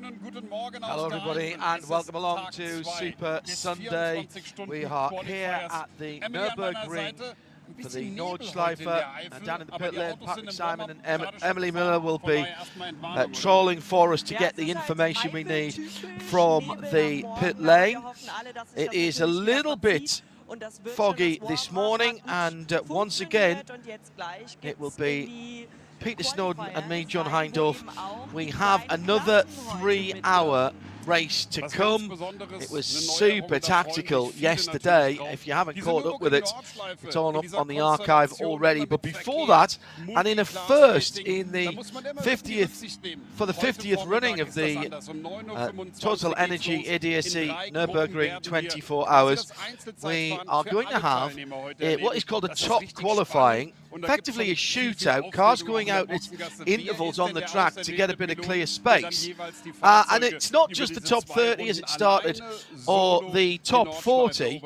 Hello everybody and welcome along to Super Sunday. We are here at the Nürburgring for the Nordschleife, and down in the pit lane Patrick Simon and Emily Miller will be trolling for us to get the information we need from the pit lane. It is a little bit foggy this morning, and once again it will be Peter Snowden and me, John Hindorf. We have another 3-hour race to come. It was super tactical yesterday. If you haven't caught up with it, it's all up on the archive already. But before that, and in a first in the 50th running of the Total Energy ADAC Nürburgring 24 hours, we are going to have what is called a top qualifying, effectively a shootout, cars going out at intervals on the track to get a bit of clear space. And it's not just the top 30 as it started or the top 40,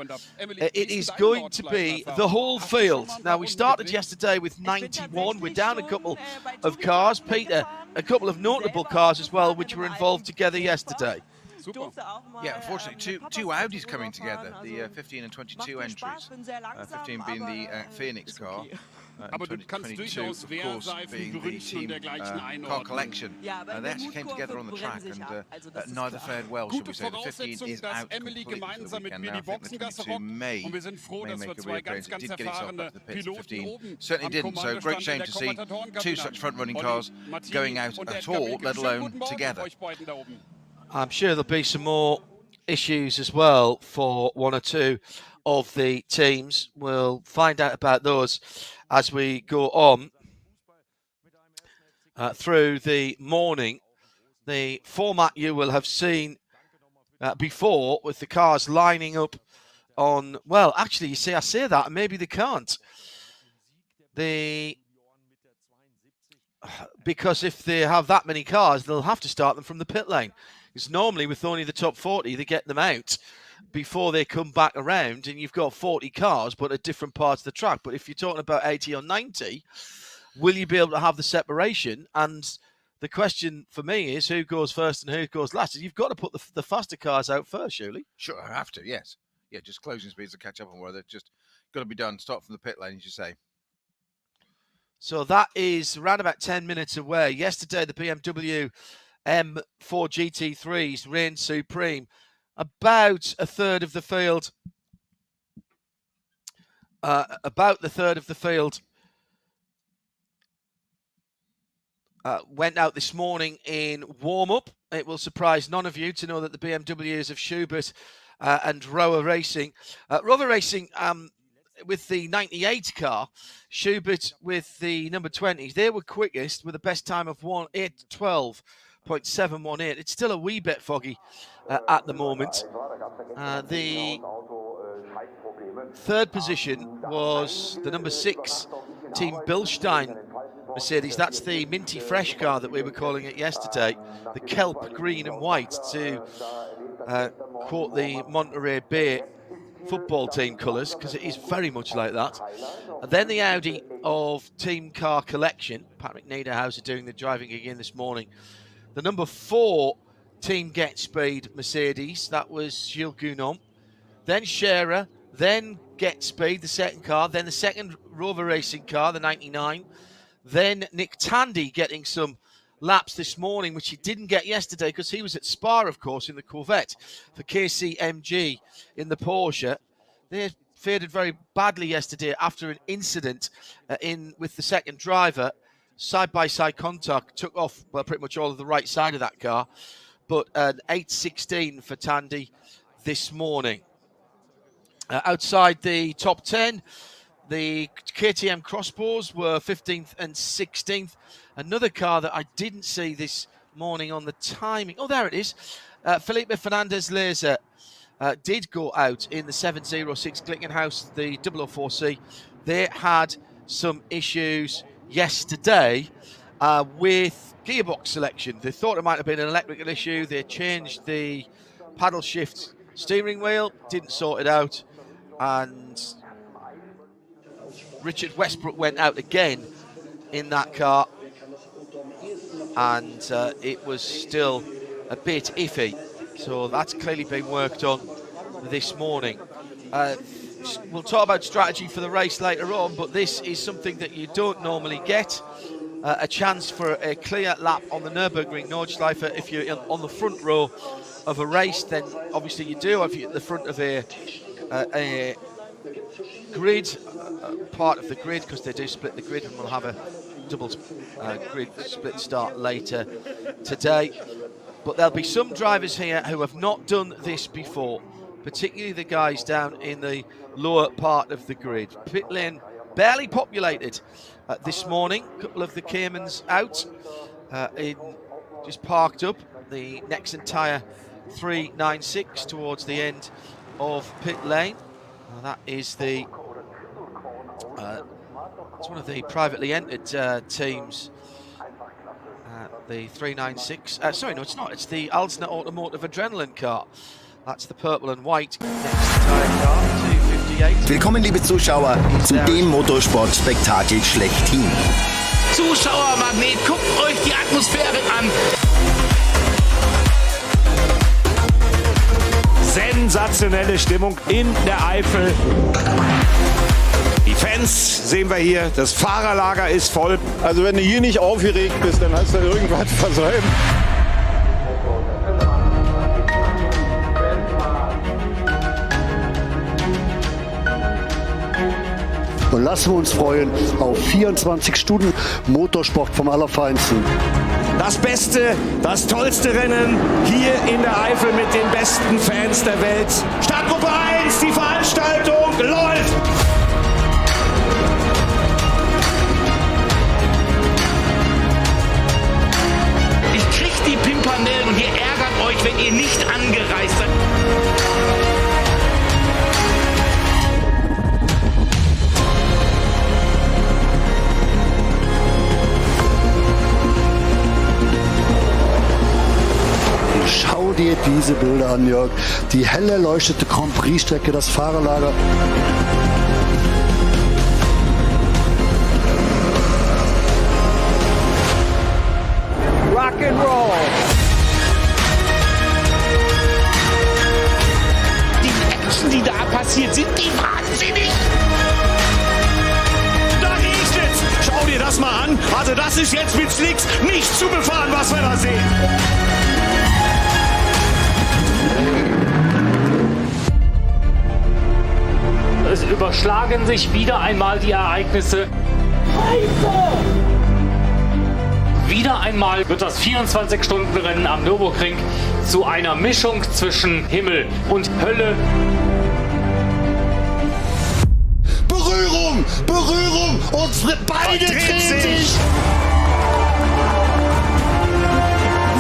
it is going to be the whole field. Now, we started yesterday with 91, we're down a couple of cars, Peter, a couple of notable cars as well, which were involved together yesterday. Yeah, unfortunately, two Audis coming together, the 15 and 22 entries. 15 being the Phoenix car, and 22, of course, being the team car collection. They actually came together on the track, and neither fared well, should we say. The 15 is out completely for the weekend now. I think the 22 may make a reappearance. It did get itself back to the pits. 15 certainly didn't, so great shame to see two such front-running cars going out at all, let alone together. I'm sure there'll be some more issues as well for one or two of the teams. We'll find out about those as we go on through the morning. The format you will have seen before, with the cars lining up on, well, actually, you see, I say that, and maybe they can't. Because if they have that many cars, they'll have to start them from the pit lane. Because normally with only the top 40, they get them out before they come back around, and you've got 40 cars, but at different parts of the track. But if you're talking about 80 or 90, will you be able to have the separation? And the question for me is, who goes first and who goes last? You've got to put the faster cars out first, surely. Sure, I have to, yes. Yeah, just closing speeds to catch up on where they've just got to be done. Start from the pit lane, as you say. So that is around about 10 minutes away. Yesterday, the BMW M4 GT3s reigned supreme. About a third of the field. Went out this morning in warm-up. It will surprise none of you to know that the BMWs of Schubert and Rover Racing. Rover Racing, with the 98 car, Schubert with the number 20s, they were quickest with a best time of 1:8:12.718. It's still a wee bit foggy at the moment. The third position was the number 6 Team Bilstein Mercedes. That's the minty fresh car that we were calling it yesterday, the kelp green and white, to quote the Monterey Bay football team colours, because it is very much like that. And then the Audi of Team Car Collection, Patrick Niederhauser doing the driving again this morning. The number 4 Team Get Speed Mercedes, that was Gilles Gounon. Then Scherer, then Get Speed, the second car, then the second Rover Racing car, the 99. Then Nick Tandy getting some laps this morning, which he didn't get yesterday because he was at Spa, of course, in the Corvette for KCMG in the Porsche. They fared very badly yesterday after an incident with the second driver. Side-by-side contact took off, well, pretty much all of the right side of that car. But an 8:16 for Tandy this morning. Outside the top 10, the KTM Crossbows were 15th and 16th. Another car that I didn't see this morning on the timing. Oh, there it is. Felipe Fernandez Laser did go out in the 706 Glickenhaus, the 004C. They had some issues yesterday with gearbox selection. They thought it might have been an electrical issue. They changed the paddle shift steering wheel, didn't sort it out, and Richard Westbrook went out again in that car, and it was still a bit iffy. So that's clearly been worked on this morning. We'll talk about strategy for the race later on, but this is something that you don't normally get. A chance for a clear lap on the Nürburgring Nordschleife. If you're on the front row of a race, then obviously you do. If you're at the front of a grid, part of the grid, because they do split the grid, and we'll have a double grid split start later today. But there'll be some drivers here who have not done this before, particularly the guys down in the lower part of the grid. Pit lane barely populated this morning. A couple of the Caymans out, just parked up. The Nexon tyre 396 towards the end of pit lane. That is the it's one of the privately entered teams. The 396. Sorry, no, it's not. It's the Alsner Automotive Adrenaline car. That's the purple and white Nexon tyre car 258. Willkommen, liebe Zuschauer, zu dem Motorsport-Spektakel schlechthin. Zuschauermagnet, guckt euch die Atmosphäre an. Sensationelle Stimmung in der Eifel. Die Fans sehen wir hier, das Fahrerlager ist voll. Also wenn du hier nicht aufgeregt bist, dann hast du irgendwas versäumt. Und lassen wir uns freuen auf 24 Stunden Motorsport vom Allerfeinsten. Das beste, das tollste Rennen hier in der Eifel mit den besten Fans der Welt. Startgruppe 1, die Veranstaltung läuft! Ich krieg die Pimpernellen und ihr ärgert euch, wenn ihr nicht angereist seid. Schau dir diese Bilder an, Jörg. Die hell erleuchtete Grand Prix-Strecke, das Fahrerlager. Rock and roll! Die Action, die da passiert, sind die wahnsinnig. Da regnet's! Schau dir das mal an. Also das ist jetzt mit Slicks nicht zu befahren, was wir da sehen. Es überschlagen sich wieder einmal die Ereignisse. Wieder einmal wird das 24-Stunden-Rennen am Nürburgring zu einer Mischung zwischen Himmel und Hölle. Berührung! Berührung! Und beide drehen sich!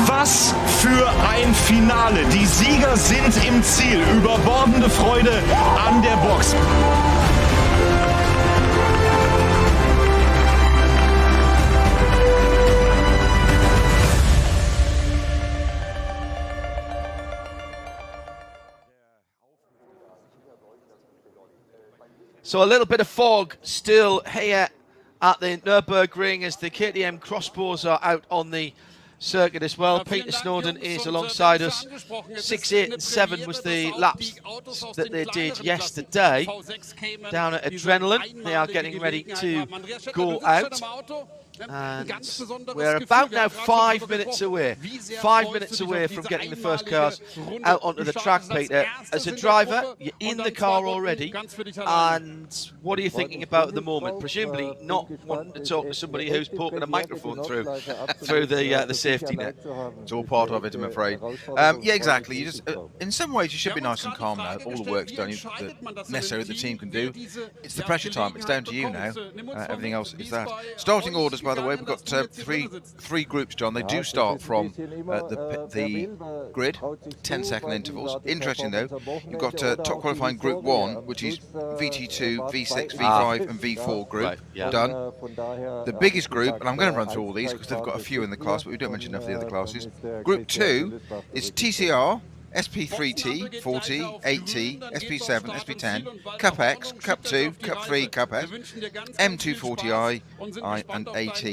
Was für ein Finale. Die Sieger sind im Ziel. Überbordende Freude an der Box. So a little bit of fog still here at the Nürburgring as the KTM crossbows are out on the circuit as well. Peter Snowden is alongside us. 6, 8 and 7 was the laps that they did yesterday down at Adrenaline. They are getting ready to go out. And we're about now 5 minutes away. 5 minutes away from getting the first cars out onto the track, Peter. As a driver, you're in the car already. And what are you thinking about at the moment? Presumably not wanting to talk to somebody who's poking a microphone through the safety net. It's all part of it, I'm afraid. Yeah, exactly. You just, in some ways, you should be nice and calm now. All the work's done, necessarily the team can do. It's the pressure time. It's down to you now. Everything else is that. Starting orders, by the way, we've got three groups, John. They do start from the grid, 10-second intervals. Interesting, though, you've got top qualifying Group 1, which is VT2, V6, V5 and V4 group, right, yeah. Done. The biggest group, and I'm going to run through all these because they've got a few in the class, but we don't mention enough of the other classes. Group 2 is TCR, SP3T, 40, 8T, SP7, SP10, Cup X, Cup 2, Cup 3, Cup S, M240i, and AT.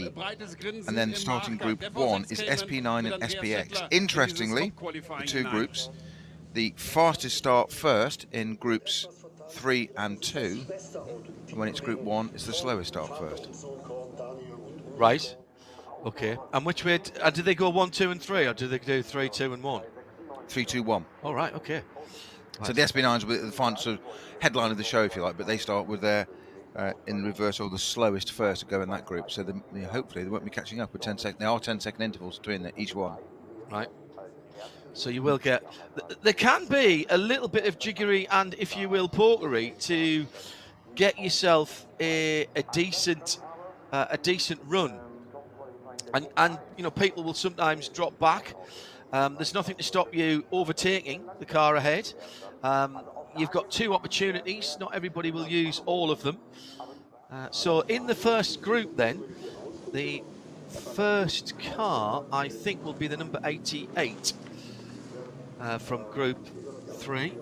And then starting Group 1 is SP9 and SPX. Interestingly, the two groups, the fastest start first in Groups 3 and 2, and when it's Group 1, it's the slowest start first. Right. Okay. And which way? Do they go 1, 2, and 3, or do they do 3, 2, and 1? 3, 2, 1. All right. Okay. So the SP9s will be the final sort of headline of the show, if you like, but they start with their in reverse or the slowest first to go in that group. So hopefully they won't be catching up with 10-second. There are 10-second intervals between each one. Right. So you will get. There can be a little bit of jiggery and, if you will, pokery to get yourself a decent run. And you know, people will sometimes drop back. There's nothing to stop you overtaking the car ahead. You've got two opportunities. Not everybody will use all of them. So in the first group then, the first car, I think, will be the number 88 from Group 3.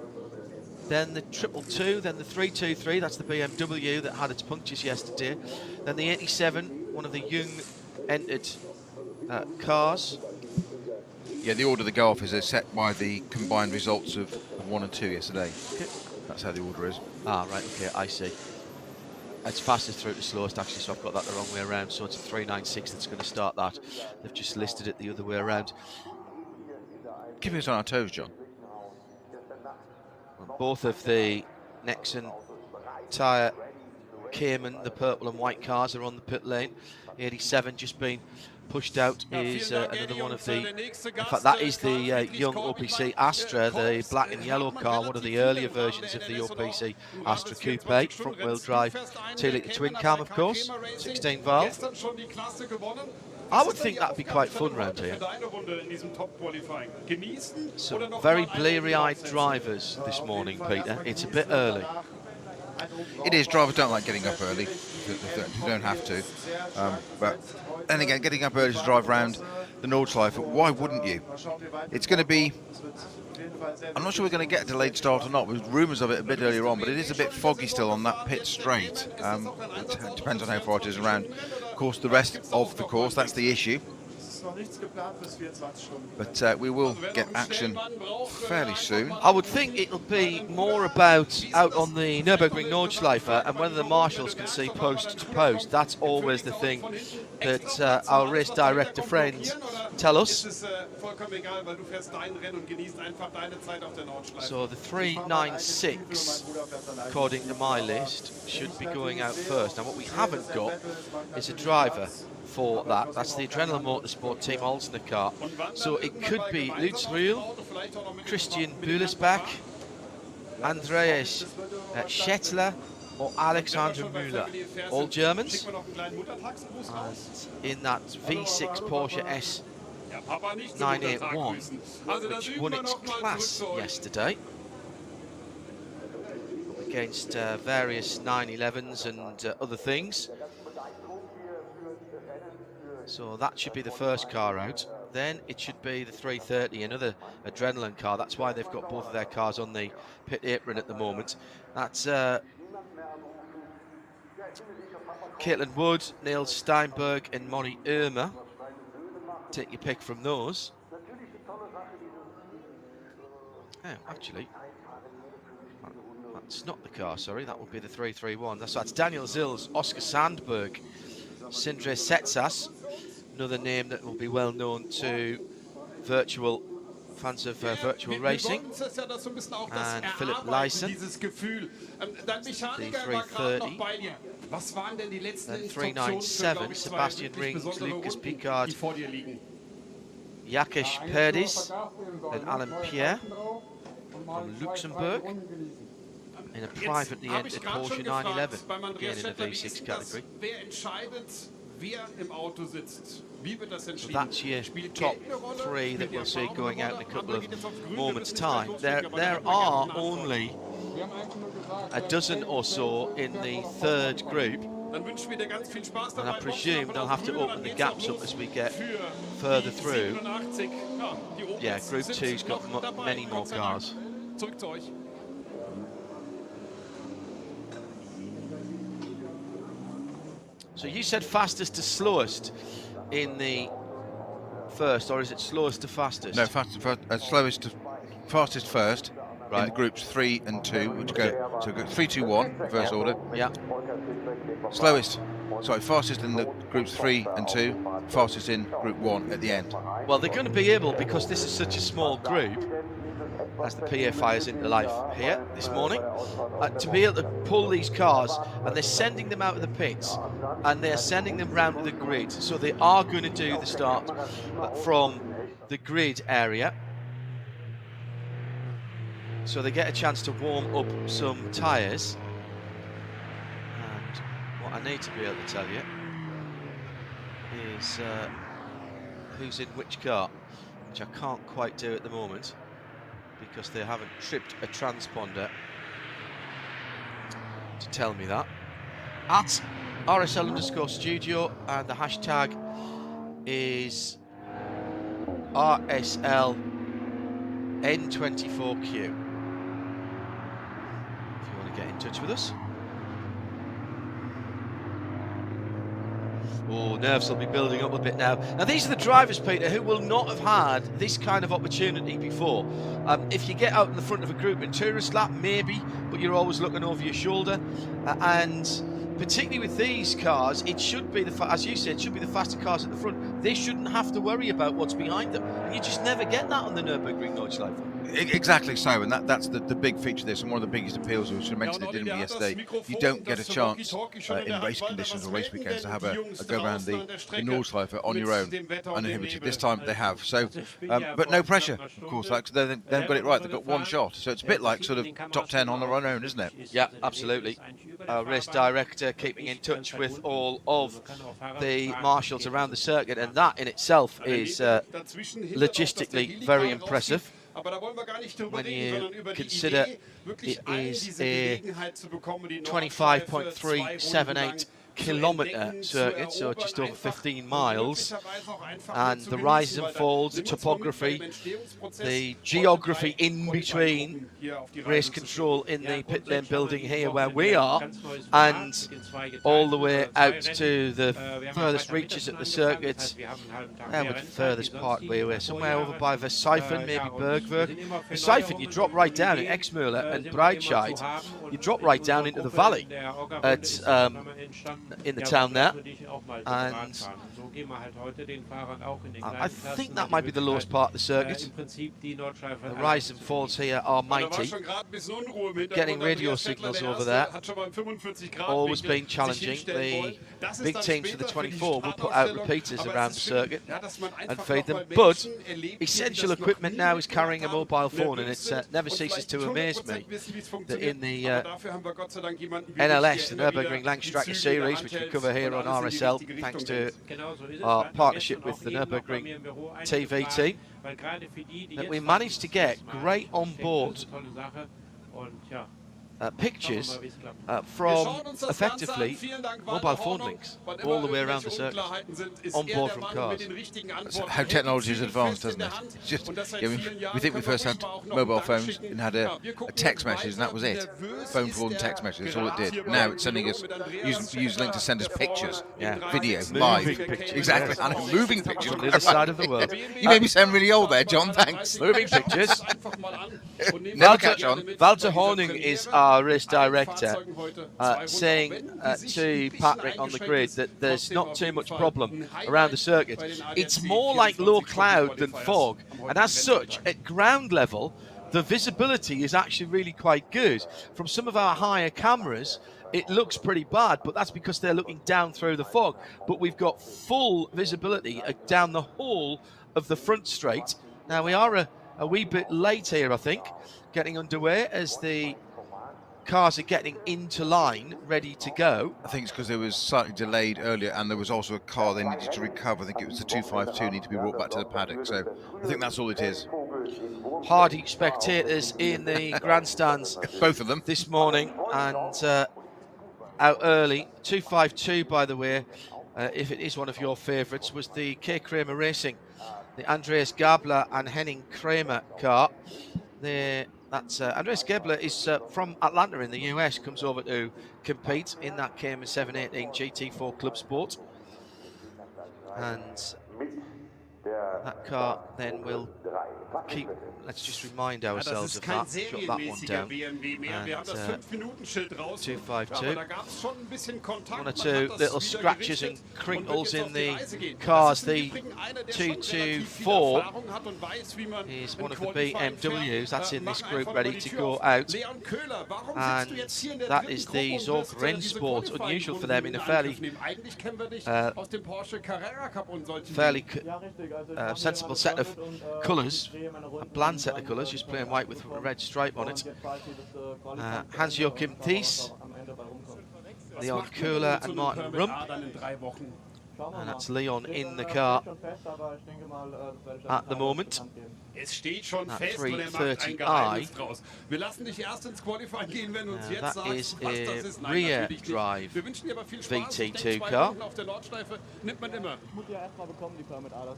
Then the 222, then the 323, that's the BMW that had its punctures yesterday. Then the 87, one of the young entered cars. Yeah, the order they go off is set by the combined results of 1 and 2 yesterday. Okay. That's how the order is. Ah, right, okay, I see. It's fastest through to slowest, actually, so I've got that the wrong way around. So it's a 396 that's going to start that. They've just listed it the other way around. Keeping us on our toes, John. Both of the Nexon tyre Cayman, the purple and white cars, are on the pit lane. 87 just been pushed out is another one of the, in fact that is the young OPC Astra, the black and yellow car, one of the earlier versions of the OPC Astra Coupe, front wheel drive, 2-litre twin cam of course, 16 valve. I would think that'd be quite fun round here. Some very bleary-eyed drivers this morning, Peter. It's a bit early. It is. Drivers don't like getting up early. You don't have to. But then again, getting up early to drive around the Nordschleife, why wouldn't you? It's going to be... I'm not sure we're going to get a delayed start or not. There's rumours of it a bit earlier on, but it is a bit foggy still on that pit straight. It depends on how far it is around. Of course, the rest of the course, that's the issue. But we will get action fairly soon. I would think it'll be more about out on the Nürburgring Nordschleife and whether the marshals can see post to post. That's always the thing that our race director friends tell us. So the 396, according to my list, should be going out first. Now what we haven't got is a driver for that. That's the Adrenaline Motorsport Team Olsner car. So it could be Lutz Rühl, Christian Bühlersbach, Andreas Schettler or Alexander Müller. All Germans. And in that V6 Porsche S981, which won its class yesterday against various 911s and other things. So that should be the first car out. Then it should be the 330, another Adrenaline car. That's why they've got both of their cars on the pit apron at the moment. That's Caitlin Wood, Niels Steinberg and Moni Irma. Take your pick from those. Oh, actually, that's not the car, sorry. That would be the 331. That's Daniel Zils, Oscar Sandberg, Sindre Setsas, another name that will be well known to fans of virtual racing, and Philip Leisen, the 330, and 397, Sebastian Rings, Lucas Picard, Jakesh Perdiz, and Alan Pierre from Luxembourg, in a privately entered Porsche 911, again in the V6 category. So that's your top three that we'll see going out in a couple of moments' time. There are only a dozen or so in the third group, And I presume they'll have to open the gaps up as we get further through. Yeah, Group 2's got many more cars. So you said fastest to slowest in the first, or is it slowest to fastest? No, slowest to fastest first. Right. In the groups 3 and 2, which go 3, 2, 1 reverse order. Yeah. Fastest in the groups 3 and 2, fastest in group 1 at the end. Well, they're going to be able, because this is such a small group, as the PA fires into life here this morning, to be able to pull these cars, and they're sending them out of the pits and they're sending them round to the grid. So they are going to do the start from the grid area. So they get a chance to warm up some tyres. And what I need to be able to tell you is who's in which car, which I can't quite do at the moment because they haven't tripped a transponder to tell me that. At RSL_studio, and the hashtag is RSLN24Q. Get in touch with us. Oh, nerves will be building up a bit now. Now, these are the drivers, Peter, who will not have had this kind of opportunity before. If you get out in the front of a group in tourist lap, maybe, but you're always looking over your shoulder. And particularly with these cars, it should be, as you said, it should be the faster cars at the front. They shouldn't have to worry about what's behind them. And you just never get that on the Nürburgring Nordschleife. Exactly so, and that's the big feature of this, and one of the biggest appeals, we should have mentioned it, didn't we, yesterday. You don't get a chance in race conditions or race weekends to have a go around the Nordschleife on your own, uninhibited. This time they have, so, but no pressure, of course, like, they haven't got it right, they've got one shot, so it's a bit like sort of top 10 on their own, isn't it? Yeah, absolutely. Our race director keeping in touch with all of the marshals around the circuit, and that in itself is logistically very impressive. When you consider it is a 25.378 kilometre circuit, so just over 15 miles, and the rises and falls, the topography, the geography in between race control in the pit lane building here where we are, and all the way out to the furthest reaches at the circuit, and with the furthest part way away, somewhere over by Versiphen, maybe Bergwerk. Versiphen, you drop right down in Exmüller and Breitscheid, you drop right down into the valley at in the town there, and I think that might be the lowest part of the circuit. The rise and falls here are mighty. Getting radio signals over there, always been challenging. The big teams for the 24 will put out repeaters around the circuit and feed them, but essential equipment now is carrying a mobile phone, and it never ceases to amaze me that in the NLS, the Nürburgring Langstrecke Series, which we cover here on RSL, thanks to our partnership with the Nürburgring TV team, that we managed to get great on-board pictures from effectively mobile phone links all the way around the circuit on board from cars. That's how technology has advanced, hasn't it? It's just, we think we first had mobile phones and had a text message, and that was it. Phone call and text message, that's all it did. Now it's sending us, use link to send us pictures, video, live. Pictures, exactly, yes. and moving pictures from the other side of the world. You made me sound really old there, John, thanks. Moving pictures. Never catch on. Walter Hornung is our race director, saying to Patrick on the grid that there's not too much problem around the circuit. It's more like low cloud than fog, and as such, at ground level, the visibility is actually really quite good. From some of our higher cameras, it looks pretty bad, but that's because they're looking down through the fog. But we've got full visibility down the whole of the front straight. Now, we are a wee bit late here, I think, getting underway as the cars are getting into line, ready to go. I think it's because there was slightly delayed earlier, and there was also a car they needed to recover. I think it was the 252 need to be brought back to the paddock. So I think that's all it is. Hardy spectators in the grandstands, both of them, this morning, and out early. 252, by the way, if it is one of your favourites, was the K. Kramer Racing, the Andreas Gabler and Henning Kramer car. Andreas Gabler is from Atlanta in the US, comes over to compete in that Cayman 718 GT4 Club Sport. And that car then will keep, let's just remind ourselves of that, jot that one down. And 252. One or two little scratches and crinkles in the cars. The 224 is one of the BMWs that's in this group, ready to go out. And that is the Zorg Rennsport, unusual for them in a fairly sensible set of colours, a bland set of colours, just plain white with a red stripe on it. Hans-Joachim Thies, Leon Köhler and Martin Rump. And that's Leon in the car at the moment. That 330i. That is a rear drive VT2 car.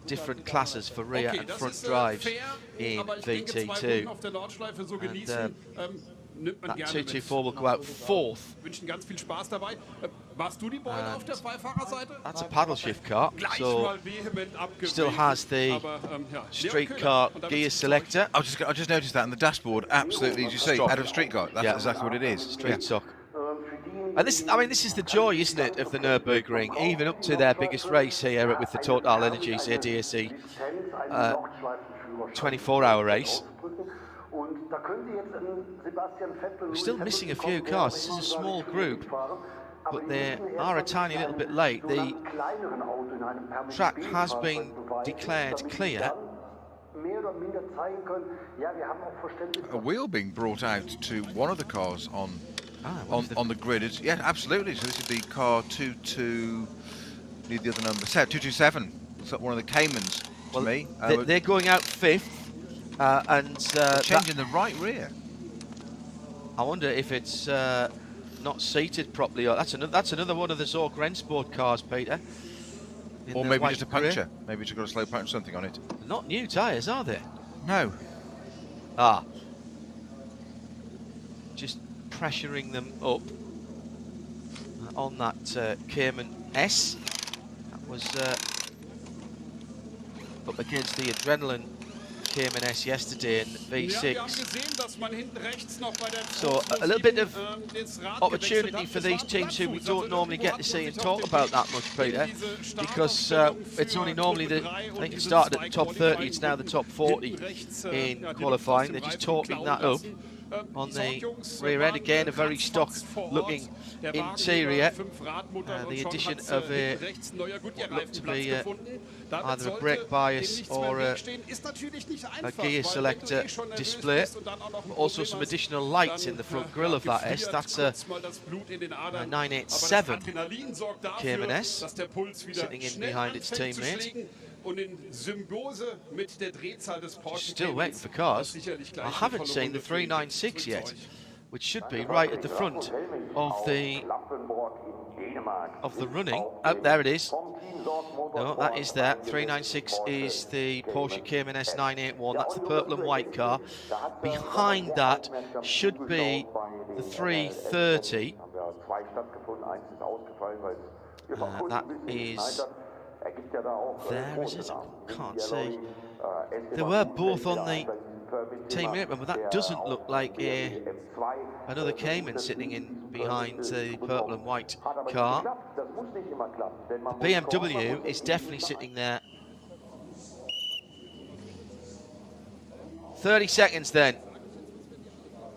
Different classes for rear and front drives in VT2. And, that 224 will go out fourth. That's a paddle shift car, so still has the street car gear selector. I just noticed that on the dashboard, absolutely, as you say, out of street car. That's exactly what it is. Street stock. And this, I mean, this is the joy, isn't it, of the Nürburgring, even up to their biggest race here with the Total Energies ADAC 24-hour race. We're still missing a few cars. This is a small group, but they are a tiny little bit late. The track has been declared clear. A wheel being brought out to one of the cars on the grid. Yeah, absolutely. So this is the car 22. Need the other number. 227. It's one of the Caymans to me. They're going out fifth. Changing the right rear. I wonder if it's not seated properly. Or that's another one of the Zorg Rennsport cars, Peter. Or maybe just a puncture. Maybe it's got a slow punch something on it. Not new tyres, are they? No. Just pressuring them up on that Cayman S. That was up against the Adrenaline Cayman S yesterday in V6. So a little bit of opportunity for these teams who we don't normally get to see and talk about that much, Peter, because it's only normally I think it started at the top 30, it's now the top 40 in qualifying. They're just talking that up on the rear end. Again, a very stock looking interior. The addition of what looked to be either a brake bias or a gear selector display. Also some additional lights in the front grille of that S. That's a 987 Cayman S sitting in behind its teammate. Still waiting for cars. I haven't seen the 396 yet, which should be right at the front of the running. Oh, there it is. No, that is there. 396 is the Porsche Cayman S 981. That's the purple and white car. Behind that should be the 330. That is... There is it? Can't see. They were both on the team apron, but that doesn't look like another Cayman sitting in behind the purple and white car. The BMW is definitely sitting there. 30 seconds then.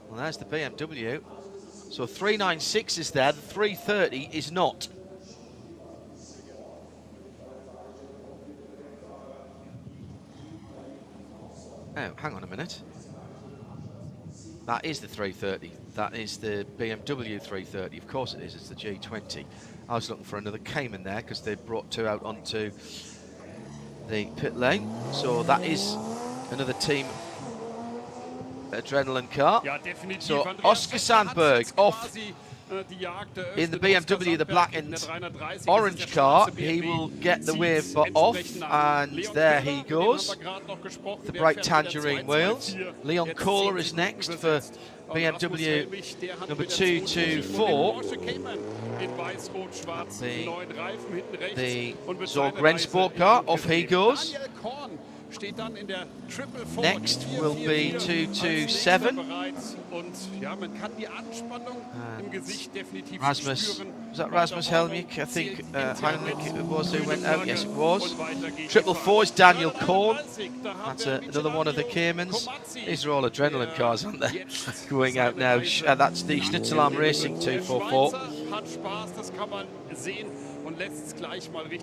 Well, there's the BMW. So 396 is there, the 330 is not. Oh, hang on a minute. That is the 330. That is the BMW 330. Of course it is. It's the G20. I was looking for another Cayman there because they brought two out onto the pit lane. So that is another team Adrenaline car. So Oscar Sandberg off in the BMW, the black and orange car. He will get the wave off, and there he goes. The bright tangerine wheels. Leon Kohler is next for BMW number 224. The Zorg Rennsport car, off he goes. Next will be 227. Rasmus, was that Rasmus Helmich? I think Heinrich it was who went out. Yes, it was. 444 is Daniel Korn. That's another one of the Caymans. These are all adrenaline cars, aren't they? Going out now. That's the Schnitzelarm Racing 244.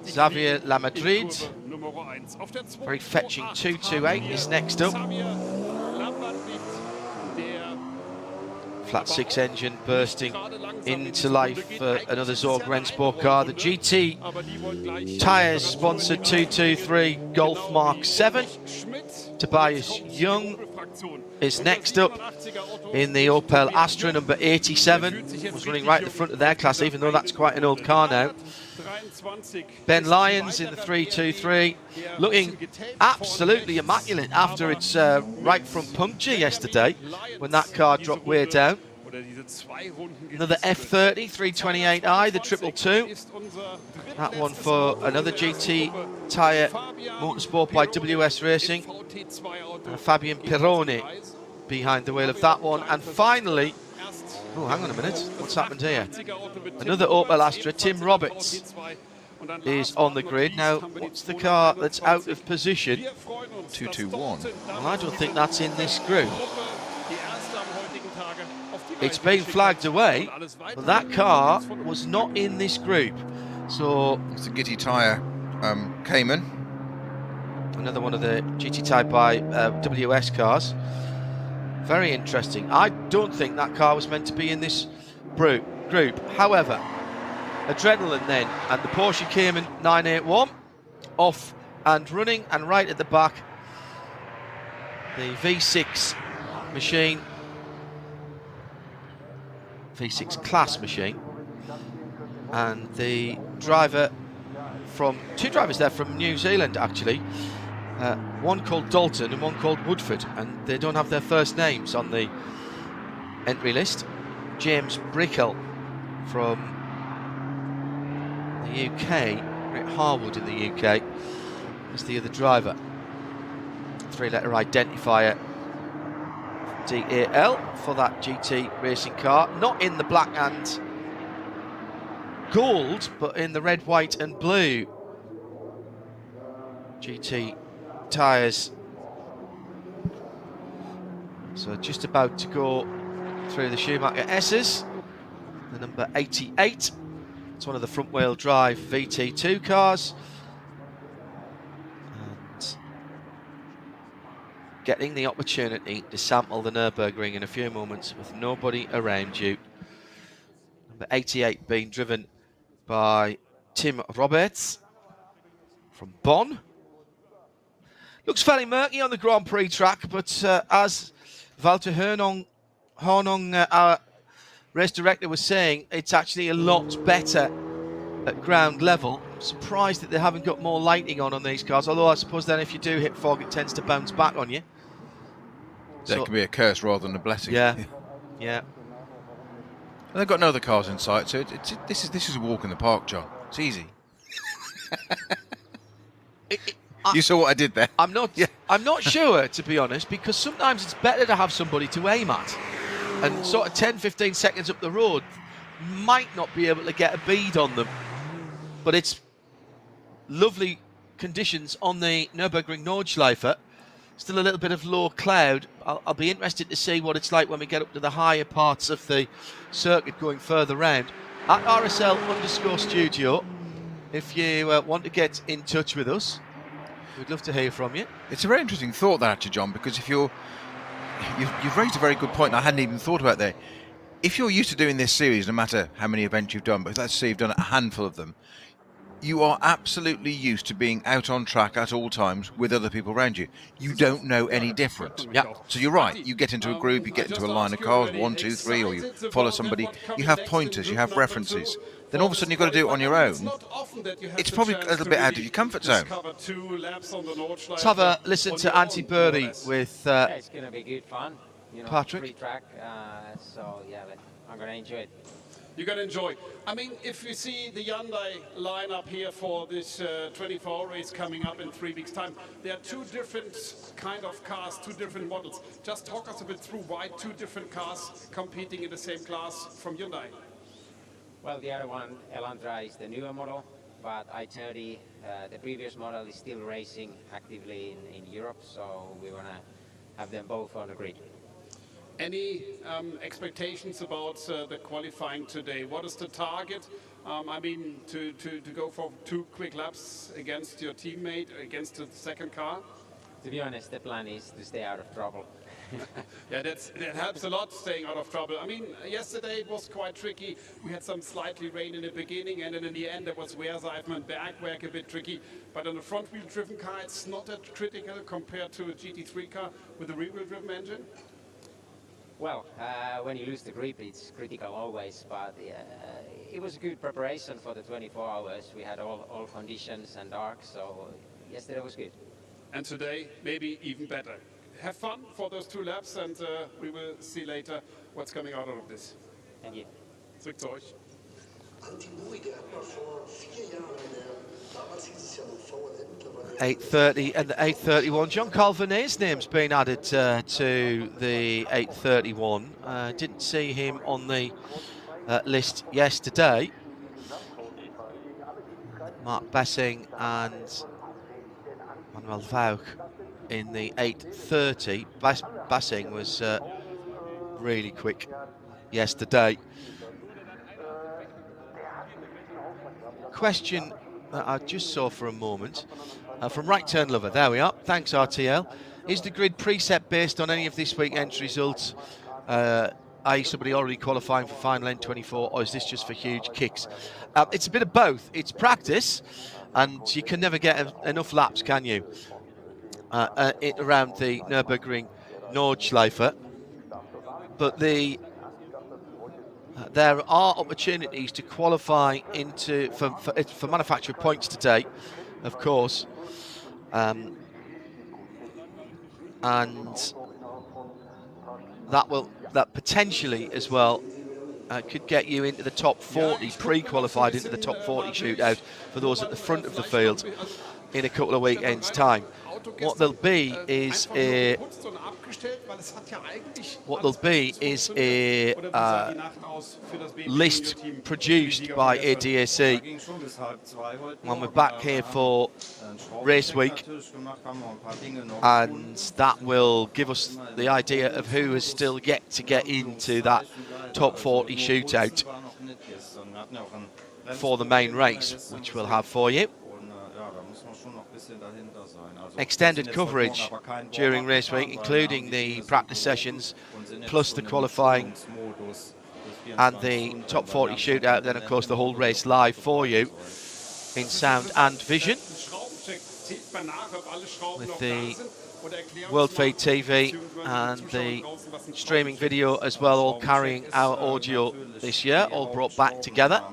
Xavier Lamadrid, very fetching 228 is next up. Flat 6 engine bursting into life for another Zorg Rennsport car. The GT tyres sponsored 223 Golf Mark 7. Tobias Young is next up in the Opel Astra number 87. Was running right at the front of their class, even though that's quite an old car now. Ben Lyons in the 323, looking absolutely immaculate after its right front puncture yesterday when that car dropped way down. Another F30 328i, the 222. That one for another GT tyre motorsport by WS Racing. Fabian Pironi behind the wheel of that one. And finally, oh, hang on a minute, what's happened here? Another Opel Astra, Tim Roberts is on the grid. Now, what's the car that's out of position? 221. Well, I don't think that's in this group. It's been flagged away, but that car was not in this group. So it's a GT tyre Cayman. Another one of the GT type by WS cars. Very interesting. I don't think that car was meant to be in this group. However, adrenaline then, and the Porsche Cayman 981 off and running, and right at the back, the V6 machine, V6 class machine, and the driver from, two drivers there from New Zealand actually. One called Dalton and one called Woodford, and they don't have their first names on the entry list. James Brickell from the UK, Rick Harwood in the UK, is the other driver. 3-letter identifier DAL for that GT racing car. Not in the black and gold, but in the red, white and blue GT tyres. So just about to go through the Schumacher S's, the number 88. It's one of the front wheel drive VT2 cars. And getting the opportunity to sample the Nürburgring in a few moments with nobody around you. Number 88 being driven by Tim Roberts from Bonn. Looks fairly murky on the Grand Prix track, but as Walter Hornung, our race director, was saying, it's actually a lot better at ground level. I'm surprised that they haven't got more lighting on these cars, although I suppose then if you do hit fog, it tends to bounce back on you. That can be a curse rather than a blessing. Yeah, yeah. And they've got no other cars in sight, so this is a walk in the park, John. It's easy. You saw what I did there. I'm not sure, to be honest, because sometimes it's better to have somebody to aim at. And sort of 10-15 seconds up the road might not be able to get a bead on them. But it's lovely conditions on the Nürburgring Nordschleife. Still a little bit of low cloud. I'll be interested to see what it's like when we get up to the higher parts of the circuit going further round. At RSL_studio, if you want to get in touch with us, we'd love to hear from you. It's a very interesting thought, that, actually, John, because if you've raised a very good point I hadn't even thought about there. If you're used to doing this series, no matter how many events you've done, but let's say you've done a handful of them, you are absolutely used to being out on track at all times with other people around you. You don't know any different. Yeah. So you're right. You get into a group, you get into a line of cars, 1, 2, 3, or you follow somebody. You have pointers, you have references. Then all of a sudden you've got to do it on your own. It's probably a little bit out of your comfort zone. Let's have a listen to Antti Birdie with it's going to be good fun. You know, Patrick. Free track, so yeah, I'm going to enjoy it. You're going to enjoy. I mean, if you see the Hyundai lineup here for this 24-hour race coming up in 3 weeks' time, there are two different kind of cars, two different models. Just talk us a bit through why two different cars competing in the same class from Hyundai. Well, the other one, Elantra, is the newer model, but i30, the previous model, is still racing actively in Europe, so we want to have them both on the grid. Any expectations about the qualifying today? What is the target? I mean, to go for 2 quick laps against your teammate, against the second car? To be honest, the plan is to stay out of trouble. Yeah, that helps a lot, staying out of trouble. I mean, yesterday it was quite tricky. We had some slightly rain in the beginning, and then in the end there was Wehrseifen and Bergwerk a bit tricky. But on a front-wheel driven car, it's not that critical compared to a GT3 car with a rear-wheel driven engine? Well, when you lose the grip, it's critical always, but it was a good preparation for the 24 hours. We had all conditions and dark, so yesterday was good. And today, maybe even better. Have fun for those 2 laps, and we will see later what's coming out of this. Thank you. Zurück zu euch. 8:30 and the 8:31. John Calvinier's name's been added to the 8:31. Didn't see him on the list yesterday. Mark Bessing and Manuel Vauk in the 8:30. Bessing was really quick yesterday. Question that I just saw for a moment from Right Turn Lover. There we are. Thanks, RTL. Is the grid preset based on any of this weekend's results? I.e. somebody already qualifying for final N24, or is this just for huge kicks? It's a bit of both. It's practice, and you can never get enough laps, can you? Around the Nürburgring Nordschleife. But there are opportunities to qualify into for manufacturer points today, of course, and that potentially as well could get you into the top 40, pre-qualified into the top 40 shootout for those at the front of the field in a couple of weekends' time. What there'll be is a list produced by ADAC when we're back here for race week, and that will give us the idea of who has still yet to get into that top 40 shootout for the main race, which we'll have for you. Extended coverage during race week, including the practice sessions, plus the qualifying and the top 40 shootout, then of course the whole race live for you in sound and vision with the World Feed TV and the streaming video as well, all carrying our audio this year, all brought back together.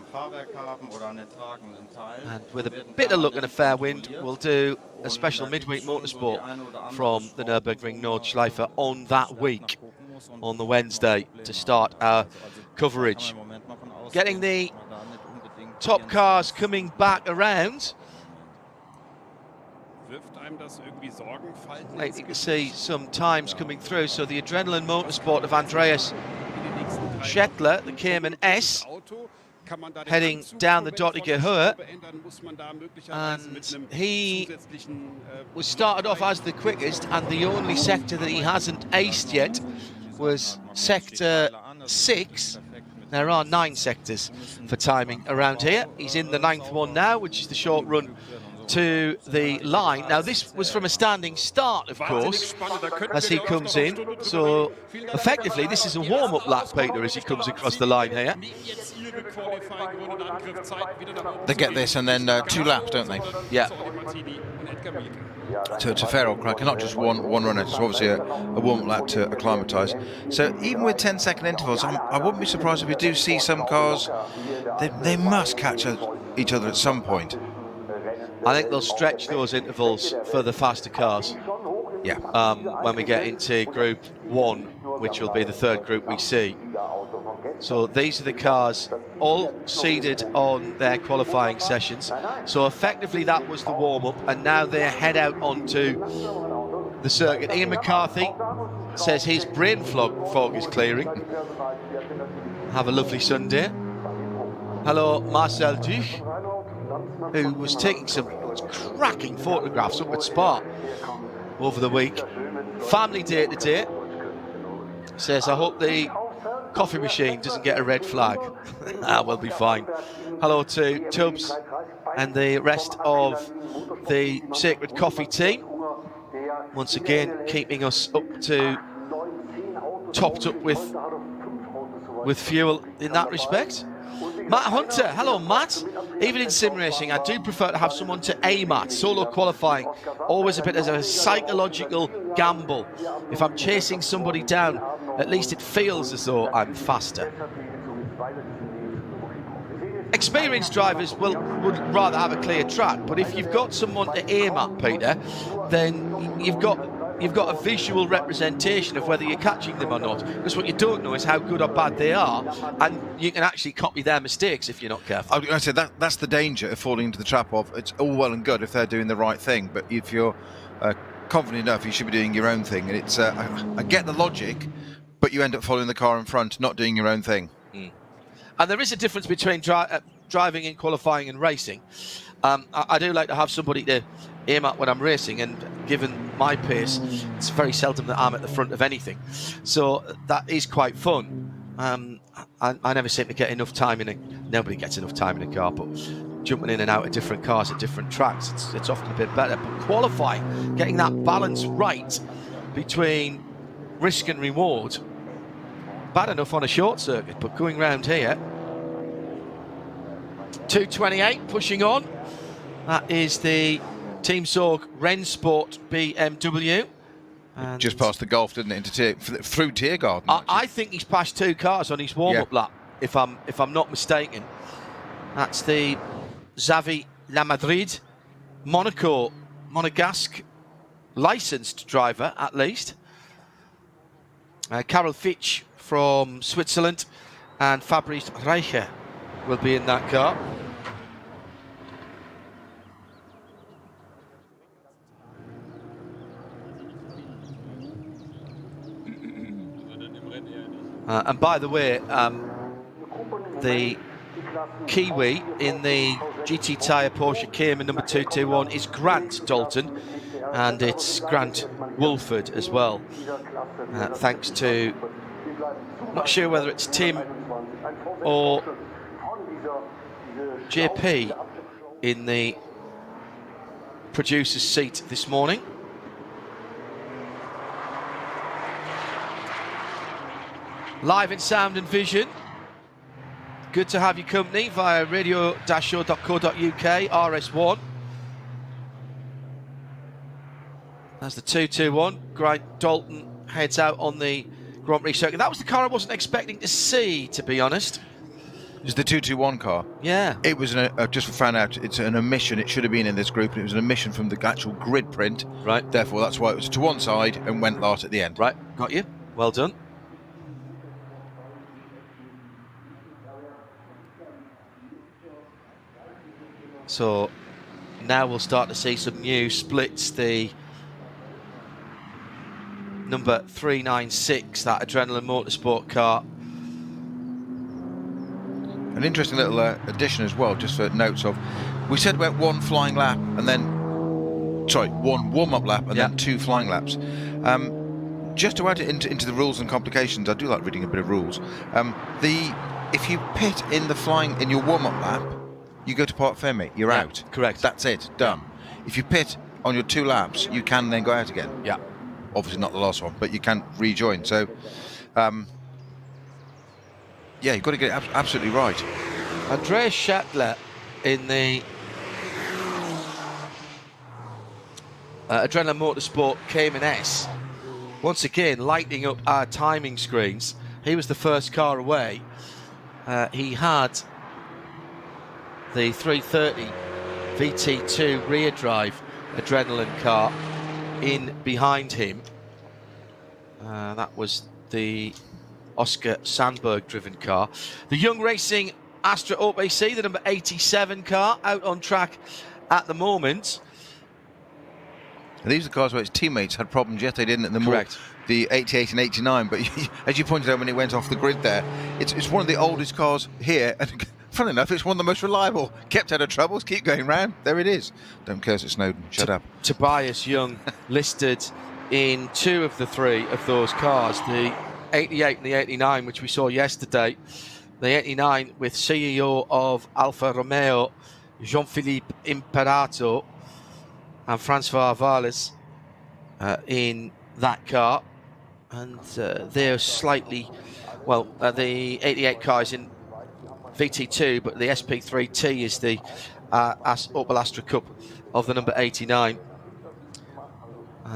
And with a bit of luck and a fair wind, we'll do a special midweek motorsport from the Nürburgring Nordschleife on that week, on the Wednesday, to start our coverage. Getting the top cars coming back around. You can see some times coming through. So the Adrenaline Motorsport of Andreas Scheckler, the Cayman S, heading down the Dottinger Höhe, and he was started off as the quickest, and the only sector that he hasn't aced yet was sector 6. There are 9 sectors for timing around here. He's in the 9th one now, which is the short run to the line. Now, this was from a standing start, of course, as he comes in. So, effectively, this is a warm-up lap, Peter, as he comes across the line here. They get this and then 2 laps, don't they? Yeah. So it's a fair old crack, and not just one runner. It's obviously a warm-up lap to acclimatise. So even with 10-second intervals, I wouldn't be surprised if we do see some cars. They must catch each other at some point. I think they'll stretch those intervals for the faster cars. Yeah. When we get into Group 1, which will be the third group we see. So these are the cars all seeded on their qualifying sessions. So effectively that was the warm-up, and now they head out onto the circuit. Ian McCarthy says his brain fog is clearing. Have a lovely Sunday. Hello, Marcel Duch, who was taking some cracking photographs up at Spa over the week. Family day today. Says, I hope the coffee machine doesn't get a red flag. We'll be fine. Hello to Tubbs and the rest of the Sacred Coffee team. Once again, keeping us topped up with fuel in that respect. Matt Hunter, hello Matt. Even in sim racing, I do prefer to have someone to aim at. Solo qualifying, always a bit as a psychological gamble. If I'm chasing somebody down, at least it feels as though I'm faster. Experienced drivers would rather have a clear track, but if you've got someone to aim at, Peter, then you've got a visual representation of whether you're catching them or not. Because what you don't know is how good or bad they are, and you can actually copy their mistakes if you're not careful. I was going to say that's the danger of falling into the trap of it's all well and good if they're doing the right thing, but if you're confident enough, you should be doing your own thing. And it's I get the logic, but you end up following the car in front, not doing your own thing. And there is a difference between driving in qualifying and racing. I do like to have somebody to aim at when I'm racing, and given my pace, it's very seldom that I'm at the front of anything. So that is quite fun. I never seem to get enough time nobody gets enough time in a car, but jumping in and out of different cars at different tracks, it's often a bit better. But qualifying, getting that balance right between risk and reward, bad enough on a short circuit, but going round here, 2:28 pushing on. That is the Team Sorg Rennsport BMW. And just past the Golf, didn't it? Through Tiergarten. I think he's passed 2 cars on his warm-up lap, if I'm not mistaken. That's the Xavi Lamadrid, Monegasque licensed driver, at least. Karel Fitch from Switzerland, and Fabrice Reicher will be in that car. And by the way, the Kiwi in the GT Tyre Porsche Cayman number 221 is Grant Dalton, and it's Grant Wolford as well. Thanks to, not sure whether it's Tim or JP in the producer's seat this morning. Live in sound and vision. Good to have your company via radio-show.co.uk, RS1. That's the 221. Grant Dalton heads out on the Grand Prix circuit. That was the car I wasn't expecting to see, to be honest. It's the 221 car. Yeah. It was, just found out, it's an omission. It should have been in this group, and it was an omission from the actual grid print. Right. Therefore, that's why it was to one side and went last at the end. Right, got you. Well done. So now we'll start to see some new splits. The number 396, that Adrenaline Motorsport car. An interesting little addition as well, just for notes of, we said about one flying lap and then, one warm-up lap and then 2 flying laps. Just to add it into the rules and complications, I do like reading a bit of rules. If you pit in your warm-up lap, you go to Parc Fermé, you're out. Correct. That's it, done. if you pit on your 2 laps, you can then go out again. Yeah. Obviously not the last one, but you can rejoin. So, yeah, you've got to get it absolutely right. Andreas Schattler in the Adrenaline Motorsport Cayman S, once again lighting up our timing screens. He was the first car away. He had the 330 VT2 rear drive Adrenaline car in behind him. That was the Oscar Sandberg driven car. The Young Racing Astra OPC, the number 87 car, out on track at the moment. And these are cars where its teammates had problems yet they didn't at the Correct. The 88 and 89, but as you pointed out when it went off the grid there, it's one of the oldest cars here, and funnily enough, it's one of the most reliable. Kept out of troubles, keep going round. There it is. Don't curse at Snowden. Shut up. Tobias Young listed in 2 of the 3 of those cars, the 88 and the 89, which we saw yesterday. The 89 with CEO of Alfa Romeo, Jean-Philippe Imperato, and Francois Valles in that car. And they're slightly, well, the 88 car is in VT2, but the SP3T is the Opel Astra Cup of the number 89.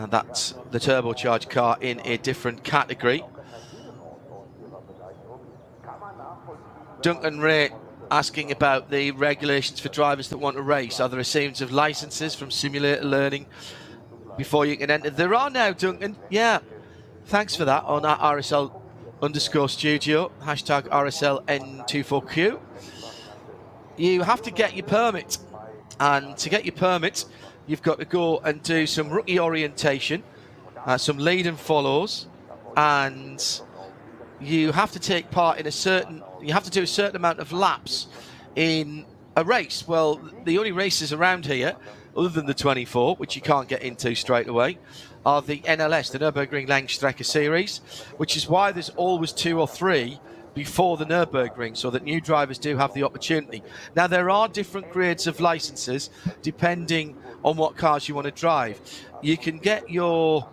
That's the turbocharged car in a different category. Duncan Ray asking about the regulations for drivers that want to race. Are there a series of licenses from simulator learning before you can enter? There are now, Duncan. Yeah, thanks for that on our RSL_studio, hashtag RSLN24Q. You have to get your permit, and to get your permit, you've got to go and do some rookie orientation, some lead and follows, and you have to take part in you have to do a certain amount of laps in a race. Well, the only races around here, other than the 24, which you can't get into straight away, are the NLS, the Nürburgring Langstrecke Series, which is why there's always 2 or 3 before the Nürburgring, so that new drivers do have the opportunity. Now, there are different grades of licenses depending on what cars you want to drive. You can get your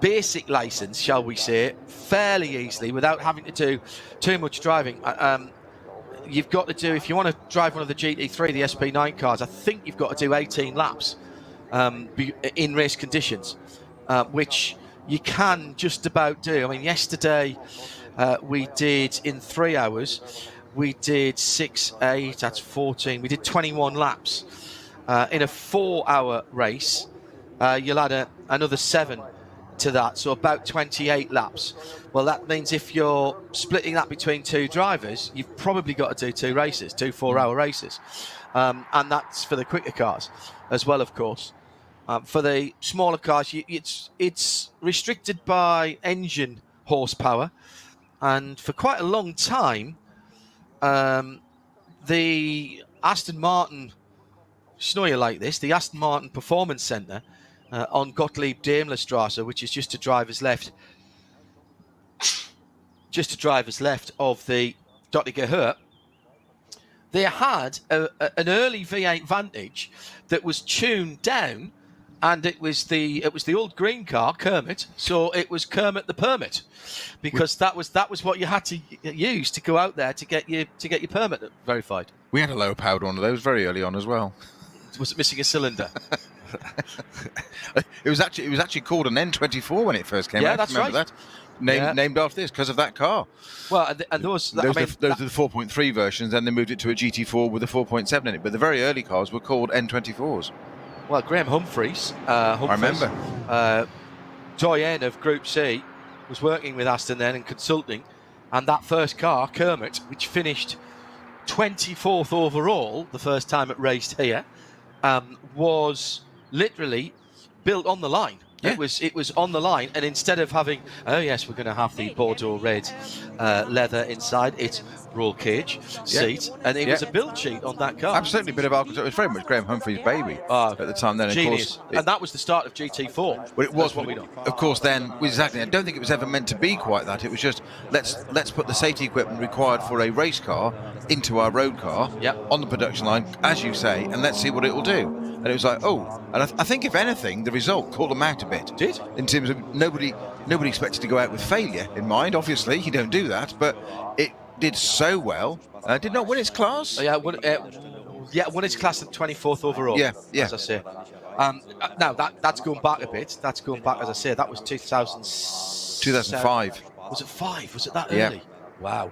basic license, shall we say, fairly easily without having to do too much driving. You've got to do, if you want to drive one of the GT3, the SP9 cars, I think you've got to do 18 laps in race conditions, which you can just about do. I mean, yesterday we did, in 3 hours, we did 6, 8, that's 14. We did 21 laps. In a 4-hour race, you'll add another 7 to that, so about 28 laps. Well, that means if you're splitting that between 2 drivers, you've probably got to do 2 races, 2 4-hour races. And that's for the quicker cars as well, of course. For the smaller cars, it's restricted by engine horsepower. And for quite a long time, the Aston Martin, know you like this, the Aston Martin Performance Centre on Gottlieb Daimlerstrasse, which is just to driver's left of the Dottinger Hurt, they had an early V8 Vantage that was tuned down, and it was the old green car, Kermit, so it was Kermit the Permit, because that was what you had to use to go out there to get your permit verified. We had a lower powered one of those very early on as well. Was it missing a cylinder? It was actually called an N24 when it first came out. Yeah, that's Remember right. That? Named after this because of that car. Well, and those are the 4.3 versions. Then they moved it to a GT4 with a 4.7 in it. But the very early cars were called N24s. Well, Graham Humphreys, I remember, doyen of Group C, was working with Aston then and consulting, and that first car, Kermit, which finished 24th overall the first time it raced here, was literally built on the line. Yeah. It was on the line, and instead of having, oh yes, we're going to have the Bordeaux red leather inside, it's roll cage seat, and it was a build sheet on that car. Absolutely, a bit of Alcantara. It was very much Graham Humphrey's baby at the time. Then, genius. Of course, and that was the start of GT4. Well, it was what we know. Of course, then exactly. I don't think it was ever meant to be quite that. It was just let's put the safety equipment required for a race car into our road car on the production line, as you say, and let's see what it will do. And it was like, oh, and I think if anything, the result called them out a bit. Did? In terms of nobody expected to go out with failure in mind. Obviously, you don't do that, but it did so well. Did not win its class. Won its class at 24th overall. Yeah. As I say. Now that's going back a bit. That's going back, as I say. That was 2005. Was it 5? Was it that Yeah. early? Wow.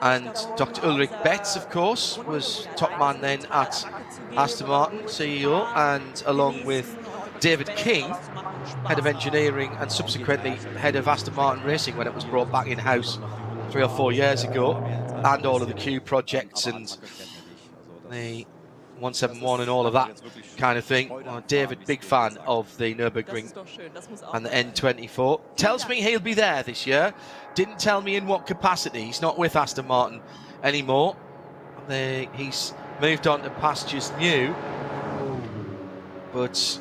And Dr. Ulrich Betz, of course, was top man then at Aston Martin, CEO, and along with David King, head of engineering and subsequently head of Aston Martin Racing when it was brought back in-house 3 or 4 years ago, and all of the Q projects and the 171 and all of that kind of thing. David, big fan of the Nürburgring and the N24. Tells me he'll be there this year. Didn't tell me in what capacity. He's not with Aston Martin anymore. He's moved on to pastures new. But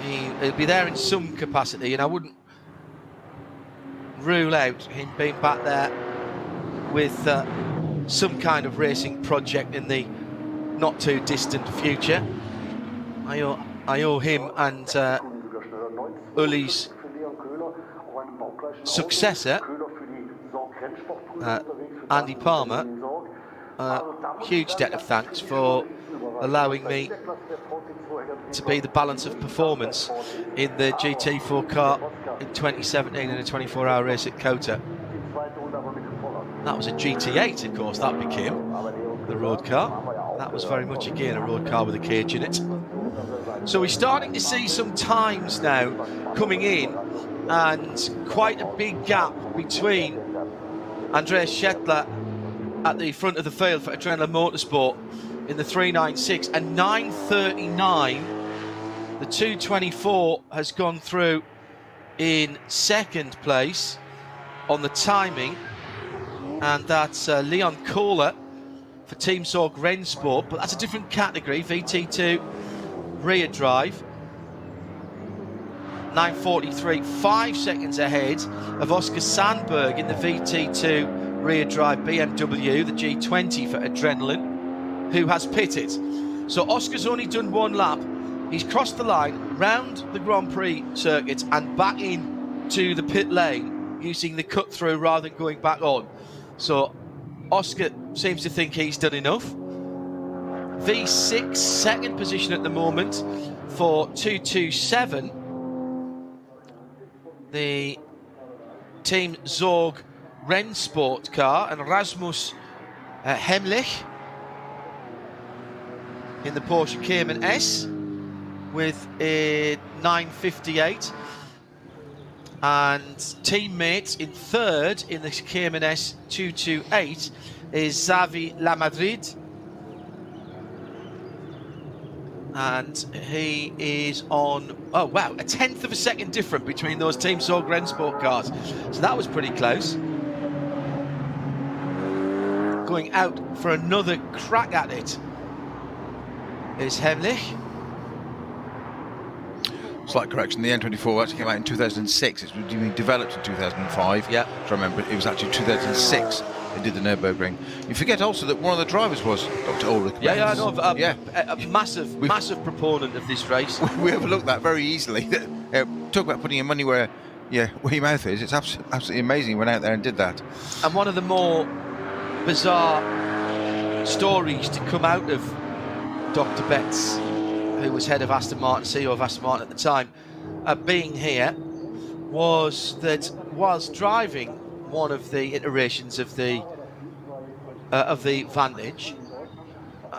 he'll be there in some capacity, and I wouldn't rule out him being back there with some kind of racing project in the not too distant future. I owe him and Uli's successor, Andy Palmer, huge debt of thanks for allowing me to be the balance of performance in the GT4 car in 2017 in a 24-hour race at Kota. That was a GT8, of course, that became the road car. That was very much, again, a road car with a cage in it. So we're starting to see some times now coming in, and quite a big gap between Andreas Schettler at the front of the field for Adrenaline Motorsport in the 396 and 9:39. The 224 has gone through in second place on the timing, and that's Leon Kohler for Team Sorg Rennsport, but that's a different category, VT2 rear drive. 9:43, 5 seconds ahead of Oscar Sandberg in the VT2 rear drive BMW, the G20 for Adrenaline, who has pitted. So Oscar's only done one lap. He's crossed the line, round the Grand Prix circuit and back in to the pit lane using the cut through rather than going back on. So Oscar seems to think he's done enough. V6, second position at the moment for 227. The Team Sorg Rennsport car, and Rasmus Hemlich in the Porsche Cayman S with a 9:58. And teammate in third in the Cayman S 228 is Xavi Lamadrid. And he is on, oh wow, a 1/10 of a second different between those Team Sorg Rennsport cars. So that was pretty close. Going out for another crack at it is Hemlich. Slight correction, the N24 actually came out in 2006. It's been developed in 2005. Yeah. So I remember it was actually 2006 they did the Nürburgring. You forget also that one of the drivers was Dr. Ulrich Betz. Yeah, I know. A massive proponent of this race. We overlooked that very easily. Talk about putting your money where your mouth is. It's absolutely amazing he went out there and did that. And one of the more bizarre stories to come out of Dr. Betz, who was head of Aston Martin, CEO of Aston Martin at the time, being here, was that whilst driving one of the iterations of the Vantage,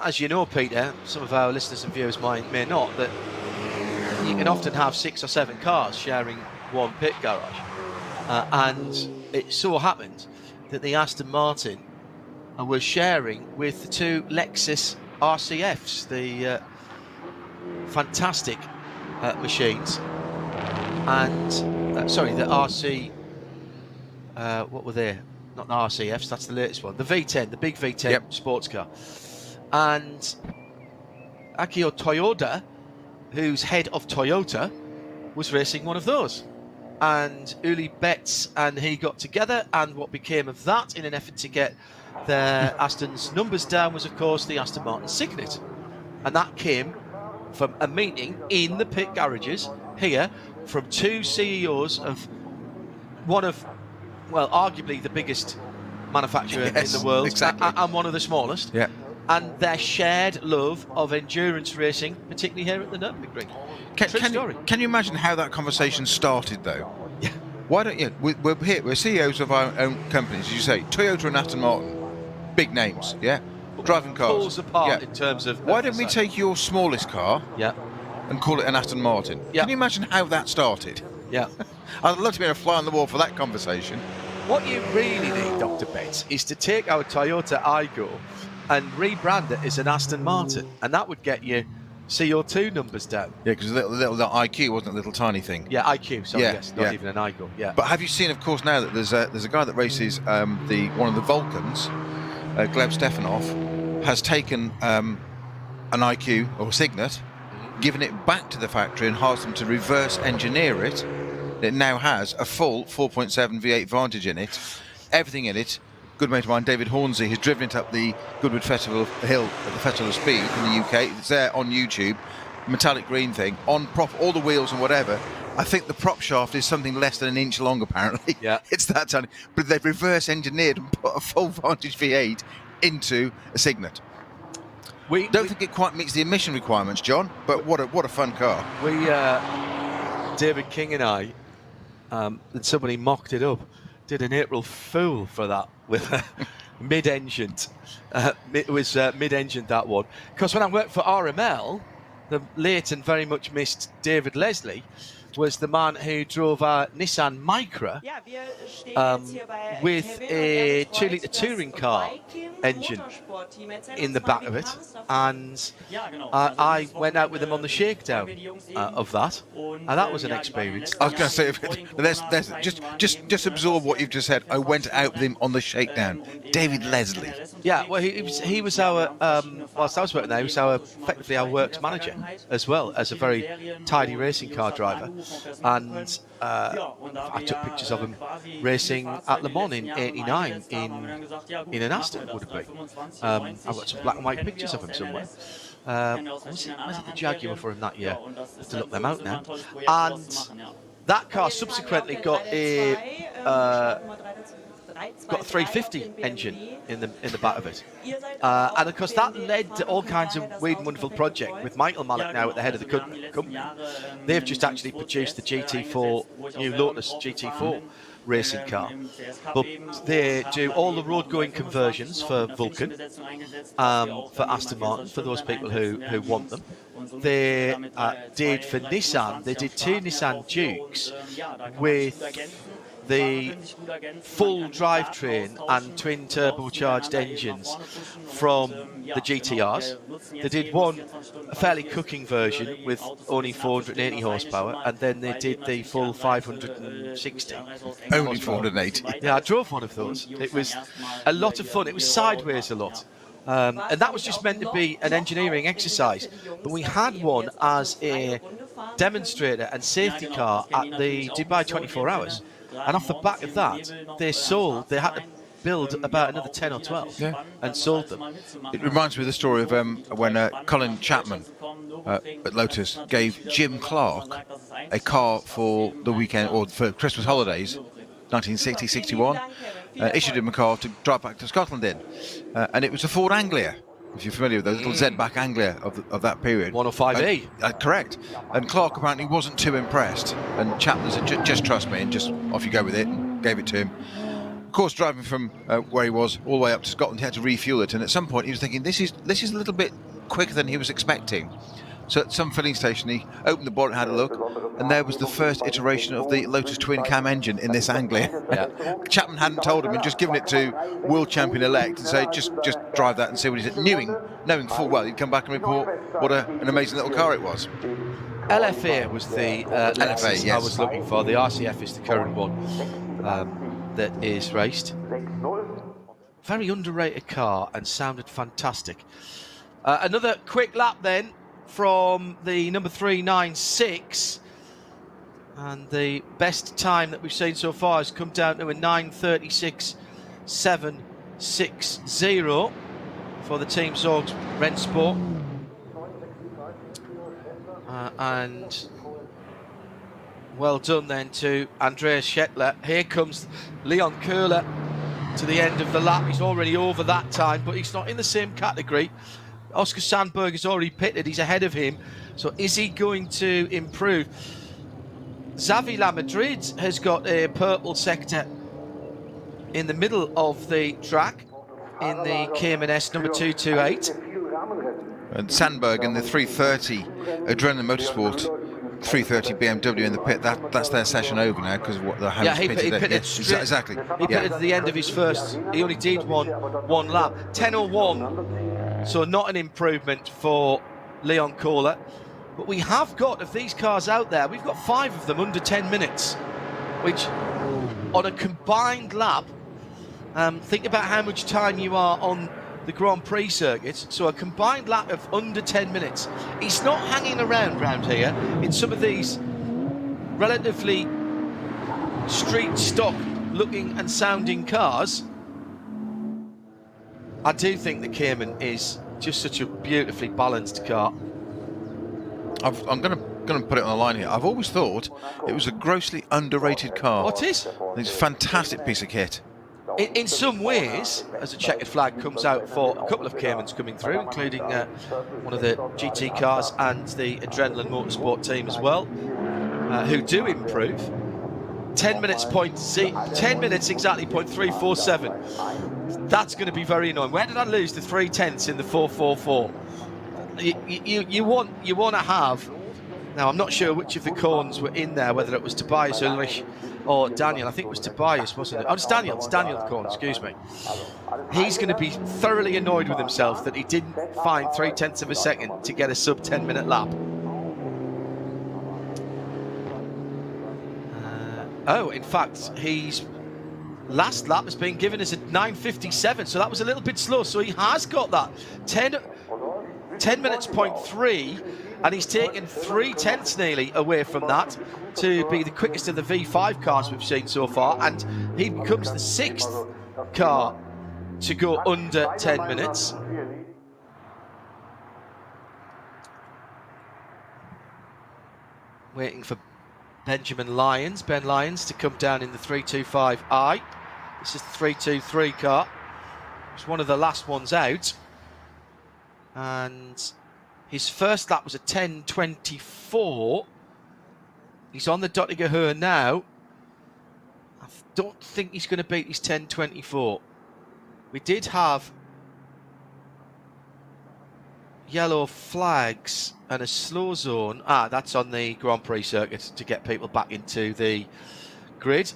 as you know, Peter, some of our listeners and viewers may not, that you can often have 6 or 7 cars sharing one pit garage, and it so happened that the Aston Martin was sharing with the 2 Lexus RCFs, the fantastic machines, and the RC, what were they? Not the RCFs, that's the latest one, the V10, the big V10 sports car. And Akio Toyoda, who's head of Toyota, was racing one of those. And Uli Betz and he got together, and what became of that in an effort to get their Aston's numbers down was, of course, the Aston Martin Signet. And that came from a meeting in the pit garages here from two CEOs of one of, well, arguably the biggest manufacturer in the world, exactly. And one of the smallest. Yeah. And their shared love of endurance racing, particularly here at the Nürburgring. Can you imagine how that conversation started, though? Yeah. Why don't you? We're here. We're CEOs of our own companies, as you say. Toyota and Aston Martin, big names, yeah. Driving cars. Pulls apart in terms of. Why don't we take your smallest car? Yeah. And call it an Aston Martin? Yeah. Can you imagine how that started? Yeah. I'd love to be a fly on the wall for that conversation. What you really need, Dr. Betts, is to take our Toyota Aygo and rebrand it as an Aston Martin, and that would get you CO2 numbers down. Yeah, because the little IQ wasn't a little tiny thing. Yeah, IQ. Sorry, yes, not even an Aygo. Yeah. But have you seen, of course, now that there's a guy that races one of the Vulcans, Gleb Stefanov, has taken an IQ or Signet, given it back to the factory and asked them to reverse engineer it. It now has a full 4.7 V8 Vantage in it, everything in it. Good mate of mine, David Hornsey, has driven it up the Goodwood Festival Hill at the Festival of Speed in the UK. It's there on YouTube, metallic green thing, on prop, all the wheels and whatever. I think the prop shaft is something less than an inch long, apparently. Yeah. It's that tiny. But they've reverse engineered and put a full Vantage V8 into a Signet. We don't think it quite meets the emission requirements, John, but what a fun car. David King and I, and somebody mocked it up, did an April Fool for that with a mid-engined. It was mid-engined, that one. Because when I worked for RML, the late and very much missed David Leslie was the man who drove our Nissan Micra with a 2-litre touring car engine in the back of it, and I went out with him on the shakedown of that, and that was an experience. I was going to say, just absorb what you've just said. I went out with him on the shakedown. David Leslie. Yeah, well, he was our, whilst I was working there, he was effectively our works manager as well, as a very tidy racing car driver. And I took pictures of him racing at Le Mans in '89 in an Aston, would it be? I've got some black and white pictures of him somewhere. Was it the Jaguar for him that year? I have to look them out now. And that car subsequently got a 350 engine in the back of it, and of course that led to all kinds of weird and wonderful projects with Michael Malik now at the head of the company. They've just actually produced the GT4, new Lotus GT4 racing car, but they do all the road going conversions for Vulcan, for Aston Martin, for those people who want them. They did for Nissan, they did 2 Nissan Dukes with the full drivetrain and twin turbocharged engines from the GTRs. They did one, a fairly cooking version with only 480 horsepower, and then they did the full 560. Only 480? Yeah, I drove one of those. It was a lot of fun. It was sideways a lot. And that was just meant to be an engineering exercise. But we had one as a demonstrator and safety car at the Dubai 24 Hours. And off the back of that, they had to build about another 10 or 12 and sold them. It reminds me of the story of when Colin Chapman at Lotus gave Jim Clark a car for the weekend, or for Christmas holidays, 1960-61, issued him a car to drive back to Scotland in. And it was a Ford Anglia. If you're familiar with those little Z-back Anglia of that period. 105E. Correct. And Clark apparently wasn't too impressed. And Chapman said, just trust me, and just off you go with it, and gave it to him. Of course, driving from where he was all the way up to Scotland, he had to refuel it. And at some point, he was thinking, this is a little bit quicker than he was expecting. So at some filling station, he opened the bonnet, had a look, and there was the first iteration of the Lotus twin cam engine in this Anglia. Yeah. Chapman hadn't told him and just given it to world champion elect and say, just drive that and see what he said, knowing full well he'd come back and report what an amazing little car it was. LFA was the LFA, yes. I was looking for. The RCF is the current one that is raced. Very underrated car and sounded fantastic. Another quick lap then from the number 396, and the best time that we've seen so far has come down to a 9:36.760 for the Team Zorgs Rennsport. And well done then to Andreas Schettler. Here comes Leon Köhler to the end of the lap. He's already over that time, but he's not in the same category. Oscar Sandberg has already pitted. He's ahead of him. So is he going to improve? Xavi La Madrid has got a purple sector in the middle of the track in the Cayman S number 228. And Sandberg in the 330 Adrenaline Motorsport 330 BMW in the pit. That's their session over now because what the he pitted exactly. He pitted at the end of his first. He only did one lap. 10:01. So not an improvement for Leon Köhler. But we have got, of these cars out there, we've got 5 of them under 10 minutes, which on a combined lap, think about how much time you are on the Grand Prix circuit. So a combined lap of under 10 minutes. He's not hanging around here in some of these relatively street stock looking and sounding cars. I do think the Cayman is just such a beautifully balanced car. I'm going to put it on the line here. I've always thought it was a grossly underrated car. What is? It's a fantastic piece of kit. In some ways, as a checkered flag comes out for a couple of Caymans coming through, including one of the GT cars and the Adrenaline Motorsport team as well, who do improve. 10 minutes exactly, 0.347. That's going to be very annoying. Where did I lose the 0.3 in the 444? You want to have. Now I'm not sure which of the Korns were in there, whether it was Tobias Ulrich or Daniel. I think it was Tobias, wasn't it? Oh, it's Daniel. It's Daniel Korn, excuse me. He's going to be thoroughly annoyed with himself that he didn't find 0.3 of a second to get a sub 10-minute lap. In fact, his last lap has been given as a 9:57, so that was a little bit slow. So he has got that 10 minutes 0.3, and he's taken 0.3 nearly away from that to be the quickest of the V5 cars we've seen so far, and he becomes the 6th car to go under 10 minutes. Waiting for Ben Lyons to come down in the 325i. This is the 323 car. It's one of the last ones out. And his first lap was a 10:24. He's on the Dottinger Höhe now. I don't think he's going to beat his 10:24. We did have yellow flags and a slow zone. That's on the Grand Prix circuit to get people back into the grid.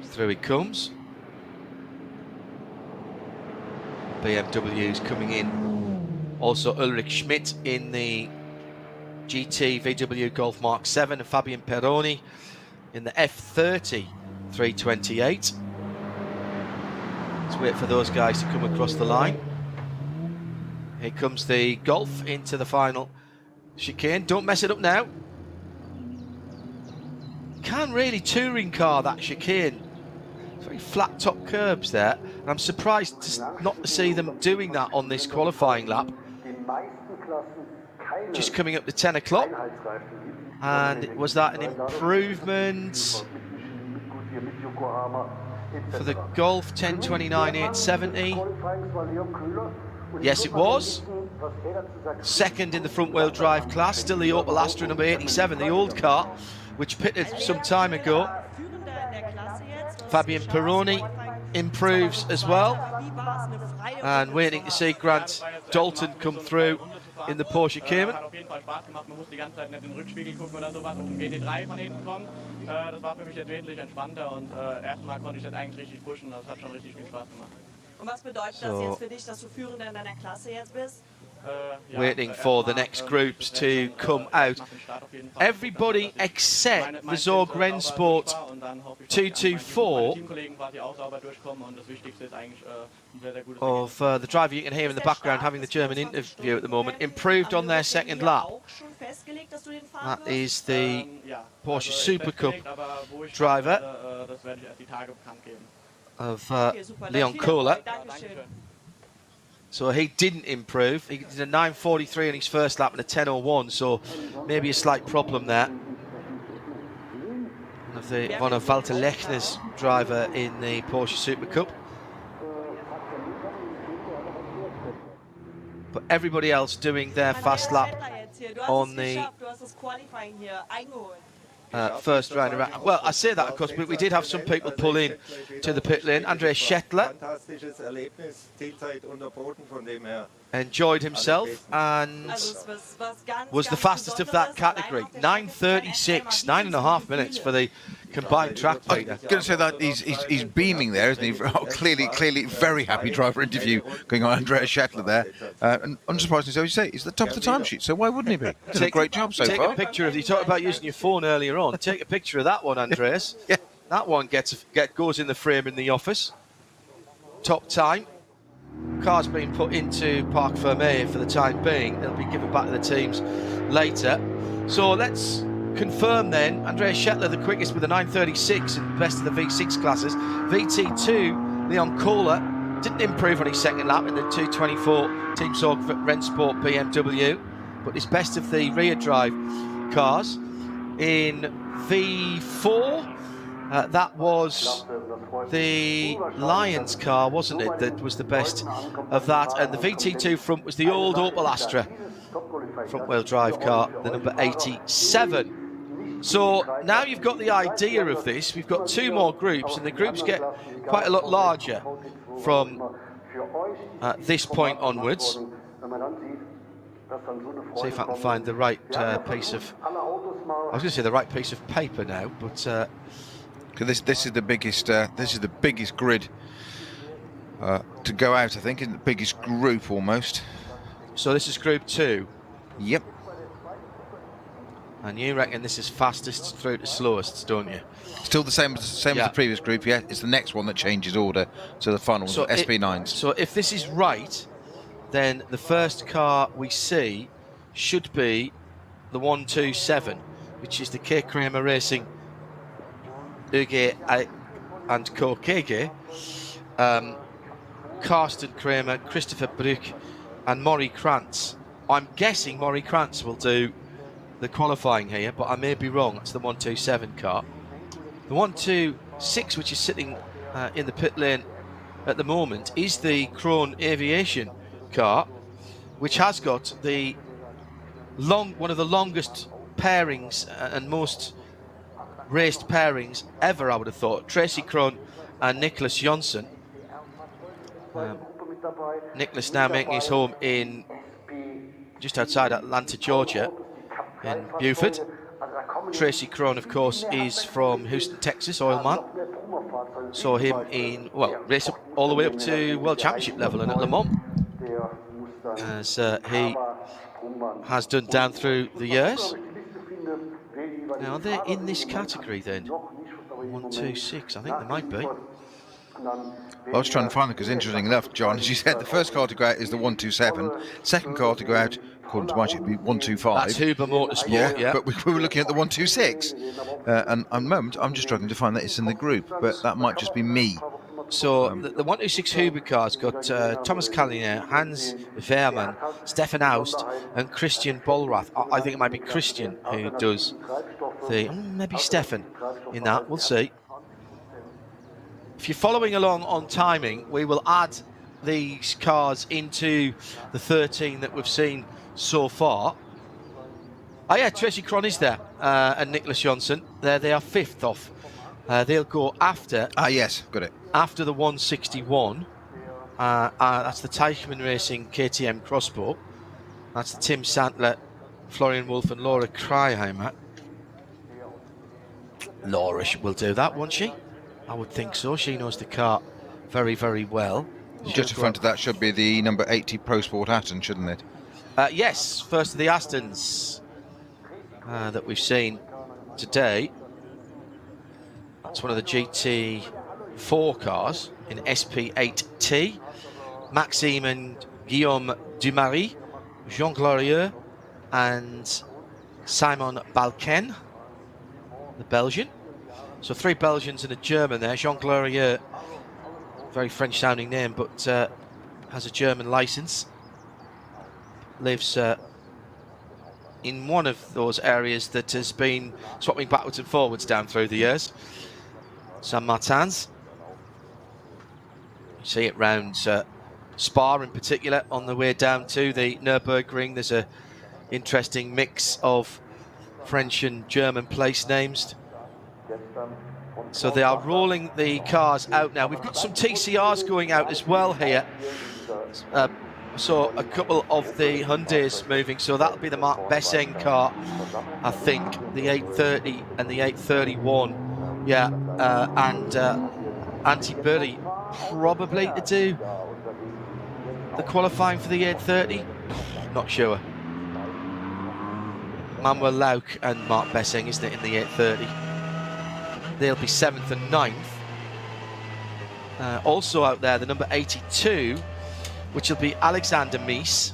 Through he comes. BMW's coming in. Also Ulrich Schmidt in the GT VW Golf Mark 7 and Fabian Peroni in the F30 328. Let's wait for those guys to come across the line. Here comes the Golf into the final chicane. Don't mess it up now. Can really touring car that chicane. Very flat top curbs there, and I'm surprised not to see them doing that on this qualifying lap. Just coming up to 10 o'clock, and was that an improvement for the Golf? 10:29.870. Yes, it was. Second in the front wheel drive class, still the Opel Astra number 87, the old car, which pitted some time ago. Fabian Peroni improves as well, and waiting to see Grant Dalton come through in the Porsche Cayman. Waiting for the next groups to come out. Everybody except the Zorg Rennsport 224 of the driver you can hear in the background having the German interview at the moment, improved on their second lap. That is the Porsche Super Cup driver. of Leon Kohler. So he didn't improve. He did a 9.43 on his first lap and a 10.01, so maybe a slight problem there. One of Walter Lechner's driver in the Porsche Super Cup. But everybody else doing their fast lap on the first round around. Well, I say that, of course, but we did have some people pull in to the pit lane. Andreas Schettler enjoyed himself and was the fastest of that category. 9.36, 9.5 minutes for the combined track leader. I'm going to say that he's beaming there, isn't he? Clearly very happy driver interview going on, Andreas Schettler there. And unsurprisingly, so you say, he's the top of the timesheet, so why wouldn't he be? He's done a great job so far. Take a picture of, you talked about using your phone earlier on, take a picture of that one, Andreas. Yeah. That one goes in the frame in the office. Top time. Car's being put into Parc Fermé for the time being. They'll be given back to the teams later. So let's confirm then, Andreas Schettler the quickest with a 9.36 in the best of the V6 classes. VT2, Leon Kohler didn't improve on his second lap in the 2.24 Team Sorg Rennsport BMW, but his best of the rear drive cars. In V4, that was the Lions car, wasn't it, that was the best of that, and the VT2 front was the old Opel Astra front wheel drive car, the number 87. So now you've got the idea of this. We've got two more groups, and the groups get quite a lot larger from this point onwards. See if I can find the right piece of, I was going to say the right piece of paper now, but this is the biggest grid to go out, I think, and the biggest group almost. So this is Group 2. Yep. And you reckon this is fastest through to slowest, don't you? Still the same as the previous group, yeah. It's the next one that changes order to the final, so SP9s. So if this is right, then the first car we see should be the 127, which is the K. Kramer Racing Uge and Co. KG. Karsten Kramer, Christopher Bruck and Maury Krantz. I'm guessing Maury Krantz will do the qualifying here, but I may be wrong. It's the 127 car. The 126, which is sitting in the pit lane at the moment, is the Krohn Aviation car, which has got the one of the longest pairings and most raced pairings ever, I would have thought. Tracy Krohn and Nicholas Jonsson. Nicholas now making his home in just outside Atlanta, Georgia, in Buford. Tracy Krohn, of course, is from Houston, Texas, oilman. Saw him in, race up all the way up to World Championship level and at Le Mans, as he has done down through the years. Now, are they in this category then? 126, I think they might be. I was trying to find them because, interesting enough, John, as you said, the first car to go out is the 127. Second car to go out, according to my sheet, would be 125. That's Huber Motorsport, yeah. But we were looking at the 126. And at the moment, I'm just struggling to find that it's in the group, but that might just be me. So the 126 Huber car's got Thomas Kaliner, Hans Wehrmann, Stefan Aust and Christian Bollrath. I think it might be Christian who does the, maybe Stefan in that, we'll see. If you're following along on timing, we will add these cars into the 13 that we've seen so far. Oh yeah, Tracy Krohn is there, and Nicholas Jonsson. There they are, fifth off. They'll go after. Ah yes, got it. After the 161. That's the Teichmann Racing KTM Crossbow. That's the Tim Santler, Florian Wolf and Laura Kreiheimer. Laura will do that, won't she? I would think so. She knows the car very, very well. Just in front of that should be the number 80 Pro Sport Aston, shouldn't it? Yes, first of the Astons that we've seen today. That's one of the GT4 cars in SP8T. Maxime and Guillaume Dumarie, Jean Glorieux and Simon Balken, the Belgian. So three Belgians and a German there. Jean Glorieux very French-sounding name, but has a German license. Lives in one of those areas that has been swapping backwards and forwards down through the years. Saint-Martin's. You see it round Spa in particular on the way down to the Nürburgring. There's a interesting mix of French and German place names. So they are rolling the cars out now. We've got some TCRs going out as well here. So a couple of the Hyundais moving. So that'll be the Mark Besseng car, I think, the 830 and the 831. Yeah, and Anti-Burry probably to do the qualifying for the 830. Not sure. Manuel Lauk and Mark Besseng, isn't it, in the 830? They'll be 7th and 9th. Also out there, the number 82, which will be Alexander Mies,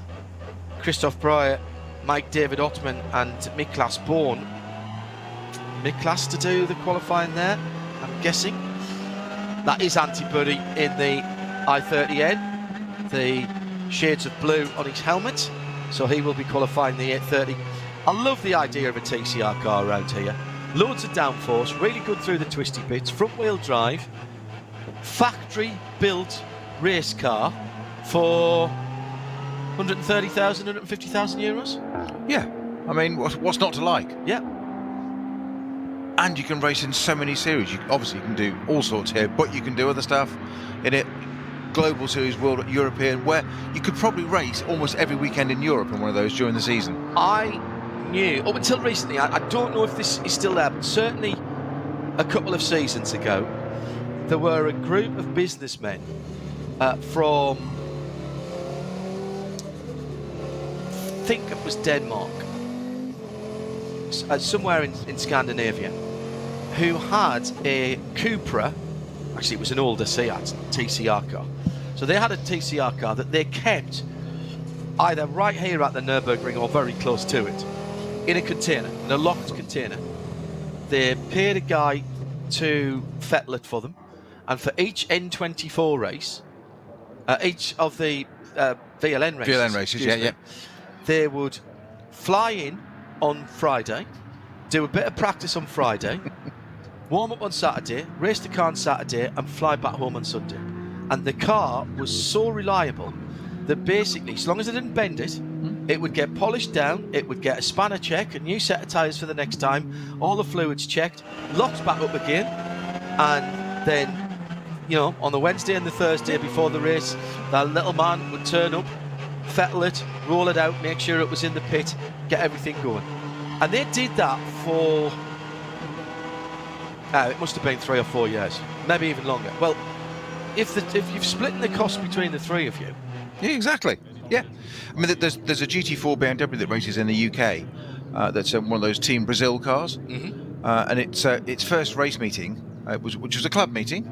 Christoph Breuer, Mike David Ottman and Miklas Born. Miklas to do the qualifying there, I'm guessing. That is Anti-Burry in the I-30N. The shades of blue on his helmet. So he will be qualifying the 830. I love the idea of a TCR car around here. Loads of downforce, really good through the twisty bits, front wheel drive, factory built race car for 130,000, 150,000 euros. Yeah, I mean, what's not to like? Yeah. And you can race in so many series. Obviously you can do all sorts here, but you can do other stuff in it. Global Series, World, European, where you could probably race almost every weekend in Europe in one of those during the season. I knew, up until recently, I don't know if this is still there, but certainly a couple of seasons ago, there were a group of businessmen from, I think it was Denmark, somewhere in Scandinavia, who had a Cupra. Actually, it was an older Seat TCR car. So they had a TCR car that they kept either right here at the Nürburgring or very close to it, in a container, in a locked container. They paid a guy to fettle it for them, and for each N24 race, each of the VLN races, yeah. They would fly in on Friday, do a bit of practice on Friday, warm up on Saturday, race the car on Saturday, and fly back home on Sunday. And the car was so reliable that basically, as long as it didn't bend it, it would get polished down, it would get a spanner check, a new set of tyres for the next time, all the fluids checked, locked back up again, and then, you know, on the Wednesday and the Thursday before the race, that little man would turn up, fettle it, roll it out, make sure it was in the pit, get everything going. And they did that for, it must have been 3 or 4 years, maybe even longer. Well, if you've split the cost between the three of you. Yeah, exactly. Yeah. I mean, there's a GT4 BMW that races in the UK. That's one of those Team Brazil cars. Mm-hmm. And its first race meeting, which was a club meeting,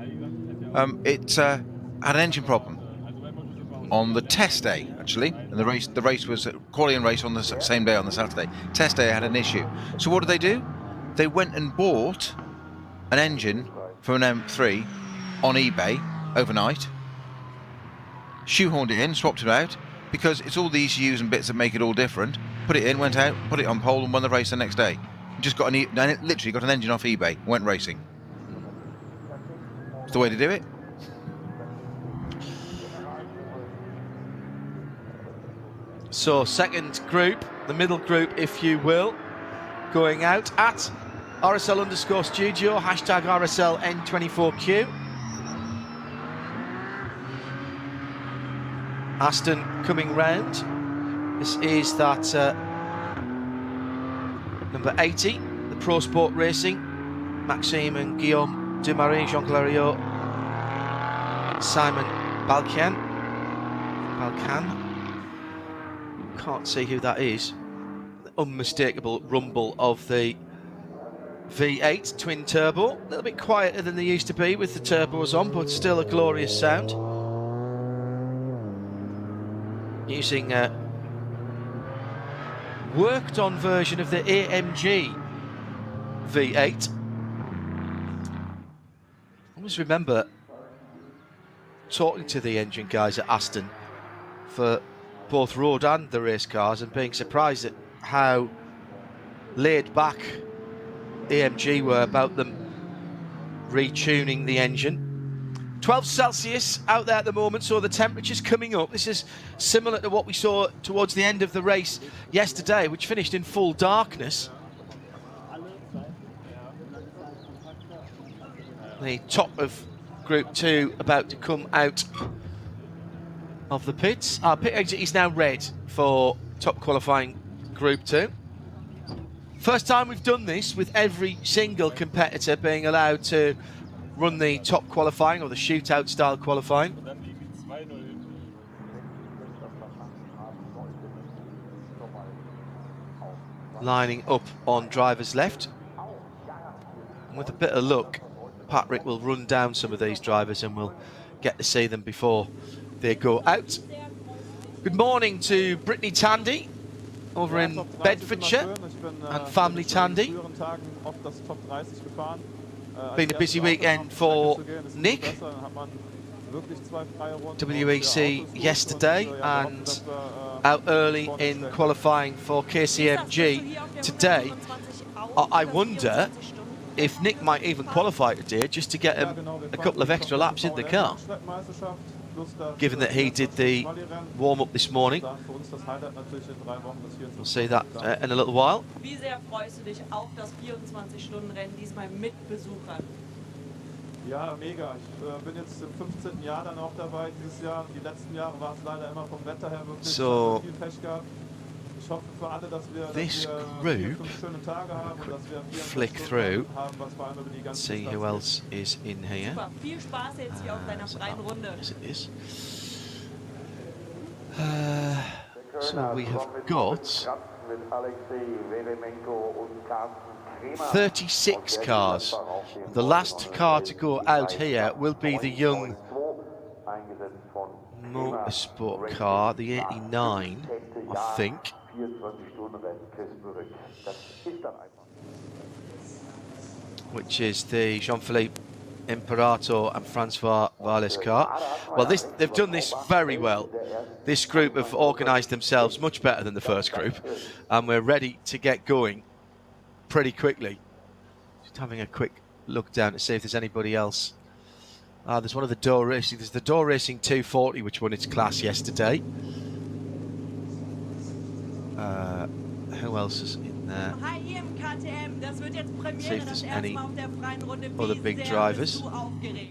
it had an engine problem on the test day, actually. And the race was a qualifying race on the same day, on the Saturday. Test day had an issue. So what did they do? They went and bought an engine for an M3 on eBay overnight, shoehorned it in, swapped it out, because it's all the ECUs and bits that make it all different. Put it in, went out, put it on pole, and won the race the next day. Just got literally got an engine off eBay, went racing. It's the way to do it. So second group, the middle group, if you will, going out at RSL_studio, hashtag RSLN24Q. Aston coming round. This is that number 80, the Pro Sport Racing. Maxime and Guillaume Dumaret, Jean Clariot, Simon Balcan. Can't see who that is. The unmistakable rumble of the V8 twin turbo. A little bit quieter than they used to be with the turbos on, but still a glorious sound. Using a worked on version of the AMG V8. Always remember talking to the engine guys at Aston for both road and the race cars and being surprised at how laid back AMG were about them retuning the engine. 12 Celsius out there at the moment, so the temperature's coming up. This is similar to what we saw towards the end of the race yesterday, which finished in full darkness. The top of Group 2 about to come out of the pits. Our pit exit is now red for top qualifying Group 2. First time we've done this with every single competitor being allowed to run the top qualifying or the shootout style qualifying. Lining up on driver's left. And with a bit of luck, Patrick will run down some of these drivers and we'll get to see them before they go out. Good morning to Brittany Tandy over in Bedfordshire and family Tandy. Been a busy weekend for Nick. WEC yesterday and out early in qualifying for KCMG today. I wonder if Nick might even qualify today just to get him a couple of extra laps in the car, given that he did the warm-up this morning. We'll see that in a little while. Wie sehr freust du dich auf das 24-Stunden-Rennen diesmal mit Besuchern? Ja, mega. Ich bin jetzt im 15. Jahr dann auch dabei dieses Jahr. Die letzten Jahre war es leider immer vom Wetter her wirklich viel Pech gehabt. Ich hoffe für alle, dass wir schöne Tage haben und dass wir flick through, see who else is in here. Viel Spaß jetzt hier auf deiner freien Runde. Yes, it is. So we have got 36 cars. The last car to go out here will be the young motorsport car, the 89, I think. Which is the Jean-Philippe Imperator and Francois Valles car. Well, they've done this very well. This group have organised themselves much better than the first group, and we're ready to get going pretty quickly. Just having a quick look down to see if there's anybody else. There's one of the Door Racing. There's the Door Racing 240, which won its class yesterday. Who else is in there? See if there's any other big drivers. The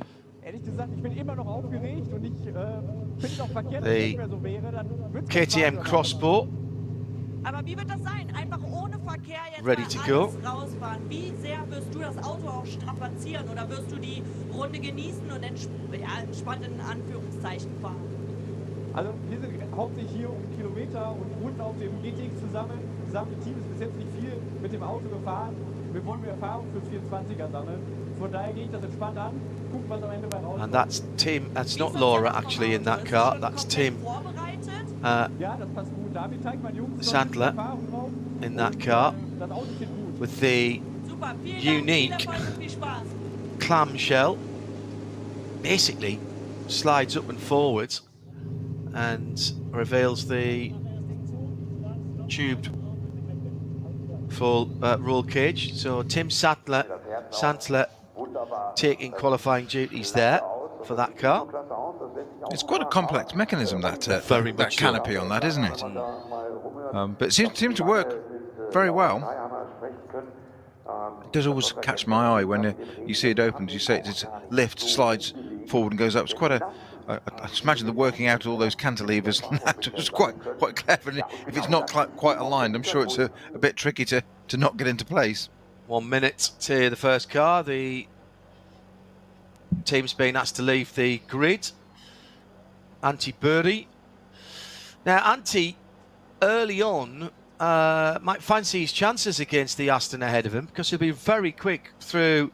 KTM Crossbow ready to go. Wie sehr wirst du das Auto auch strapazieren oder wirst du die Runde genießen und entspannt in Anführungszeichen fahren? Also wir sind hauptsächlich hier um Kilometer und Runden auf dem GTX zusammen. Das gesamte Team ist bis jetzt nicht viel mit dem Auto gefahren. Wir wollen mehr Erfahrung für 24er sammeln. Von daher gehe ich das entspannt an. Gucken, was am Ende bei rauskommt. And that's Tim, that's not Laura actually in that car, that's Tim Sandler in that car with the unique clamshell. Basically slides up and forwards and reveals the tubed full roll cage. So Tim Sandler taking qualifying duties there for that car. It's quite a complex mechanism, that that canopy on that, isn't it? But it seems to work very well. It does always catch my eye when you see it opens. You see it just lifts, slides forward and goes up. It's quite a... I just imagine the working out all those cantilevers. It's quite clever. And if it's not quite aligned, I'm sure it's a bit tricky to not get into place. 1 minute to the first car. The team's been asked to leave the grid. Antti Burri. Now, Antti, early on, might fancy his chances against the Aston ahead of him because he'll be very quick through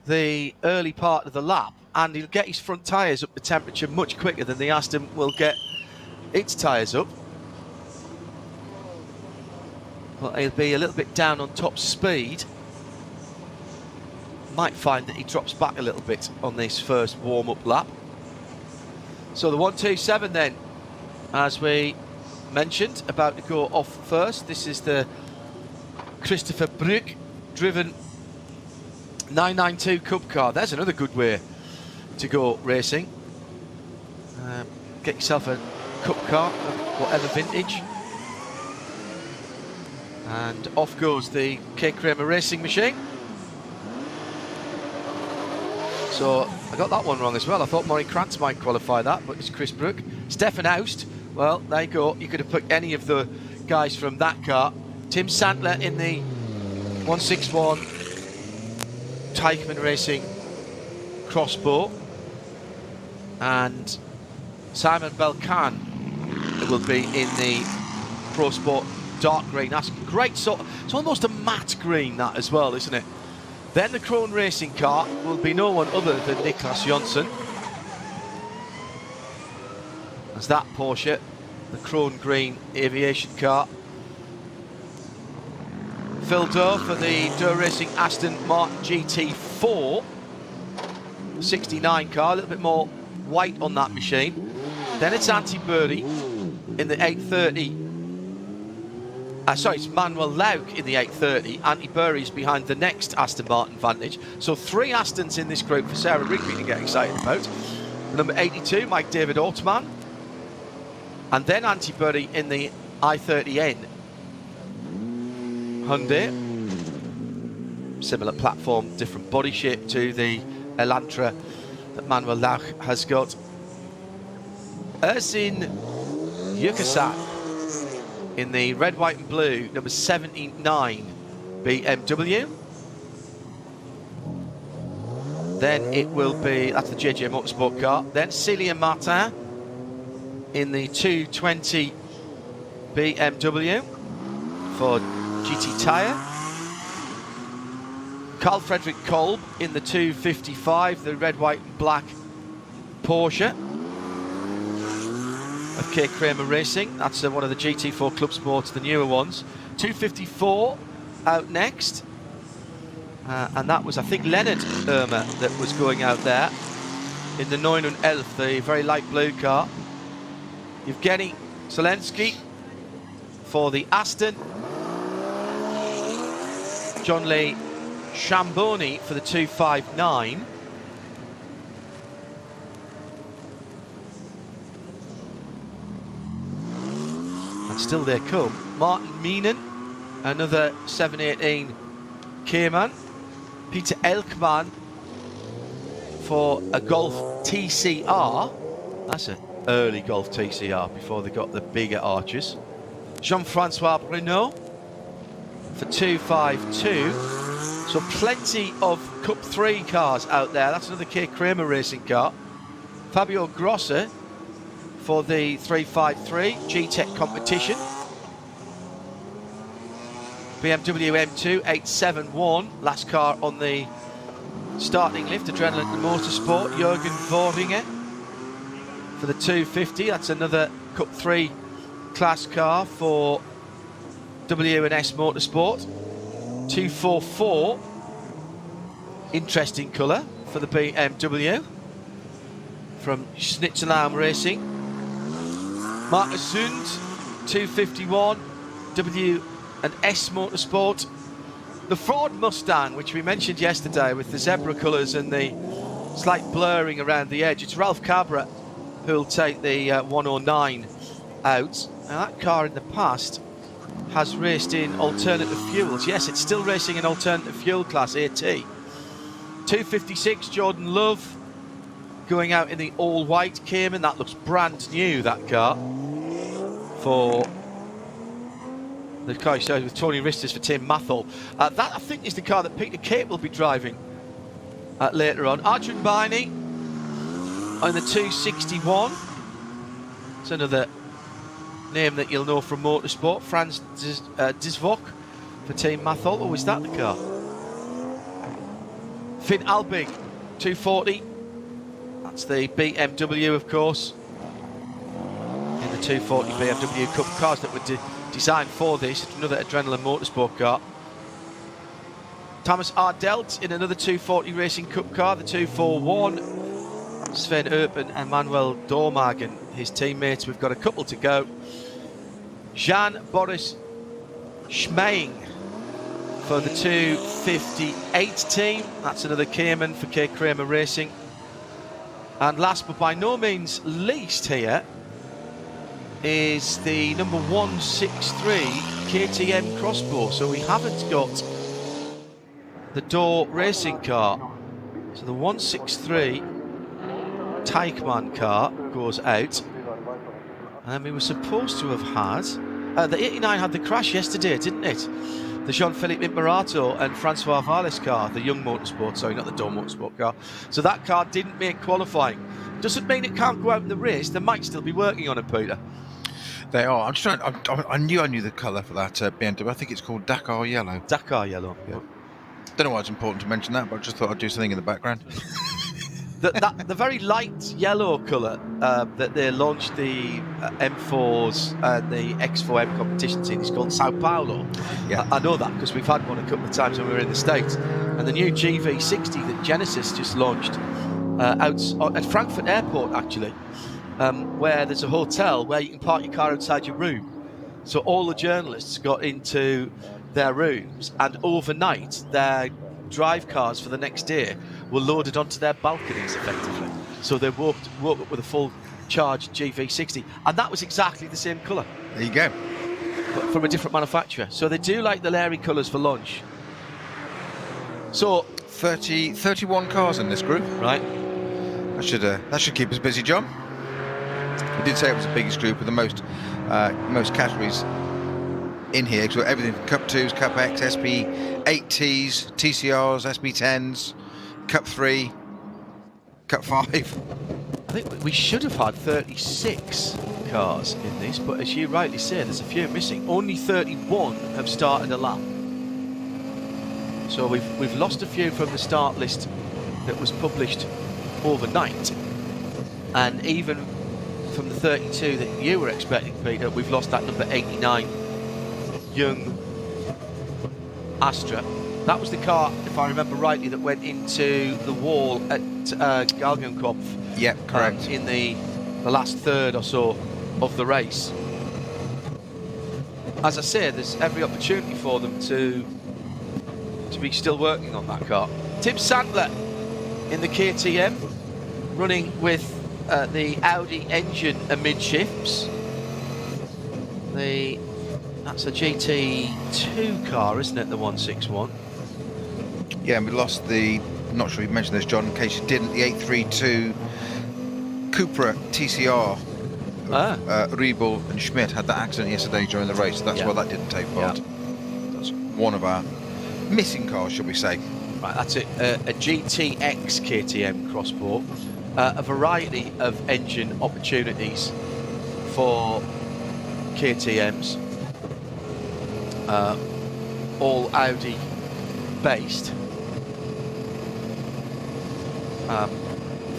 the early part of the lap and he'll get his front tyres up to temperature much quicker than the Aston will get its tyres up. But he'll be a little bit down on top speed. Might find that he drops back a little bit on this first warm-up lap. So the 127 then, as we mentioned, about to go off first. This is the Christopher Brück driven 992 Cup car. There's another good way to go racing. Get yourself a Cup car, whatever vintage. And off goes the K. Kramer racing machine. So I got that one wrong as well. I thought Maury Krantz might qualify that, but it's Chris Brück. Stefan Aust, well, there you go. You could have picked any of the guys from that car. Tim Sandler in the 161 Teichmann Racing crossbow. And Simon Belcan will be in the Pro Sport dark green. That's great. So it's almost a matte green, that as well, isn't it? Then the Krohn racing car will be no one other than Niklas Jonsson. As that Porsche, the Krohn green aviation car. Phil Durr for the Durr Racing Aston Martin GT4 69 car, a little bit more white on that machine. Then it's Antti Burri in the 830. Sorry, it's Manuel Lauk in the 830. Antti Burri's behind the next Aston Martin Vantage. So 3 Astons in this group for Sarah Rigby to get excited about. Number 82, Mike David Ortmann. And then Antti Burri in the i30N Hyundai. Similar platform, different body shape to the Elantra that Manuel Lauk has got. Ersin Yukasak in the red, white and blue, number 79 BMW. Then it will be, that's the JJ Motorsport car. Then Celia Martin in the 220 BMW for GT Tyre. Carl Frederick Kolb in the 255, the red, white and black Porsche of K. Kramer Racing. That's one of the GT4 Club Sports, the newer ones. 254 out next. And that was, I think, Leonard Irma that was going out there in the 911, the very light blue car. Evgeny Zelensky for the Aston. John Lee Shamboni for the 259. And still they come. Martin Meenan, another 718 Cayman. Peter Elkman for a Golf TCR. That's an early Golf TCR before they got the bigger arches. Jean-Francois Bruno for 252. So plenty of Cup 3 cars out there. That's another K. Kramer racing car. Fabio Grossa for the 353 G-Tech competition. BMW M2 871, last car on the starting lift, Adrenaline Motorsport. Jürgen Voringer for the 250. That's another Cup 3 class car for W&S Motorsport. 244, interesting colour for the BMW from Schnitzelarm Racing. Marcus Sund, 251, W&S Motorsport. The Ford Mustang, which we mentioned yesterday with the zebra colours and the slight blurring around the edge. It's Ralph Cabra who'll take the 109 out. Now that car in the past has raced in alternative fuels. Yes, it's still racing in alternative fuel class AT. 256 Jordan Love going out in the all-white Cayman. That looks brand new, that car. For the car he started with Tony Ristis for Tim Mathol. That, I think, is the car that Peter Kate will be driving later on. Arjun Baini on the 261. It's another name that you'll know from motorsport. Franz Disvok for Team Mathol. Oh, is that the car? Finn Albig, 240. That's the BMW, of course. In the 240 BMW Cup cars that were designed for this. Another Adrenaline Motorsport car. Thomas Ardelt in another 240 Racing Cup car, the 241. Sven Urban and Manuel Dormagen, his teammates. We've got a couple to go. Jan Boris Schmeing for the 258 team. That's another Cayman for K. Kramer Racing. And last but by no means least here is the number 163 KTM Crossbow. So we haven't got the Door racing car. So the 163 Teichmann car goes out. And we were supposed to have had... the 89 had the crash yesterday, didn't it? The Jean-Philippe Imperato and Francois Valles car, the Young Motorsport, sorry, not the Door Motorsport car. So that car didn't make qualifying. Doesn't mean it can't go out in the race. They might still be working on it, Peter. They are. I'm just trying. I knew the colour for that BMW. I think it's called Dakar Yellow. Dakar Yellow. Yeah. Don't know why it's important to mention that, but I just thought I'd do something in the background. The very light yellow colour that they launched the M4s and the X4M competitions in is called Sao Paulo. Yeah. I know that because we've had one a couple of times when we were in the States. And the new GV60 that Genesis just launched out at Frankfurt Airport, actually, where there's a hotel where you can park your car outside your room. So all the journalists got into their rooms, and overnight their drive cars for the next day were loaded onto their balconies effectively. So they woke up with a full charged GV60, and that was exactly the same colour. There you go. But from a different manufacturer. So they do like the Larry colours for launch. So 31 cars in this group. Right. That should keep us busy, John. We did say it was the biggest group with the most categories in here. So everything from Cup 2s, Cup X, SP8Ts, TCRs, SP10s, Cup 3, Cup 5. I think we should have had 36 cars in this, but as you rightly say, there's a few missing. Only 31 have started a lap. So we've lost a few from the start list that was published overnight, and even from the 32 that you were expecting, Peter, we've lost that number 89 Young Astra. That was the car, if I remember rightly, that went into the wall at Galgenkopf. Yeah, correct. In the last third or so of the race. As I say, there's every opportunity for them to be still working on that car. Tim Sandler in the KTM, running with the Audi engine amidships. That's a GT2 car, isn't it, the 161? Yeah, and we lost I'm not sure you mentioned this, John, in case you didn't, the 832 Cupra TCR. Riebel and Schmidt had that accident yesterday during the race, so that's why that didn't take part. Yeah. That's one of our missing cars, shall we say. Right, that's it. A GTX KTM crossbow. A variety of engine opportunities for KTMs. All Audi based.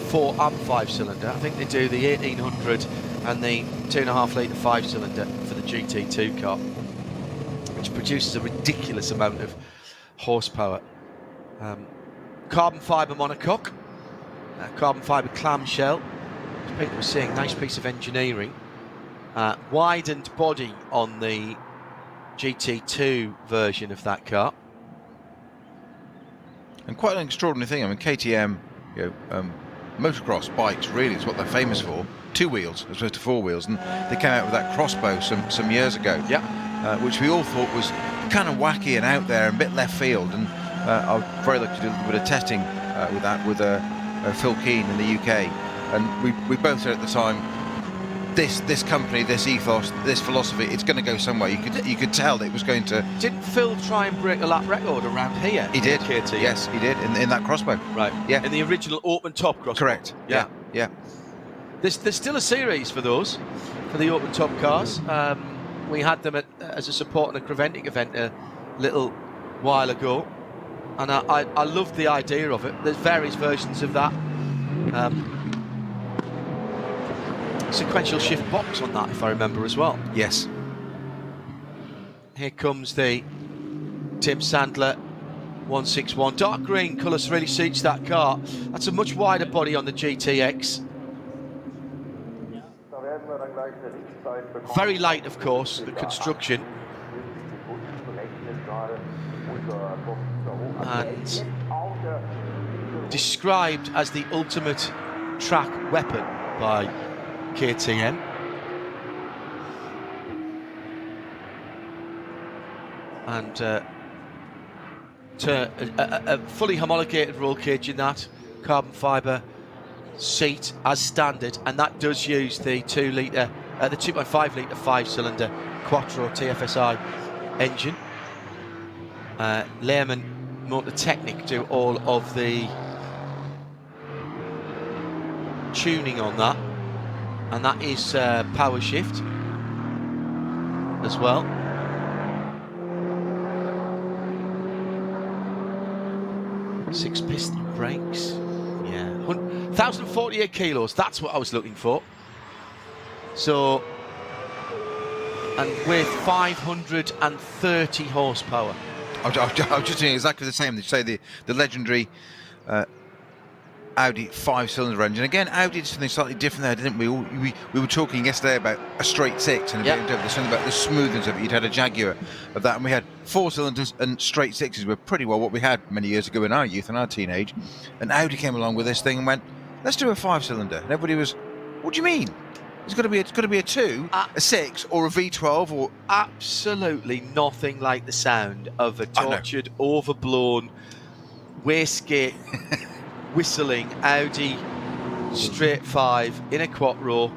4 and 5 cylinder. I think they do the 1800 and the 2.5 litre 5 cylinder for the GT2 car, which produces a ridiculous amount of horsepower. Carbon fibre monocoque, carbon fibre clamshell. As Peter was saying, nice piece of engineering. Widened body on the GT2 version of that car. And quite an extraordinary thing. I mean, KTM, motocross bikes really is what they're famous for. 2 wheels as opposed to 4 wheels, and they came out with that crossbow some years ago. Yeah. Which we all thought was kind of wacky and out there and a bit left field. And I was very lucky to do a little bit of testing with that with Phil Keane in the UK, and we both said at the time, this company, this ethos, this philosophy, it's going to go somewhere. You could tell that it was going to. Didn't Phil try and break a lap record around here? He did. KTM? Yes, he did in that crossbow. Right. Yeah. In the original open top crossbow. Correct. Yeah. Yeah. There's still a series for those, for the open top cars. We had them as a support and a Creventic event a little while ago, and I loved the idea of it. There's various versions of that. Sequential shift box on that, if I remember as well. Yes. Here comes the Tim Sandler 161. Dark green colour really suits that car. That's a much wider body on the GTX. Very light, of course, the construction. And described as the ultimate track weapon by KTM. And a fully homologated roll cage in that, carbon fibre seat as standard, and that does use the 2.5 litre 5-cylinder Quattro TFSI engine. Lehman Motor Technic do all of the tuning on that, and that is power shift as well. Six-piston brakes, yeah. 1,048 kilos, that's what I was looking for. So, and with 530 horsepower. I was just doing exactly the same. They say the legendary Audi 5-cylinder engine. Again, Audi did something slightly different there, didn't we? We were talking yesterday about a straight six, and there's something about the smoothness of it. You'd had a Jaguar of that, and we had 4 cylinders and straight sixes were pretty well what we had many years ago in our youth and our teenage. And Audi came along with this thing and went, let's do a 5-cylinder. And everybody was, what do you mean? It's got to be a 2, a 6, or a V12, or absolutely nothing like the sound of a tortured, overblown, wastegate whistling Audi straight 5 in a Quattro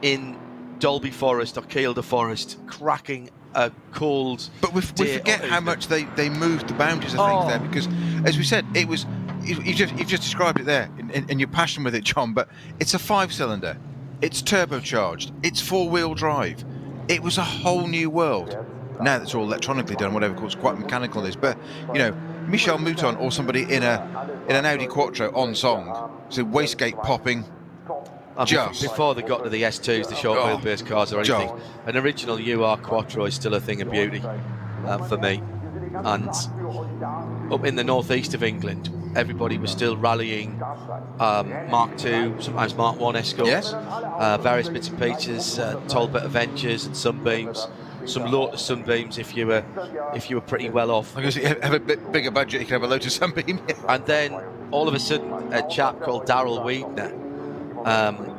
in Dolby Forest or Kielder Forest, cracking a cold. But we forget how much they moved the boundaries of things there, because, as we said, it was. You've just described it there in your passion with it, John. But it's a 5-cylinder. It's turbocharged. It's 4-wheel drive. It was a whole new world. Now that's all electronically done, whatever, it's quite mechanical this. But you know, Michel Mouton or somebody in an Audi Quattro on song, so wastegate popping. Just before they got to the S2s, the short wheelbase cars or anything, an original UR Quattro is still a thing of beauty for me. And up in the northeast of England, everybody was still rallying Mark II, sometimes Mark I Escorts, various bits and pieces, Talbot Avengers and Sunbeams, some Lotus Sunbeams if you were pretty well off. I guess you have a bit bigger budget, you can have a Lotus Sunbeam. And then all of a sudden, a chap called Darrell Wiedner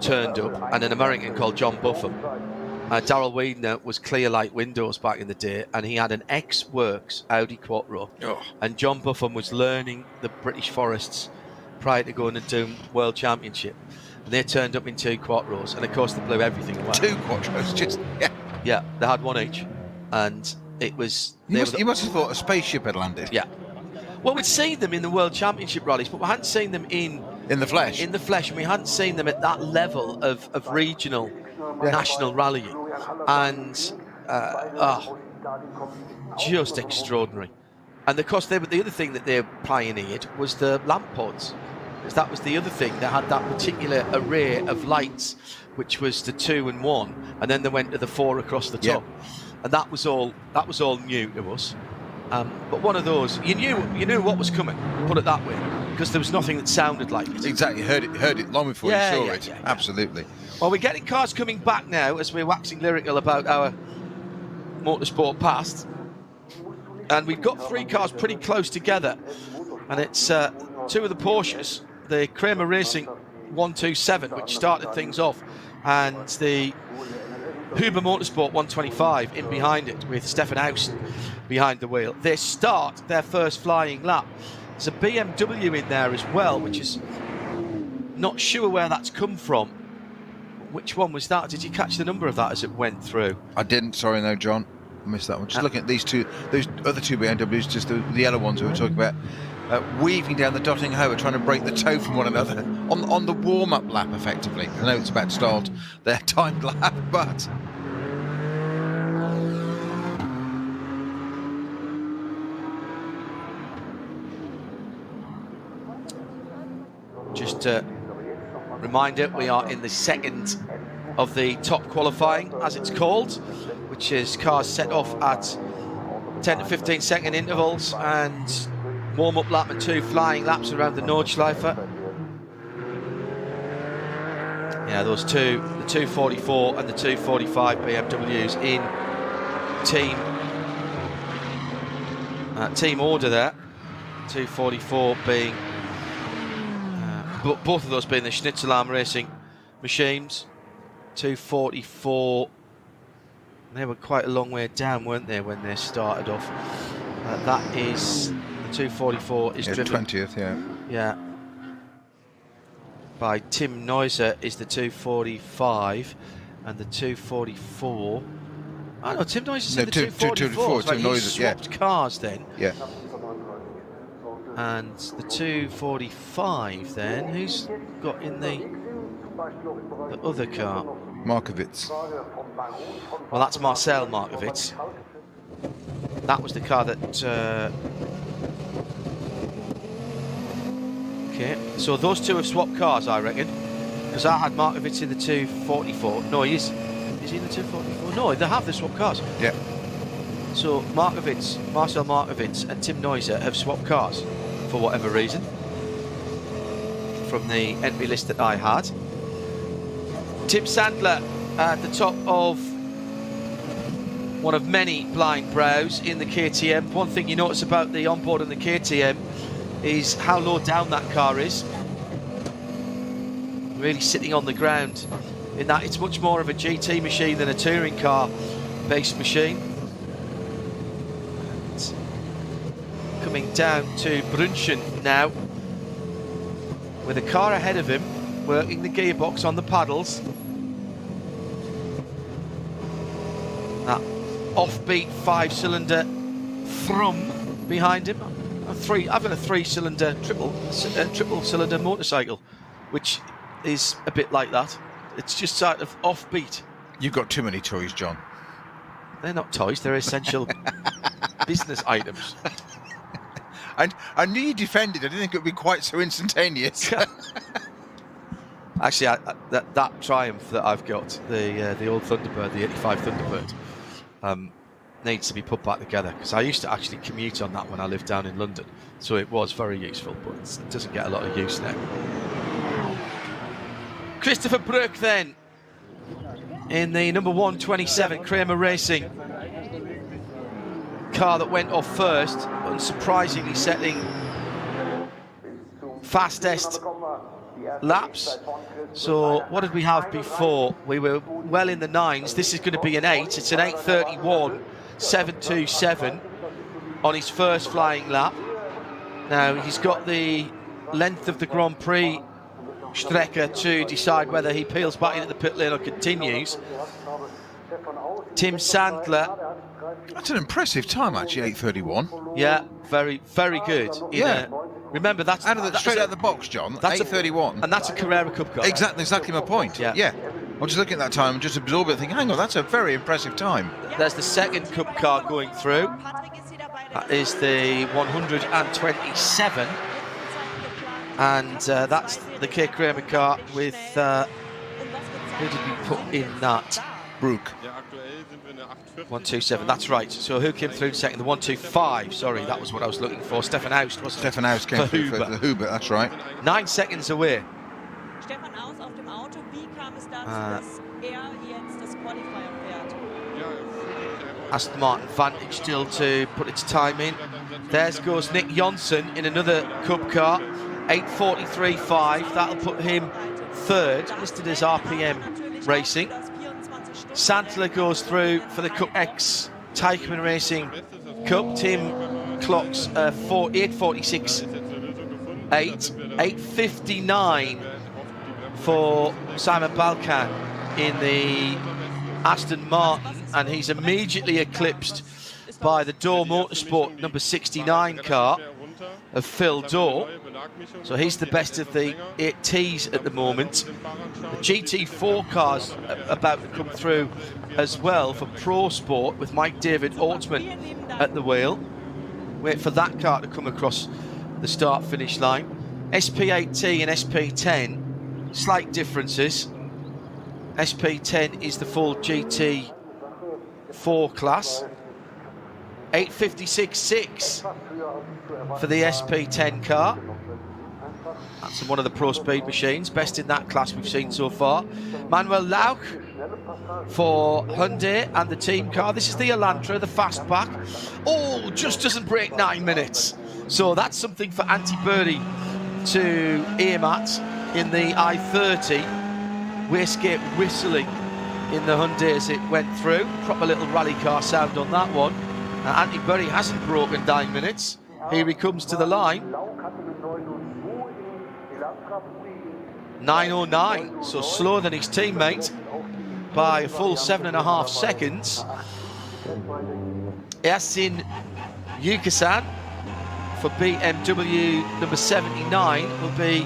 turned up, and an American called John Buffum. Darrell Wiedner was clear light windows back in the day, and he had an X-Works Audi Quattro. And John Buffum was learning the British forests prior to going and doing World Championship. And they turned up in 2 Quattros, and of course they blew everything away. 2 Quattros, just yeah, they had one each, and it was. You must have thought a spaceship had landed. Yeah. Well, we'd seen them in the World Championship rallies, but we hadn't seen them in the flesh. In the flesh, and we hadn't seen them at that level of regional, national rallying, and just extraordinary. And of course, the other thing that they pioneered was the lamp pods, because that was the other thing. They had that particular array of lights, which was the 2 and 1, and then they went to the 4 across the top, and that was all new to us. But one of those, you knew what was coming. Put it that way, because there was nothing that sounded like it. Exactly, heard it long before you saw it. Yeah. Absolutely. Well, we're getting cars coming back now as we're waxing lyrical about our motorsport past, and we've got 3 cars pretty close together, and it's 2 of the Porsches, the Kramer Racing 127, which started things off, and the Huber Motorsport 125 in behind it, with Stefan Aust behind the wheel. They start their first flying lap. There's a BMW in there as well, which is not sure where that's come from. Which one was that? Did you catch the number of that as it went through? I didn't, sorry no, John. I missed that one. Just looking at those other 2 BMWs, just the yellow ones we were talking about, weaving down the dotting Hover, trying to break the toe from one another on the warm-up lap, effectively. I know it's about to start their timed lap, but just a reminder, we are in the second of the top qualifying, as it's called, which is cars set off at 10 to 15 second intervals, and warm-up lap and 2 flying laps around the Nordschleife. Yeah, those two, the 244 and the 245 BMWs in team order there. 244 being, both of those being the Schnitzelarm Racing machines. 244, they were quite a long way down, weren't they, when they started off? That is, the 244 is driven 20th, yeah. Yeah. By Tim Neuser is the 245, and the 244. Oh no, Tim Neuser said the 244. Right, he swapped cars then. Yeah. And the 245 then, who's got in the other car? Markovits. Well, that's Marcel Markovits. That was the car that... Okay, so those two have swapped cars, I reckon. Because I had Markovits in the 244. No, he is. Is he in the 244? No, they have the swapped cars. Yeah. So Markovits, Marcel Markovits and Tim Neuser have swapped cars for whatever reason from the entry list that I had. Tim Sandler at the top of one of many blind brows in the KTM. One thing you notice about the onboard in the KTM is how low down that car is. Really sitting on the ground, in that it's much more of a GT machine than a touring car based machine. And coming down to Brunchen now, with a car ahead of him, working the gearbox on the paddles. That offbeat 5-cylinder thrum behind him. I've got a 3-cylinder triple cylinder motorcycle, which is a bit like that. It's just sort of offbeat. You've got too many toys, John. They're not toys, they're essential business items. I knew you defended. I didn't think it would be quite so instantaneous. Actually, that Triumph that I've got, the old Thunderbird, the 85 Thunderbird, needs to be put back together, because I used to actually commute on that when I lived down in London, so it was very useful, but it doesn't get a lot of use now. Christopher Brook then in the number 127 Kramer Racing car that went off first, unsurprisingly setting fastest laps. So what did we have before? We were well in the 9s. This is going to be an 8. It's an 8:31.727 on his first flying lap. Now he's got the length of the Grand Prix Strecke to decide whether he peels back into the pit lane or continues. Tim Sandler. That's an impressive time, actually, 8:31. Yeah, very, very good. Yeah. Remember, that's straight out of the box, John. That's 8:31, and that's a Carrera Cup car. Exactly my point. Yeah. I'm just looking at that time and just absorb it, thinking, hang on, that's a very impressive time. There's the second Cup car going through. That is the 127, and that's the K Kramer car with who did we put in that? Brook. 127, that's right. So who came through second? The 125, sorry, that was what I was looking for. Stefan Aust, wasn't it? Stefan Aust came through for the Huber, that's right. 9 seconds away. Stefan Aust auf dem Auto, wie kam es dazu, dass jetzt das Qualifier fährt? Aston Martin Vantage still to put its time in. There goes Nick Jonsson in another Cup car, 8:43.5. That'll put him third, listed as RPM Racing. Sandler goes through for the Cup X Teichmann Racing Cup. Tim clocks 8:46.8. 8:59 for Simon Balkan in the Aston Martin, and he's immediately eclipsed by the Dorr Motorsport number 69 car of Phil Dorr. So he's the best of the 8Ts at the moment. The GT4 cars about to come through as well for Pro Sport, with Mike David Ortman at the wheel. Wait for that car to come across the start-finish line. SP8T and SP10, slight differences. SP10 is the full GT4 class. 8:56.6 for the SP10 car. That's one of the Pro Speed machines, best in that class we've seen so far. Manuel Lauch for Hyundai and the team car. This is the Elantra, the fastback. Oh, just doesn't break 9 minutes. So that's something for Antti Birdie to aim at in the I-30. Wastegate whistling in the Hyundai as it went through. Proper little rally car sound on that one. Antti Birdie hasn't broken 9 minutes. Here he comes to the line. 9:09, so slower than his teammate by a full 7.5 seconds. Yasin Yukasan for BMW number 79 will be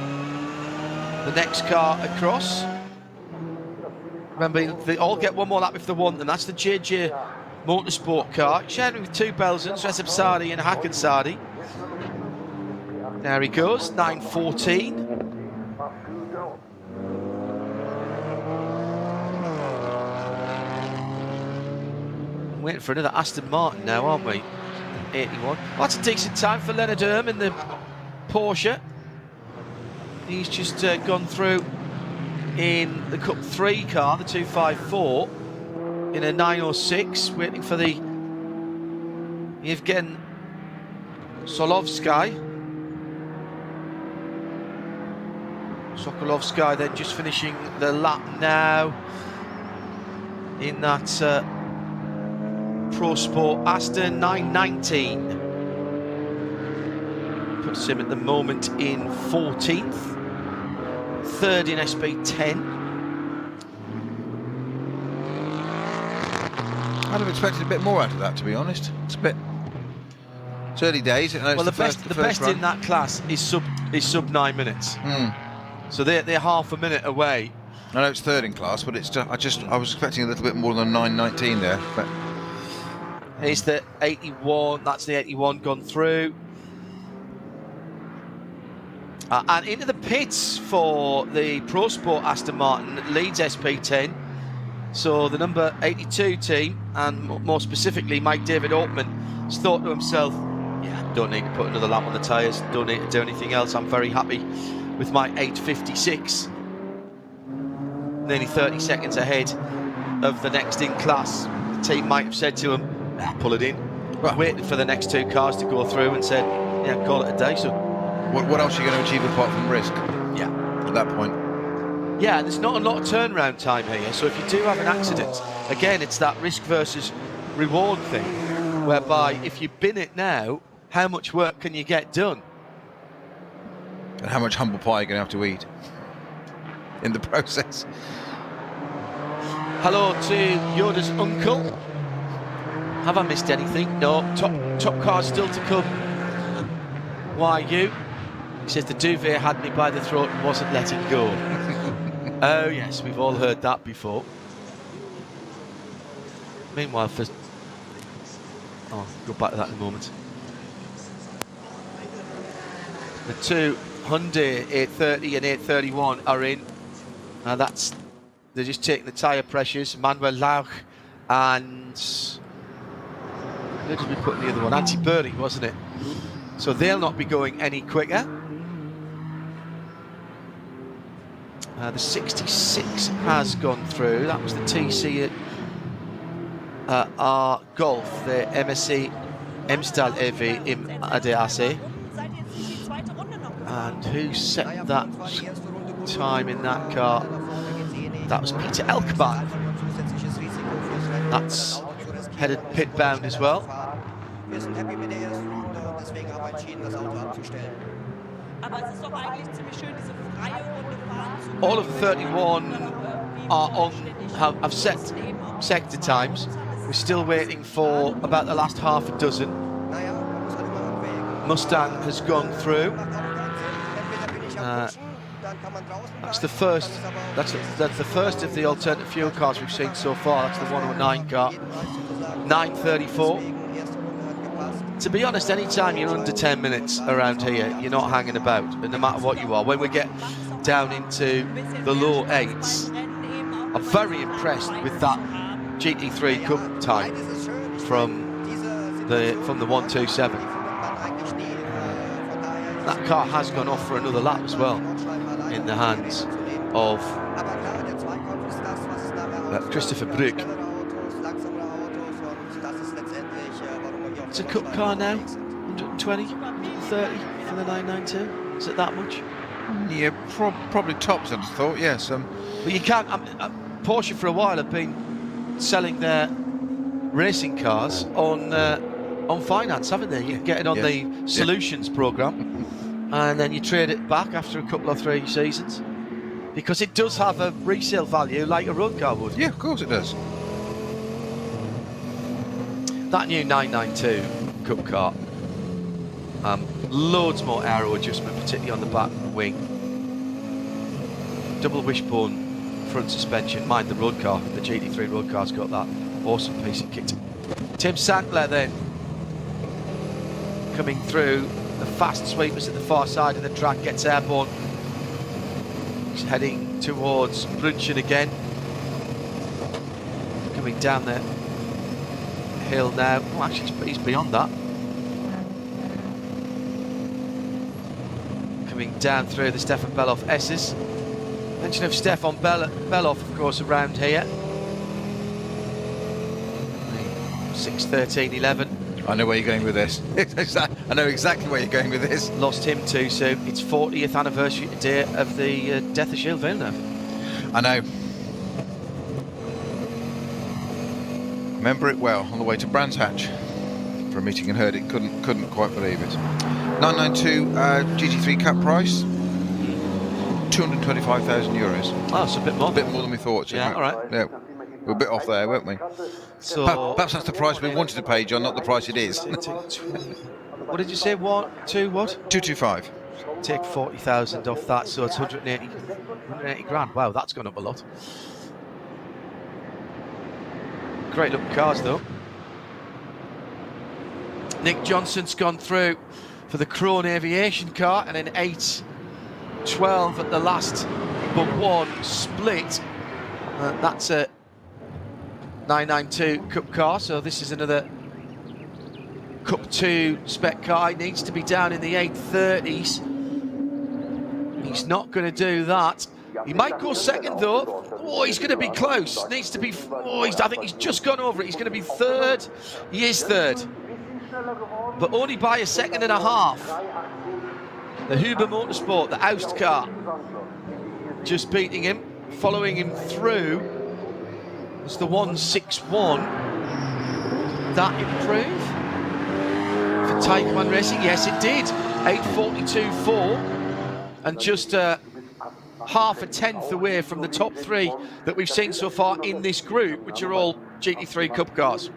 the next car across. Remember, they all get one more lap if they want, and that's the JJ Motorsport car, sharing with two Belgians, Recep Sadi and Hakan Sadi. There he goes, 9:14. Waiting for another Aston Martin now, aren't we? 81. Well, that's a decent time for Leonard Erm in the Porsche. He's just gone through in the Cup 3 car, the 254, in a 9:06, waiting for the Yevgen Sokolovsky. Sokolovsky then just finishing the lap now in that Pro Sport Aston 9:19. Puts him at the moment in 14th, third in SP10. I'd have expected a bit more out of that, to be honest. It's early days. Well, the best in that class is sub 9 minutes. So they're half a minute away. I know it's third in class, but it's just I was expecting a little bit more than 9:19 there. But it's the 81. That's the 81 gone through. And into the pits for the Pro Sport Aston Martin leads SP10. So the number 82 team, and more specifically Mike David Altman, has thought to himself, yeah, don't need to put another lap on the tyres, don't need to do anything else, I'm very happy with my 8:56. Nearly 30 seconds ahead of the next in class. The team might have said to him, pull it in. Right. Waited for the next two cars to go through and said, yeah, call it a day. So what else are you going to achieve apart from risk? Yeah. At that point. Yeah, there's not a lot of turnaround time here, so if you do have an accident, again, it's that risk versus reward thing, whereby if you bin it now, how much work can you get done? And how much humble pie are you going to have to eat in the process? Hello to Yoda's uncle. Have I missed anything? No, top car still to come. Why you? He says the duvet had me by the throat and wasn't letting go. Oh yes, we've all heard that before. Meanwhile, I'll go back to that in a moment. The two Hyundai 830 and 831 are in. They're just taking the tyre pressures. Manuel Lauch and where did we put the other one? Antti Birdie, wasn't it? So they'll not be going any quicker. The 66 has gone through. That was the TC R Golf, the MSC Emstal EV im ADAC. And who set that time in that car? That was Peter Elkbach. That's headed pit bound as well. All of the 31 are on, have set sector times. We're still waiting for about the last half a dozen. Mustang has gone through. That's the first. That's the first of the alternate fuel cars we've seen so far. That's the 109 car. 9:34. To be honest, anytime you're under 10 minutes around here, you're not hanging about, no matter what you are. When we get down into the low 8s, I'm very impressed with that GT3 Cup time from from the 127. That car has gone off for another lap as well, in the hands of Christopher Brück. It's a cup car now, 120, 130 for the 992. Is it that much? Yeah, probably tops, I'd have thought, yes. But you can't. Porsche for a while have been selling their racing cars on finance, haven't they? You get it on the Solutions program, and then you trade it back after a couple or 3 seasons, because it does have a resale value like a road car would. Yeah, of course it does. That new 992 Cup car, loads more aero adjustment, particularly on the back wing. Double wishbone front suspension. Mind the road car, the GT3 road car's got that awesome piece of kit. Tim Sankler then coming through the fast sweepers at the far side of the track, gets airborne. He's heading towards Brunchen again. Coming down the hill now. Oh, actually, he's beyond that. Coming down through the Stefan Beloff S's. Mention of Stefan Beloff, of course, around here. 6:13.11. I know where you're going with this. I know exactly where you're going with this. Lost him too soon. It's 40th anniversary today of the death of Gilles Villeneuve. I know. Remember it well, on the way to Brands Hatch for a meeting and heard it. Couldn't quite believe it. 992 GT3 Cup price, 225,000 euros. Oh, it's a bit more. A bit more than we thought. Yeah, all right. Yeah, we're a bit off there, weren't we? So perhaps that's the price we wanted to pay, John, not the price it is. What did you say? What? 225. Take 40,000 off that, so it's 180 grand. Wow, that's gone up a lot. Great looking cars though. Nick Johnson's gone through for the Krone Aviation car, and an 8:12 at the last but one split. That's a 992 Cup car, so this is another Cup 2 spec car. He needs to be down in the 830s. He's not going to do that. He might go second though. Oh, he's going to be close. Needs to be. Oh, I think he's just gone over it. He's going to be third. He is third, but only by a second and a half. The Huber Motorsport, the Aust car, just beating him, following him through. It's the 161. Did that improve for Taikman Racing? Yes, it did. 8:42.4, and just half a tenth away from the top three that we've seen so far in this group, which are all GT3 Cup cars.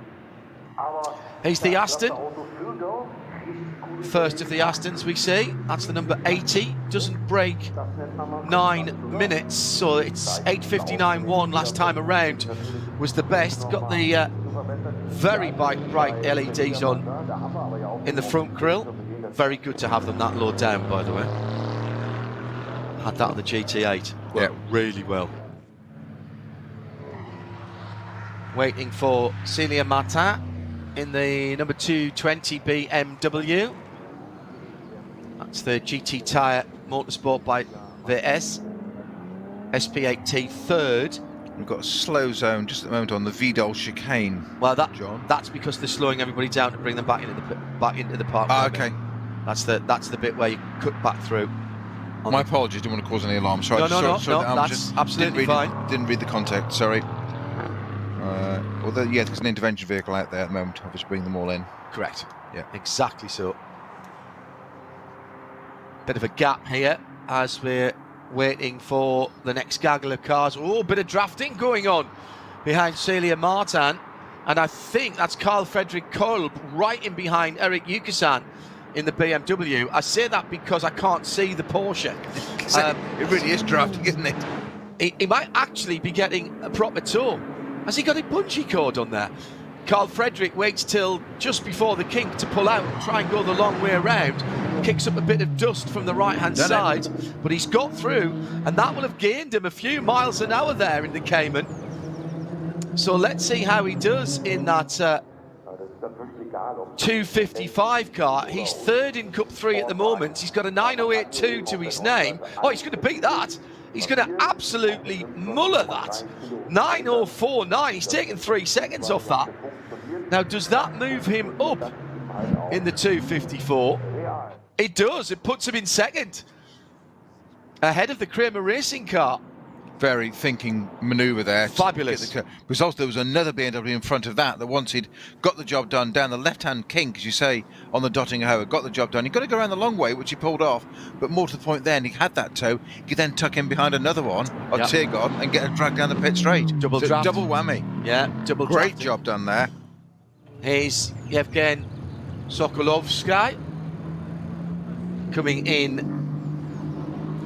Here's the Aston. First of the Astons we see. That's the number 80. Doesn't break 9 minutes, so it's 8:59.1 last time around was the best. Got the very bright LEDs on in the front grille. Very good to have them that low down, by the way. Had that on the GT8. Worked really well. Waiting for Celia Martin in the number 220 BMW. That's the GT Tyre Motorsport by VS. SP8T third. We've got a slow zone just at the moment on the Vidal chicane. Well, that's because they're slowing everybody down to bring them back into the park. Ah, okay. That's the bit where you cut back through. My apologies, didn't want to cause any alarm. Sorry, no, that's absolutely fine. Didn't read the context, sorry. There's an intervention vehicle out there at the moment. I'll just bring them all in. Correct. Yeah. Exactly so. Bit of a gap here as we're waiting for the next gaggle of cars. Oh, bit of drafting going on behind Celia Martin. And I think that's Carl Fredrik Kolb right in behind Eric Yukasan in the BMW. I say that because I can't see the Porsche. It really is drafting, isn't it? He might actually be getting a proper tow. Has he got a bungee cord on there? Carl Fredrik waits till just before the kink to pull out and try and go the long way around. Kicks up a bit of dust from the right-hand side, but he's got through, and that will have gained him a few miles an hour there in the Cayman. So let's see how he does in that 2:55 car. He's third in Cup 3 at the moment. He's got a 9:08.2 to his name. Oh, he's going to beat that. He's going to absolutely muller that. 9:04.9. He's taken 3 seconds off that. Now, does that move him up in the 2:54? It does. It puts him in second, ahead of the Kramer Racing car. Very thinking manoeuvre there. Fabulous. Because also there was another BMW in front of that once he'd got the job done down the left-hand kink, as you say, on the Dottinger Hoe, got the job done. He got to go around the long way, which he pulled off. But more to the point then, he had that toe. He could then tuck in behind another one on Tirgon and get a drag down the pit straight. Double draft. Double whammy. Yeah, double Great drafted. job done there. Here's Yevgen Sokolovsky coming in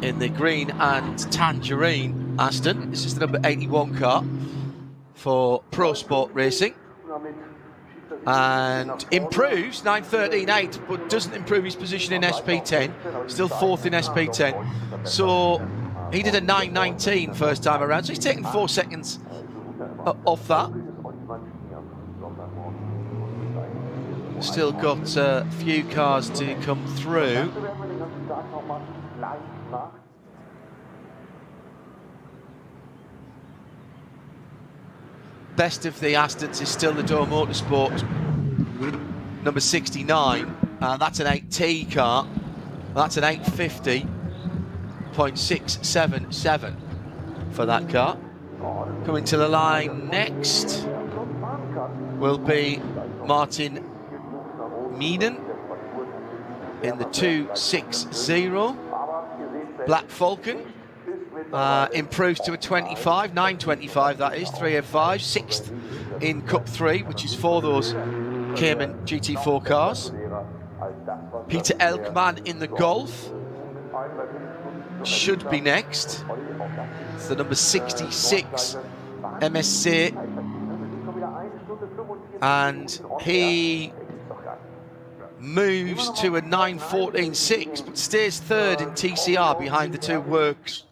the green and tangerine Aston. This is the number 81 car for Pro Sport Racing, and improves 9:13.8, but doesn't improve his position in SP10. Still fourth in SP10. So he did a 9:19 first time around, so he's taken 4 seconds off that. Still got a few cars to come through. Best of the Astons is still the Door Motorsport number 69. That's an 8T car. That's an 850.677 for that car. Coming to the line next will be Martin Meenen in the 260. Black Falcon improves to a 25, 9:25 that is, 3:05, 6th in Cup 3, which is for those Cayman GT4 cars. Peter Elkman in the Golf should be next. It's the number 66 MSC, and he moves to a 9:14.6, but stays third in TCR behind the two Works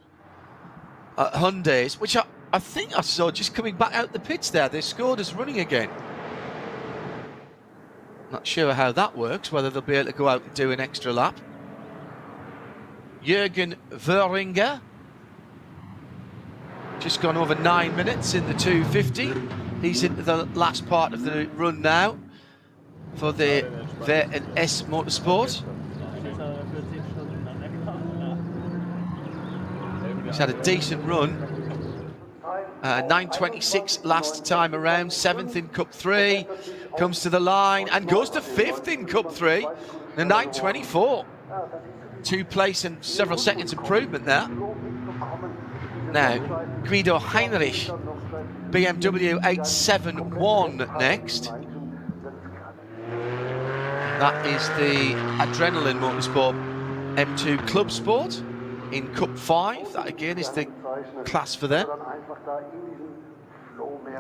Hyundais, which I think I saw just coming back out the pits there. They scored us running again. Not sure how that works, whether they'll be able to go out and do an extra lap. Jürgen Wöhringer, just gone over 9 minutes in the 250. He's into the last part of the run now for the V&S Motorsport. He's had a decent run. 9:26 last time around, 7th in Cup 3, comes to the line and goes to 5th in Cup 3, the 9:24. 2 place and several seconds improvement there. Now, Guido Heinrich, BMW 871 next. That is the Adrenaline Motorsport M2 Club Sport in Cup 5. That again is the class for them.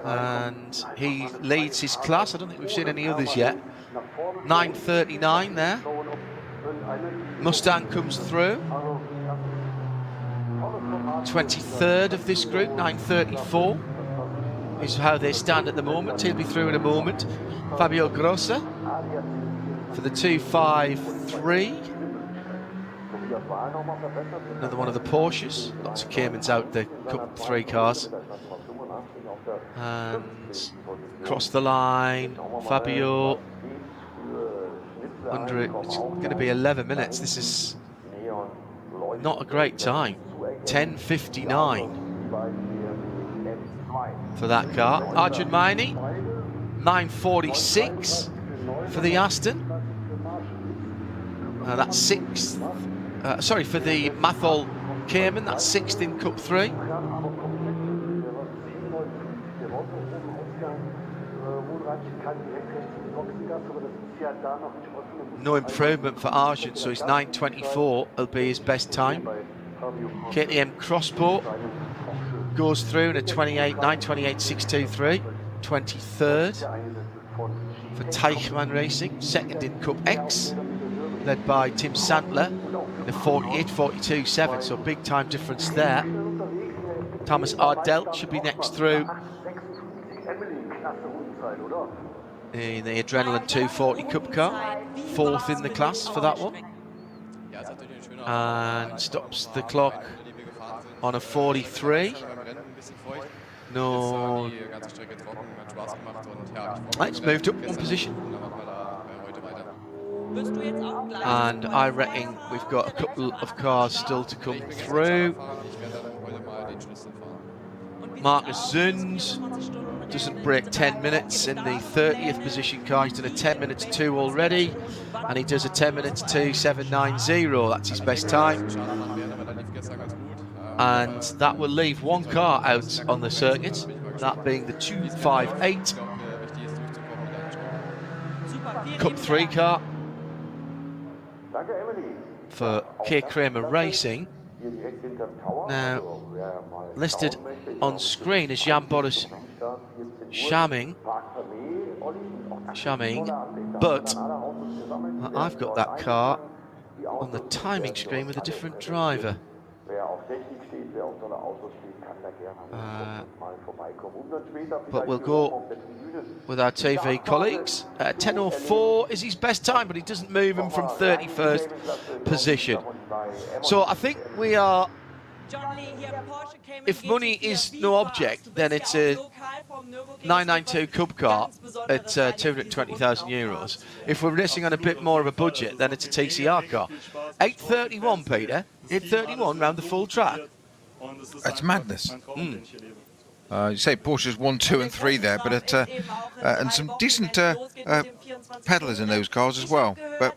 And he leads his class. I don't think we've seen any others yet. 9:39 there. Mustang comes through. 23rd of this group, 9:34 is how they stand at the moment. He'll be through in a moment. Fabio Grossa for the 253. Another one of the Porsches. Lots of Caymans out the Cup 3 cars. And across the line, Fabio. Under it, it's going to be 11 minutes. This is not a great time. 10:59 for that car. Arjun Maini, 9:46 for the Aston. That's 6th. Sorry, for the Mathol Cayman, that's 6th in Cup 3. No improvement for Arjun, so his 9:24 will be his best time. KTM Crossport goes through in a 9:28.623, 23rd for Teichmann Racing, 2nd in Cup X, led by Tim Sandler in a 48.42.7, so big time difference there. Thomas Ardelt should be next through in the Adrenaline 240 Cup car, 4th in the class for that one, and stops the clock on a 43. No, it's moved up one position. And I reckon we've got a couple of cars still to come through. Marcus Zunz doesn't break 10 minutes in the 30th position car. He's done a 10 minutes 2 already, and he does a 10 minutes 2 790. That's his best time. And that will leave one car out on the circuit, that being the 258 Cup 3 car for K. Kramer Racing. Now, listed on screen is Jan Boris Schamming, but I've got that car on the timing screen with a different driver. But we'll go with our TV colleagues. 10:04 is his best time, but he doesn't move him from 31st position. So I think we are, if money is no object, then it's a 992 Cup car at 220,000 euros. If we're racing on a bit more of a budget, then it's a TCR car. 8:31, Peter. 8:31 round the full track. That's madness. You say Porsche's 1, 2 and 3 there, but and some decent pedalers in those cars as well. But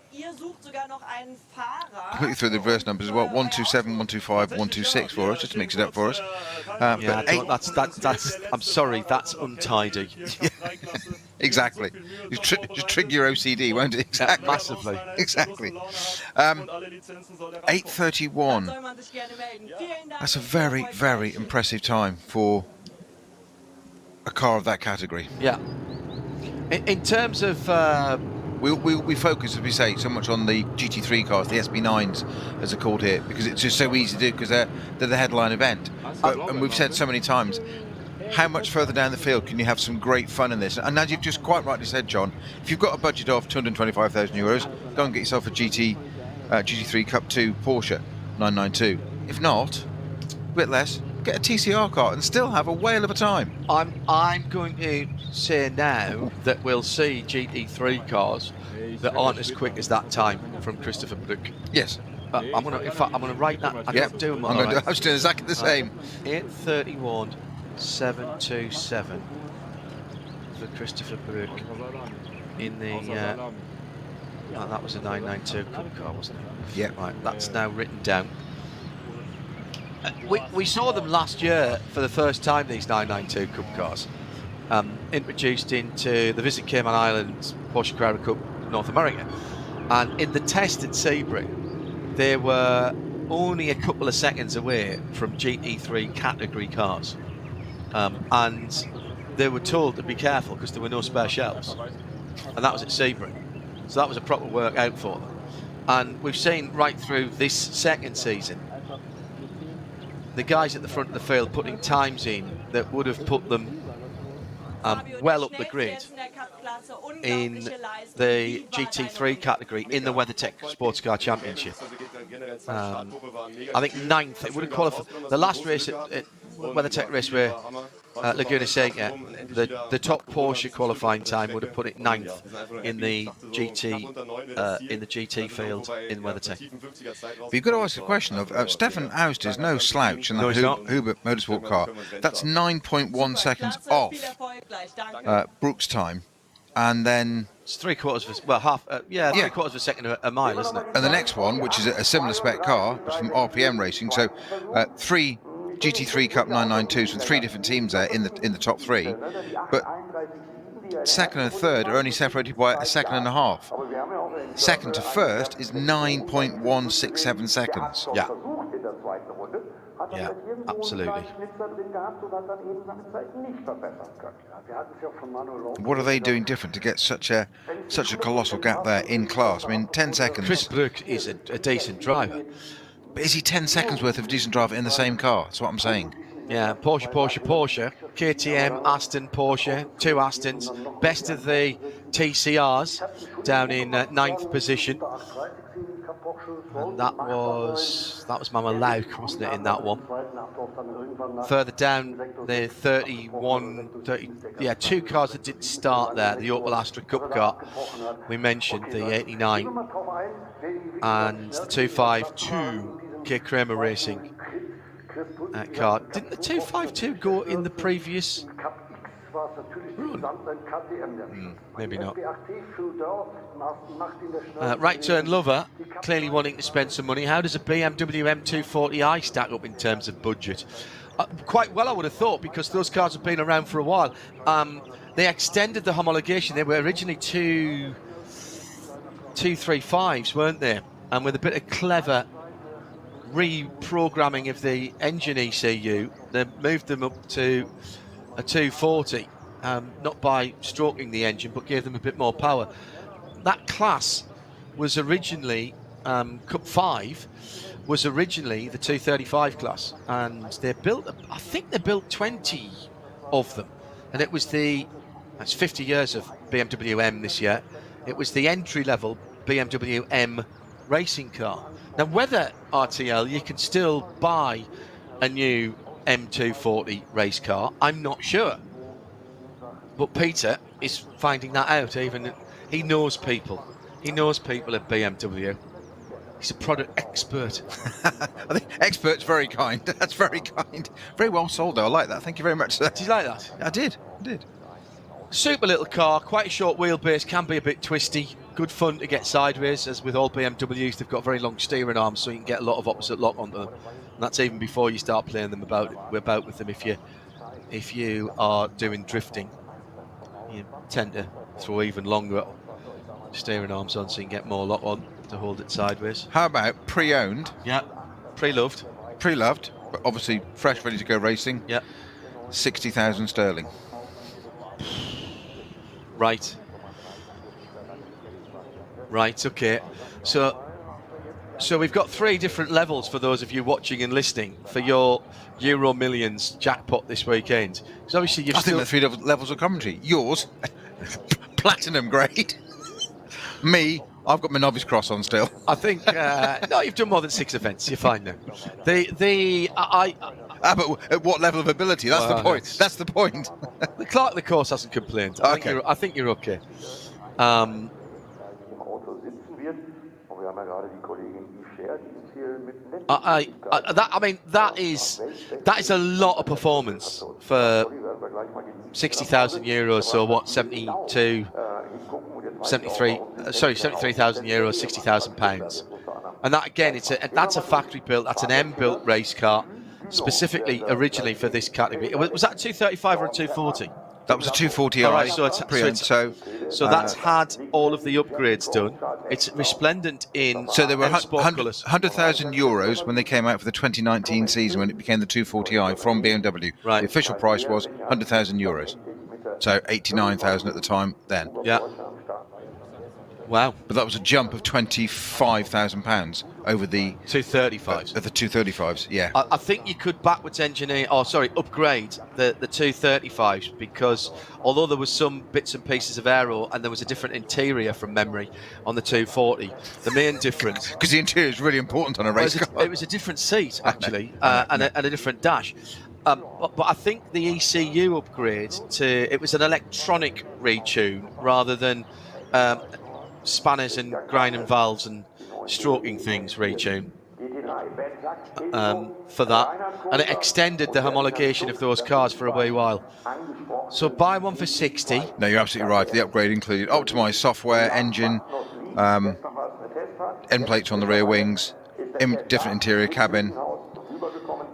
completely through the reverse numbers as well. 127, 125, 126 for us, just to mix it up for us. Yeah, that's. I'm sorry, that's untidy. Exactly. Just trigger your OCD, won't it? Exactly. Yeah, massively. Exactly. 8:31. That's a very, very impressive time for a car of that category. Yeah. In terms of... We focus, as we say, so much on the GT3 cars, the SB9s, as they're called here, because it's just so easy to do, because they're the headline event. And we've said so many times, how much further down the field can you have some great fun in this? And as you've just quite rightly said, John, if you've got a budget of 225,000 euros, go and get yourself a GT3 Cup 2 Porsche 992. If not, a bit less, get a TCR car and still have a whale of a time. I'm going to say now that we'll see GT3 cars that aren't as quick as that time from Christopher Brook. Yes. I'm gonna write that. I can't do them all. I was doing exactly the same. 8:31. 727 for Christopher Brook in the that was a 992 Cup car, wasn't it? Yeah. Right, that's now written down. We saw them last year for the first time, these 992 Cup cars, introduced into the Visit Cayman Islands Porsche Carrera Cup North America, and in the test at Sebring they were only a couple of seconds away from GT3 category cars. And they were told to be careful because there were no spare shells, and that was at Sebring, so that was a proper workout for them. And we've seen right through this second season the guys at the front of the field putting times in that would have put them well up the grid in the GT3 category in the WeatherTech Sports Car Championship. I think 9th, it would have qualified. The last race at WeatherTech race where Laguna Seca, the top Porsche qualifying time would have put it 9th in the GT field in WeatherTech. But you've got to ask the question of Stefan Aust is no slouch in the Hubert Motorsport car. That's 9.1 seconds off Brook's time, and then it's 3/4 of a, well, half, 3/4 of a second a mile, isn't it? And the next one, which is a similar spec car, was from RPM Racing. So 3 GT3 Cup 992s from 3 different teams there in the top 3, but second and third are only separated by a second and a half. Second to first is 9.167 seconds. Yeah. Yeah, absolutely. What are they doing different to get such a colossal gap there in class? I mean, 10 seconds. Chris Brook is a decent driver. But is he 10 seconds worth of a decent driver in the same car? That's what I'm saying. Yeah, Porsche. KTM, Aston, Porsche, 2 Astons. Best of the TCRs down in 9th position. And that was Mama Lauk, wasn't it, in that one? Further down, the 2 cars that didn't start there. The Opel Astra Cup car, we mentioned, the 89. And the 252 K Kramer Racing car. Didn't the 252 go in the previous run? Maybe not. Right turn lover, clearly wanting to spend some money. How does a BMW M240i stack up in terms of budget? Quite well, I would have thought, because those cars have been around for a while. They extended the homologation. They were originally 235s, weren't they? And with a bit of clever reprogramming of the engine ECU, they moved them up to a 240, not by stroking the engine, but gave them a bit more power. That class was originally, Cup 5 was originally the 235 class, and they built, I think they built 20 of them, and it was that's 50 years of BMW M this year. It was the entry-level BMW M racing car. Now, whether RTL, you can still buy a new M240 race car, I'm not sure. But Peter is finding that out. Even he knows people. He knows people at BMW. He's a product expert. I think expert's very kind. That's very kind. Very well sold, though. I like that. Thank you very much, sir. Did you like that? I did. Super little car, quite a short wheelbase, can be a bit twisty. Good fun to get sideways, as with all BMWs, they've got very long steering arms, so you can get a lot of opposite lock onto them. And that's even before you start playing them about with them. If you are doing drifting, you tend to throw even longer steering arms on, so you can get more lock on to hold it sideways. How about pre-owned? Yeah, pre-loved, but obviously fresh, ready to go racing. Yeah, 60,000 sterling. Right, okay. So we've got 3 different levels for those of you watching and listening for your Euro Millions jackpot this weekend. Because obviously I think the 3 levels of commentary. Yours, platinum grade. Me, I've got my novice cross on still. I think no, you've done more than 6 events. You're fine now. But at what level of ability? That's the point. That's the point. The clerk of the course hasn't complained. I think you're okay. That is a lot of performance for 60,000 euros. So what, 73,000 euros, 60,000 pounds. And that again, that's a factory built. That's an M built race car, specifically originally for this category. Was that a 235 or a 240? That was a 240i. All right, so that's had all of the upgrades done. It's resplendent in so there were 100,000 euros when they came out for the 2019 season, when it became the 240i from BMW. Right. The official price was 100,000 euros. So 89,000 at the time then. Yeah. Wow. But that was a jump of £25,000 over the 235s. The 235s, yeah. I think you could upgrade the 235s, because although there was some bits and pieces of aero and there was a different interior from memory on the 240, the main difference... Because the interior is really important on a race car. It was a different seat, actually, and a different dash. But I think the ECU upgrade it was an electronic retune rather than spanners and grinding valves and stroking things retune for that, and it extended the homologation of those cars for a wee while. So buy one for 60. No, you're absolutely right. The upgrade included optimised software, engine, end plates on the rear wings, different interior cabin.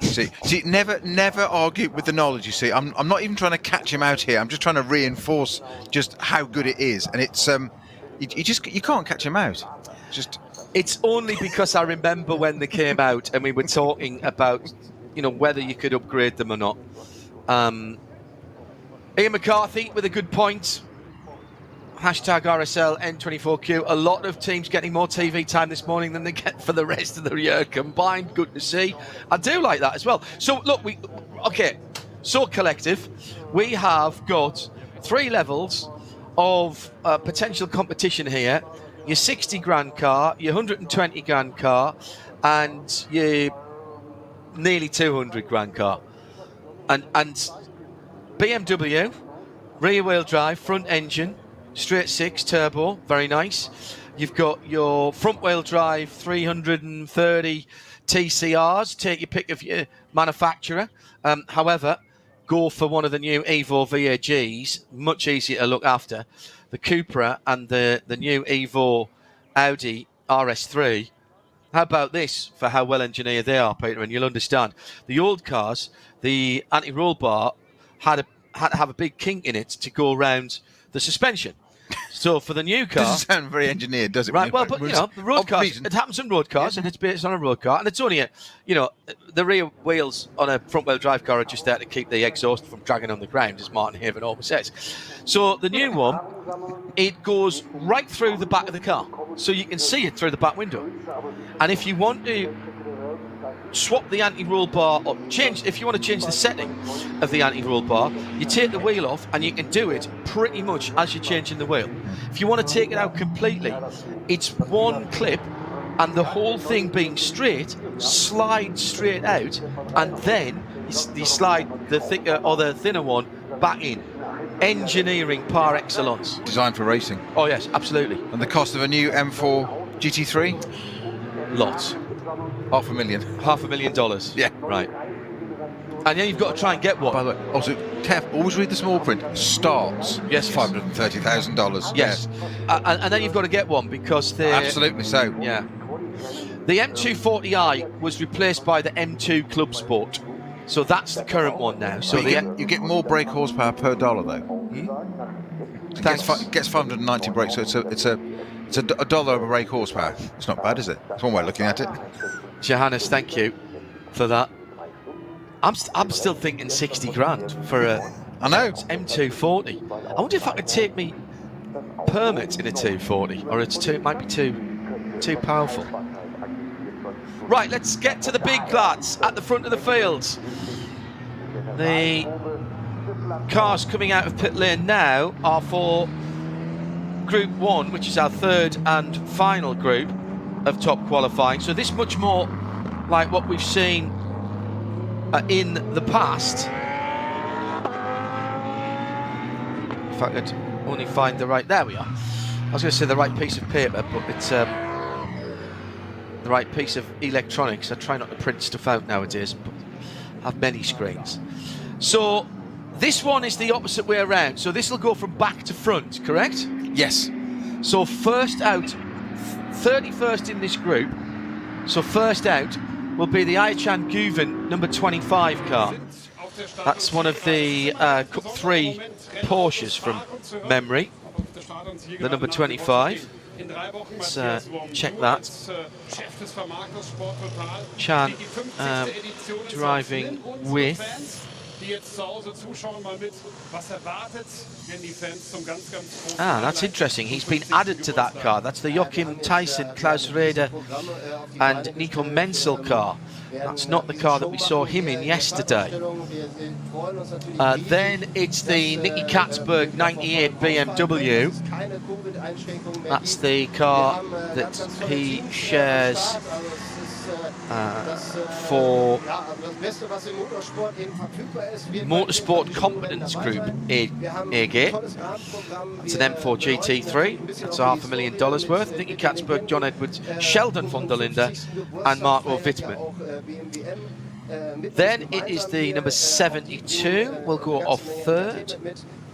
See, never argue with the knowledge. You see, I'm not even trying to catch him out here. I'm just trying to reinforce just how good it is, and it's you can't catch him out. It's only because I remember when they came out and we were talking about, whether you could upgrade them or not. Ian McCarthy with a good point. Hashtag RSL N24Q. A lot of teams getting more TV time this morning than they get for the rest of the year combined. Good to see. I do like that as well. So look, so collective, we have got 3 levels of potential competition here. Your 60 grand car, your 120 grand car, and your nearly 200 grand car. And BMW, rear wheel drive, front engine, straight 6 turbo, very nice. You've got your front wheel drive 330 TCRs, take your pick of your manufacturer. However, go for one of the new Evo VAGs, much easier to look after. The Cupra and the new Evo Audi RS3. How about this for how well engineered they are, Peter? And you'll understand. The old cars, the anti-roll bar had to have a big kink in it to go around the suspension. So for the new car, doesn't sound very engineered, does it? Right. Well, but the road cars, it happens on road cars, and it's based on a road car, and it's only the rear wheels on a front-wheel drive car are just there to keep the exhaust from dragging on the ground, as Martin Haven always says. So the new one, it goes right through the back of the car, so you can see it through the back window. And if you want to swap the anti-roll bar or if you want to change the setting of the anti-roll bar, you take the wheel off and you can do it pretty much as you're changing the wheel. If you want to take it out completely, it's one clip and the whole thing being straight slides straight out, and then you slide the thicker or the thinner one back in. Engineering par excellence. Designed for racing. Oh yes, absolutely. And the cost of a new M4 GT3? Lots. $500,000. Yeah. Right. And then you've got to try and get one. By the way, also, always read the small print. Starts. Yes. $530,000. Yes. And then you've got to get one because they're... Absolutely so. Yeah. The M240i was replaced by the M2 Club Sport. So that's the current one now. So you get more brake horsepower per dollar, though. It gets 590 brakes, so it's a dollar of a brake horsepower. It's not bad, is it? That's one way of looking at it. Johannes, thank you for that. I'm still thinking 60 grand for a M240. I wonder if I could take me permit in a 240, or it might be too powerful. Right, let's get to the big lads at the front of the fields. The cars coming out of pit lane now are for Group 1, which is our third and final group of top qualifying. So this much more like what we've seen in the past. If I could only find there we are. I was going to say the right piece of paper, but it's the right piece of electronics. I try not to print stuff out nowadays, but have many screens. So this one is the opposite way around. So this will go from back to front, correct? Yes. So first out, 31st in this group. So first out will be the Ayachan Guven number 25 car. That's one of the 3 Porsches from memory. The number 25. Let's check that. Chan driving with... that's interesting. He's been added to that car. That's the Joachim Tyson, Klaus Raeder and Nico Menzel car. That's not the car that we saw him in yesterday. Then it's the Nicky Katzberg 98 BMW. That's the car that he shares for Motorsport Competence Group AG. It's an M4 GT3. That's $500,000 worth. Nicky Katzberg, John Edwards, Sheldon von der Linde and Marco Wittmann. Then it is the number 72. We'll go off third.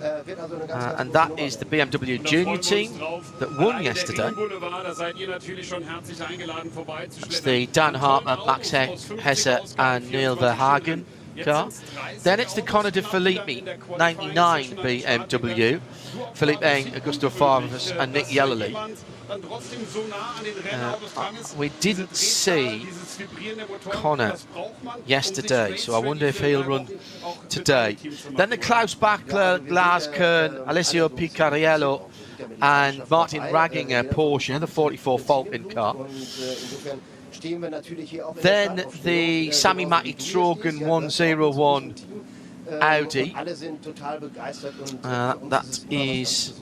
And that is the BMW Junior team that won yesterday. It's the Dan Hartmann, Max Hesse and Neil Verhagen car. Then it's the Conor de Filippi 99 BMW, Philippe Eng, Augusto Favres and Nick Yellerly. We didn't see Conor yesterday, so I wonder if he'll run today. Then the Klaus Bachler, Lars Kern, Alessio Picariello and Martin Ragginger Porsche, the 44 Falcon car. Then the Sami Matti Trogen 101 Audi. That is...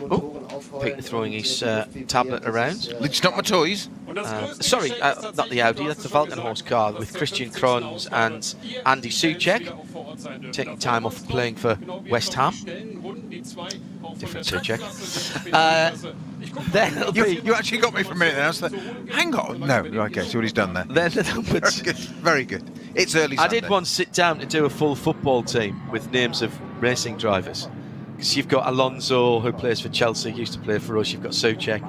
Oh, Peter throwing his tablet around. It's not my toys. Sorry, not the Audi, that's the Valkenhorst car with Christian Krohns and Andy Soucek, taking time off playing for West Ham. Different Soucek. Then you actually got me for a minute there. I was like, hang on. No, okay, see what he's done there. Then the number very good. It's early Sunday. I did once sit down to do a full football team with names of racing drivers. Because you've got Alonso, who plays for Chelsea, used to play for us. You've got Soucek.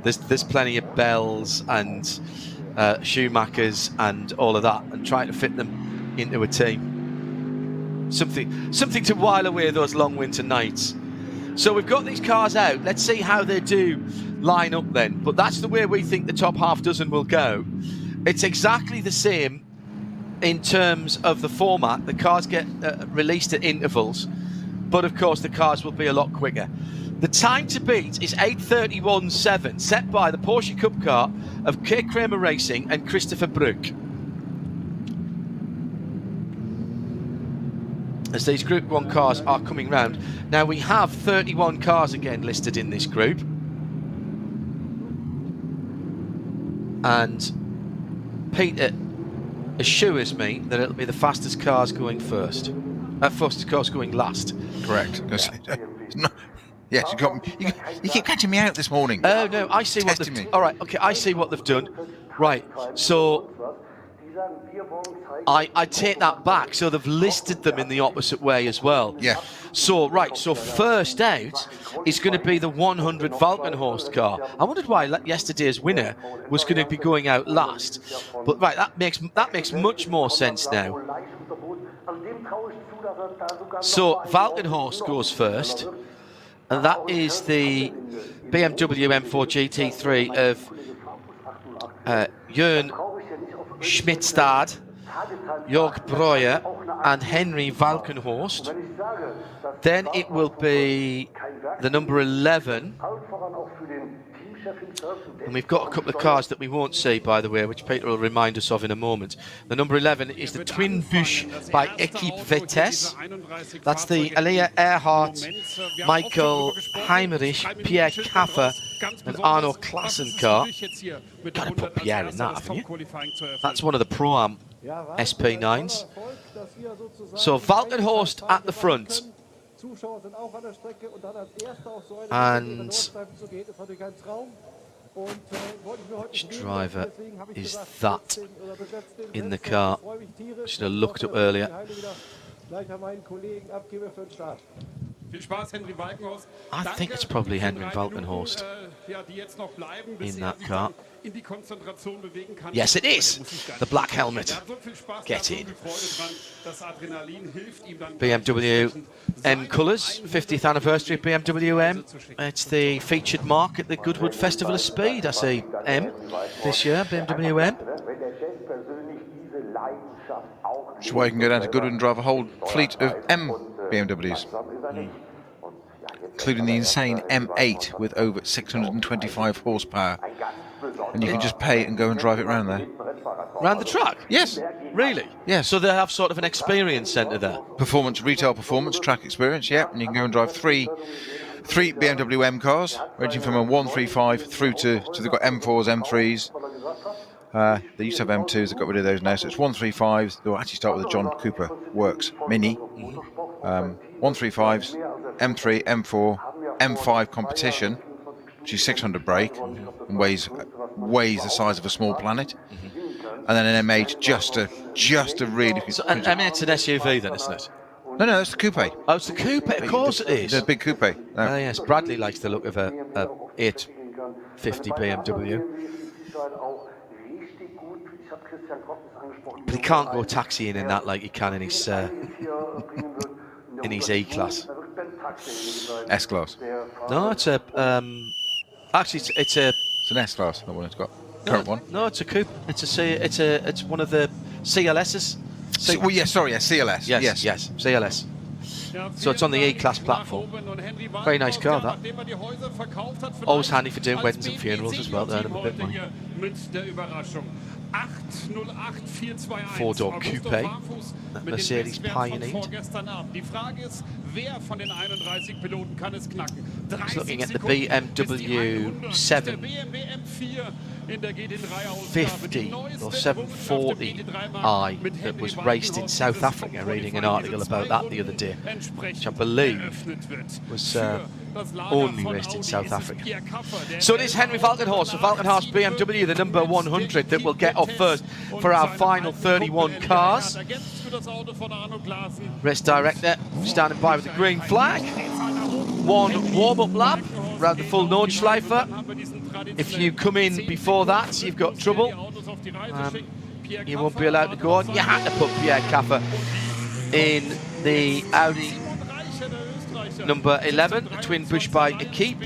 There's plenty of Bells and Schumachers and all of that, and trying to fit them into a team. Something to while away those long winter nights. So we've got these cars out. Let's see how they do line up then. But that's the way we think the top half dozen will go. It's exactly the same in terms of the format. The cars get released at intervals. But of course the cars will be a lot quicker. The time to beat is 8:31.7, set by the Porsche Cup car of K. Kramer Racing and Christopher Brook. As these Group 1 cars are coming round. Now we have 31 cars again listed in this group. And Peter assures me that it'll be the fastest cars going first. Fastest cars going last. Correct. Yes, you keep catching me out this morning. Oh no, I see what they've done. All right, okay, I see what they've done. Right, so I take that back. So they've listed them in the opposite way as well. Yeah. So right, so first out is going to be the 100 Valkenhorst car. I wondered why yesterday's winner was going to be going out last, but right, that makes much more sense now. So Valkenhorst goes first, and that is the BMW M4 GT3 of Jörn Schmidstad, Jörg Breuer and Henry Valkenhorst. Then it will be the number 11. And we've got a couple of cars that we won't see, by the way, which Peter will remind us of in a moment. The number 11 is the Twin Busch by Equipe Vitesse. That's the Alea Earhart, Michael Heinrich, Pierre Kaffer and Arno Klassen car. Got to put Pierre in that, haven't you? That's one of the Pro-Am SP9s. So Valkenhorst at the front. And which driver is that in the car? Should have looked up earlier. I think it's probably Henry Valkenhorst in that car. Yes, it is. The black helmet. Get in. BMW M colours, 50th anniversary of BMW M. It's the featured mark at the Goodwood Festival of Speed. I say M this year, BMW M. Which is why you can go down to Goodwood and drive a whole fleet of M BMWs. Including the insane M8 with over 625 horsepower. And you can just pay and go and drive it around there. Round the track? Yes. Really? Yes. So they have sort of an experience centre there? Retail performance, track experience, yeah. And you can go and drive three BMW M cars, ranging from a 135 through to they've got M4s, M3s. They used to have M2s, they've got rid of those now. So it's 135s. They'll actually start with the John Cooper Works Mini. 135s, M3, M4, M5 competition, which is 600 brake and weighs the size of a small planet. And then an M8 just to really... So an M8's an SUV then, isn't it? No, it's the coupe. Oh, it's the coupe, of course it is. The big coupe. No. Oh yes, Bradley likes the look of a 850 BMW. But he can't go taxiing in that like he can in his E-Class. S-Class. No, it's a... actually, it's an S-Class, that one it's got. Current one. No, it's a coupe. It's one of the CLSs. CLS. Yes, CLS. So it's on the E-Class platform. Very nice car, that. Always handy for doing weddings and funerals as well, earn them a bit of money. 4-door coupe that Mercedes pioneered. Just looking at the BMW 750 or 740i that was raced in South Africa, reading an article about that the other day, which I believe was only raced in South Africa. So it is Henry Valkenhorst, so Valkenhorst BMW, the number 100 that will get off first for our final 31 cars. Race director standing by with the green flag. One warm-up lap around the full Nordschleife. If you come in before that, you've got trouble. You won't be allowed to go on. You had to put Pierre Caffer in the Audi number 11, the twin Busch bike equipe.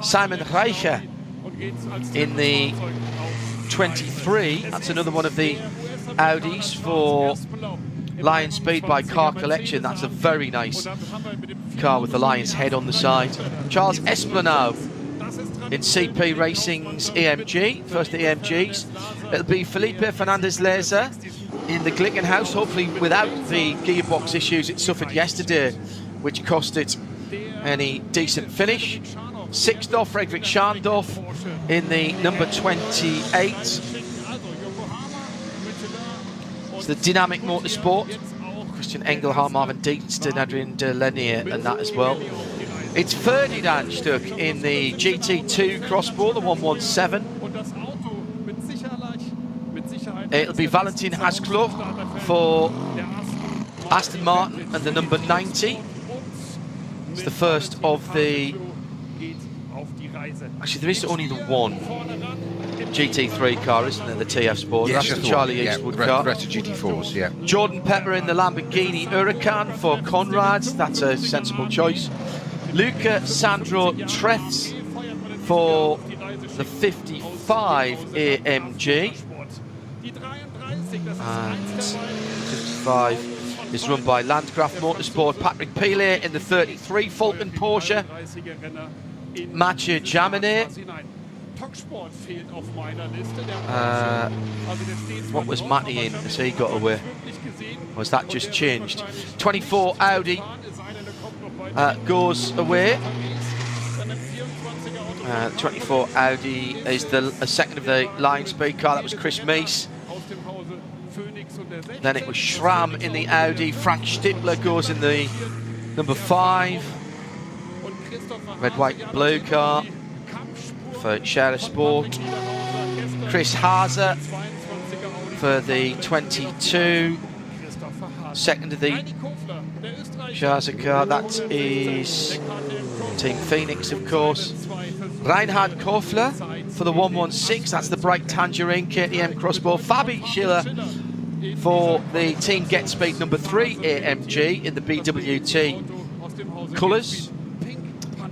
Simon Reicher in the 23. That's another one of the Audis for Lion Speed by Car Collection. That's a very nice car with the lion's head on the side. Charles Esplanade in CP Racing's AMG, first AMGs. It'll be Felipe Fernandez-Lezer in the Glickenhaus, hopefully without the gearbox issues it suffered yesterday, which cost it any decent finish. Sixdorf, Frederick Scharndorf in the number 28. It's the Dynamic Motorsport. Christian Engelhardt, Marvin Diensten, Adrian de Lenier and that as well. It's Ferdinand Stuck in the GT2 Crossbore, the 117. It'll be Valentin Haskloff for Aston Martin and the number 90. It's the first of the... Actually, there is only the one GT3 car, isn't there? The TF Sport. Yes, that's the Charlie Eastwood car. The rest of GT4s, yeah. Jordan Pepper in the Lamborghini Huracan for Conrad. That's a sensible choice. Luca Sandro Treths for the 55 AMG. And 55 is run by Landgraf Motorsport. Patrick Pilet in the 33 Falcon Porsche. Mathieu Jaminet. What was Matty in as he got away? Was that just changed? 24 Audi goes away. 24 Audi is the second of the Lion Speed car. That was Chris Meese. Then it was Schramm in the Audi. Frank Stippler goes in the number 5. Red, white, blue car for Scherer Sport. Chris Haase for the 22. Second of the Haase car, that is Team Phoenix, of course. Reinhard Kofler for the 116, that's the bright tangerine KTM Crossbow. Fabi Schiller for the Team Get Speed number 3 AMG in the BWT colours.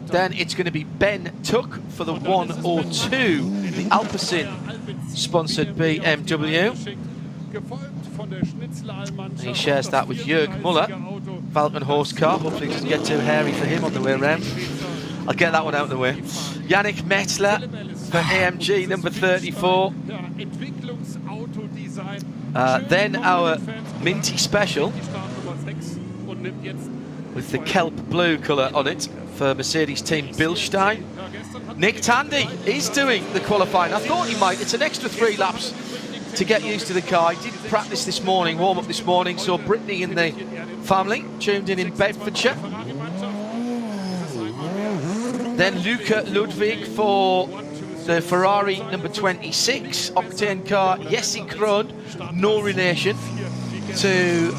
Then it's going to be Ben Tuck for the 102, the Alpecin sponsored BMW. And he shares that with Jörg Muller, Valkenhorst car. Hopefully it doesn't get too hairy for him on the way around. I'll get that one out of the way. Yannick Metzler for AMG number 34. Then our Minty Special with the kelp blue colour on it for Mercedes Team Bilstein. Nick Tandy is doing the qualifying. I thought he might. It's an extra 3 laps to get used to the car. He didn't practice this morning, warm up this morning. So Brittany and the family tuned in Bedfordshire. Then Luca Ludwig for the Ferrari number 26 octane car. Jesse Krohn, no relation to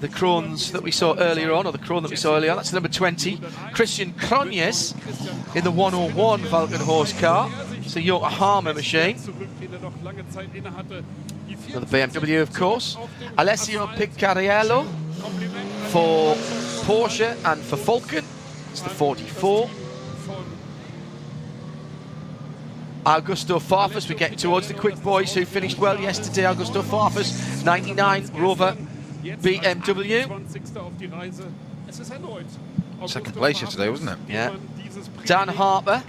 the Krohns that we saw earlier on, or the Krohn that we saw earlier on. That's number 20. Christian Cronjes in the 101 Valkenhorst car. It's a Yokohama machine. Another BMW, of course. Alessio Picariello for Porsche and for Falcon. It's the 44. Augusto Farfus, we're getting towards the quick boys who finished well yesterday. Augusto Farfus, 99 Rover BMW. Second place yesterday, wasn't it? Yeah. Dan Harper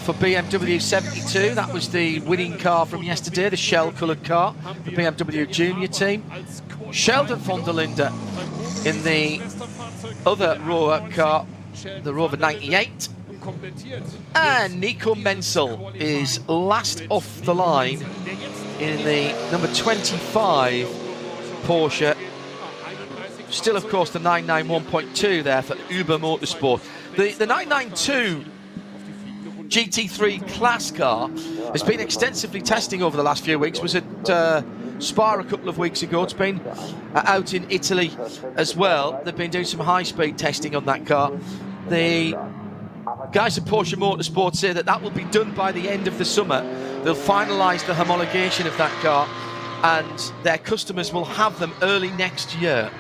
for BMW 72. That was the winning car from yesterday, the shell-coloured car, the BMW Junior team. Sheldon von der Linde in the other Rover car, the Rover 98. And Nico Menzel is last off the line in the number 25 Porsche. Still, of course, the 991.2 there for Uber Motorsport. The 992 GT3 class car has been extensively testing over the last few weeks. Was at Spa a couple of weeks ago. It's been out in Italy as well. They've been doing some high-speed testing on that car. The guys at Porsche Motorsport say that will be done by the end of the summer. They'll finalise the homologation of that car, and their customers will have them early next year,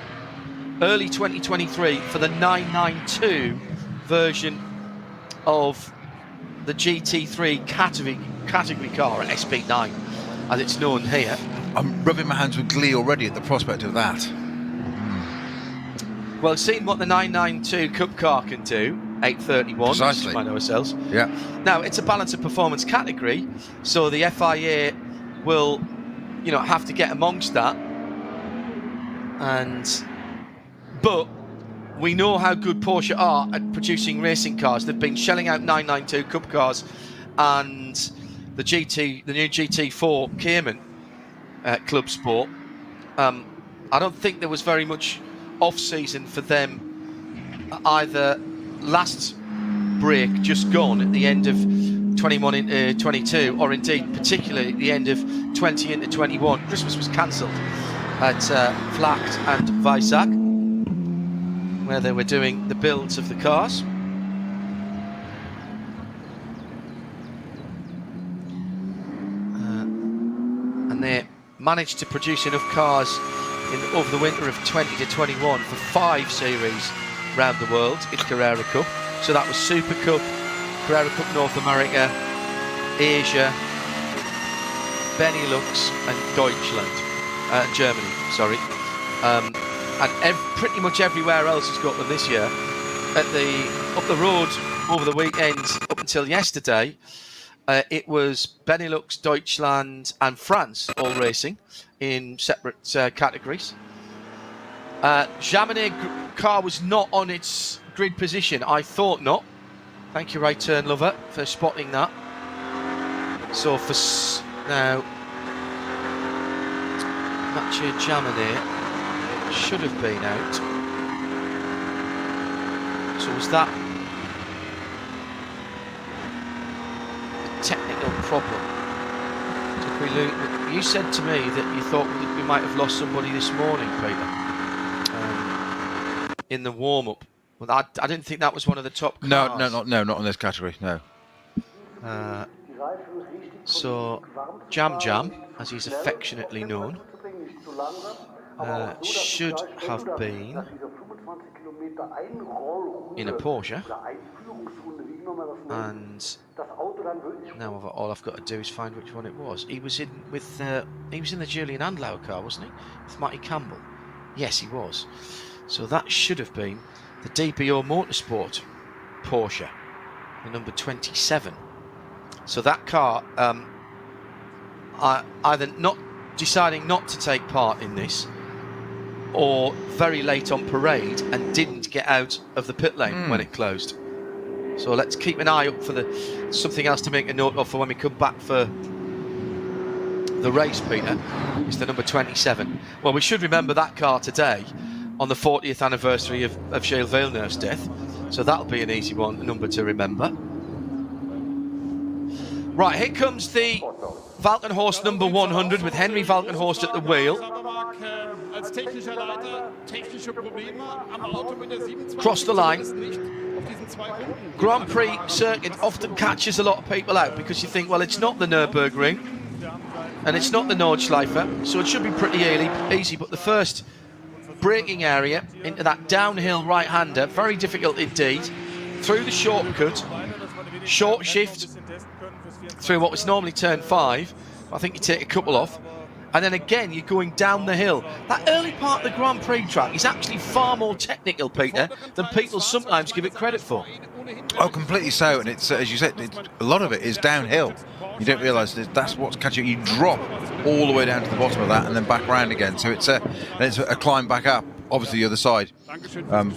early 2023, for the 992 version of the GT3 category car, at SP9, as it's known here. I'm rubbing my hands with glee already at the prospect of that. Well, seeing what the 992 Cup car can do, 831, precisely. I know ourselves. Yeah. Now, it's a balance of performance category, so the FIA will, have to get amongst that. But we know how good Porsche are at producing racing cars. They've been shelling out 992 Cup cars, and the new GT4 Cayman Club Sport. I don't think there was very much off-season for them either last break just gone at the end of 21 into 22, or indeed particularly at the end of 20 into 21. Christmas was cancelled at Vlacht and Weissach, where they were doing the builds of the cars. And they managed to produce enough cars over the winter of 20 to 21 for 5 series around the world in Carrera Cup. So that was Super Cup, Carrera Cup North America, Asia, Benelux and Deutschland, Germany, sorry. And pretty much everywhere else has got them this year. Up the road over the weekend up until yesterday, it was Benelux, Deutschland and France all racing in separate categories. Jaminet car was not on its grid position. I thought not. Thank you, Right Turn Lover, for spotting that. So for now, Mathieu Jaminet should have been out. So was that a technical problem? You said to me that you thought we might have lost somebody this morning, Peter, in the warm-up. Well, I didn't think that was one of the top cars. No, not in this category, no. So, Jam Jam, as he's affectionately known, should have been in a Porsche, and now all I've got to do is find which one it was. He was in the Julian Andlauer car, wasn't he, with Matty Campbell? Yes, he was. So that should have been the DPO Motorsport Porsche, the number 27. So that car, either not deciding not to take part in this, or very late on parade and didn't get out of the pit lane when it closed. So let's keep an eye up for something else to make a note of for when we come back for the race, Peter. It's the number 27. Well, we should remember that car today on the 40th anniversary of Gilles Villeneuve's death. So that'll be an easy number to remember. Right, here comes the Valkenhorst number 100 with Henry Valkenhorst at the wheel. Cross the line. Grand Prix circuit often catches a lot of people out because you think, well, it's not the Nürburgring and it's not the Nordschleife, so it should be pretty easy. But the first braking area into that downhill right-hander, very difficult indeed. Through the shortcut, short shift through what was normally turn 5. I think you take a couple off, and then again you're going down the hill. That early part of the Grand Prix track is actually far more technical, Peter, than people sometimes give it credit for. Oh, completely so. And it's, as you said, a lot of it is downhill. You don't realise that's what's catching you. You drop all the way down to the bottom of that and then back around again. So it's a climb back up, obviously the other side. Bound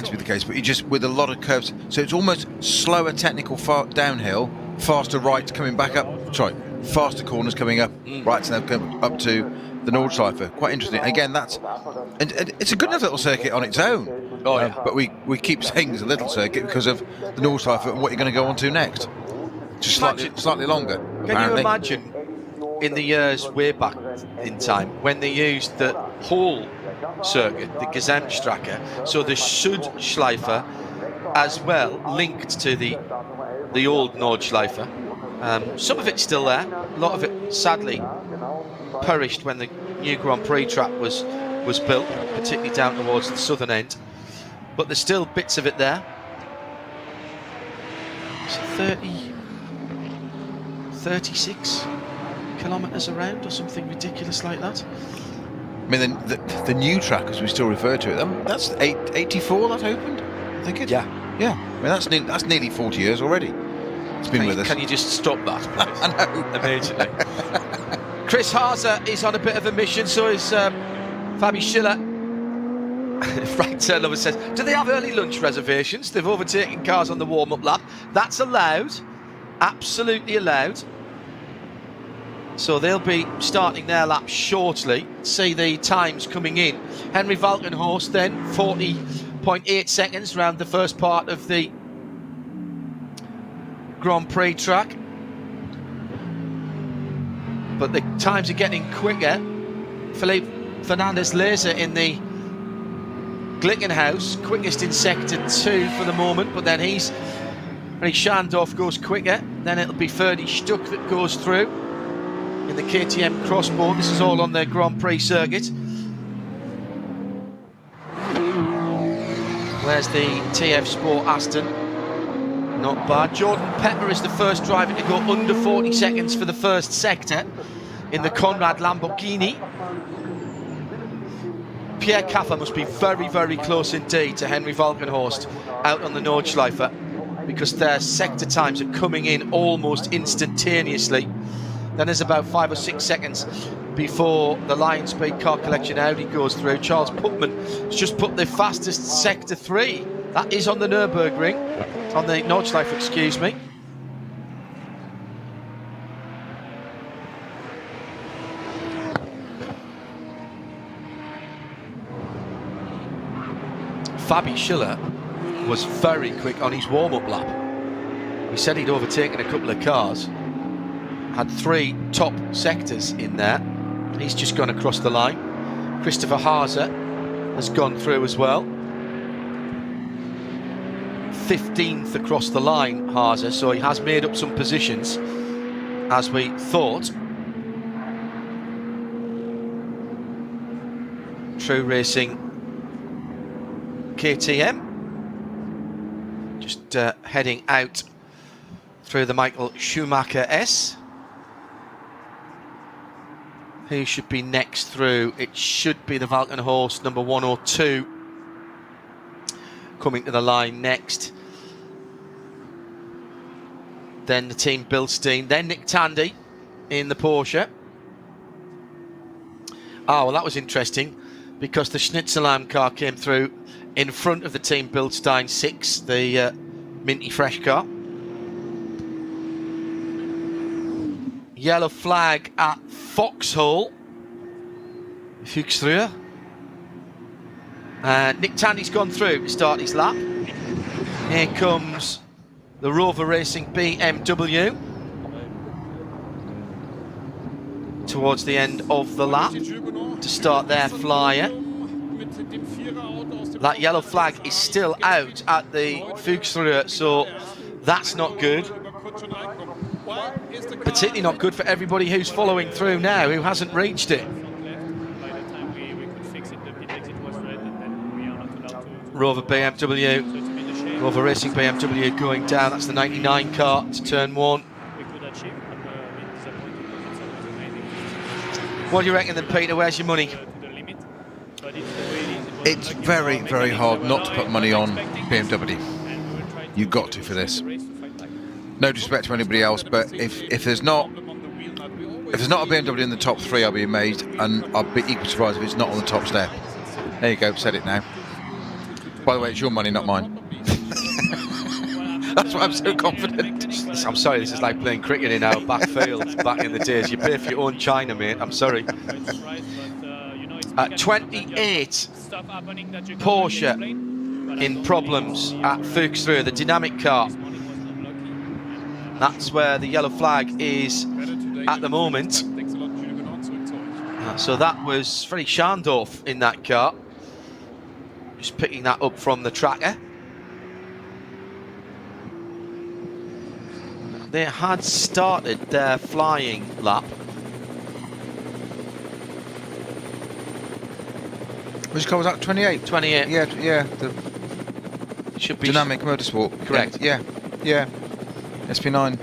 to be the case, but you just, with a lot of curves. So it's almost slower technical downhill, faster rights coming back up. Sorry, faster corners coming up, rights now come up to the Nordschleife. Quite interesting. Again, and it's a good enough little circuit on its own. Oh, yeah. But we keep saying it's a little circuit because of the Nordschleife and what you're going to go on to next. Just slightly longer. Can you imagine in the years way back in time when they used the whole circuit, the Gesamtstrecke, so the Südschleife as well, linked to the old Nordschleife. Some of it's still there. A lot of it sadly perished when the new Grand Prix track was built, particularly down towards the southern end. But there's still bits of it there. It's 36 kilometres around or something ridiculous like that. I mean, the new track, as we still refer to it, that's 84 that opened, I think it. Yeah. I mean, that's nearly 40 years already. It's been with us. Can you just stop that? I know. Immediately. Chris Haase is on a bit of a mission, so is Fabi Schiller. Frank Turnover says, do they have early lunch reservations? They've overtaken cars on the warm-up lap. That's allowed. Absolutely allowed. So they'll be starting their lap shortly. See the times coming in. Henry Valkenhorst then, 40.8 seconds around the first part of the Grand Prix track. But the times are getting quicker. Felipe Fernandez Laser in the Glickenhaus, quickest in sector 2 for the moment, but then Schandorf goes quicker. Then it'll be Ferdi Stuck that goes through in the KTM Crossbow. This is all on the Grand Prix circuit. Where's the TF Sport Aston? Not bad. Jordan Pepper is the first driver to go under 40 seconds for the first sector in the Conrad Lamborghini. Pierre Caffer must be very, very close indeed to Henry Valkenhorst out on the Nordschleife, because their sector times are coming in almost instantaneously. Then there's about 5 or 6 seconds before the Lion Speed Car Collection Audi goes through. Charles Putman has just put the fastest sector 3. That is on the Nürburgring, on the Nordschleife, excuse me. Fabi Schiller was very quick on his warm-up lap. He said he'd overtaken a couple of cars, had 3 top sectors in there, and he's just gone across the line. Christopher Haase has gone through as well. 15th across the line, Haase, so he has made up some positions, as we thought. True Racing KTM just heading out through the Michael Schumacher S. Who should be next through? It should be the Valkenhorst number 1 or 2 coming to the line next. Then the Team Bilstein, then Nick Tandy in the Porsche. Well, that was interesting, because the Schnitzelam car came through in front of the Team Bilstein 6, the minty fresh car. Yellow flag at Foxhole. Fuchsrue. Nick Tandy's gone through to start his lap. Here comes the Rover Racing BMW towards the end of the lap to start their flyer. That yellow flag is still out at the Fuchsrue, so that's not good. Particularly not good for everybody who's following through now, who hasn't reached it. Rover BMW, Rover Racing BMW going down. That's the 99 car to turn 1. What do you reckon then, Peter? Where's your money? It's very, very hard not to put money on BMW. You've got to for this. No disrespect to anybody else, but if there's not a BMW in the top 3, I'll be amazed, and I'll be equally surprised if it's not on the top step. There you go, said it now. By the way, it's your money, not mine. That's why I'm so confident. I'm sorry, this is like playing cricket in our backfield back in the days. You pay for your own China, mate. I'm sorry. 28 Porsche in problems at Fuchsrud, the dynamic car. That's where the yellow flag is at the moment. So that was Freddie Schandorf in that car. Just picking that up from the tracker. They had started their flying lap. Which car was that? 28? 28. Yeah. The should be dynamic motorsport. Correct. Yeah. SP9.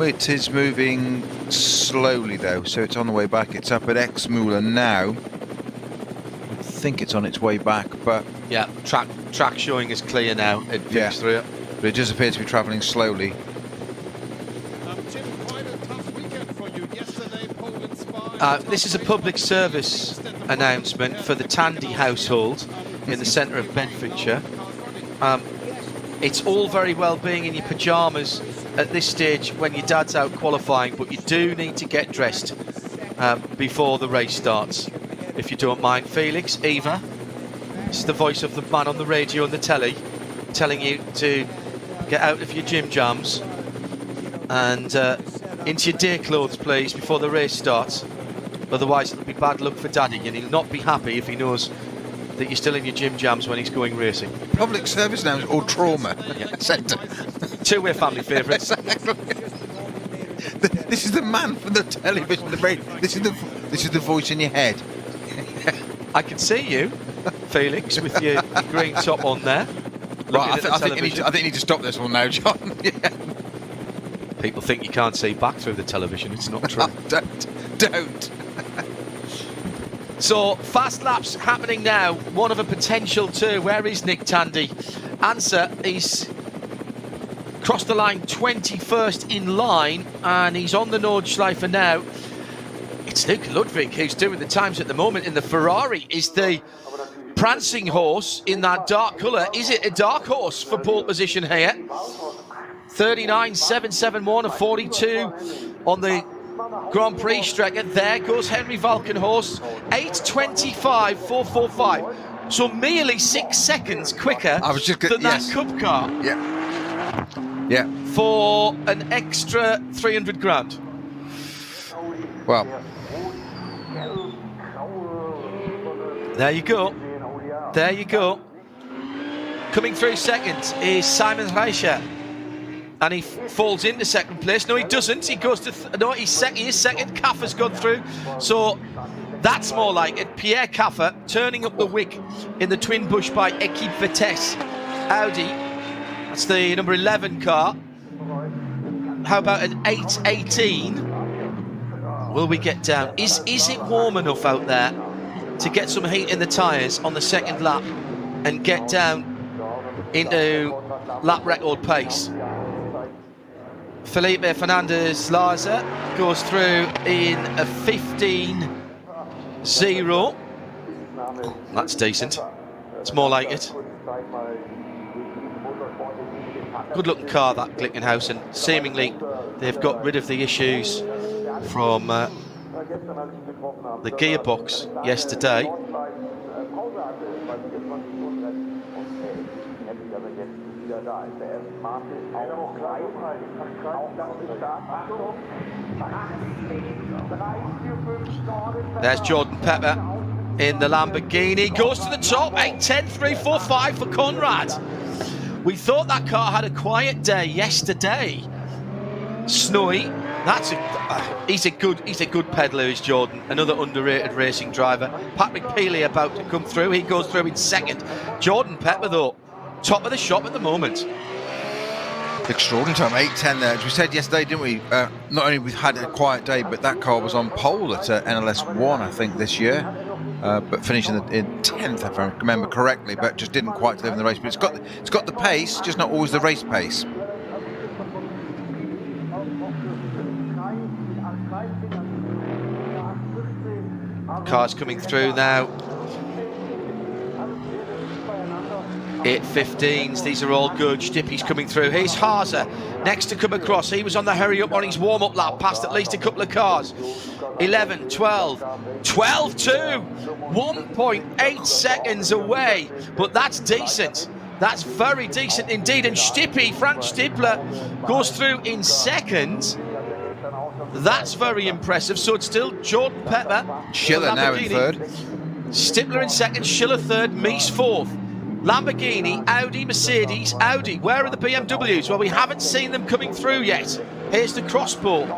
It is moving slowly though, so it's on the way back. It's up at Exmüller now. I think it's on its way back, but yeah, track showing is clear now at Fuchsrud. But it does appear to be travelling slowly. This is a public service announcement for the Tandy household in the centre of Bedfordshire. It's all very well being in your pyjamas at this stage when your dad's out qualifying, but you do need to get dressed before the race starts, if you don't mind. Felix, Eva, this is the voice of the man on the radio and the telly telling you to get out of your gym jams and into your day clothes, please, before the race starts. Otherwise it'll be bad luck for Daddy, and he'll not be happy if he knows that you're still in your gym jams when he's going racing. Public service announcement or trauma centre. Two-way family favourites. Exactly. This is the man from the television, the radio. This is the voice in your head. I can see you, Felix, with your green top on there. Right, I think you need to stop this one now, John. Yeah. People think you can't see back through the television. It's not true. Don't. So, fast laps happening now. One of a potential two. Where is Nick Tandy? Answer, he's crossed the line 21st in line, and he's on the Nordschleife now. It's Luke Ludwig who's doing the times at the moment in the Ferrari. Is the prancing horse in that dark colour. Is it a dark horse for pole position here? 39.771 and 42 on the Grand Prix Strecker. There goes Henry Valkenhorst. 8.25.445. So merely 6 seconds quicker than that Cup car. Yeah. For an extra 300 grand. Well. There you go. There you go. Coming through second is Simon Reicher. And he falls into second place. No, he doesn't. He goes to... he is second. Kaffer's gone through. So that's more like it. Pierre Kaffer turning up the wick in the twin bush by Equipe Vitesse Audi. That's the number 11 car. How about an 8.18? Will we get down? Is it warm enough out there to get some heat in the tyres on the second lap and get down into lap record pace? Felipe Fernandez Larza goes through in a 15.0. That's decent. It's more like it. Good looking car, that Glickenhaus, and seemingly they've got rid of the issues from the gearbox yesterday. There's Jordan Pepper in the Lamborghini, goes to the top. 8.10.345 for Conrad. We thought that car had a quiet day yesterday. Snowy. He's a good peddler, is Jordan. Another underrated racing driver. Patrick Peely about to come through. He goes through in second. Jordan Pepper, though, top of the shop at the moment. Extraordinary time, 8:10 there. As we said yesterday, didn't we? Not only we had a quiet day, but that car was on pole at NLS 1, I think, this year. But finishing in 10th, if I remember correctly, but just didn't quite deliver in the race. But it's got the pace, just not always the race pace. Cars coming through now. 8:15s, these are all good. Stippy's coming through. Here's Haase, next to come across. He was on the hurry up on his warm-up lap, passed at least a couple of cars. 11, 12, 12-2, 1.8 seconds away, but that's decent. That's very decent indeed. And Stippy, Frank Stippler, goes through in second. That's very impressive. So it's still Jordan Pepper. Schiller now in third. Stippler in second, Schiller third, Mies fourth. Lamborghini, Audi, Mercedes, Audi. Where are the BMWs? Well, we haven't seen them coming through yet. Here's the crossball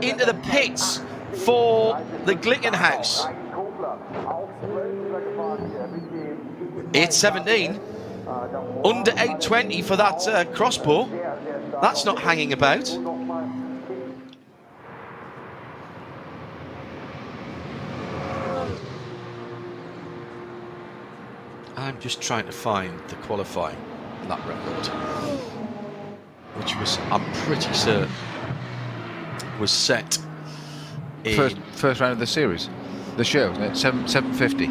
into the pits for the Glickenhaus. 8:17, under 8:20 for that crossball. That's not hanging about. I'm just trying to find the qualifying lap record, which was, I'm pretty certain, was set in first round of the series, the show, isn't it? 750.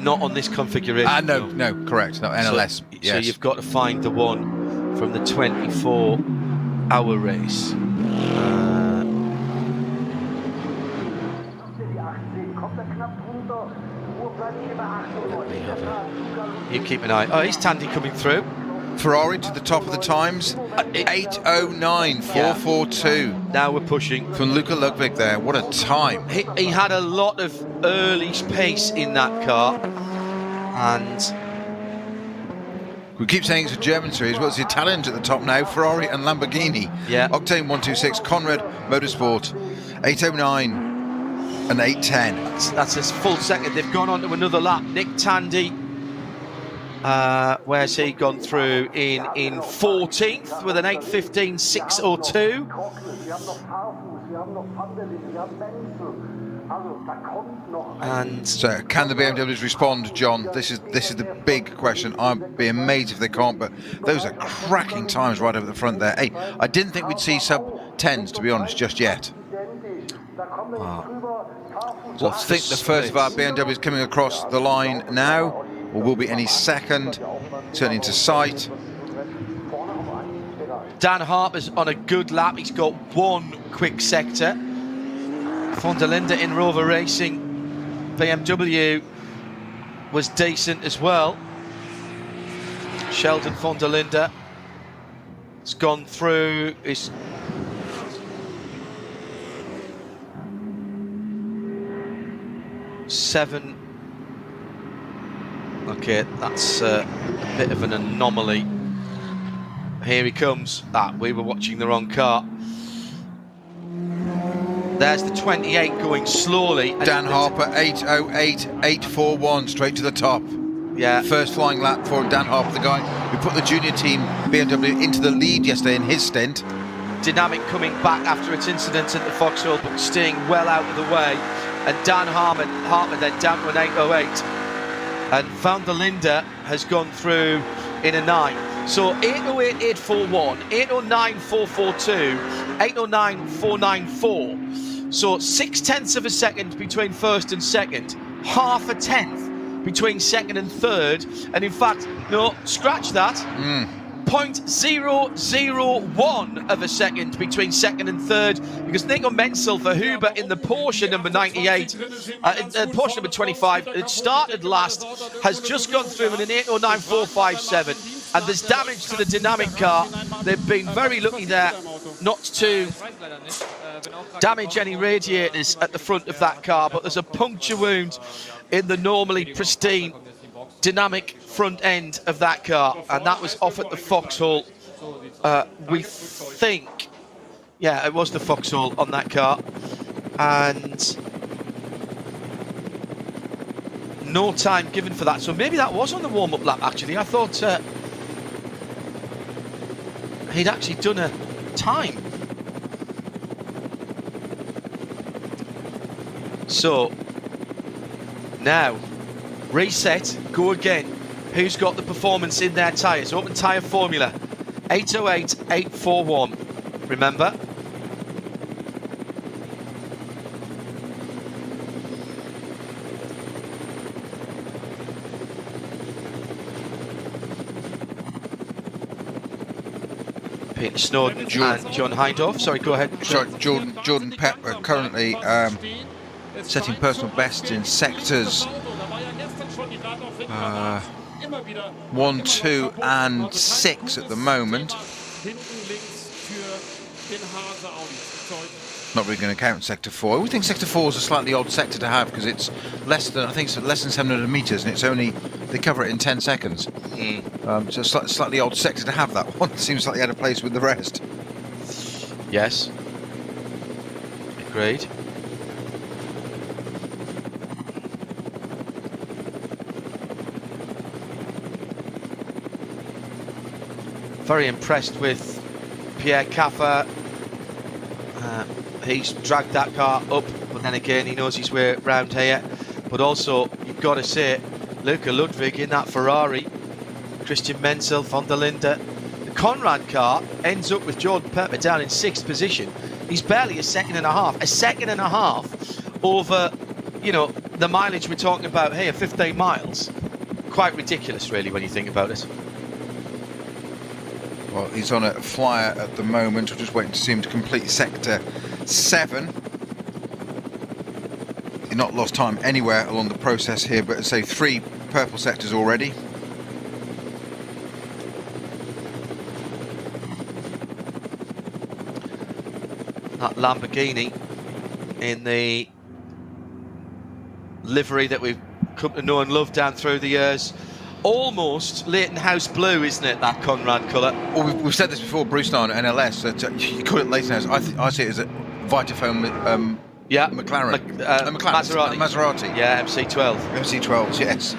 Not on this configuration. No, correct. No, NLS. So you've got to find the one from the 24-hour race. You keep an eye. Oh, he's Tandy coming through. Ferrari to the top of the times. 8:09, 4:42. Now we're pushing. From Luca Ludwig there. What a time. He had a lot of early pace in that car. And we keep saying it's a German series. Well, it's the Italians at the top now. Ferrari and Lamborghini. Yeah. Octane 126, Conrad Motorsport. 8:09. And 8:10. That's a full second. They've gone on to another lap. Nick Tandy, where's he gone through? In 14th with an 8:15 6:02. And so, can the BMWs respond, John? This is the big question. I'd be amazed if they can't. But those are cracking times right over the front there. Hey, I didn't think we'd see sub-10s, to be honest, just yet. Wow. So I think the first of our BMWs coming across the line now, or will be any second, turning into sight. Dan Harper's on a good lap. He's got one quick sector. Von der Linde in Rover Racing BMW was decent as well. Sheldon von der Linde has gone through. Is seven. Okay, that's a bit of an anomaly. Here he comes. We were watching the wrong car. There's the 28 going slowly. Dan Harper, 8:08, 8:41, straight to the top. Yeah. First flying lap for Dan Harper, the guy who put the junior team BMW into the lead yesterday in his stint. Dynamic coming back after its incident at the Vauxhall, but staying well out of the way. And Dan Harper then down to an 8:08. And Van der Linde has gone through in a 9. So 8:08, 8:41, 8:09, 4:42, 8:09, 4:94. So 0.6 of a second between first and second, half a tenth between second and third, and in fact, no, scratch that. 0.001 of a second between second and third, because Nico Menzel for Huber in the Porsche number 98, Porsche number 25, it started last, has just gone through in an 8:09.457, and there's damage to the dynamic car. They've been very lucky there not to damage any radiators at the front of that car, but there's a puncture wound in the normally pristine dynamic front end of that car, and that was off at the Vauxhall. We think, yeah, it was the Vauxhall on that car, and no time given for that. So maybe that was on the warm-up lap, actually. I thought he'd actually done a time. So now reset, go again. Who's got the performance in their tyres? Open tyre formula 808.841. Remember. Peter Snowden and John Hindorf. Sorry, go ahead. Sorry, Jordan Pepper currently setting personal bests in sectors 1, 2 and 6 at the moment. Not really going to count sector 4. We think sector 4 is a slightly odd sector to have because it's less than, I think it's less than 700 meters, and it's only, they cover it in 10 seconds. So slightly odd sector to have, that one. Seems like they had a place with the rest. Yes. Agreed. Very impressed with Pierre Caffer. He's dragged that car up, but then again he knows his way around here. But also you've got to say, Luca Ludwig in that Ferrari, Christian Menzel, von der Linde. The Conrad car ends up with Jordan Pepper down in 6th position. He's barely a second and a half over, you know, the mileage we're talking about here, 15 miles. Quite ridiculous, really, when you think about it. Well, he's on a flyer at the moment. We're just waiting to see him to complete sector 7. He's not lost time anywhere along the process here, but say 3 purple sectors already. That Lamborghini in the livery that we've come to know and love down through the years. Almost Leighton House blue, isn't it, that Conrad colour? Well, we've said this before, Bruce and I on NLS, that you call it Leighton House. I see it as a Vitaphone McLaren. Maserati. Yeah, MC12. MC12s, yes.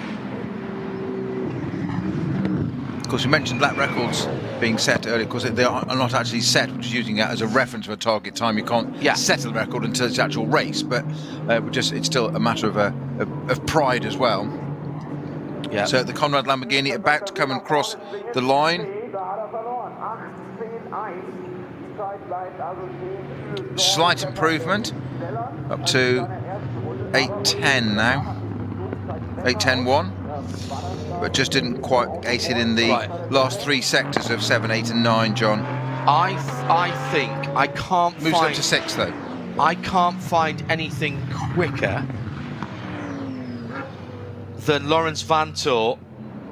Of course, we mentioned lap records being set earlier. Of course, they are not actually set, which is using that as a reference for a target time. You can't set a record until it's actual race, but it's still a matter of pride as well. Yeah. So the Conrad Lamborghini about to come and cross the line. Slight improvement up to 8:10 now. 8:10.1. But just didn't quite ace it in the last 3 sectors of 7, 8 and 9, John. I think I can't Moves up to 6 though. I can't find anything quicker than Lawrence Vanto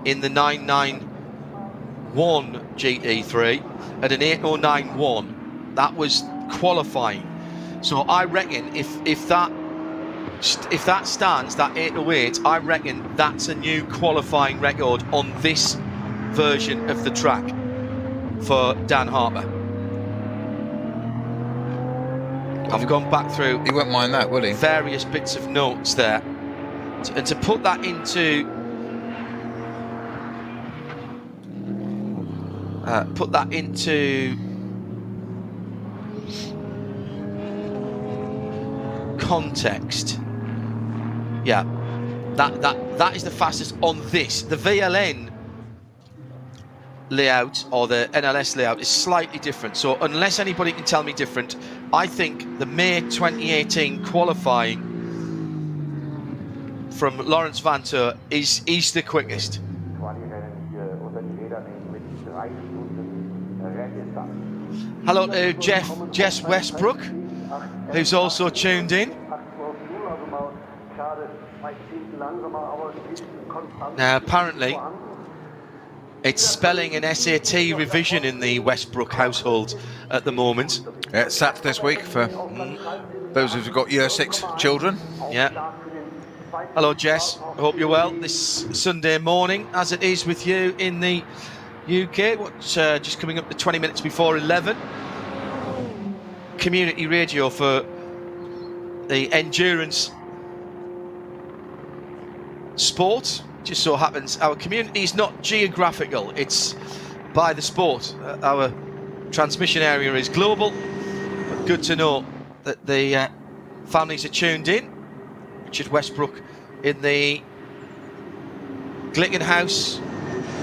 in the 991 GT3 at an 809.1. That was qualifying. So I reckon if that stands, that 808, I reckon that's a new qualifying record on this version of the track for Dan Harper. I've gone back through. He won't mind that, will he? Various bits of notes there. And to put that into context, yeah, that is the fastest on this. The VLN layout or the NLS layout is slightly different. So unless anybody can tell me different, I think the May 2018 qualifying from Lawrence Vanto is the quickest. Hello to Jess Westbrook, who's also tuned in. Now apparently it's spelling an SAT revision in the Westbrook household at the moment. Yeah, it's sat this week for those who've got year 6 children. Yeah. Hello Jess, I hope you're well this Sunday morning, as it is with you in the UK. Just coming up to 20 minutes before 11. Community radio for the endurance sport. Just so happens our community is not geographical, it's by the sport. Our transmission area is global, but good to know that the families are tuned in. Richard Westbrook in the Glickenhaus.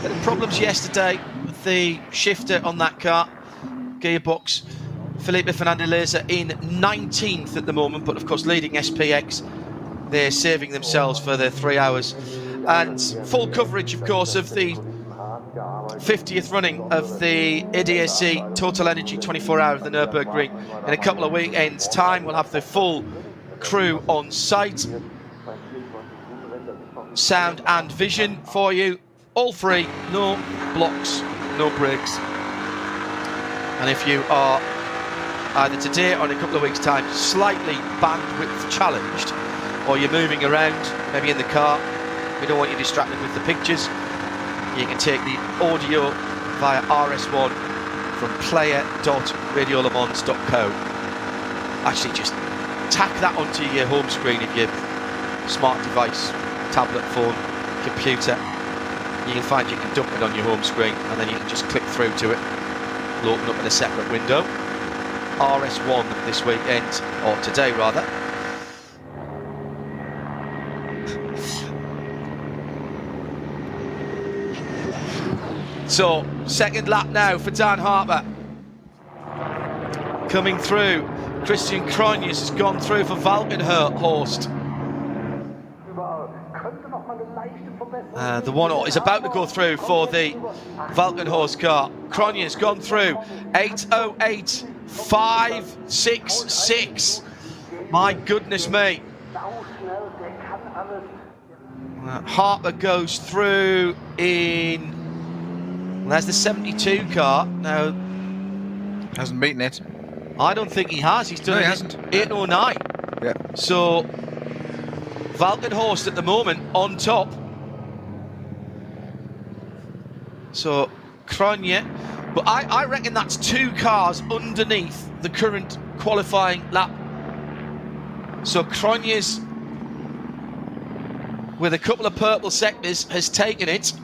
Had problems yesterday with the shifter on that car, gearbox. Felipe Fernandez in 19th at the moment, but of course leading SPX. They're saving themselves for their 3 hours. And full coverage, of course, of the 50th running of the ADAC Total Energy 24-hour of the Nürburgring. In a couple of weekends' time, we'll have the full crew on site. Sound and vision for you, all free, no blocks, no breaks. And if you are either today or in a couple of weeks' time slightly bandwidth challenged, or you're moving around, maybe in the car, we don't want you distracted with the pictures, you can take the audio via RS1 from player.radiolemans.co. Actually, just tack that onto your home screen of your smart device, tablet, phone, computer. You can find you can dump it on your home screen, and then you can just click through to it. It'll open up in a separate window. RS1 this weekend, or today rather. So, second lap now for Dan Harper. Coming through, Christian Cronjes has gone through for Valkenhorst. The one is about to go through for the Valkenhorst car. Cronjes gone through 8:08.566. My goodness me. Harper goes through in. Well, there's the 72 car. Now, hasn't beaten it. I don't think he has. He's done 8:09. Yeah. So Valkenhorst at the moment on top. So Cronje, but I reckon that's 2 cars underneath the current qualifying lap. So Cronjes, with a couple of purple sectors, has taken it.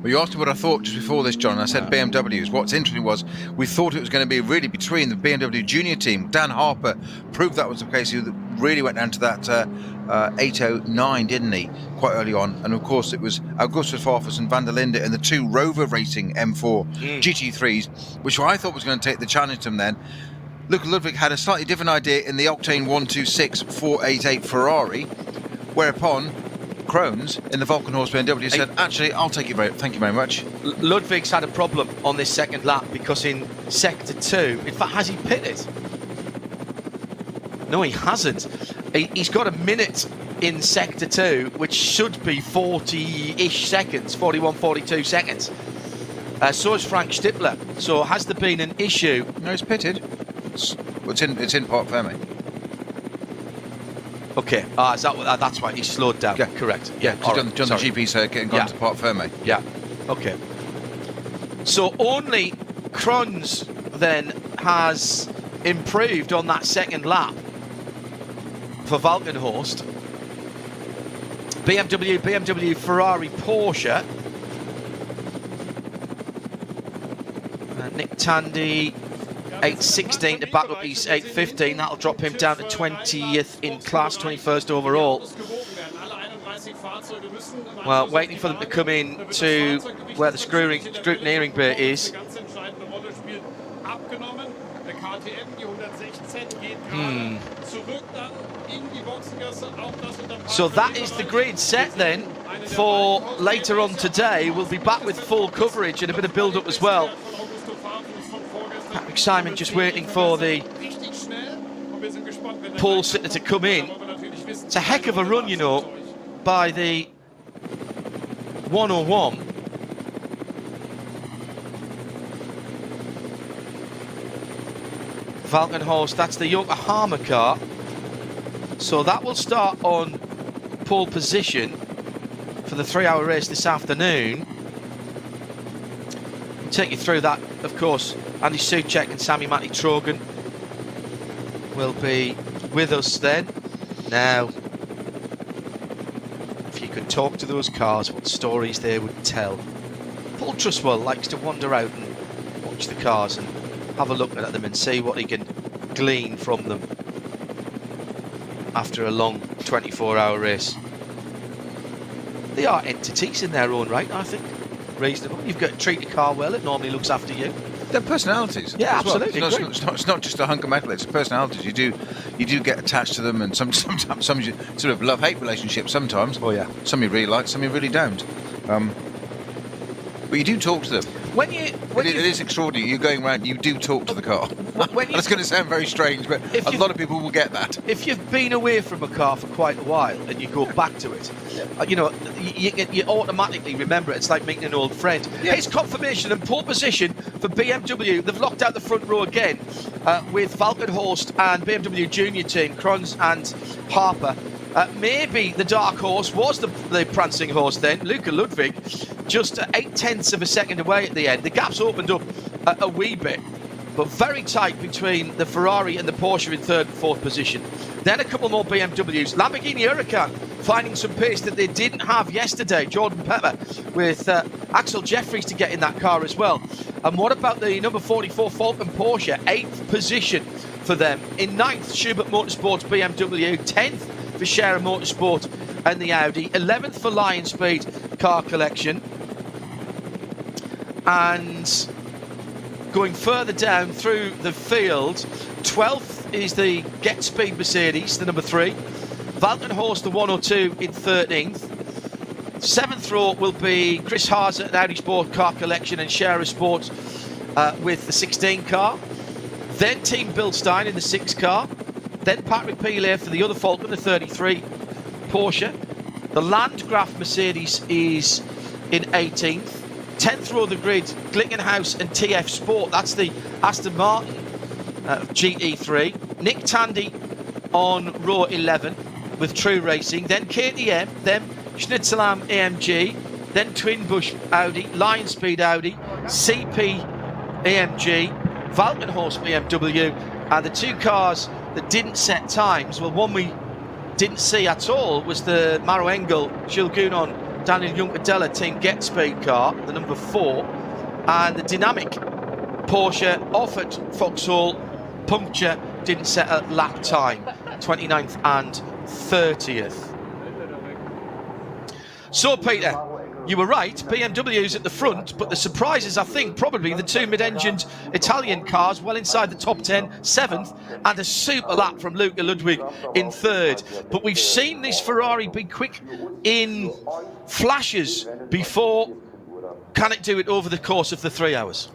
Well, you asked me what I thought just before this, John, and I said BMWs. What's interesting was we thought it was going to be really between the BMW junior team. Dan Harper proved that was the case. He really went down to that 8:09, didn't he, quite early on. And, of course, it was Augustus Farfus and Van der Linde in the 2 Rover Racing M4 GT3s, which I thought was going to take the challenge to them then. Luca Ludwig had a slightly different idea in the Octane 126 488 Ferrari, whereupon Krones in the Valkenhorst BMW said, actually, I'll take it, thank you very much. Ludwig's had a problem on this second lap because in Sector 2, in fact, has he pitted? No, he hasn't. He's got a minute in Sector 2, which should be 40-ish seconds, 41, 42 seconds. So is Frank Stippler. So has there been an issue? No, he's pitted. It's in Parc Fermé. Okay, is that that's why he slowed down? Yeah, correct. Yeah, he's done the GP circuit and gone to Parc Fermé. Yeah, okay. So only Krones then has improved on that second lap for Valkenhorst. BMW, Ferrari, Porsche. Nick Tandy, 8:16 to back up his 8:15. That'll drop him down to 20th in class, 21st overall. Well, waiting for them to come in to where the scrutineering bit is. So that is the grid set then for later on today. We'll be back with full coverage and a bit of build-up as well. Patrick Simon just waiting for the pole sitter to come in. It's a heck of a run, you know, by the 101. Valkenhorst, that's the Yokohama car. So that will start on pole position for the 3-hour race this afternoon. We'll take you through that, of course. Andy Soucek and Sami Matti Trogan will be with us then. Now, if you could talk to those cars, what stories they would tell. Paul Truswell likes to wander out and watch the cars and have a look at them and see what he can glean from them after a long 24-hour race. They are entities in their own right, I think. Reasonable. You've got to treat the car well. It normally looks after you. They're personalities. Yeah, absolutely. Well. It's not just a hunk of metal. It's personalities. You do get attached to them, and sometimes you sort of love-hate relationships. Sometimes. Oh yeah. Some you really like, some you really don't. But you do talk to them. It is extraordinary. You're going around, you do talk to the car. That's going to sound very strange, but a lot of people will get that. If you've been away from a car for quite a while and you go back to it, you know, you automatically remember it. It's like meeting an old friend. Yeah. Here's confirmation and pole position for BMW. They've locked out the front row again with Valkenhorst and BMW Junior team, Kronz and Harper. Maybe the dark horse was the prancing horse then, Luca Ludwig, just 0.8 of a second away at the end. The gap's opened up a wee bit, but very tight between the Ferrari and the Porsche in third and fourth position. Then a couple more BMWs. Lamborghini Huracan finding some pace that they didn't have yesterday. Jordan Pepper with Axel Jeffries to get in that car as well. And what about the number 44 Falcon Porsche? 8th position for them. In 9th, Schubert Motorsports BMW. 10th for Scherer Motorsport and the Audi. 11th for Lion Speed Car Collection. And going further down through the field, 12th is the Get Speed Mercedes, the number 3. Valkenhorst, the 102 in 13th. 7th row will be Chris Haase at Audi Sport Car Collection and Scherer Sports with the 16 car. Then Team Bilstein in the 6 car. Then Patrick Pilet for the other Falcon, the 33 Porsche. The Landgraf Mercedes is in 18th. 10th row of the grid, Glickenhaus and TF Sport. That's the Aston Martin GT3. Nick Tandy on row 11 with True Racing. Then KTM, then Schnitzelam AMG. Then Twin Bush Audi, Lion Speed Audi, CP AMG, Valkenhorst BMW. And the 2 cars that didn't set times, well, one we didn't see at all was the Maro Engel, Jules Gounon, Daniel Juncadella Team Get Speed car, the number 4, and the dynamic Porsche off at Vauxhall puncture didn't set a lap time, 29th and 30th. So Peter, you were right, BMW's at the front, but the surprise is, I think, probably the 2 mid-engined Italian cars well inside the top 10, 7th, and a super lap from Luca Ludwig in 3rd. But we've seen this Ferrari be quick in flashes before. Can it do it over the course of the 3 hours?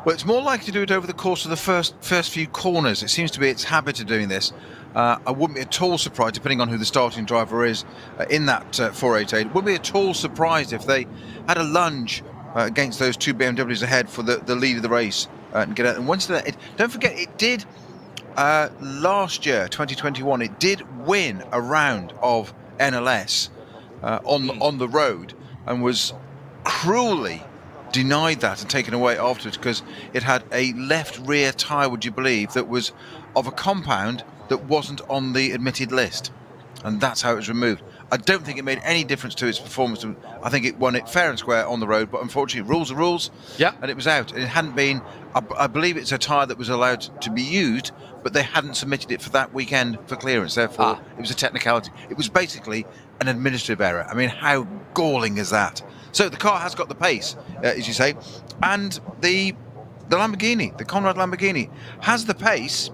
Well, it's more likely to do it over the course of the first few corners. It seems to be its habit of doing this. I wouldn't be at all surprised, depending on who the starting driver is in that 488, wouldn't be at all surprised if they had a lunge against those 2 BMWs ahead for the lead of the race and get out. And once that, don't forget, it did last year, 2021, it did win a round of NLS on the road and was cruelly denied that and taken away afterwards because it had a left rear tyre, would you believe, that was of a compound that wasn't on the admitted list, and that's how it was removed. I don't think it made any difference to its performance. I think it won it fair and square on the road, but unfortunately rules are rules. Yeah. And it was out. And it hadn't been, I believe it's a tyre that was allowed to be used, but they hadn't submitted it for that weekend for clearance, therefore it was a technicality. It was basically an administrative error. I mean, how galling is that? So the car has got the pace, as you say, and the Lamborghini, the Conrad Lamborghini, has the pace.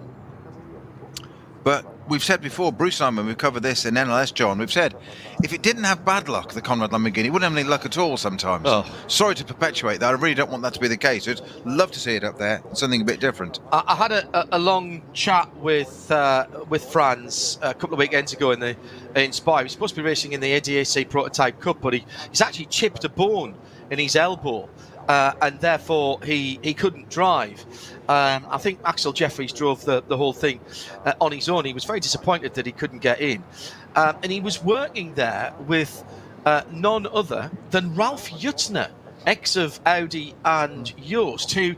But we've said before, Bruce and I, when we've covered this in NLS, John, we've said, if it didn't have bad luck, the Conrad Lamborghini, it wouldn't have any luck at all sometimes. Oh. Sorry to perpetuate that. I really don't want that to be the case. I'd love to see it up there, something a bit different. I had a long chat with Franz a couple of weekends ago in Spa. He was supposed to be racing in the ADAC Prototype Cup, but he's actually chipped a bone in his elbow. And therefore he couldn't drive. I think Axel Jeffries drove the whole thing on his own. He was very disappointed that he couldn't get in. And he was working there with none other than Ralf Jutzner, ex of Audi and Yost, who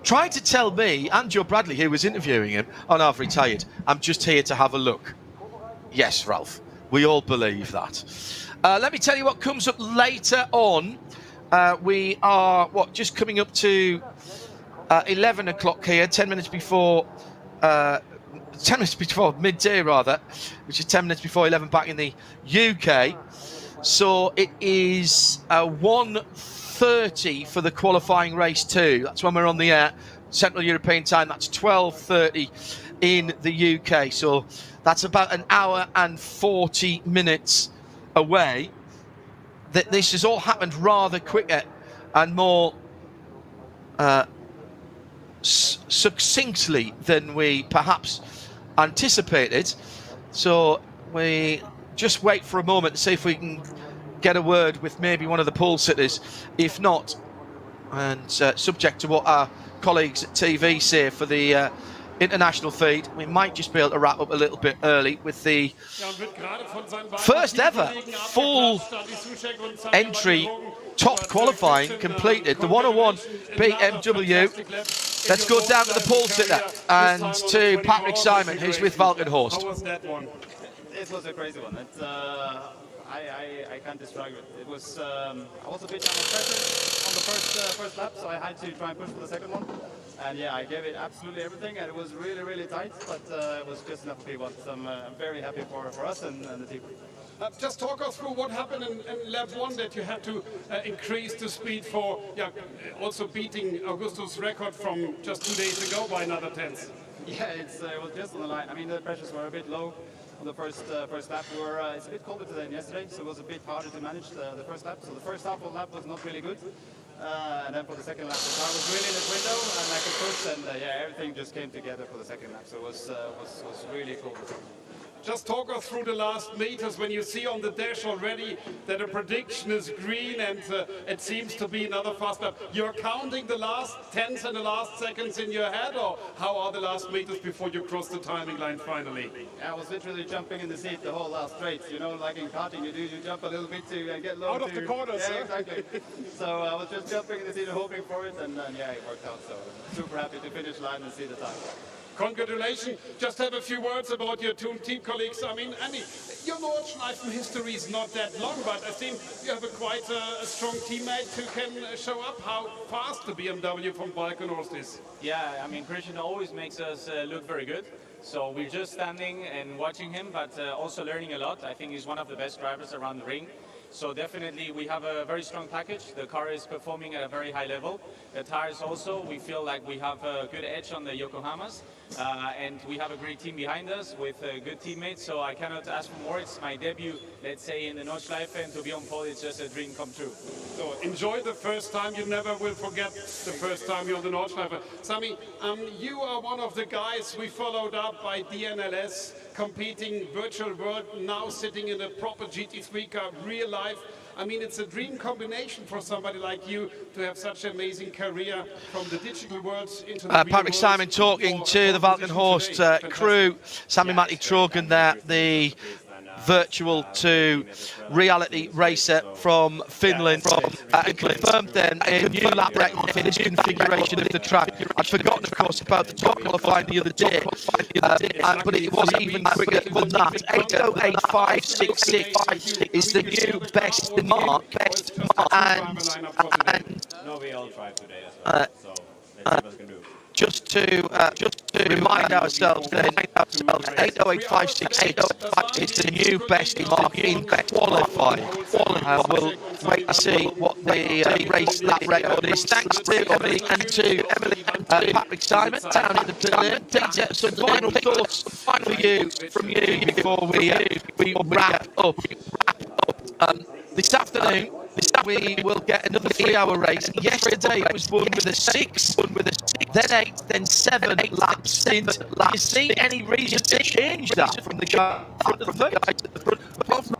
tried to tell me and Joe Bradley, who was interviewing him on I've Retired, I'm just here to have a look. Yes, Ralph, we all believe that. Let me tell you what comes up later on. We are, just coming up to 11 o'clock here, 10 minutes before 10 minutes before midday rather, which is 10 minutes before 11 back in the UK. So it is 1:30 for the qualifying race 2. That's when we're on the air, Central European time. That's 12:30 in the UK. So that's about an hour and 40 minutes away. This has all happened rather quicker and more succinctly than we perhaps anticipated. So we just wait for a moment to see if we can get a word with maybe one of the pole sitters. If not, and subject to what our colleagues at TV say for the international feed, we might just be able to wrap up a little bit early with the first ever full entry top qualifying completed. The 101 BMW. Let's go down to the pole sitter and to Patrick Simon, who's with Valkenhorst. How was that one? It was a crazy one. I can't describe it. It was I was a bit under pressure on the first lap, so I had to try and push for the second one. And yeah, I gave it absolutely everything, and it was really, really tight, but it was just enough to P1. So I'm very happy for us and the team. Just talk us through what happened in lap 1 that you had to increase the speed for, also beating Augusto's record from just 2 days ago by another tenth. Yeah, it was just on the line. I mean, the pressures were a bit low on the first lap. It's a bit colder today than yesterday, so it was a bit harder to manage the first lap. So the first half of the lap was not really good. And then for the second lap, the car was really in the window, and I could push, and everything just came together for the second lap. So it was really cool. Just talk us through the last meters when you see on the dash already that a prediction is green and it seems to be another fast lap. You're counting the last tenths and the last seconds in your head, or how are the last meters before you cross the timing line finally? I was literally jumping in the seat the whole last straight. You know, like in karting, you jump a little bit to get low. Out of the corners, yeah, exactly. So I was just jumping in the seat and hoping for it, and then it worked out. So super happy to finish line and see the time. Congratulations. Just have a few words about your two team colleagues. I mean, Andy, your Nordschleife history is not that long, but I think you have quite a strong teammate who can show up how fast the BMW from Valkenhorst is. Yeah, I mean, Christian always makes us look very good. So we're just standing and watching him, but also learning a lot. I think he's one of the best drivers around the ring. So definitely we have a very strong package. The car is performing at a very high level. The tires also, we feel like we have a good edge on the Yokohamas. And we have a great team behind us with good teammates. So I cannot ask for more. It's my debut, let's say, in the Nordschleife, and to be on pole, it's just a dream come true. So enjoy the first time. You never will forget the first time you're on the Nordschleife. Sami, you are one of the guys we followed up by DNLS, competing virtual world, now sitting in a proper GT3 car, real life. I mean, it's a dream combination for somebody like you to have such an amazing career from the digital world into the Patrick Simon talking to the Valkenhorst crew. Sami Matti-Trogen there, the virtual to reality racer from Finland, and confirmed then a new lap record for this configuration of the track. I'd forgotten, of course, about the top qualifying the other day, but it was even quicker than that. 8:08.566 is the new best mark, and no, we all tried today as well, so let's see what we can do. Just to remind ourselves then, 8:08.568 is the new best mark in qualifying. We'll wait to see what the race lap record is. Thanks to Emily and to Patrick Simon down in the pavilion. Some final thoughts from you before we wrap up. This afternoon, we will get another 3-hour race. Yesterday it was won with a 6, then 8, then 7 lap stint. Do you see any reason to change that from the guy from the front?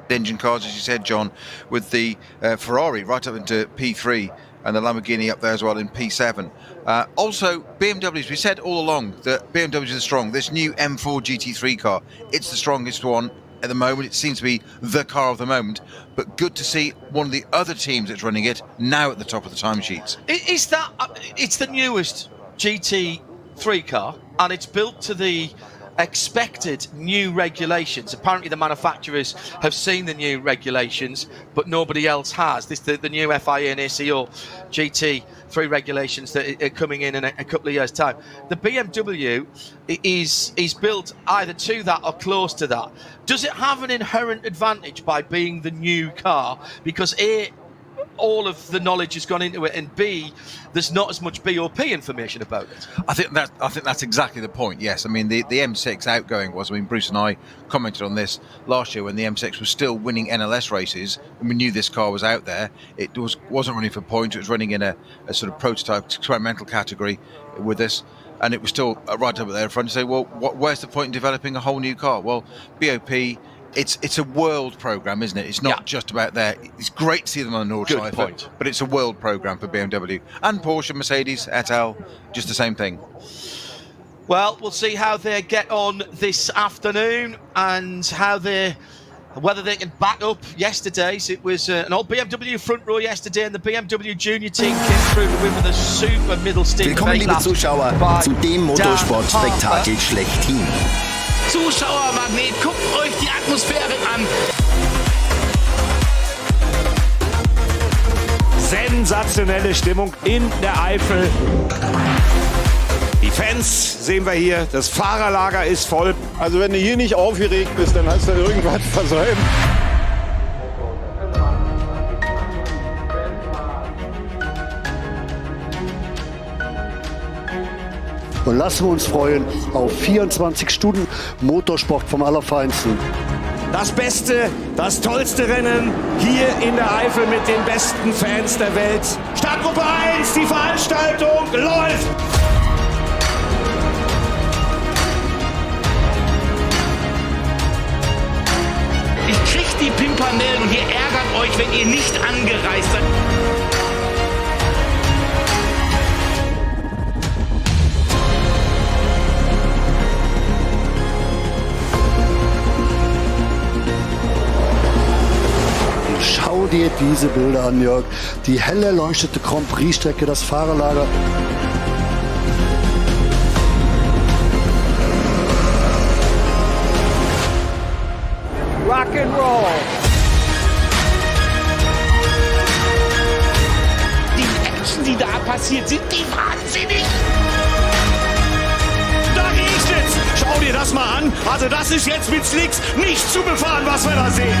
Engine cars, as you said, John, with the Ferrari right up into P3 and the Lamborghini up there as well in P7. Also, BMWs, we said all along that BMWs are strong. This new M4 GT3 car, it's the strongest one at the moment. It seems to be the car of the moment, but good to see one of the other teams that's running it now at the top of the timesheets. Is that, it's the newest GT3 3 car, and it's built to the expected new regulations. Apparently the manufacturers have seen the new regulations, but nobody else has. The new FIA and ACO GT3 regulations that are coming in a couple of years' time. The BMW is built either to that or close to that. Does it have an inherent advantage by being the new car? Because A, all of the knowledge has gone into it, and B, there's not as much BOP information about it. I think that's exactly the point. Yes, I mean the M6 outgoing was. I mean, Bruce and I commented on this last year when the M6 was still winning NLS races, and we knew this car was out there. It wasn't running for points. It was running in a sort of prototype experimental category with us, and it was still right up there in front. To say, well, where's the point in developing a whole new car? Well, BOP. It's a world program, isn't it? It's not just about there. It's great to see them on the Nordschleife, but it's a world program for BMW and Porsche, Mercedes, et al. Just the same thing. Well, we'll see how they get on this afternoon and whether they can back up yesterday's. It was an old BMW front row yesterday, and the BMW Junior team came through to win with a super middle stint. Willkommen, liebe Zuschauer, zu dem Motorsportspektakel schlechthin. Zuschauermagnet, guckt euch die Atmosphäre an. Sensationelle Stimmung in der Eifel. Die Fans sehen wir hier, das Fahrerlager ist voll. Also wenn du hier nicht aufgeregt bist, dann hast du irgendwas versäumt. Und lassen wir uns freuen auf 24 Stunden Motorsport vom Allerfeinsten. Das beste, das tollste Rennen hier in der Eifel mit den besten Fans der Welt. Startgruppe 1, die Veranstaltung läuft! Ich krieg die Pimpernellen und ihr ärgert euch, wenn ihr nicht angereist seid. Schau dir diese Bilder an, Jörg. Die hell erleuchtete Grand Prix-Strecke, das Fahrerlager. Rock'n'Roll! Die Action, die da passiert, sind die wahnsinnig! Da regnet's! Schau dir das mal an. Also das ist jetzt mit Slicks nicht zu befahren, was wir da sehen.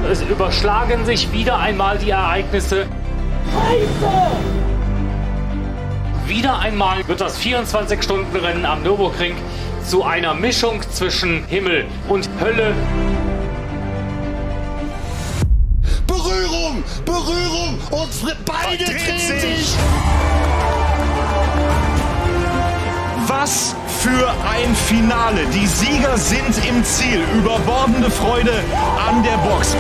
Es überschlagen sich wieder einmal die Ereignisse. Wieder einmal wird das 24-Stunden-Rennen am Nürburgring zu einer Mischung zwischen Himmel und Hölle. Berührung! Berührung! Und beide drehen sich! Was für ein Finale. Die Sieger sind im Ziel. Überbordende Freude an der Box.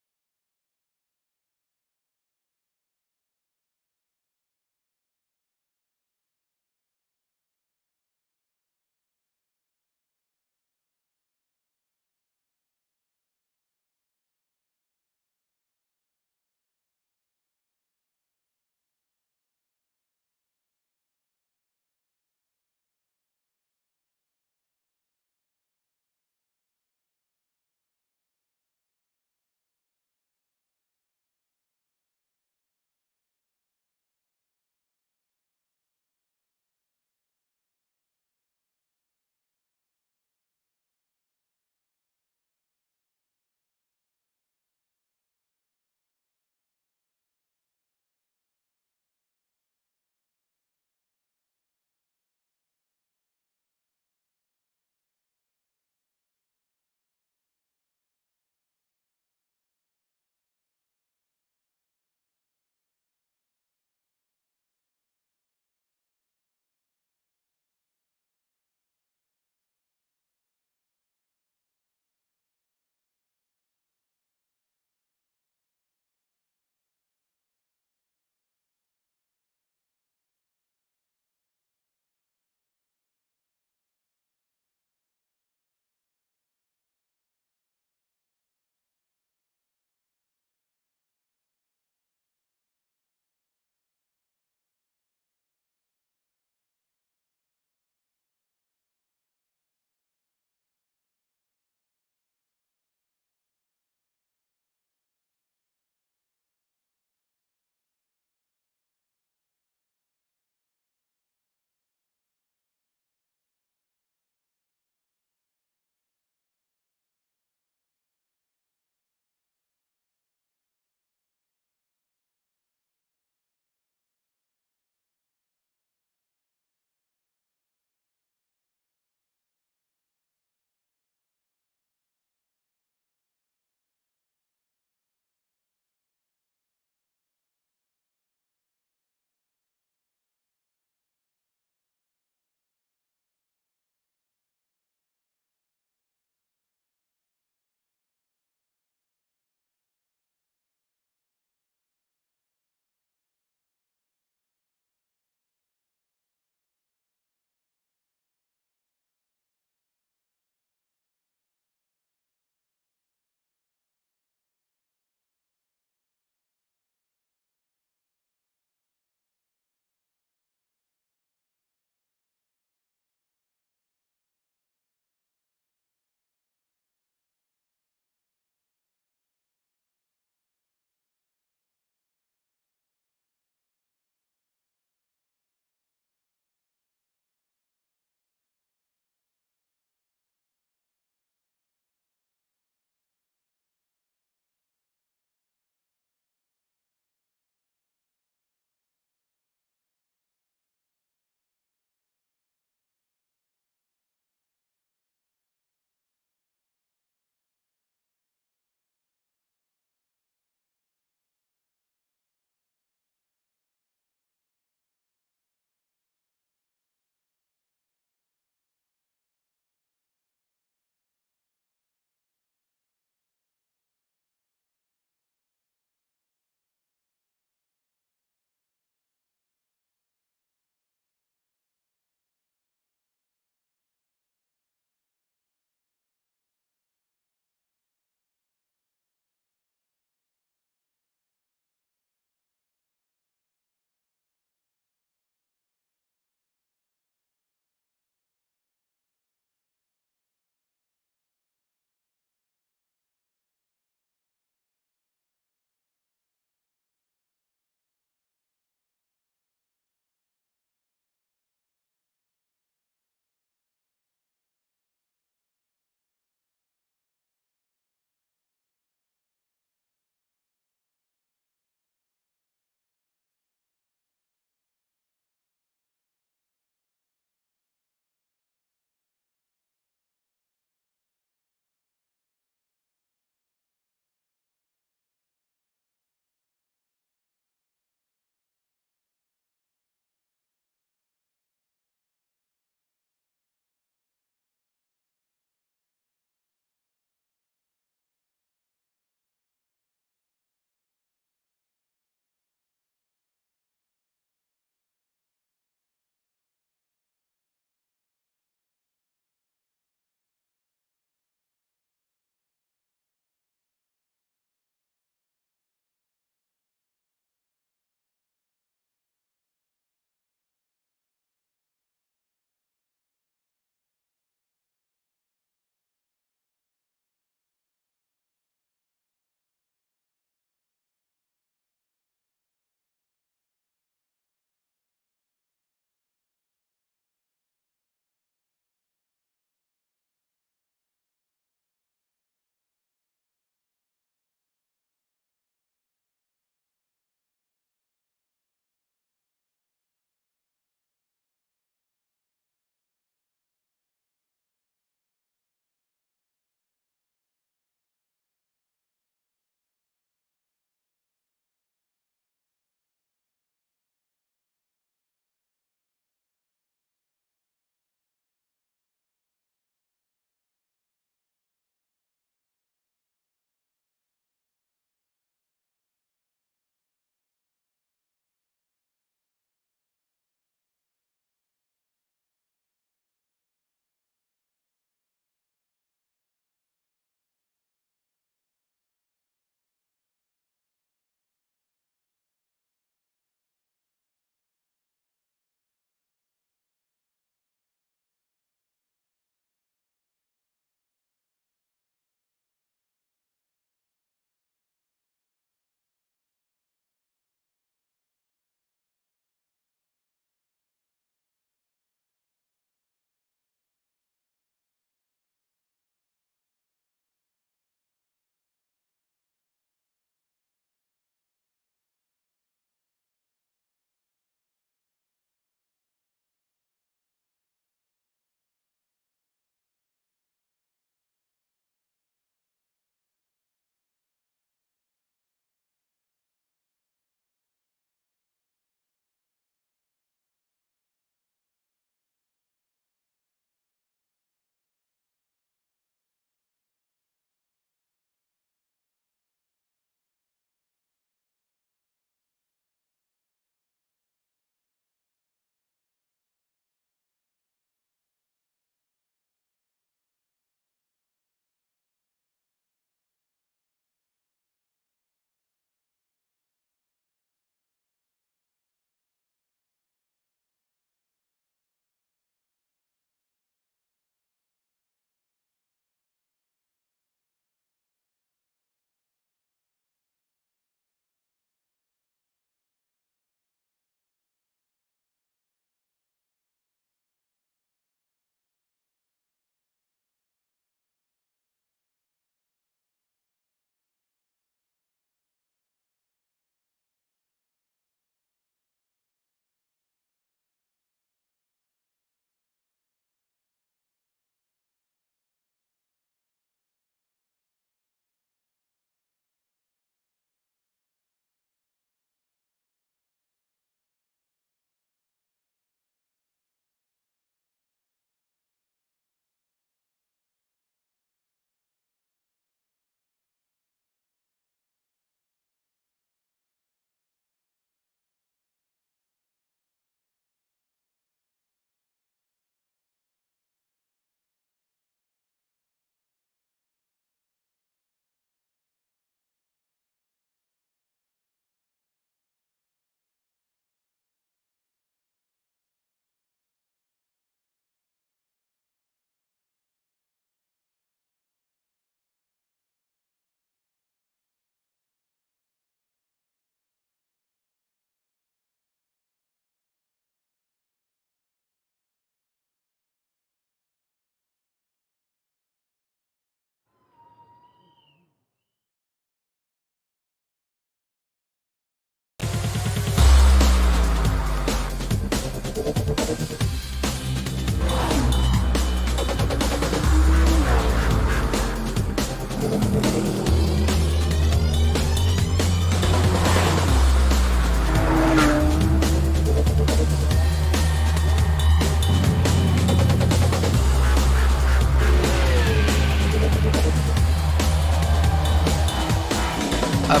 A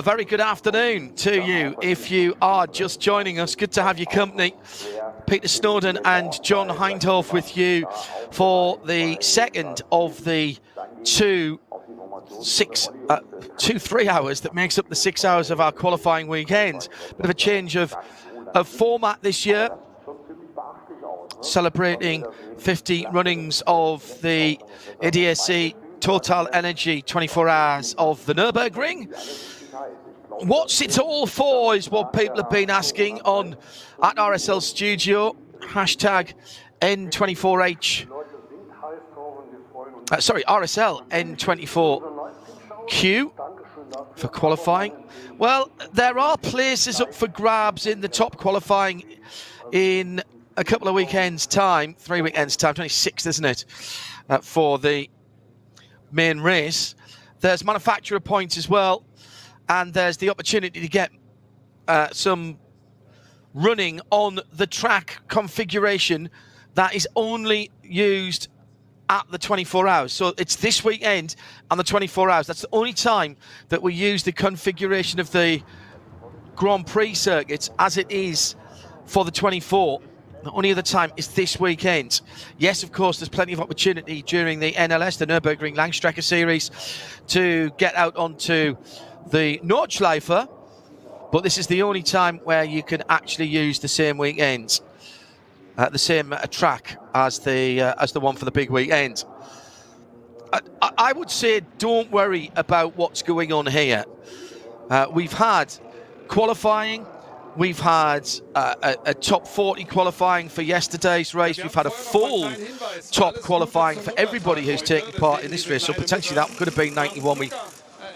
very good afternoon to you if you are just joining us. Good to have your company. Peter Snowden and John Hindhoff with you for the second of the 3 hours that makes up the 6 hours of our qualifying weekend. Bit of a change of format this year, celebrating 50 runnings of the ADAC Total Energy 24 hours of the Nürburgring. What's it all for is what people have been asking on at RSL Studio, hashtag N24H. RSL N24Q for qualifying. Well, there are places up for grabs in the top qualifying in a couple of weekends' time, 3 weekends' time, 26th, isn't it, for the main race. There's manufacturer points as well. And there's the opportunity to get some running on the track configuration that is only used at the 24 hours. So it's this weekend and the 24 hours. That's the only time that we use the configuration of the Grand Prix circuit as it is for the 24. The only other time is this weekend. Yes, of course, there's plenty of opportunity during the NLS, the Nürburgring Langstrecke Series, to get out onto the Nordschleife, but this is the only time where you can actually use the same weekend, the same track as the one for the big weekend. I would say don't worry about what's going on here. We've had qualifying. We've had a top 40 qualifying for yesterday's race. We've had a full top qualifying for everybody who's taken part in this race. So potentially that could have been 91. We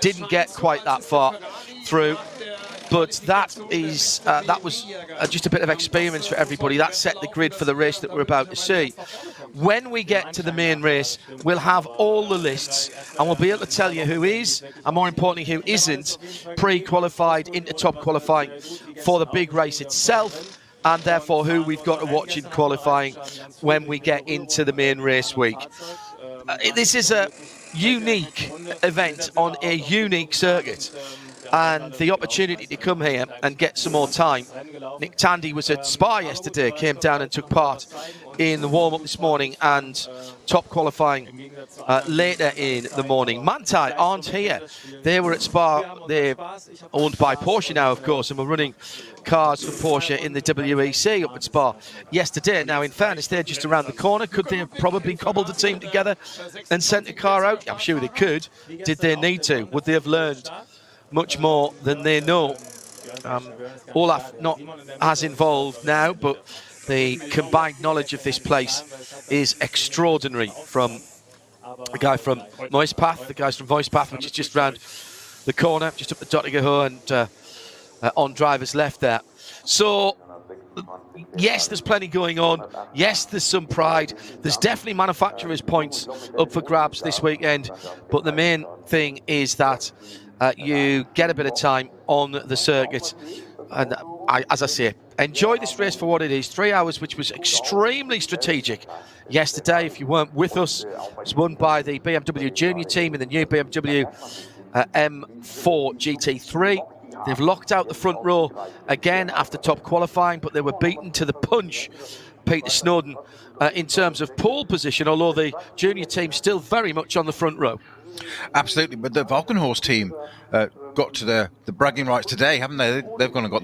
didn't get quite that far through, but that was just a bit of experience for everybody. That set the grid for the race that we're about to see. When we get to the main race, we'll have all the lists and we'll be able to tell you who is, and more importantly, who isn't pre-qualified into top qualifying for the big race itself, and therefore who we've got to watch in qualifying when we get into the main race week. This is a unique event on a unique circuit, and the opportunity to come here and get some more time. Nick Tandy was at Spa yesterday, came down and took part in the warm-up this morning and top qualifying later in the morning. Manthey aren't here. They were at Spa. They're owned by Porsche now, of course, and we're running cars for Porsche in the WEC up at Spa yesterday. Now, in fairness, they're just around the corner. Could they have probably cobbled a team together and sent a car out? I'm sure they could. Did they need to? Would they have learned much more than they know? Olaf not as involved now, but the combined knowledge of this place is extraordinary from the guy from Moispath, the guys from Voicepath, which is just round the corner, just up the Dottinger and on driver's left there. So, yes, there's plenty going on. Yes, there's some pride. There's definitely manufacturers' points up for grabs this weekend. But the main thing is that you get a bit of time on the circuit. And as I say, enjoy this race for what it is. 3 hours, which was extremely strategic yesterday. If you weren't with us, it was won by the BMW Junior team in the new BMW M4 GT3. They've locked out the front row again after top qualifying, but they were beaten to the punch, Peter Snowden, in terms of pole position, although the junior team still very much on the front row. Absolutely, but the Valkenhorst team got to the bragging rights today, haven't they? They've gone and got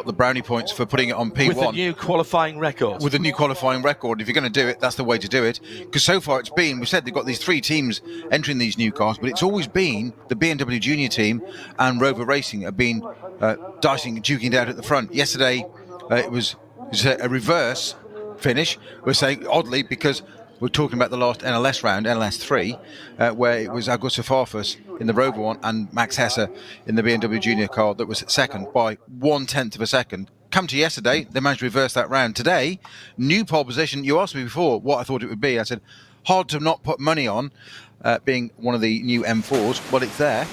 the brownie points for putting it on P1. With a new qualifying record. With a new qualifying record. If you're going to do it, that's the way to do it. Because so far it's been, we said they've got these 3 teams entering these new cars, but it's always been the BMW Junior team and Rover Racing have been duking it out at the front. Yesterday it was a reverse finish. We're saying oddly because we're talking about the last NLS round, NLS 3, where it was Augusto Farfus in the Rover one and Max Hesse in the BMW Junior car that was second by 1/10 of a second. Come to yesterday, they managed to reverse that round. Today, new pole position. You asked me before what I thought it would be. I said, hard to not put money on being one of the new M4s. Well, it's there,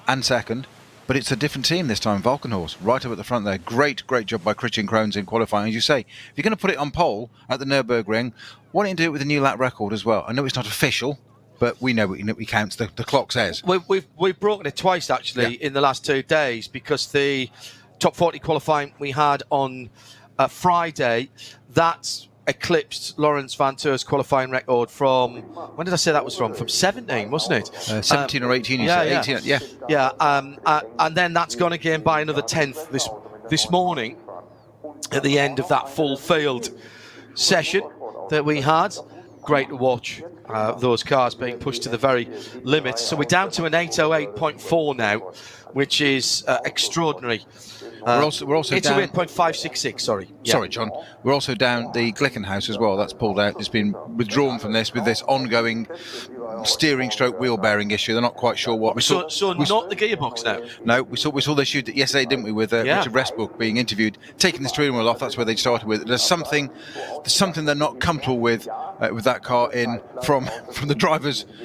and second. But it's a different team this time, Valkenhorst, right up at the front there. Great job by Christian Krohns in qualifying. As you say, if you're going to put it on pole at the Nürburgring, why don't you do it with a new lap record as well? I know it's not official, but we know we count. The clock says. We've broken it twice, actually, in the last 2 days, because the top 40 qualifying we had on Friday, that's eclipsed Lawrence Van Teur's qualifying record from, when did I say that was from? From 17, wasn't it? 17 or 18, you said. 18, yeah. Yeah, and then that's gone again by another 10th this morning at the end of that full field session that we had. Great to watch those cars being pushed to the very limit. So we're down to an 808.4 now, which is extraordinary. We're also down 808.566. Sorry. Yeah. Sorry, John. We're also down the Glickenhaus as well. That's pulled out. It's been withdrawn from this with this ongoing steering stroke wheel bearing issue. They're not quite sure what. So not the gearbox now. No, we saw the issue yesterday, didn't we? With Richard Westbrook being interviewed, taking the steering wheel off. That's where they started with. There's something they're not comfortable with that car from the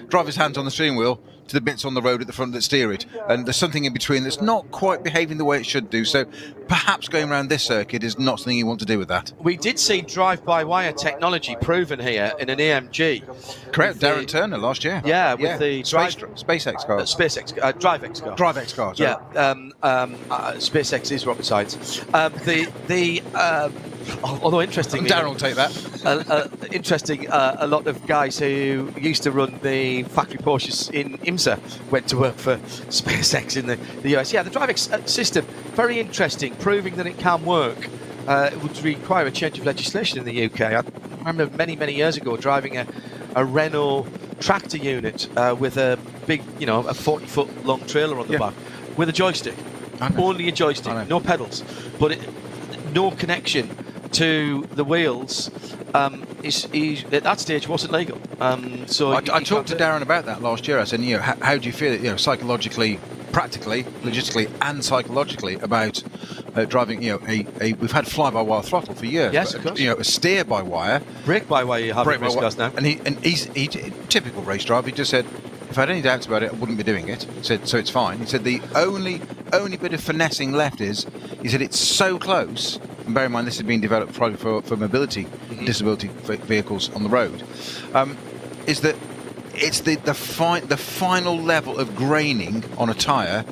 driver's hands on the steering wheel to the bits on the road at the front that steer it, and there's something in between that's not quite behaving the way it should do. So perhaps going around this circuit is not something you want to do with that. We did see drive-by-wire technology proven here in an AMG. Correct, Darren Turner last year. Yeah, with the SpaceX car. DriveX car. DriveX car. Sorry. Yeah, SpaceX is rocket science. Although interesting, Darren will take that. Interesting. A lot of guys who used to run the factory Porsches in IMSA went to work for SpaceX in the US. Yeah, the DriveX system, very interesting, proving that it can work. It would require a change of legislation in the UK. I remember many years ago driving a Renault tractor unit with a big, a 40-foot long trailer on the back with a joystick. Only a joystick, no pedals, but no connection to the wheels. At that stage wasn't legal. So I talked to Darren about that last year. I said, how do you feel, psychologically, practically, logistically, and psychologically about driving? We've had fly-by-wire throttle for years. Yes, of course. A steer-by-wire, brake-by-wire. You have in race cars now. And he's typical race driver. He just said, if I had any doubts about it, I wouldn't be doing it. He said, so it's fine. He said the only bit of finessing left is, he said it's so close. And bear in mind, this has been developed probably for mobility, disability vehicles on the road. Is that it's the final level of graining on a tyre.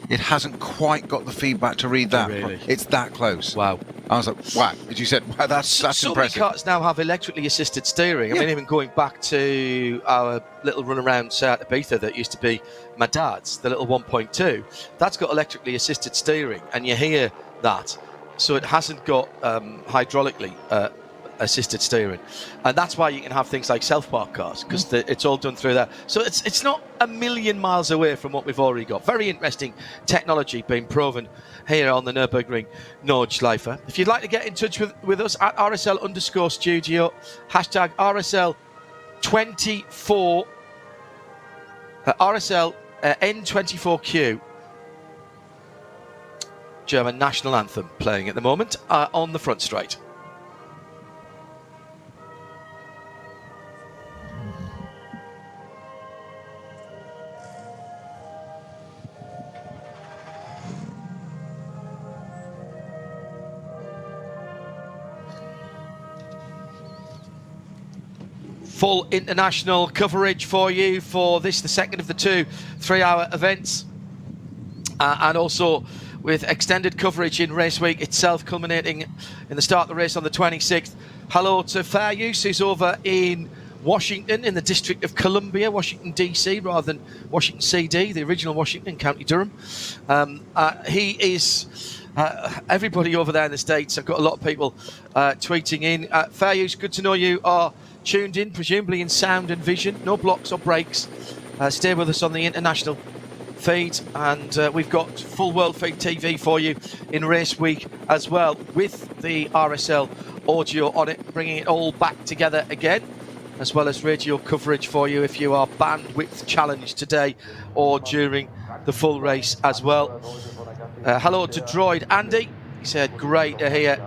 It hasn't quite got the feedback to read that. Really? It's that close. Wow. I was like, wow. As you said, wow, that's so impressive. Many cars now have electrically assisted steering. I mean, even going back to our little run around Seat Ibiza that used to be my dad's, the little 1.2, that's got electrically assisted steering, and you hear that. So it hasn't got hydraulically assisted steering, and that's why you can have things like self-park cars, because it's all done through that. So it's not a million miles away from what we've already got. Very interesting technology being proven here on the Nürburgring Nordschleife. If you'd like to get in touch with us at RSL_studio, hashtag RSL 24 RSL N24Q. German national anthem playing at the moment on the front straight. Full international coverage for you for this, the second of the 2 3-hour events, and also with extended coverage in race week itself, culminating in the start of the race on the 26th. Hello to Fair Use, who's over in Washington, in the District of Columbia, Washington, D.C., rather than Washington, C.D., the original Washington, County Durham. He is... everybody over there in the States, I've got a lot of people tweeting in. Fair Use, good to know you are tuned in, presumably in sound and vision. No blocks or breaks. Stay with us on the international feed, and we've got full world feed TV for you in race week as well, with the RSL audio on it, bringing it all back together again, as well as radio coverage for you if you are bandwidth challenged today or during the full race as well. Hello to Droid Andy. He said, great to hear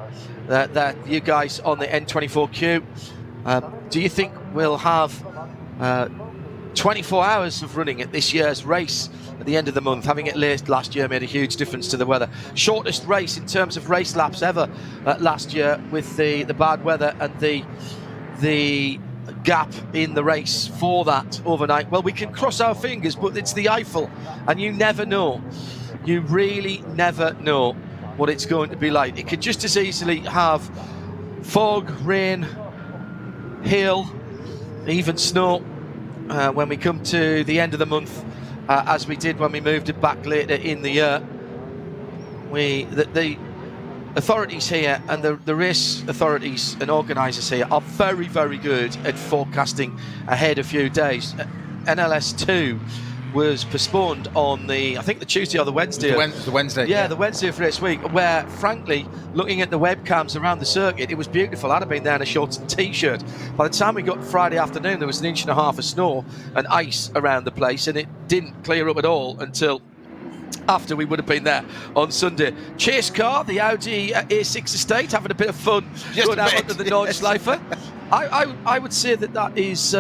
that you guys on the N24Q. Do you think we'll have 24 hours of running at this year's race at the end of the month? Having it late last year made a huge difference to the weather. Shortest race in terms of race laps ever last year, with the bad weather and the gap in the race for that overnight. Well, we can cross our fingers, but it's the Eifel, and you never know. You really never know what it's going to be like. It could just as easily have fog, rain, hail, even snow when we come to the end of the month, as we did when we moved it back later in the year. The authorities here and the race authorities and organisers here are very, very good at forecasting ahead a few days. NLS2 was postponed on I think the Tuesday or the Wednesday. The Wednesday. Yeah, the Wednesday of race week, where, frankly, looking at the webcams around the circuit, it was beautiful. I'd have been there in a shorts and T-shirt. By the time we got Friday afternoon, there was 1.5 inches of snow and ice around the place, and it didn't clear up at all until after we would have been there on Sunday. Chase car, the Audi A6 estate, having a bit of fun going out onto the Nordschleife. I would say that is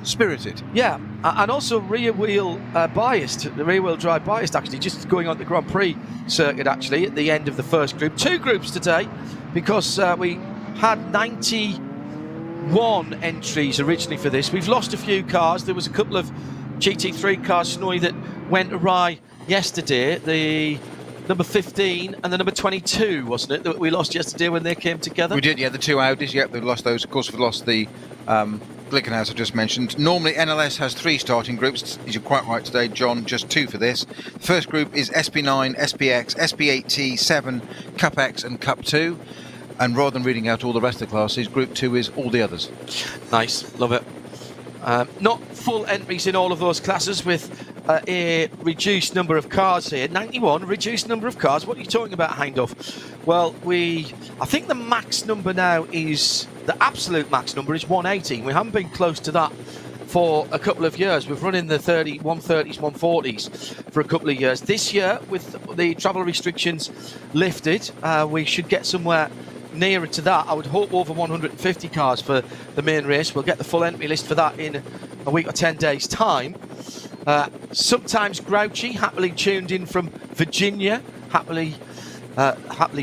spirited. Yeah, and also rear wheel biased, the rear wheel drive biased, actually, just going on the Grand Prix circuit actually at the end of the first group. 2 groups today, because we had 91 entries originally for this. We've lost a few cars. There was a couple of GT3 cars, Snowy, that went awry yesterday. The number 15 and the number 22, wasn't it, that we lost yesterday when they came together? We did, yeah, the 2 Audis, yeah, they've lost those. Of course, we've lost the Glickenhaus I just mentioned. Normally NLS has 3 starting groups. You're quite right today, John, just 2 for this. The first group is SP9, SPX, SP8T, 7, Cup X and Cup 2. And rather than reading out all the rest of the classes, Group 2 is all the others. Nice, love it. Not full entries in all of those classes, with a reduced number of cars here. 91, reduced number of cars. What are you talking about, Heindorf? Well, I think the max number now is, the absolute max number is 180. We haven't been close to that for a couple of years. We've run in the 130s, 140s for a couple of years. This year, with the travel restrictions lifted, we should get somewhere nearer to that. I would hope over 150 cars for the main race. We'll get the full entry list for that in a week or 10 days' time. Sometimes grouchy, happily tuned in from Virginia, happily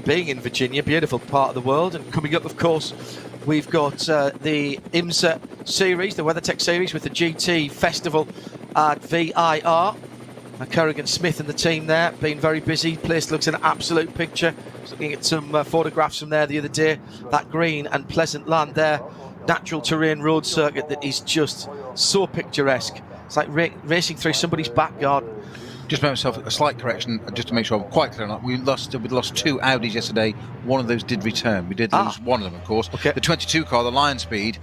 being in Virginia, beautiful part of the world. And coming up, of course, we've got the IMSA series, the WeatherTech series, with the GT Festival at VIR. Kerrigan Smith and the team there, being very busy. Place looks an absolute picture. I was looking at some photographs from there the other day. That green and pleasant land there, natural terrain road circuit that is just so picturesque. It's like racing through somebody's back garden. Just make myself a slight correction, just to make sure I'm quite clear on that. We lost 2 Audis yesterday. One of those did return. We did lose one of them, of course. Okay. The 22 car, the Lion Speed,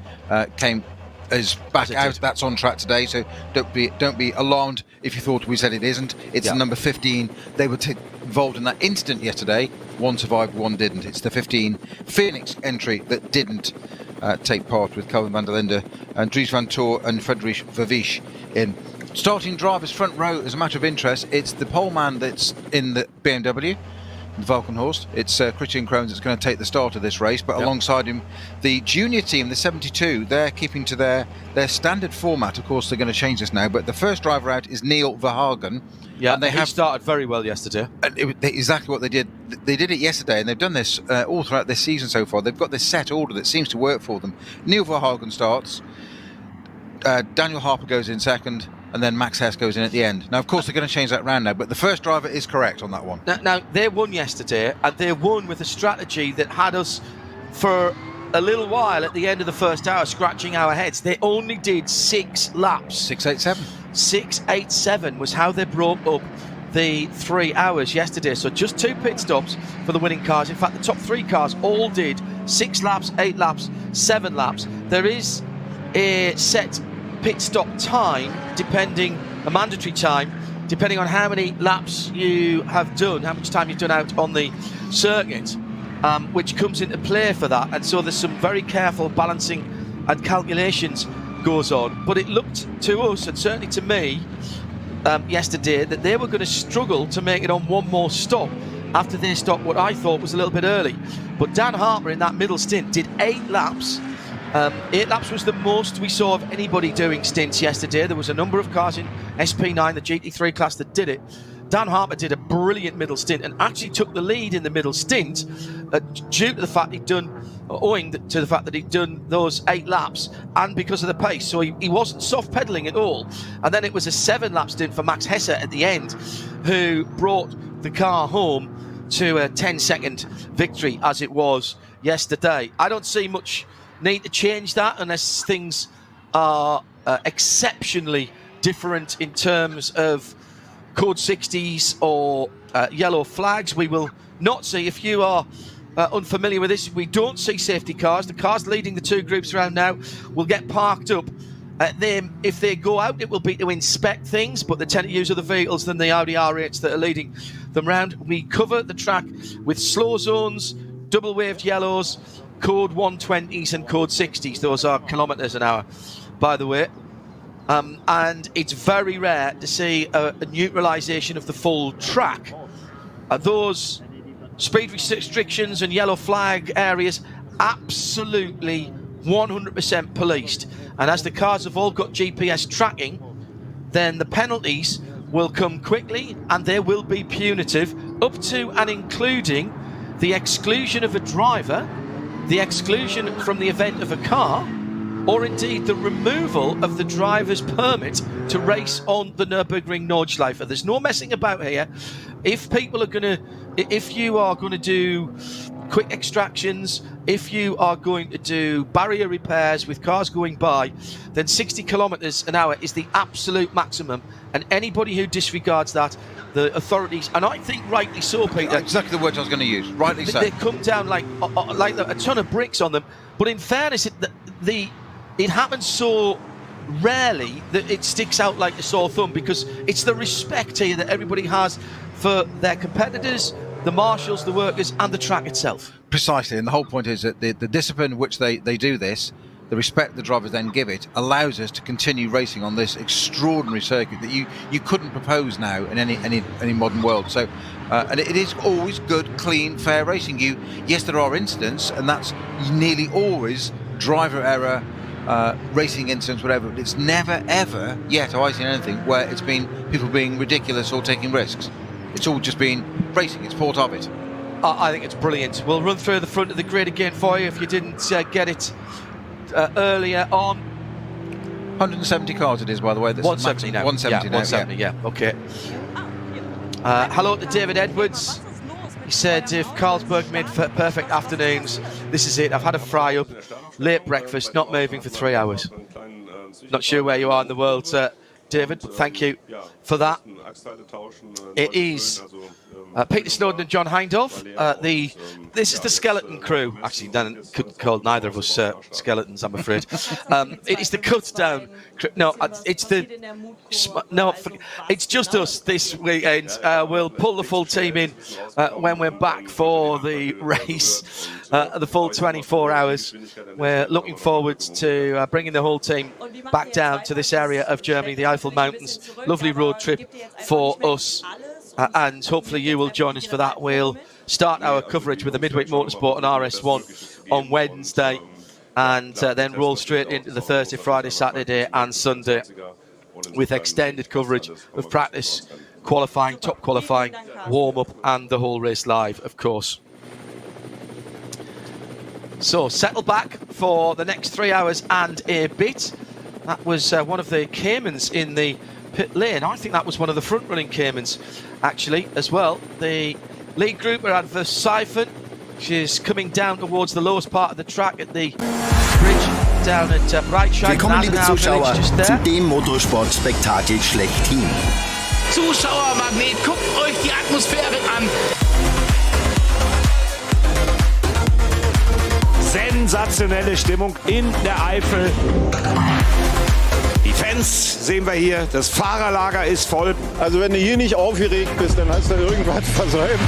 is back out. That's on track today, so don't be alarmed if you thought we said it isn't. It's the number 15. They were involved in that incident yesterday. One survived, one didn't. It's the 15 Phoenix entry that didn't take part, with Calvin van der Linde and Dries van Tor and Frederik Vervisch in. Starting drivers front row, as a matter of interest, it's the pole man that's in the BMW, the Valkenhorst. It's Christian Krohns that's going to take the start of this race, but alongside him, the junior team, the 72, they're keeping to their standard format. Of course, they're going to change this now, but the first driver out is Neil Verhagen. Yeah, and they have started very well yesterday. Exactly what they did. They did it yesterday, and they've done this all throughout this season so far. They've got this set order that seems to work for them. Neil Verhagen starts, Daniel Harper goes in second, and then Max Hess goes in at the end. Now, of course, they're going to change that round now, but the first driver is correct on that one. Now they won yesterday, and they won with a strategy that had us for a little while at the end of the first hour scratching our heads. They only did 6 laps. 6.87. 6.87 was how they broke up the 3 hours yesterday. So just 2 pit stops for the winning cars. In fact, the top 3 cars all did 6 laps, 8 laps, 7 laps. There is a set pit stop time, a mandatory time, depending on how many laps you have done, how much time you've done out on the circuit, which comes into play for that. And so there's some very careful balancing and calculations goes on. But it looked to us, and certainly to me, yesterday, that they were going to struggle to make it on one more stop after they stopped what I thought was a little bit early. But Dan Harper in that middle stint did 8 laps. 8 laps was the most we saw of anybody doing stints yesterday. There was a number of cars in SP9, the GT3 class, that did it. Dan Harper did a brilliant middle stint and actually took the lead in the middle stint due to the fact owing to the fact that he'd done those 8 laps and because of the pace. So he wasn't soft pedaling at all. And then it was a 7-lap stint for Max Hesse at the end, who brought the car home to a 10-second victory as it was yesterday. I don't see much need to change that unless things are exceptionally different in terms of code 60s or yellow flags. We will not see, if you are unfamiliar with this, we don't see safety cars. The cars leading the 2 groups around now will get parked up. If they go out, it will be to inspect things, but they tend to use other vehicles than the Audi R8s that are leading them round. We cover the track with slow zones, double waved yellows, code 120s and code 60s. Those are kilometres an hour, by the way. And it's very rare to see a neutralisation of the full track. Those speed restrictions and yellow flag areas absolutely 100% policed. And as the cars have all got GPS tracking, then the penalties will come quickly and they will be punitive, up to and including the exclusion of a driver, the exclusion from the event of a car, or indeed the removal of the driver's permit to race on the Nürburgring Nordschleife. There's no messing about here. If you are going to do quick extractions, if you are going to do barrier repairs with cars going by, then 60 kilometres an hour is the absolute maximum. And anybody who disregards that, the authorities, and I think rightly so, Peter. Exactly the words I was going to use. Rightly so. They come down like a ton of bricks on them. But in fairness, it happens so rarely that it sticks out like a sore thumb, because it's the respect here that everybody has for their competitors, the marshals, the workers, and the track itself. Precisely, and the whole point is that the discipline which they do this, the respect the drivers then give it, allows us to continue racing on this extraordinary circuit that you couldn't propose now in any modern world. So, and it is always good, clean, fair racing. Yes, there are incidents, and that's nearly always driver error, racing incidents, whatever. But it's never ever yet have I seen anything where it's been people being ridiculous or taking risks. It's all just been racing. It's part of it. I think it's brilliant. We'll run through the front of the grid again for you if you didn't get it earlier on. 170 cars it is, by the way. That's 170 now. 170 now. 170, yeah. Okay. Hello to David Edwards. He said, if Carlsberg made perfect afternoons, this is it. I've had a fry up, late breakfast, not moving for 3 hours. Not sure where you are in the world, David, but thank you for that. It is Peter Snowden and John Hindolf. This is the skeleton crew. Actually, Dan couldn't call neither of us skeletons, I'm afraid. It is the cut down crew. No, it's just us this weekend. We'll pull the full team in when we're back for the race, the full 24 hours. We're looking forward to bringing the whole team back down to this area of Germany, the Eifel Mountains. Lovely road trip for us. And hopefully you will join us for that. We'll start our coverage with the Midweek Motorsport and RS1 on Wednesday, and then roll straight into the Thursday, Friday, Saturday and Sunday with extended coverage of practice, qualifying, top qualifying, warm-up and the whole race live, of course. So settle back for the next 3 hours and a bit. That was one of the Caymans in the pit lane. I think that was one of the front-running Caymans, actually, as well. The lead group are at Versiphen. She's coming down towards the lowest part of the track at the bridge down at Breitscheid. Willkommen, liebe Zuschauer, zu dem Motorsport-Spektakel schlechthin. Zuschauermagnet, guckt euch die Atmosphäre an. Sensationelle Stimmung in der Eifel. Die Fans sehen wir hier, das Fahrerlager ist voll. Also wenn du hier nicht aufgeregt bist, dann hast du irgendwas versäumt.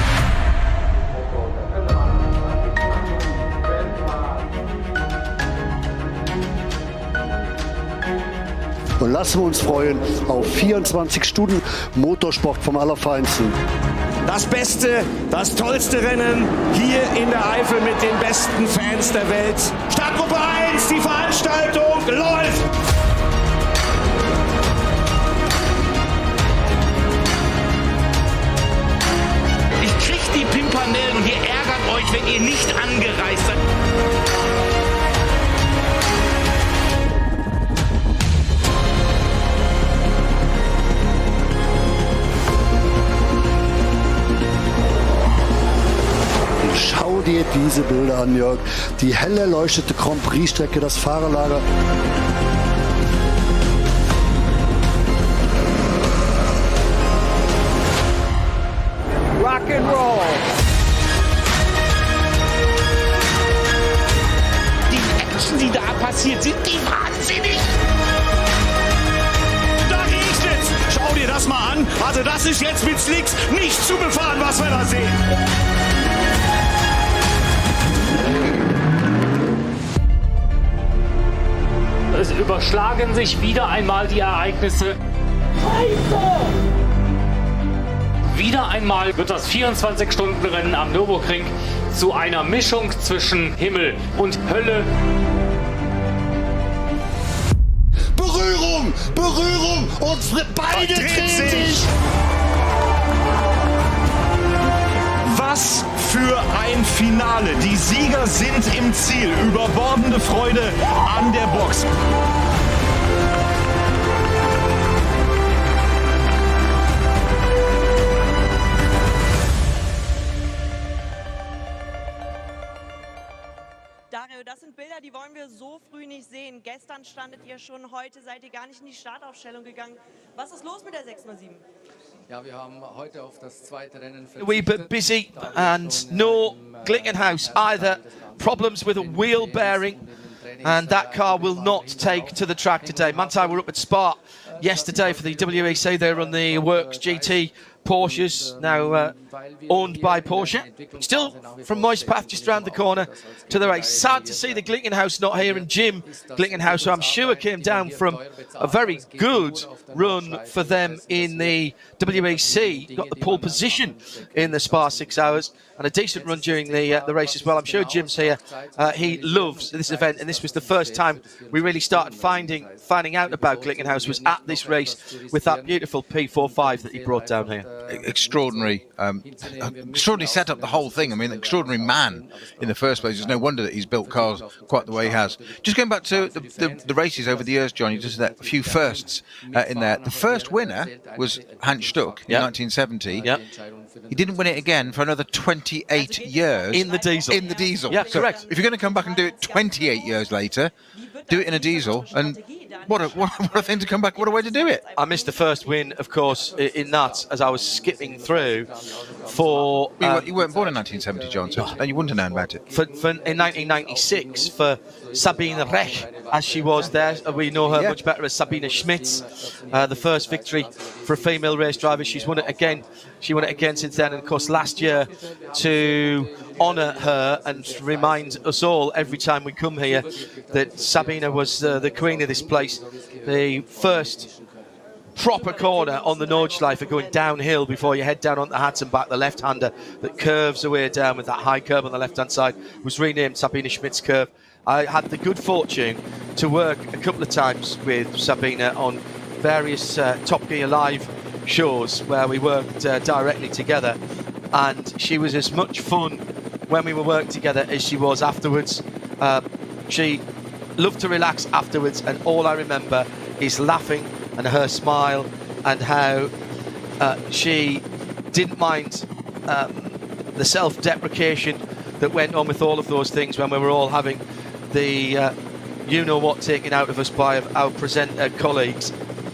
Und lassen wir uns freuen auf 24 Stunden Motorsport vom Allerfeinsten. Das beste, das tollste Rennen hier in der Eifel mit den besten Fans der Welt. Startgruppe 1, die Veranstaltung läuft! diese Bilder an, Jörg. Die hell erleuchtete Grand Prix-Strecke, das Fahrerlager. Rock and roll. Die Action, die da passiert, sind die wahnsinnig. Da regnet's. Schau dir das mal an. Also das ist jetzt mit Slicks nicht zu befahren, was wir da sehen. Es überschlagen sich wieder einmal die Ereignisse. Wieder einmal wird das 24-Stunden-Rennen am Nürburgring zu einer Mischung zwischen Himmel und Hölle. Berührung, Berührung und beide drehen sich. Was für ein Finale. Die Sieger sind im Ziel. Überbordende Freude an der Box. Dario, das sind Bilder, die wollen wir so früh nicht sehen. Gestern standet ihr schon, heute seid ihr gar nicht in die Startaufstellung gegangen. Was ist los mit der 607? Ja, wir haben heute auf das zweite Rennen a wee bit busy and no Glickenhaus either. Problems with a wheel bearing and that car will not take to the track today. Mantai were up at Spa yesterday for the WEC. They run the Works GT Porsches, now owned by Porsche. Still from Moist Path, just round the corner to the race. Sad to see the Glickenhaus not here, and Jim Glickenhaus, who I'm sure came down from a very good run for them in the WEC, got the pole position in the Spa 6 hours and a decent run during the race as well. I'm sure Jim's here. He loves this event, and this was the first time we really started finding out about Glickenhaus was at this race with that beautiful P45 that he brought down here. Extraordinary, extraordinary setup, the whole thing. I mean, extraordinary man in the first place. There's no wonder that he's built cars quite the way he has. Just going back to the races over the years, John, you just had a few firsts in there. The first winner was Hans Stuck in 1970. Yep. He didn't win it again for another 28 years. In the diesel. In the diesel. Yeah, so correct. If you're going to come back and do it 28 years later, do it in a diesel. And what a thing to come back. What a way to do it. I missed the first win, of course, in that as I was skipping through for... you weren't born in 1970, John, so and you wouldn't have known about it. For in 1996, for Sabine Rech, as she was there. We know her much better as Sabine Schmitz. The first victory for a female race driver. She's won it again. She won it again since then. And, of course, last year, to honour her and remind us all every time we come here that Sabine was the queen of this place. The first proper corner on the Nordschleife going downhill before you head down on the Hatzenbach, the left-hander that curves away down with that high curve on the left-hand side was renamed Sabine Schmitz Curve. I had the good fortune to work a couple of times with Sabine on various Top Gear Live shows where we worked directly together, and she was as much fun when we were working together as she was afterwards. She loved to relax afterwards, and all I remember is laughing and her smile and how she didn't mind the self-deprecation that went on with all of those things when we were all having the you-know-what taken out of us by our presenter colleagues.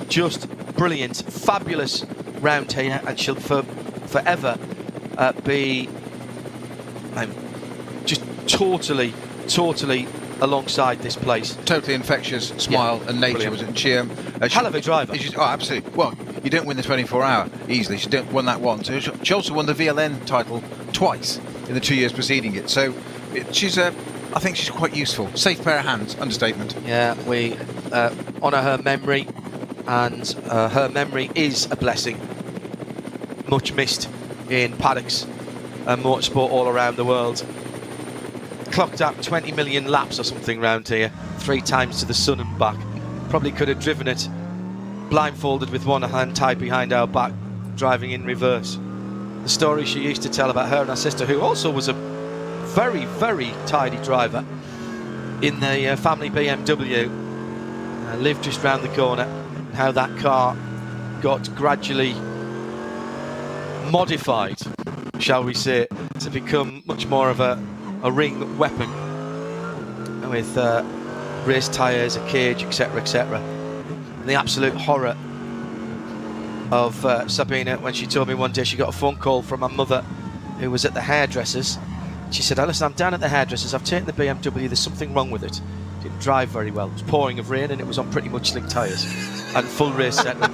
Just brilliant, fabulous round here, and she'll forever be just totally alongside this place. Totally infectious smile and nature, was it? And she, hell of a driver. Oh, absolutely. Well, you don't win the 24-hour easily. She won that once. She also won the VLN title twice in the 2 years preceding it. So she's I think she's quite useful. Safe pair of hands, understatement. Yeah, we honour her memory, and her memory is a blessing. Much missed in paddocks and motorsport all around the world. Clocked up 20 million laps or something round here, 3 times to the sun and back. Probably could have driven it blindfolded with one hand tied behind our back, driving in reverse. The story she used to tell about her and her sister, who also was a very, very tidy driver in the family BMW, lived just round the corner, and how that car got gradually modified, shall we say, to become much more of a a ring weapon with race tyres, a cage, etc., etc. And the absolute horror of Sabina when she told me one day she got a phone call from her mother who was at the hairdressers. She said, "Oh, listen, I'm down at the hairdressers, I've taken the BMW, there's something wrong with it. Didn't drive very well. It was pouring of rain and it was on pretty much slick tyres and full race setup."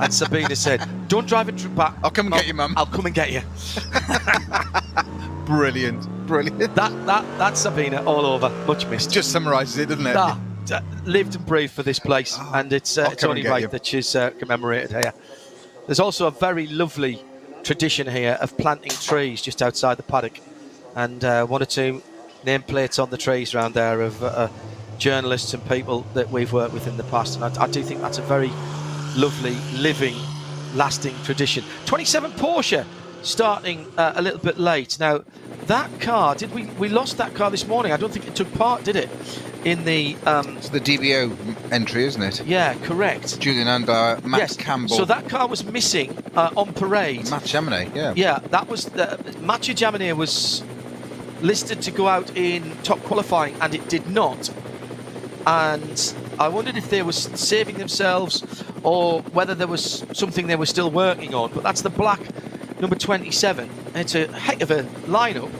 And Sabina said, "Don't drive it back. I'll come and get you, Mum. I'll come and get you." Brilliant. That's Sabina all over. Much missed. Just summarises it, doesn't it? Lived and breathed for this place, and it's only right that she's commemorated here. There's also a very lovely tradition here of planting trees just outside the paddock, and one or two nameplates on the trees around there of journalists and people that we've worked with in the past, and I do think that's a very lovely, living, lasting tradition. 27 Porsche starting a little bit late. Now, that car, we lost that car this morning. I don't think it took part, did it? In the... it's the DBO entry, isn't it? Yeah, correct. Julian Andler, Matt Campbell. So that car was missing on parade. Mathieu Jaminet, yeah. Yeah, that was... Mathieu Jaminet was listed to go out in top qualifying, and it did not. And I wondered if they were saving themselves or whether there was something they were still working on. But that's the black number 27. And it's a heck of a lineup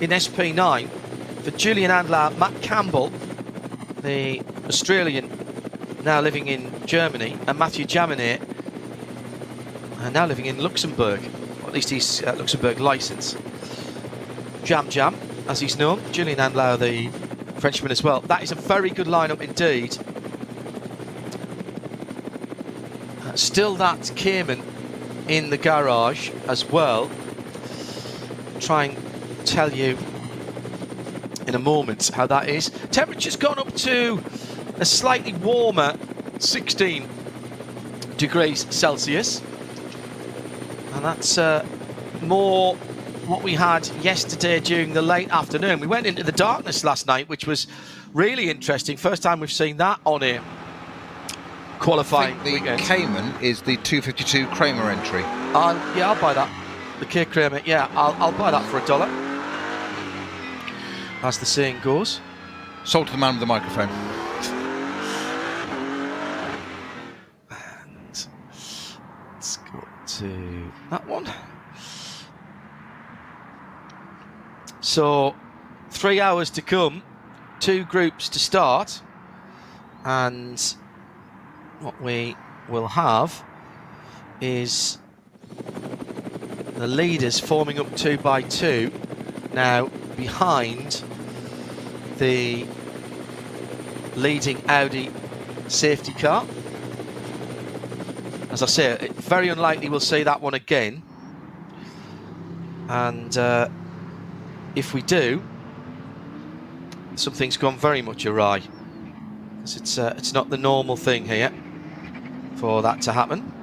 in SP9 for Julian Andler, Matt Campbell, the Australian now living in Germany, and Mathieu Jaminet now living in Luxembourg, or at least he's Luxembourg licence. Jam, as he's known, Julian Andler, the Frenchman as well. That is a very good lineup indeed. Still that Cayman in the garage as well. Try and tell you in a moment how that is. Temperature's gone up to a slightly warmer 16 degrees Celsius, and that's more what we had yesterday during the late afternoon. We went into the darkness last night, which was really interesting. First time we've seen that on a qualifying weekend. The Cayman is the 252 Kramer entry. Yeah, I'll buy that. The K Kramer, yeah, I'll buy that for $1. As the saying goes. Sold to the man with the microphone. And let's go to that one. So 3 hours to come, 2 groups to start, and what we will have is the leaders forming up 2 by 2 now behind the leading Audi safety car. As I say, very unlikely we'll see that one again, and if we do, something's gone very much awry, because it's not the normal thing here for that to happen.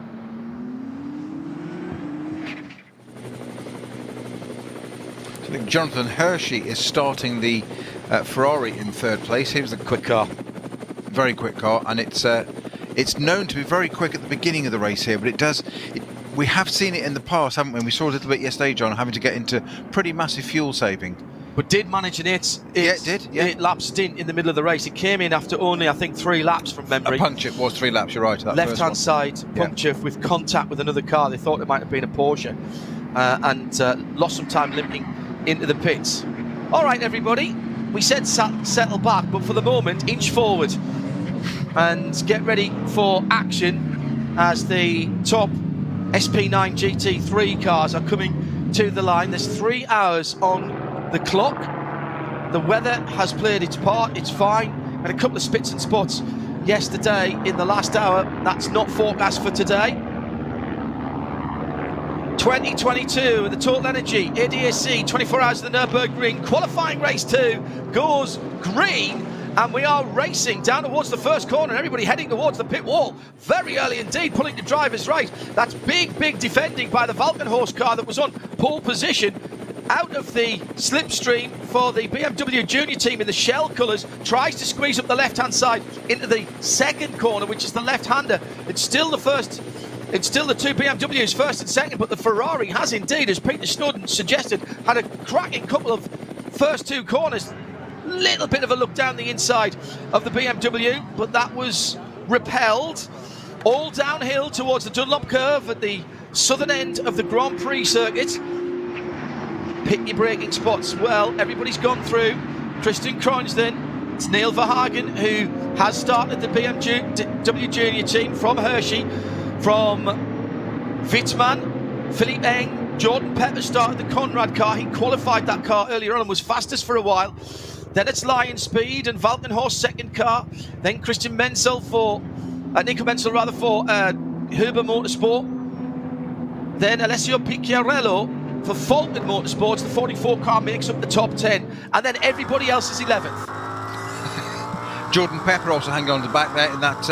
I think Jonathan Hershey is starting the Ferrari in 3rd place. Here's the quick car, very quick car, and it's known to be very quick at the beginning of the race here, but we have seen it in the past, haven't we? We saw a little bit yesterday, John, having to get into pretty massive fuel saving. But did manage an 8 lap stint in the middle of the race. It came in after only, I think, 3 laps from memory. A puncture, it was 3 laps, you're right. Left-hand side puncture with contact with another car. They thought it might have been a Porsche, and lost some time limping into the pits. All right, everybody, we said settle back, but for the moment, inch forward and get ready for action as the top SP9 GT3 cars are coming to the line. There's 3 hours on the clock. The weather has played its part, it's fine, and a couple of spits and spots yesterday in the last hour. That's not forecast for today. 2022, the Total Energy ADAC 24 hours of the Nürburgring qualifying race 2 goes green, and we are racing down towards the first corner. Everybody heading towards the pit wall very early indeed, pulling the drivers right. That's big defending by the Valkenhorst car that was on pole position. Out of the slipstream for the BMW Junior team in the shell colours, tries to squeeze up the left-hand side into the second corner, which is the left-hander. It's still the 2 BMWs, first and second, but the Ferrari has indeed, as Peter Snowden suggested, had a cracking couple of first two corners, little bit of a look down the inside of the BMW, but that was repelled. All downhill towards the Dunlop curve at the southern end of the Grand Prix circuit. Pick your braking spots well. Everybody's gone through. Christian Kreuzden. It's Neil Verhagen who has started the BMW Junior team from Hershey, from Wittmann, Philippe Eng, Jordan Pepper started the Conrad car. He qualified that car earlier on and was fastest for a while. Then it's Lion Speed and Valkenhorst second car. Then Christian Menzel for Nico Menzel rather for Huber Motorsport. Then Alessio Picciarello for Falcon Motorsports. The 44 car makes up the top 10, and then everybody else is 11th. Jordan Pepper also hanging on to the back there in that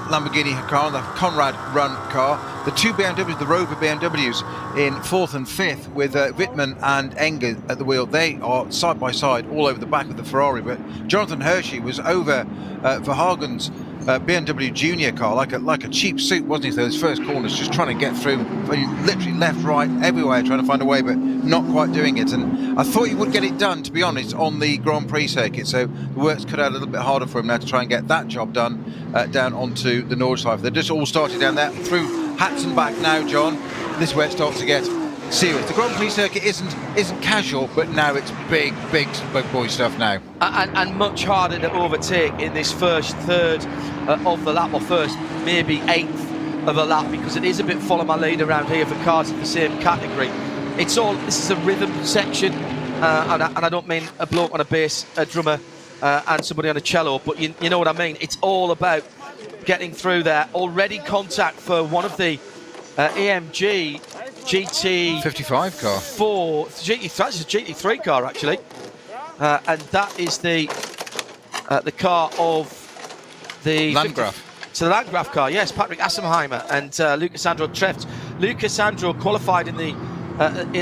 Lamborghini car, the Conrad Run car. The two BMWs, the Rover BMWs, in 4th and 5th with Wittmann and Enger at the wheel. They are side by side all over the back of the Ferrari, but Jonathan Hershey was over Verhagen's BMW Junior car like a cheap suit, wasn't he? Those first corners, just trying to get through, literally left, right, everywhere, trying to find a way, but not quite doing it. And I thought he would get it done, to be honest, on the Grand Prix circuit. So the work's cut out a little bit harder for him now to try and get that job done down onto the Nordschleife. They just all started down there through hats and back now, John. This is where it starts to get serious. The Grand Prix circuit isn't casual, but now it's big boy stuff now. And much harder to overtake in this first third of the lap, or first maybe eighth of a lap, because it is a bit follow my lead around here for cars of the same category. This is a rhythm section, and I don't mean a bloke on a bass, a drummer, and somebody on a cello, but you know what I mean. It's all about getting through there. Already contact for one of the AMG GT 55 car. That's a GT3 car actually, and that is the car of the Landgraf. So the Landgraf car, yes. Patrick Assenheimer and Lucas Andro Treft. Lucas Andro qualified in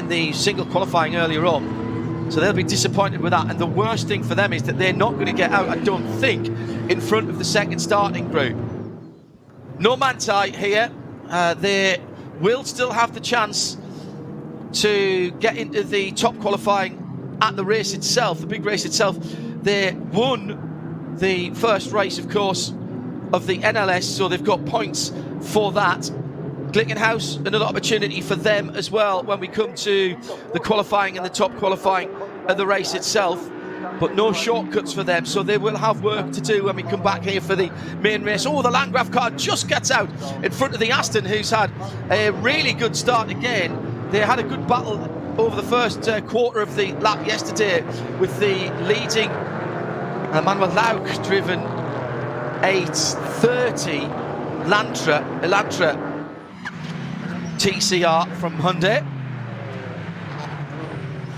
the single qualifying earlier on, so they'll be disappointed with that. And the worst thing for them is that they're not going to get out, I don't think, in front of the second starting group. No Manthey here. They will still have the chance to get into the top qualifying at the race itself, the big race itself. They won the first race, of course, of the NLS, so they've got points for that. Glickenhaus, another opportunity for them as well when we come to the qualifying and the top qualifying of the race itself. But no shortcuts for them, so they will have work to do when we come back here for the main race. Oh, the Landgraf car just gets out in front of the Aston, who's had a really good start again. They had a good battle over the first quarter of the lap yesterday with the leading Manuel Lauch driven 830 Elantra TCR from Hyundai.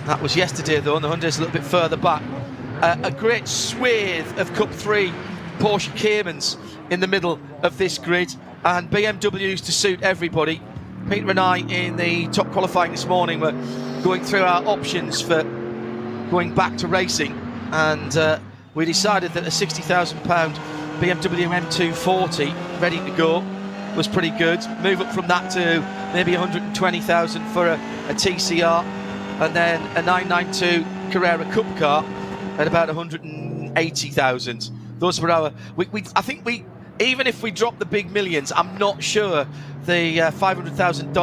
That was yesterday though, and the Hyundai's a little bit further back. A great swathe of Cup 3 Porsche Caymans in the middle of this grid, and BMWs to suit everybody. Peter and I in the top qualifying this morning were going through our options for going back to racing, and we decided that a £60,000 BMW M240 ready to go was pretty good. Move up from that to maybe 120,000 for a TCR, and then a 992 Carrera Cup car at about 180,000. Those were our. I think we, even if we drop the big millions, I'm not sure the $500,000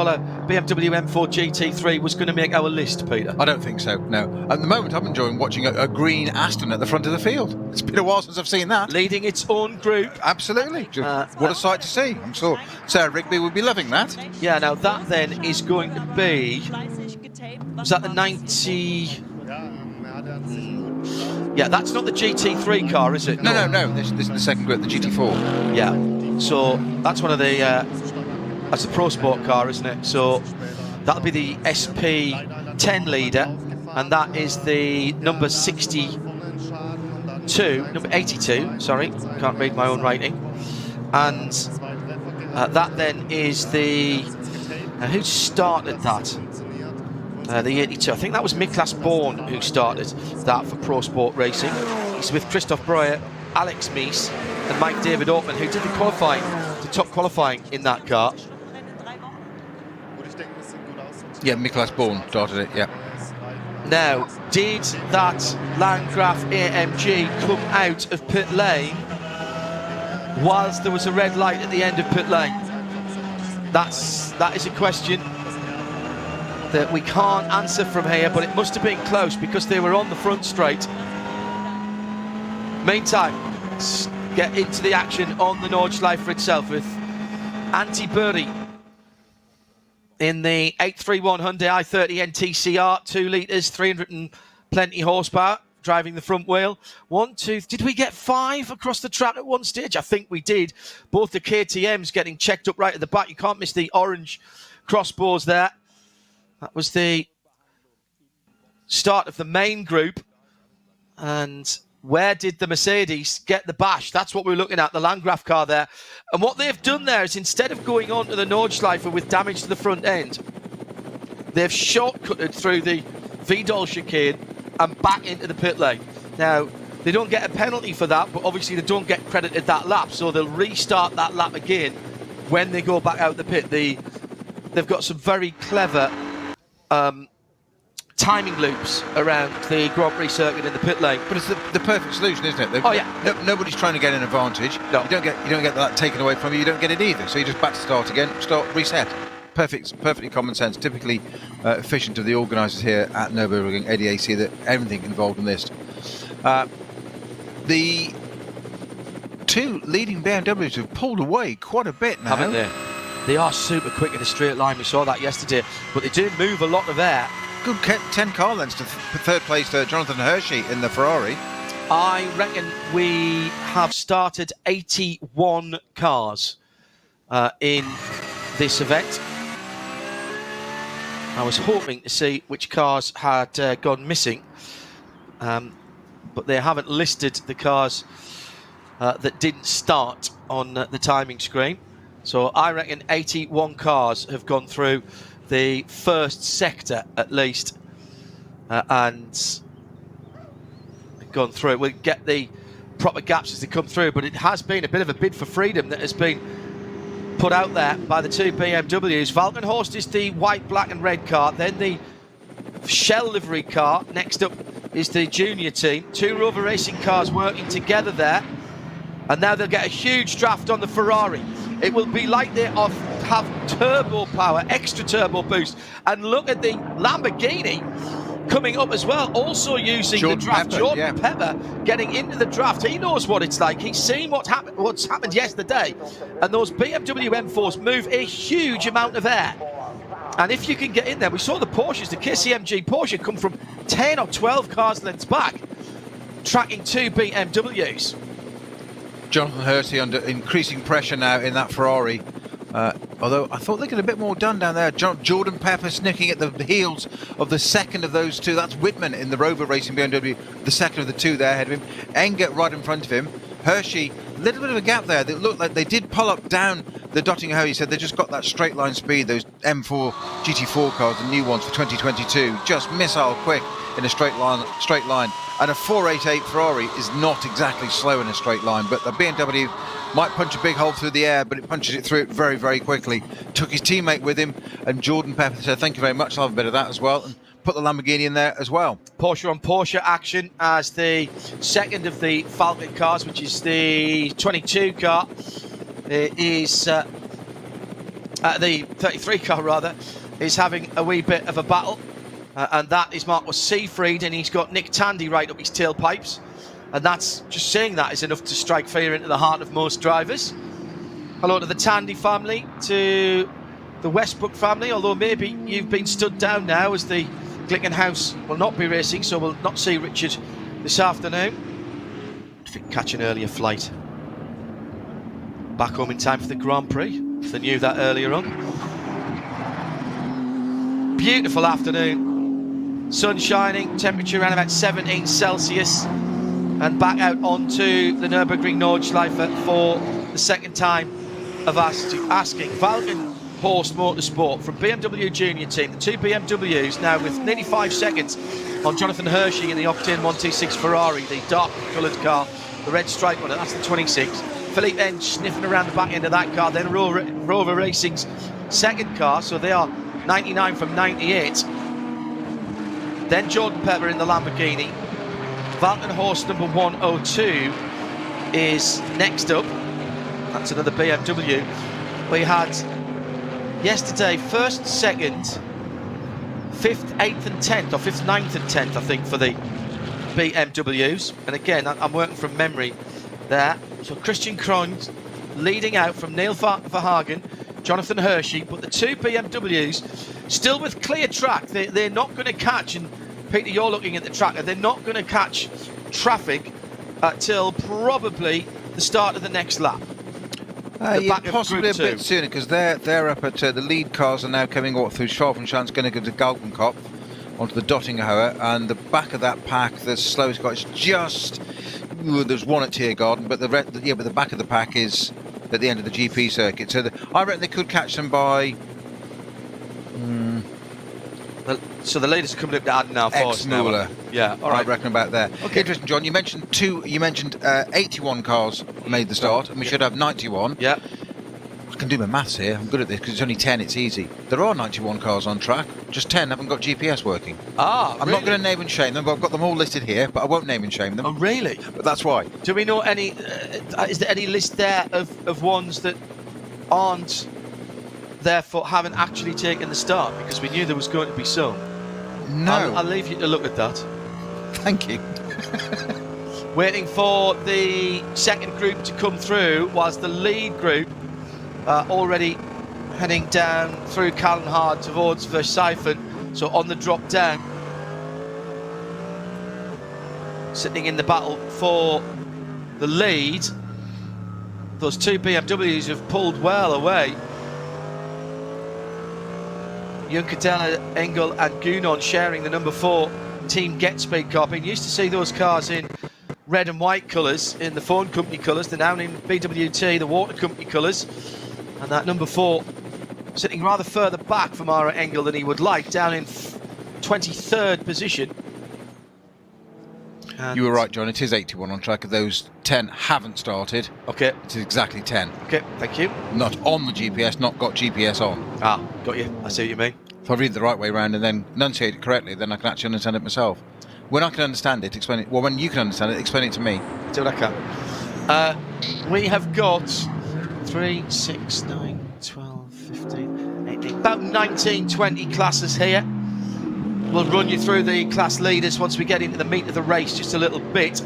BMW M4 GT3 was going to make our list, Peter. I don't think so, no. At the moment, I'm enjoying watching a green Aston at the front of the field. It's been a while since I've seen that. Leading its own group. Absolutely. What a sight to see. I'm sure Sarah Rigby would be loving that. Yeah, now that then is going to be... Was that the 90... Yeah, that's not the GT3 car, is it? No. This is the second group, the GT4. Yeah, so that's one of the... that's a Pro Sport car, isn't it? So that'll be the SP10 leader, and that is the number 82, sorry, can't read my own writing. And that then is the... who started that? The 82. I think that was Miklas Born who started that for Pro Sport Racing. He's with Christoph Breuer, Alex Mies and Mike David Ortman, who did the qualifying, the top qualifying in that car. Yeah, Miklas Born started it, yeah. Now, did that Landgraf AMG come out of pit lane whilst there was a red light at the end of pit lane? That is a question that we can't answer from here, but it must have been close because they were on the front straight. Meantime, let's get into the action on the Nordschleife itself with Antti Burri in the 831 Hyundai i30 NTCR, 2 litres, 300 and plenty horsepower, driving the front wheel. 1, 2, did we get 5 across the track at one stage? I think we did. Both the KTMs getting checked up right at the back. You can't miss the orange crossbars there. That was the start of the main group. And where did the Mercedes get the bash? That's what we're looking at, the Landgraf car there. And what they've done there is, instead of going on to the Nordschleife with damage to the front end, they've shortcutted through the Vidal chicane and back into the pit lane. Now, they don't get a penalty for that, but obviously they don't get credited that lap, so they'll restart that lap again when they go back out the pit. They've got some very clever timing loops around the Grand Prix circuit in the pit lane. But it's the perfect solution, isn't it? Oh yeah. Nobody's trying to get an advantage. No. You don't get that taken away from you. You don't get it either. So you just back to start again, reset. Perfectly common sense. Typically efficient of the organisers here at Nürburgring ADAC. That everything involved in this. The 2 leading BMWs have pulled away quite a bit now, haven't they? They are super quick in a straight line. We saw that yesterday, but they do move a lot of air. Good 10 car lengths to third place Jonathan Hershey in the Ferrari. I reckon we have started 81 cars in this event. I was hoping to see which cars had gone missing, but they haven't listed the cars that didn't start on the timing screen. So I reckon 81 cars have gone through the first sector at least, and gone through. We'll get the proper gaps as they come through, but it has been a bit of a bid for freedom that has been put out there by the 2 BMWs. Valkenhorst is the white, black and red car, then the Shell livery car. Next up is the junior team. 2 Rover Racing cars working together there, and now they'll get a huge draft on the Ferrari. It will be like they have turbo power, extra turbo boost. And look at the Lamborghini coming up as well, also using the draft. Jordan Pepper getting into the draft. He knows what it's like. He's seen what's happened yesterday. And those BMW M4s move a huge amount of air. And if you can get in there, we saw the Porsches, the KCMG Porsche come from 10 or 12 cars lengths back, tracking 2 BMWs. Jonathan Hershey under increasing pressure now in that Ferrari. Although I thought they got a bit more done down there. Jordan Pepper snicking at the heels of the second of those 2. That's Whitman in the Rover Racing BMW, the second of the 2 there ahead of him. Enger right in front of him. Hershey, a little bit of a gap there. They looked like they did pull up down the Dotting Hill. He said they just got that straight line speed. Those M4 GT4 cars, the new ones for 2022, just missile quick in a straight line. And a 488 Ferrari is not exactly slow in a straight line, but the BMW might punch a big hole through the air, but it punches it through it very, very quickly. Took his teammate with him, and Jordan Pepper said, thank you very much, I'll have a bit of that as well, and put the Lamborghini in there as well. Porsche on Porsche action as the second of the Falcon cars, which is the 22 car, is the 33 car rather, is having a wee bit of a battle. And that is Marcus Seefried, and he's got Nick Tandy right up his tailpipes. And that's, just saying that is enough to strike fear into the heart of most drivers. Hello to the Tandy family, to the Westbrook family, although maybe you've been stood down now as the Glickenhaus will not be racing, so we'll not see Richard this afternoon. If we can catch an earlier flight back home in time for the Grand Prix, if they knew that earlier on. Beautiful afternoon. Sun shining, temperature around about 17 Celsius, and back out onto the Nürburgring Nordschleife for the second time of asking. Valkenhorst Motorsport from BMW Junior Team, the 2 BMWs now with nearly 5 seconds on Jonathan Hershey in the Octane 126 Ferrari, the dark coloured car, the red stripe on it, that's the 26. Philippe Eng sniffing around the back end of that car, then Rover Racing's second car, so they are 99 from 98. Then Jordan Pepper in the Lamborghini. Valkenhorst number 102 is next up. That's another BMW. We had yesterday 1st, 2nd, 5th, 8th and 10th, or 5th, 9th and 10th, I think, for the BMWs. And again, I'm working from memory there. So Christian Krohn leading out from Neil Verhagen, Jonathan Hershey, but the two BMWs still with clear track. They're not going to catch, and Peter, you're looking at the tracker, they're not going to catch traffic till probably the start of the next lap. Yeah, possibly a bit sooner, because they're up at the lead cars are now coming up through Schwalbenschanz, going to go to Galgenkopf onto the Dottingerhöhe, and the back of that pack, the slowest car is just. There's one at Tiergarten, but the back of the pack is at the end of the GP circuit. So I reckon they could catch them by. So the leaders are coming up to Adenauer first now. Yeah, all right. I reckon about there. Okay, interesting, John. You mentioned 81 cars made the start, and we should have 91. Yeah. I can do my maths here. I'm good at this because it's only 10. It's easy. There are 91 cars on track. Just 10 haven't got GPS working. I'm not going to name and shame them, but I've got them all listed here. But I won't name and shame them. Oh, really? But that's why. Do we know any? Is there any list there of ones that aren't? Therefore, haven't actually taken the start, because we knew there was going to be some. No. I'll leave you to look at that. Thank you. Waiting for the second group to come through, whilst the lead group already heading down through Kallenhard towards Versheifen. So on the drop down, sitting in the battle for the lead. Those two BMWs have pulled well away. Junkadella, Engel and Gunon sharing the number 4 Team Get Speed car. Been used to see those cars in red and white colours, in the phone company colours. They're now in BWT, the water company colours. And that number 4 sitting rather further back from Ara Engel than he would like, down in 23rd position. And you were right, John. It is 81 on track. Those 10 haven't started. Okay. It is exactly 10. Okay, thank you. Not on the GPS, not got GPS on. Ah, got you. I see what you mean. If I read it the right way around and then enunciate it correctly, then I can actually understand it myself. When I can understand it, explain it. Well, when you can understand it, explain it to me. Do what I can. We have got 3, 6, 9, 12, 15, 18, about 19, 20 classes here. We'll run you through the class leaders once we get into the meat of the race just a little bit.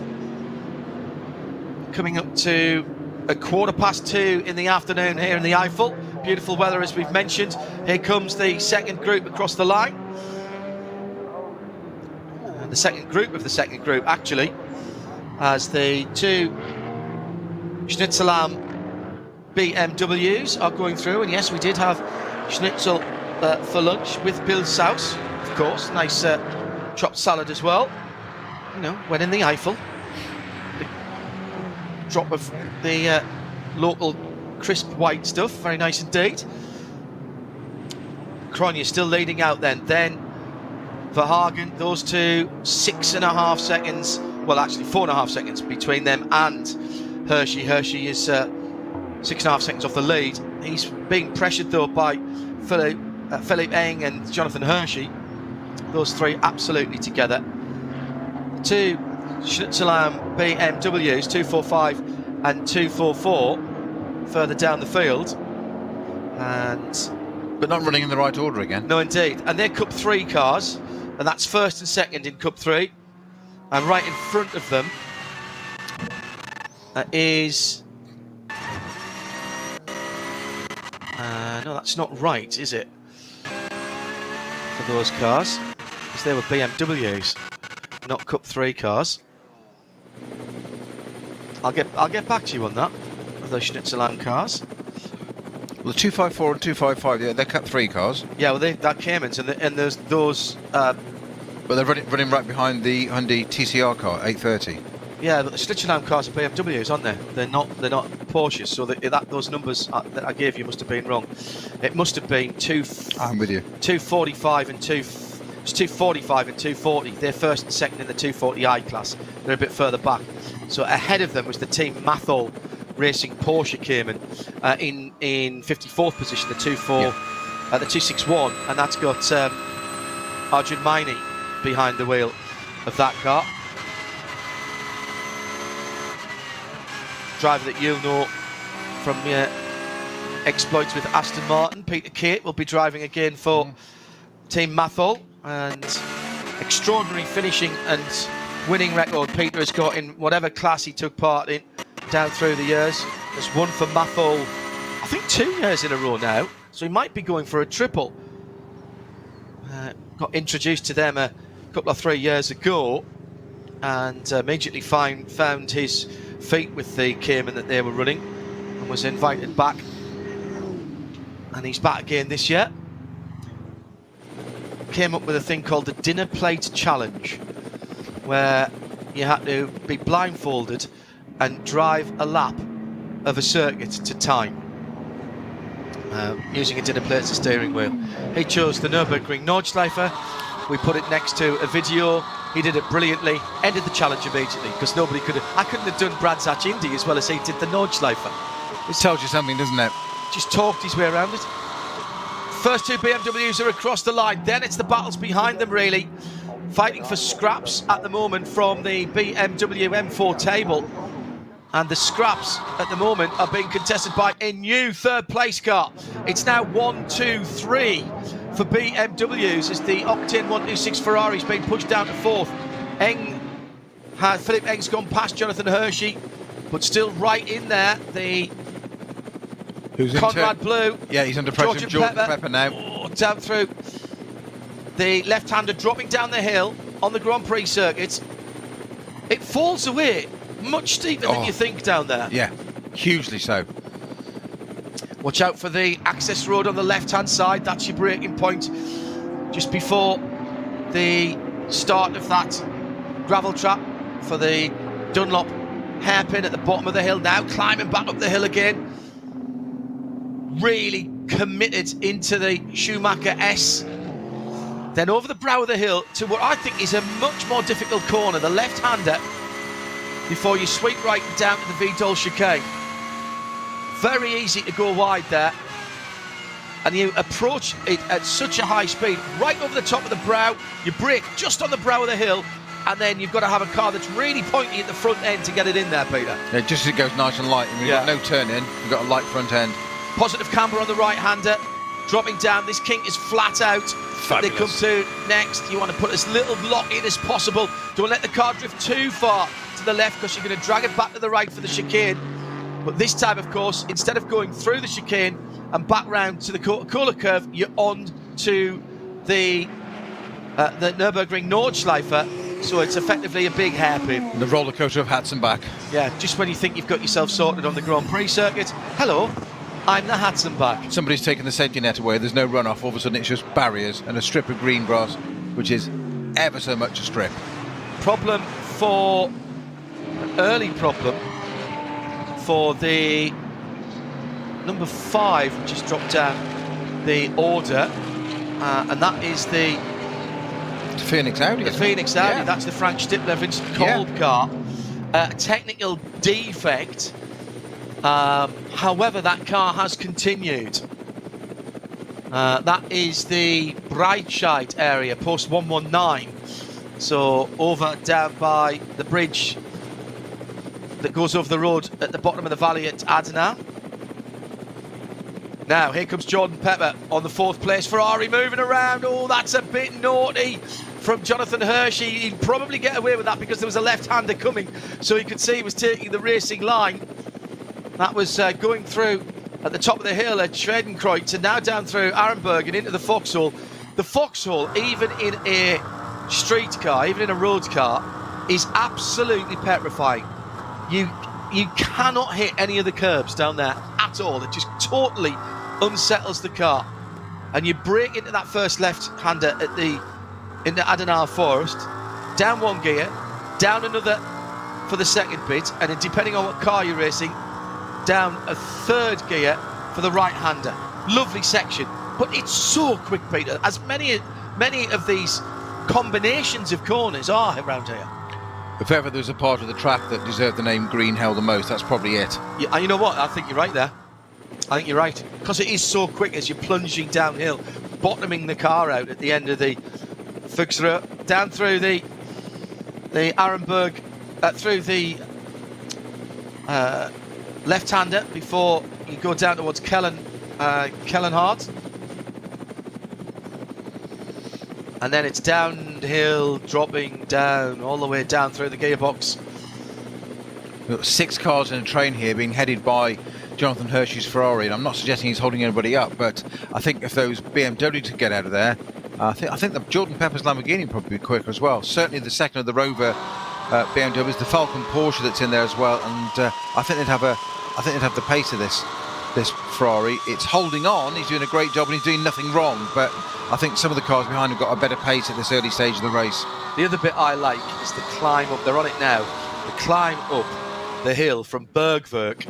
Coming up to 2:15 in the afternoon here in the Eifel. Beautiful weather, as we've mentioned. Here comes the second group across the line. And the second group of the second group, actually, as the two Schnitzelam BMWs are going through. And yes, we did have schnitzel for lunch with Bill Saus, of course. Nice chopped salad as well. You know, when in the Eifel. The drop of the local crisp white stuff, very nice indeed. Kronya still leading out then Verhagen, those two 6.5 seconds, well actually 4.5 seconds between them and Hershey. Hershey is 6.5 seconds off the lead. He's being pressured though by Philippe Eng and Jonathan Hershey. Those three absolutely together. Two Schnitzelam BMWs, 245 and 244 further down the field, but not running in the right order again. No, indeed. And they're Cup 3 cars, and that's first and second in Cup 3. And right in front of them is no, that's not right, is it? For those cars, because they were BMWs, not Cup 3 cars. I'll get back to you on that. Those Schnitzelam cars. Well, the 254 and 255, they're Cup 3 cars. Yeah, well, that Caymans, and there's those. But they're running right behind the Hyundai TCR car, 830. Yeah, but the Schnitzelam cars are BMWs, aren't they? They're not Porsches. So those numbers that I gave you must have been wrong. It must have been I'm with you. 245 and 245 and 240. They're first and second in the 240i class. They're a bit further back. So ahead of them was the Team Mathol Racing Porsche Cayman in 54th position, the 261, and that's got Arjun Maini behind the wheel of that car. Driver that you'll know from your exploits with Aston Martin. Peter Kate will be driving again for Team Mathol, and extraordinary finishing and winning record Peter has got in whatever class he took part in down through the years. Has won for Mathol, I think 2 years in a row now, so he might be going for a triple. Got introduced to them a couple of 3 years ago, and immediately found his feet with the Cayman that they were running, and was invited back, and he's back again this year. Came up with a thing called the Dinner Plate Challenge, where you had to be blindfolded and drive a lap of a circuit to time, using a dinner plate as a steering wheel. He chose the Nürburgring Nordschleife. We put it next to a video. He did it brilliantly, ended the challenge immediately, because nobody could have... I couldn't have done Brands Hatch Indy as well as he did the Nordschleife. It tells you something, doesn't it? Just talked his way around it. First 2 BMWs are across the line. Then it's the battles behind them, really. Fighting for scraps at the moment from the BMW M4 table. And the scraps at the moment are being contested by a new third-place car. It's now 1, 2, 3 for BMWs as the Octane 126 Ferrari's been pushed down to 4th. Philip Eng's gone past Jonathan Hershey, but still right in there. The Conrad Blue. Yeah, he's under pressure. Jordan Pepper now. Oh, down through. The left-hander dropping down the hill on the Grand Prix circuit. It falls away much steeper than you think down there. Yeah, hugely so. Watch out for the access road on the left-hand side. That's your braking point just before the start of that gravel trap for the Dunlop hairpin at the bottom of the hill. Now climbing back up the hill again. Really committed into the Schumacher S. Then over the brow of the hill to what I think is a much more difficult corner, the left-hander, before you sweep right down to the Vidal chicane. Very easy to go wide there, and you approach it at such a high speed, right over the top of the brow. You brake just on the brow of the hill, and then you've got to have a car that's really pointy at the front end to get it in there, Peter. Yeah, just as it goes nice and light. I mean, you've got no turn in, you've got a light front end. Positive camber on the right-hander, dropping down. This kink is flat out. Fabulous. They come to next. You want to put as little lock in as possible. Don't let the car drift too far to the left, because you're going to drag it back to the right for the chicane. But this time, of course, instead of going through the chicane and back round to the Coca-Cola curve, you're on to the Nürburgring Nordschleife, so it's effectively a big hairpin. The roller coaster of hats and back. Yeah, just when you think you've got yourself sorted on the Grand Prix circuit. Hello, I'm the hats and back. Somebody's taken the safety net away, there's no runoff, all of a sudden it's just barriers and a strip of green grass, which is ever so much a strip. Problem for, an early problem for the number 5, which has dropped down the order, and that is the Phoenix Audi. The Phoenix Audi, yeah. That's the Frank Stippler, Vincent Kolb car. Technical defect. However, that car has continued. That is the Breitscheid area, post 119. So over down by the bridge that goes over the road at the bottom of the valley at Adana. Now, here comes Jordan Pepper on the 4th place Ferrari, moving around. Oh, that's a bit naughty from Jonathan Hershey. He'd probably get away with that because there was a left-hander coming, so he could see he was taking the racing line. That was going through at the top of the hill at Schwedenkreuz, and now down through Arenberg and into the Foxhole. The Foxhole, even in a street car, even in a road car, is absolutely petrifying. You cannot hit any of the curbs down there at all. It just totally unsettles the car. And you brake into that first left-hander in the Adana Forest, down 1 gear, down another for the second bit, and then depending on what car you're racing, down a 3rd gear for the right-hander. Lovely section, but it's so quick, Peter, as many of these combinations of corners are around here. If ever there's a part of the track that deserved the name Green Hell the most, that's probably it. Yeah, and you know what? I think you're right there. I think you're right. Because it is so quick as you're plunging downhill, bottoming the car out at the end of the Fuchsrud down through the Arenberg, through the left-hander before you go down towards Kellenhardt. And then it's downhill, dropping down, all the way down through the gearbox. We've got 6 cars in a train here being headed by Jonathan Hershey's Ferrari, and I'm not suggesting he's holding anybody up, but I think if those BMW to get out of there, I think the Jordan Pepper's Lamborghini would probably be quicker as well. Certainly the second of the Rover BMWs, the Falcon Porsche that's in there as well, and I think they'd have the pace of this Ferrari. It's holding on. He's doing a great job, and he's doing nothing wrong. But I think some of the cars behind have got a better pace at this early stage of the race. The other bit I like is the climb up. They're on it now. The climb up the hill from Bergwerk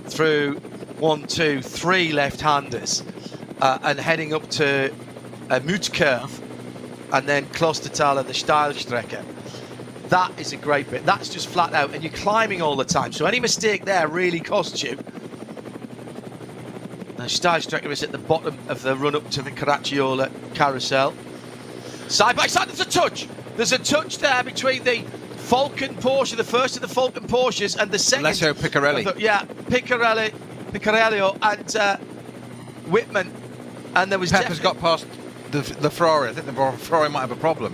through 1, 2, 3 left-handers and heading up to Mutskurve and then Klostertal and the Steilstrecke. That is a great bit. That's just flat out, and you're climbing all the time. So any mistake there really costs you. The Steilstrecke is at the bottom of the run up to the Caracciolo carousel. Side by side, there's a touch. There's a touch there between the Falcon Porsche, the first of the Falcon Porsches, and the second. Alessio Piccarelli. Piccarelli and Whitman. And there was Pepper's got past the Ferrari. I think the Ferrari might have a problem.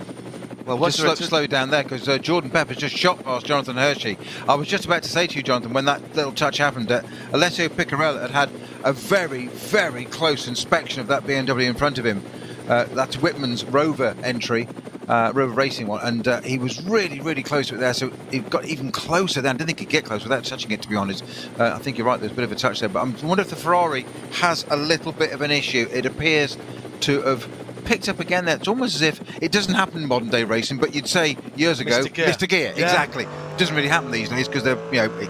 Well, just slow down there, because Jordan Pepper's just shot past Jonathan Hershey. I was just about to say to you, Jonathan, when that little touch happened, that Alessio Piccarelli had a very, very close inspection of that BMW in front of him. That's Whitman's Rover entry, Rover Racing one, and he was really, really close to it there, so he got even closer then. I didn't think he'd get close without touching it, to be honest. I think you're right, there's a bit of a touch there, but I wonder if the Ferrari has a little bit of an issue. It appears to have picked up again there. It's almost as if it doesn't happen in modern day racing, but you'd say years ago, Mr. Gear. Yeah. Exactly. It doesn't really happen these days, because there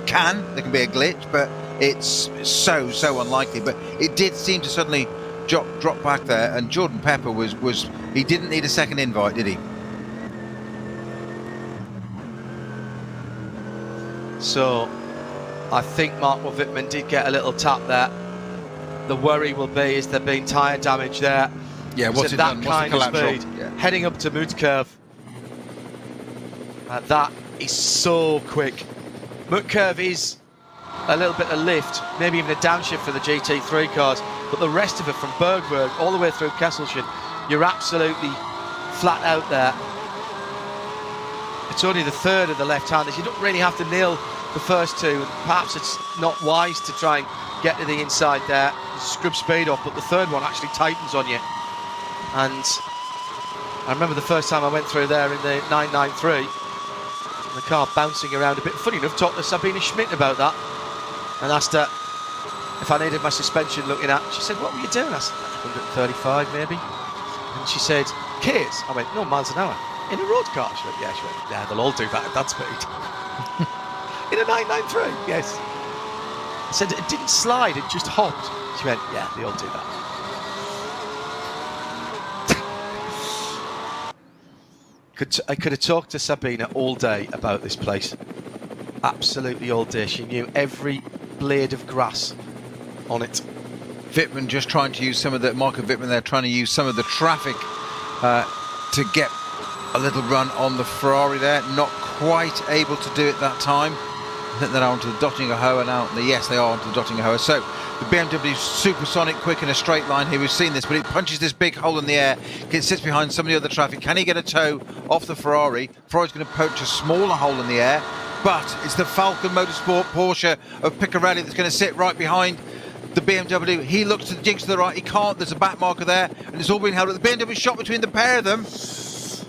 can be a glitch, but it's so unlikely. But it did seem to suddenly drop back there, and Jordan Pepper was he didn't need a second invite, did he? So I think Marco Wittmann did get a little tap there. The worry will be, is there being tyre damage there? Yeah, what's it done? What's the collateral? Yeah. Heading up to Mutskurve. That is so quick. Mutskurve is a little bit of lift, maybe even a downshift for the GT3 cars, but the rest of it from Bergwerk all the way through Kesselchen, you're absolutely flat out there. It's only the third of the left-handers. You don't really have to nail the first two, and perhaps it's not wise to try and get to the inside there, scrub speed off, but the third one actually tightens on you. And I remember the first time I went through there in the 993, the car bouncing around a bit. Funny enough, talked to Sabine Schmidt about that and asked her if I needed my suspension looking at. She said, what were you doing? I said, 135 maybe. And she said, K's? I went, no, miles an hour. In a road car? She went, yeah. She went, yeah, they'll all do that at that speed. In a 993, yes. I said, it didn't slide, it just hopped. She went, yeah, they all do that. I could have talked to Sabina all day about this place. Absolutely all day. She knew every blade of grass on it. Wittmann just trying to use some of the, Marco Wittmann there trying to use some of the traffic to get a little run on the Ferrari there. Not quite able to do it that time. I think they're onto the Dottinger Höhe now. Yes, they are onto the Dottinger Höhe. So the BMW is supersonic quick in a straight line here. We've seen this, but it punches this big hole in the air. It sits behind some of the other traffic. Can he get a toe off the Ferrari? Ferrari's going to poach a smaller hole in the air, but it's the Falcon Motorsport Porsche of Piccarelli that's going to sit right behind the BMW. He looks to the jigs to the right. He can't. There's a back marker there, and it's all being held up. The BMW shot between the pair of them,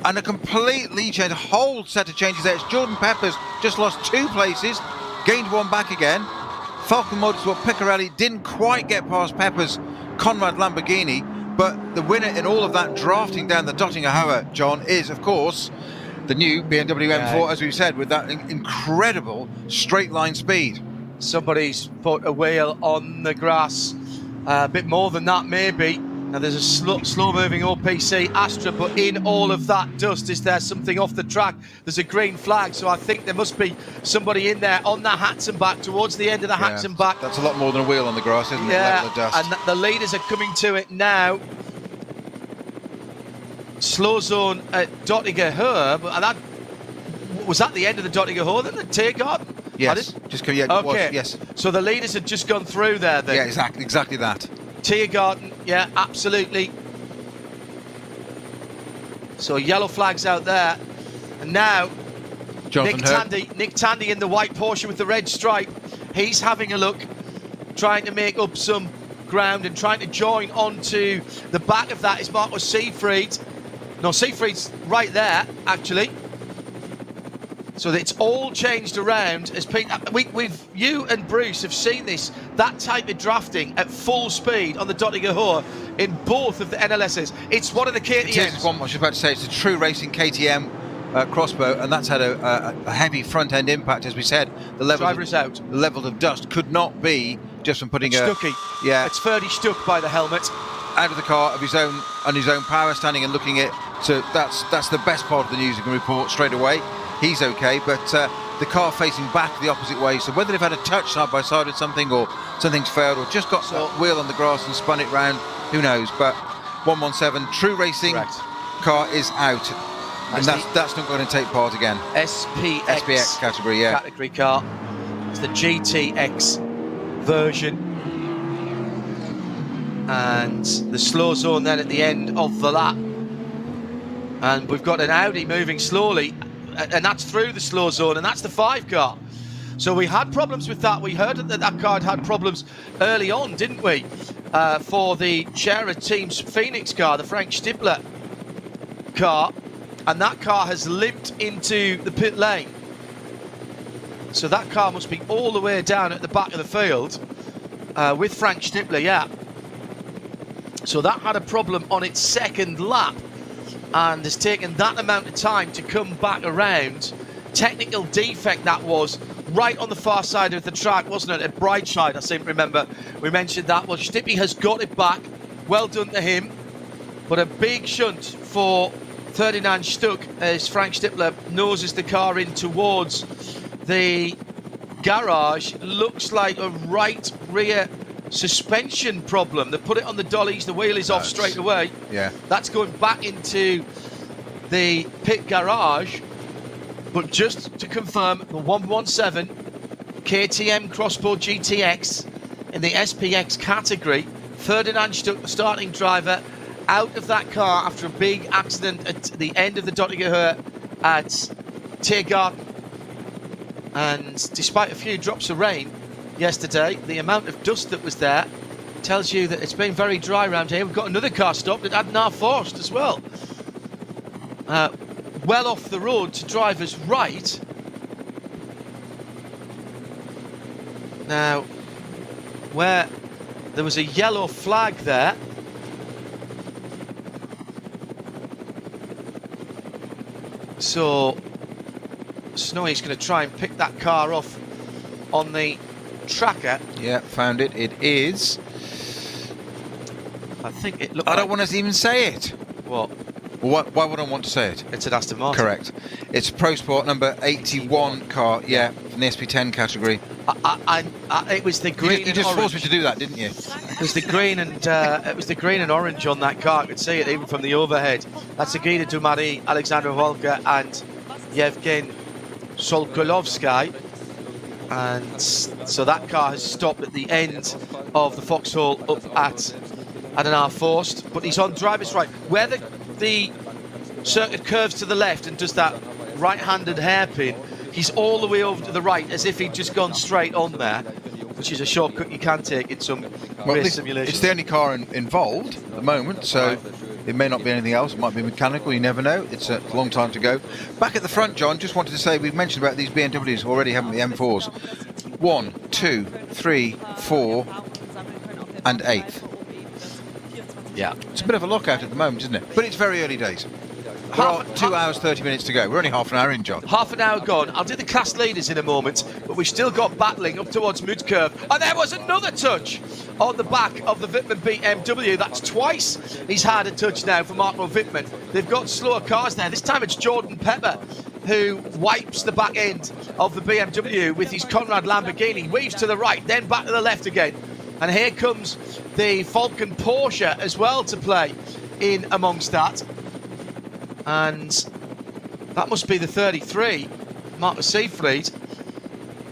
and a completely changed, a whole set of changes there. It's Jordan Pepper's just lost 2 places, gained 1 back again. Falcon Motorsport Piccarelli didn't quite get past Pepper's Conrad Lamborghini, but the winner in all of that drafting down the Dottinger Höhe, John, is of course the new BMW M4, as we've said, with that incredible straight line speed. Somebody's put a wheel on the grass, a bit more than that maybe. Now there's a slow moving OPC Astra, but in all of that dust, is there something off the track? There's a green flag, so I think there must be somebody in there on the Hatzenbach, towards the end of the Hatzenbach. That's a lot more than a wheel on the grass, isn't it? Level of dust. And the leaders are coming to it now. slow zone at Dottinger Höhe, but that was at the end of the Dottinger Höhe, then the Tiergarten? Yes, okay. Was, yes. So the leaders had just gone through there then? Yeah, exactly that. Tiergarten, yeah, absolutely. So yellow flags out there. And now Nick Tandy in the white Porsche with the red stripe. He's having a look, trying to make up some ground and trying to join onto the back of that is Marcus Siegfried. No, Siegfried's right there, actually. So it's all changed around. As you and Bruce have seen that type of drafting at full speed on the Dottinger Höhe in both of the NLSs. It's one of the KTMs. It is one I was about to say. It's a true racing KTM crossbow, and that's had a heavy front end impact, as we said. The level of dust could not be just from putting Stucky. Yeah, it's fairly stuck by the helmet. Out of the car of his own power, standing and looking at. So that's the best part of the news you can report straight away. He's okay, but the car facing back the opposite way. So whether they've had a touch side by side with something, or something's failed, or just got a wheel on the grass and spun it round, who knows? But 117 true racing car is out, and that's not going to take part again. SPX category, yeah. Category car. It's the GTX version. And the slow zone then at the end of the lap. And we've got an Audi moving slowly, and that's through the slow zone, and that's the 5 car. So we had problems with that. We heard that car had problems early on, didn't we? For the Scherer team's Phoenix car, the Frank Stippler car, and that car has limped into the pit lane. So that car must be all the way down at the back of the field with Frank Stippler, yeah. So that had a problem on its second lap and has taken that amount of time to come back around. Technical defect that was, right on the far side of the track, wasn't it? At Brightside, I seem to remember. We mentioned that. Well, Stippy has got it back. Well done to him. But a big shunt for Ferdinand Stuck as Frank Stippler noses the car in towards the garage. Looks like a right rear suspension problem. They put it on the dollies, the wheel is off straight away. Yeah. That's going back into the pit garage. But just to confirm, the 117 KTM Crossbow GTX in the SPX category, Ferdinand Stuck, the starting driver, out of that car after a big accident at the end of the Dottinger Höhe at Tiergarten. And despite a few drops of rain yesterday, the amount of dust that was there tells you that it's been very dry around here. We've got another car stopped at Adnar Forst as well. Well off the road to driver's right. Now, where there was a yellow flag there, so Snowy's going to try and pick that car off on the tracker. Yeah, found it. It is. I think it looked. I don't want to even say it. What? Well, why would I want to say it? It's an Aston Martin. Correct. It's Pro Sport number 81 car. Yeah, from the SP10 category. It was the green. You just forced me to do that, didn't you? It was the green and it was the green and orange on that car. I could see it even from the overhead. That's Guida Dumari, Alexander Volker, and Yevgen Solkolovsky. And so that car has stopped at the end of the foxhole up at Adnar Forst, but he's on driver's right. Where the circuit curves to the left and does that right-handed hairpin, he's all the way over to the right as if he'd just gone straight on there, which is a shortcut you can take in some race simulations. It's the only car involved at the moment, so it may not be anything else. It might be mechanical, you never know. It's a long time to go. Back at the front, John, just wanted to say, we've mentioned about these BMWs already, haven't we, M4s? 1, 2, 3, 4 and 8th. Yeah. It's a bit of a lockout at the moment, isn't it? But it's very early days. 2 hours, 30 minutes to go. We're only half an hour in, John. Half an hour gone. I'll do the class leaders in a moment, but we've still got battling up towards mid-curve. And there was another touch on the back of the Wittmann BMW. That's twice he's had a touch now for Marco Wittmann. They've got slower cars there. This time it's Jordan Pepper who wipes the back end of the BMW with his Conrad Lamborghini, weaves to the right, then back to the left again. And here comes the Falcon Porsche as well to play in amongst that. And that must be the 33, Marcus Seefried.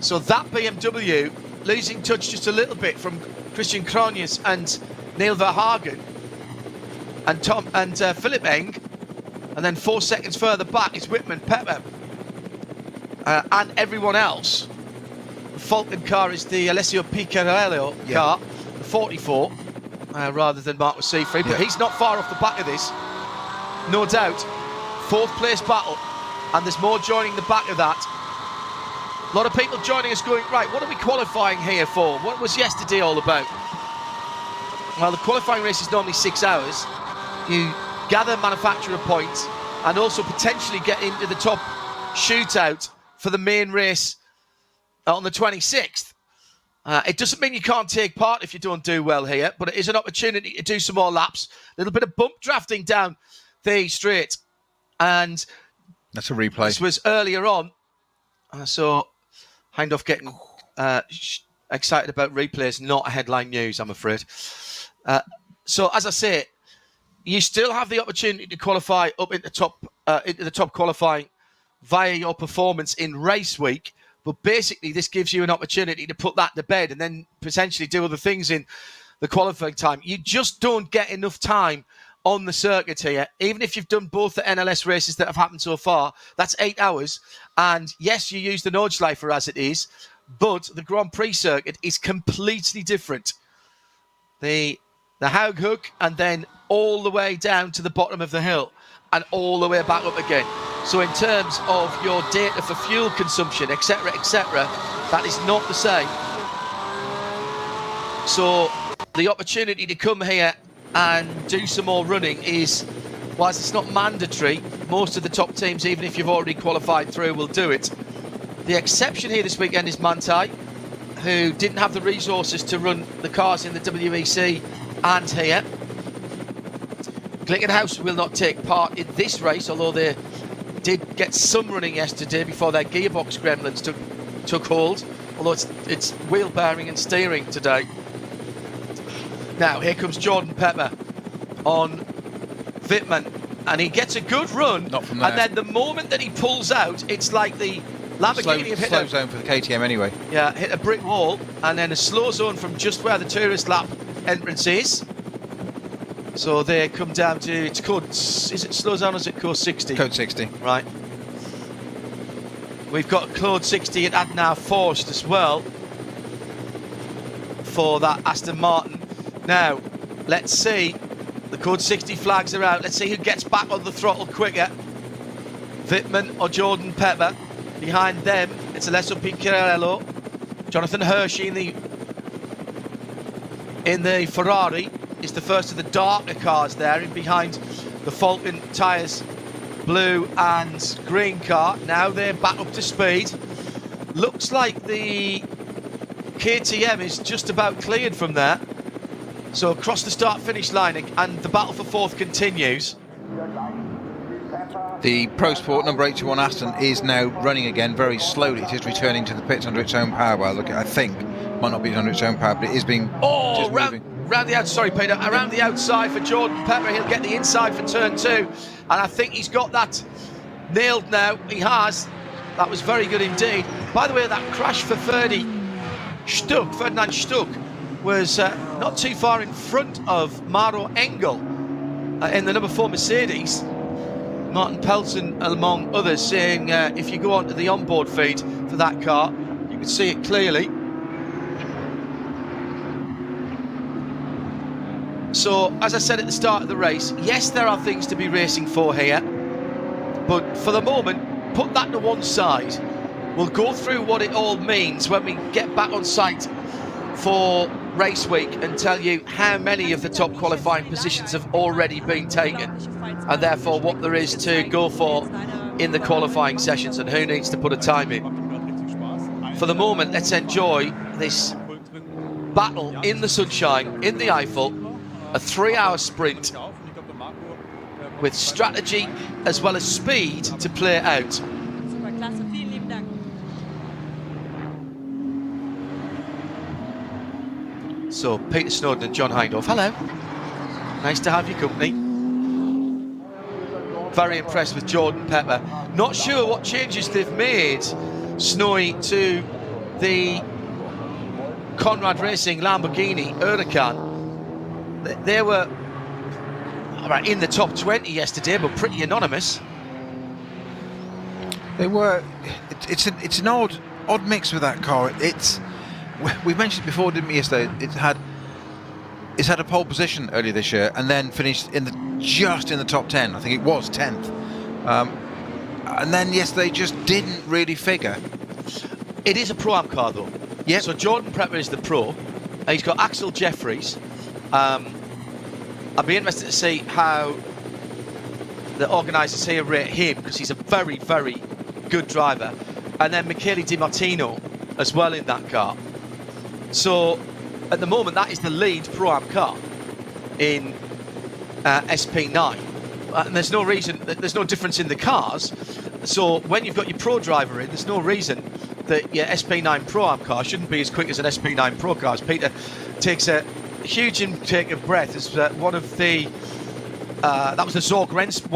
So that BMW losing touch just a little bit from Christian Cronjes and Neil Verhagen and Philip Eng. And then 4 seconds further back is Whitman, Pepper, and everyone else. The Falcon car is the Alessio Piccarello car, the 44, rather than Marcus Seefried. But he's not far off the back of this, no doubt. 4th place battle, and there's more joining the back of that. A lot of people joining us going, right, what are we qualifying here for? What was yesterday all about? Well, the qualifying race is normally 6 hours. You gather manufacturer points and also potentially get into the top shootout for the main race on the 26th. It doesn't mean you can't take part if you don't do well here, but it is an opportunity to do some more laps. A little bit of bump drafting down the straight. And that's a replay. This was earlier on. So Hindhoff getting excited about replays, not headline news, I'm afraid. So as I say, you still have the opportunity to qualify up into the top qualifying via your performance in race week. But basically, this gives you an opportunity to put that to bed and then potentially do other things in the qualifying time. You just don't get enough time on the circuit here. Even if you've done both the NLS races that have happened so far, that's 8 hours. And yes, you use the Nordschleife as it is, but the Grand Prix circuit is completely different. The Haug hook, and then all the way down to the bottom of the hill and all the way back up again. So in terms of your data for fuel consumption, etc., that is not the same. So the opportunity to come here and do some more running is, whilst it's not mandatory, most of the top teams, even if you've already qualified through, will do it. The exception here this weekend is Manthey, who didn't have the resources to run the cars in the WEC and here. Glickenhaus will not take part in this race, although they did get some running yesterday before their gearbox gremlins took hold, although it's wheel bearing and steering today. Now here comes Jordan Pepper on Wittmann, and he gets a good run. Not from there. And then the moment that he pulls out, it's like the Lamborghini have hit slow zone for the KTM anyway. Yeah, hit a brick wall, and then a slow zone from just where the tourist lap entrance is. So they come down to, it's code, is it slow zone or is it code 60? Code 60. Right. We've got code 60 at Adnar Forst as well for that Aston Martin. Now, let's see. The code 60 flags are out. Let's see who gets back on the throttle quicker. Wittmann or Jordan Pepper. Behind them, it's Alessio Piccarello. Jonathan Hershey in the Ferrari is the first of the darker cars there, and behind the Falcon tyres, blue and green car. Now they're back up to speed. Looks like the KTM is just about cleared from there. So across the start-finish line, and the battle for fourth continues. The Pro Sport number 81 Aston is now running again very slowly. It is returning to the pits under its own power. Well, look, I think might not be under its own power, but it is being round the outside. Sorry, Peter. Around the outside for Jordan Pepper. He'll get the inside for turn 2, and I think he's got that nailed now. He has. That was very good indeed. By the way, that crash for Ferdinand Stuck, was not too far in front of Maro Engel in the number 4 Mercedes. Martin Pelton, among others, saying if you go onto the onboard feed for that car, you can see it clearly. So, as I said at the start of the race, yes, there are things to be racing for here, but for the moment, put that to one side. We'll go through what it all means when we get back on site for race week and tell you how many of the top qualifying positions have already been taken, and therefore what there is to go for in the qualifying sessions and who needs to put a time in. For the moment, let's enjoy this battle in the sunshine, in the Eifel, a 3-hour sprint with strategy as well as speed to play out. So, Peter Snowden and John Hindhaugh, hello. Nice to have your company. very impressed with Jordan Pepper. Not sure what changes they've made, Snowy, to the Conrad Racing Lamborghini Huracan. They were in the top 20 yesterday, but pretty anonymous. They were. It's an odd mix with that car. We mentioned it before, didn't we? Yesterday, it's had a pole position earlier this year, and then finished just in the top 10. I think it was 10th. And then yesterday just didn't really figure. It is a Pro-Am car though. Yeah. So Jordan Pepper is the pro. He's got Axel Jeffries. I'd be interested to see how the organisers here rate him, because he's a very, very good driver. And then Michele Di Martino as well in that car. So at the moment, that is the lead Pro-Am car in SP9. And there's no reason, there's no difference in the cars. So when you've got your pro driver in, there's no reason that your SP9 Pro-Am car shouldn't be as quick as an SP9 Pro car. As Peter takes a huge intake of breath as one of the that was the Zorg Rennsport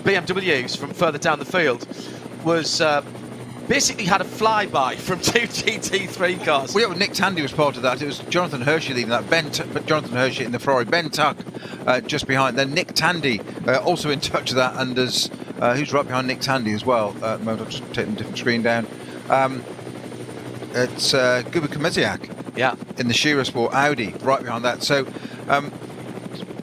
BMWs from further down the field was basically had a flyby from 2 GT3 cars. Well, yeah, Nick Tandy was part of that. It was Jonathan Hershey leading that. Jonathan Hershey in the Ferrari. Ben Tuck just behind. Then Nick Tandy also in touch with that, and there's who's right behind Nick Tandy as well. I'll just take the different screen down. It's Guba Kamiziak. Yeah. In the Shearer Sport Audi, right behind that. So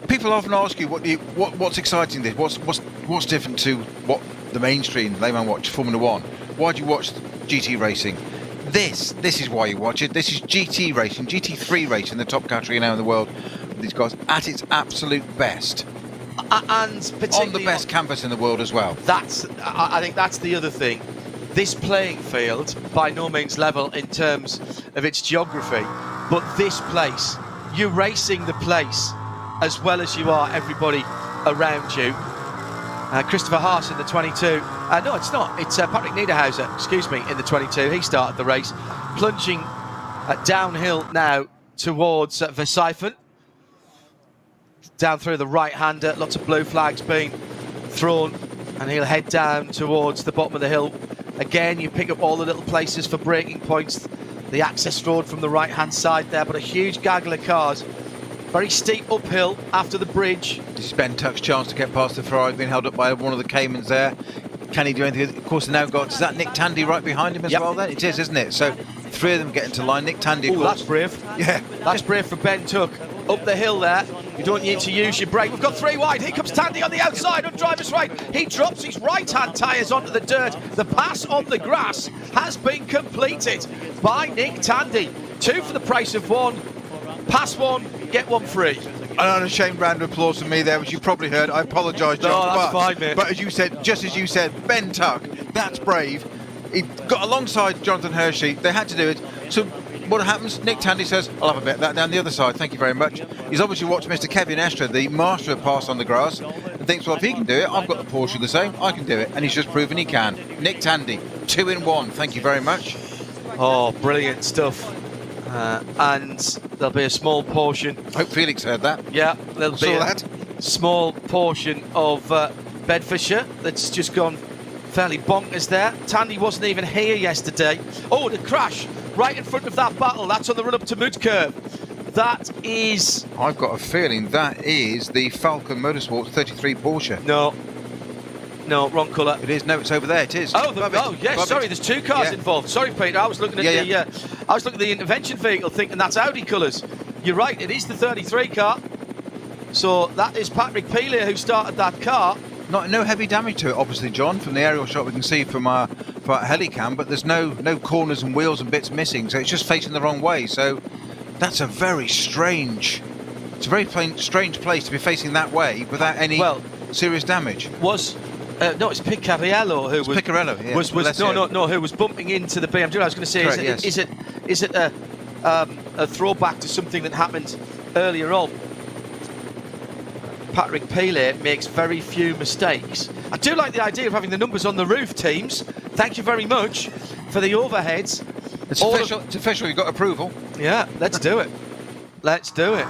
people often ask you what's exciting this? What's different to what the mainstream layman watch Formula One? Why do you watch GT racing? This is why you watch it. This is GT racing, GT3 racing, the top category now in the world. These guys at its absolute best, and particularly on the best canvas in the world as well. I think that's the other thing. This playing field, by no means level in terms of its geography, but this place, you're racing the place as well as you are everybody around you. Christopher Haas in the 22. No, it's not. It's Patrick Niederhauser, excuse me, in the 22. He started the race. Plunging downhill now towards Versiphen. Down through the right-hander. Lots of blue flags being thrown. And he'll head down towards the bottom of the hill. Again, you pick up all the little places for braking points. The access road from the right-hand side there, but a huge gaggle of cars. Very steep uphill after the bridge. This is Ben Tuck's chance to get past the Ferrari, being held up by one of the Caymans there. Can he do anything? Of course, they now got, is that Nick Tandy right behind him as well then? It is, isn't it? So three of them get into line. Nick Tandy, oh, that's brave. Yeah. That's brave for Ben Tuck. Up the hill there. You don't need to use your brake. We've got three wide. Here comes Tandy on the outside on driver's right. He drops his right-hand tyres onto the dirt. The pass on the grass has been completed by Nick Tandy. 2 for the price of 1. Pass 1, get 1 free. An unashamed round of applause from me there, which you probably heard. I apologise, John. No, that's fine, mate. But as you said, just as you said, Ben Tuck, that's brave. He got alongside Jonathan Hershey. They had to do it. So what happens? Nick Tandy says, I'll have a bit of that down the other side. Thank you very much. He's obviously watched Mr. Kevin Estra, the master of pass on the grass, and thinks, well, if he can do it, I've got the Porsche the same. I can do it. And he's just proven he can. Nick Tandy, 2 in 1. Thank you very much. Oh, brilliant stuff. And there'll be a small portion. I hope Felix heard that. Yeah, there'll be a small portion of Bedfordshire that's just gone fairly bonkers there. Tandy wasn't even here yesterday. Oh, the crash right in front of that battle. That's on the run up to Mootkerve. That is... I've got a feeling that is the Falcon Motorsports 33 Porsche. No, wrong colour. It is. No, it's over there. It is. Yes. Sorry, there's 2 cars involved. Sorry, Peter. I was looking at I was looking at the intervention vehicle, thinking that's Audi colours. You're right. It is the 33 car. So that is Patrick Peeler who started that car. No heavy damage to it, obviously, John. From the aerial shot, we can see from our helicam, but there's no corners and wheels and bits missing. So it's just facing the wrong way. So that's a very strange. It's a very strange place to be facing that way without any serious damage. No, it's Picariello who was Picariello, yeah. who was bumping into the BMW. I was going to say, correct, is it a throwback to something that happened earlier on? Patrick Peeler makes very few mistakes. I do like the idea of having the numbers on the roof, teams. Thank you very much for the overheads. It's official. It's official. You got approval. Yeah, let's do it. Let's do it.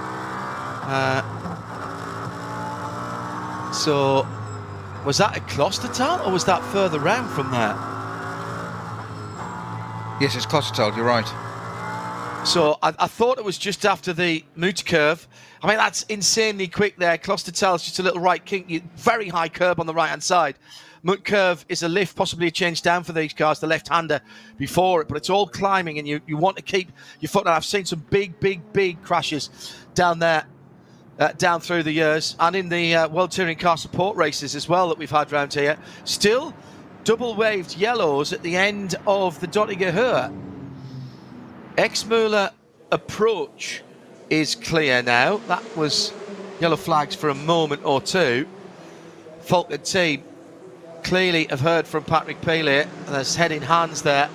So, was that at Klostertal or was that further round from there? Yes, it's Klostertal, you're right. So I thought it was just after the Moot curve. I mean, that's insanely quick there. Klostertal's just a little right kink, very high curb on the right-hand side. Moot curve is a lift, possibly a change down for these cars, the left-hander before it, but it's all climbing, and you want to keep your foot on. I've seen some big crashes down there, down through the years, and in the World Touring Car Support races as well that we've had round here. Still double-waved yellows at the end of the Dottinger Höhe. Exmüller approach is clear now. That was yellow flags for a moment or two. Falcon team clearly have heard from Patrick Pilet. There's head in hands there.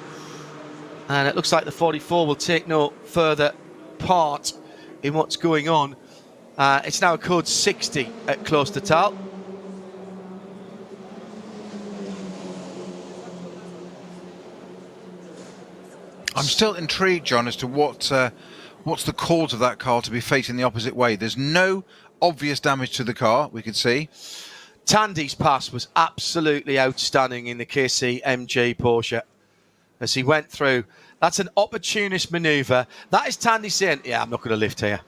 And it looks like the 44 will take no further part in what's going on. It's now a code 60 at Klostertal. I'm still intrigued, John, as to what's the cause of that car to be facing the opposite way. There's no obvious damage to the car, we could see. Tandy's pass was absolutely outstanding in the KC MG Porsche as he went through. That's an opportunist manoeuvre. That is Tandy saying, yeah, I'm not going to lift here.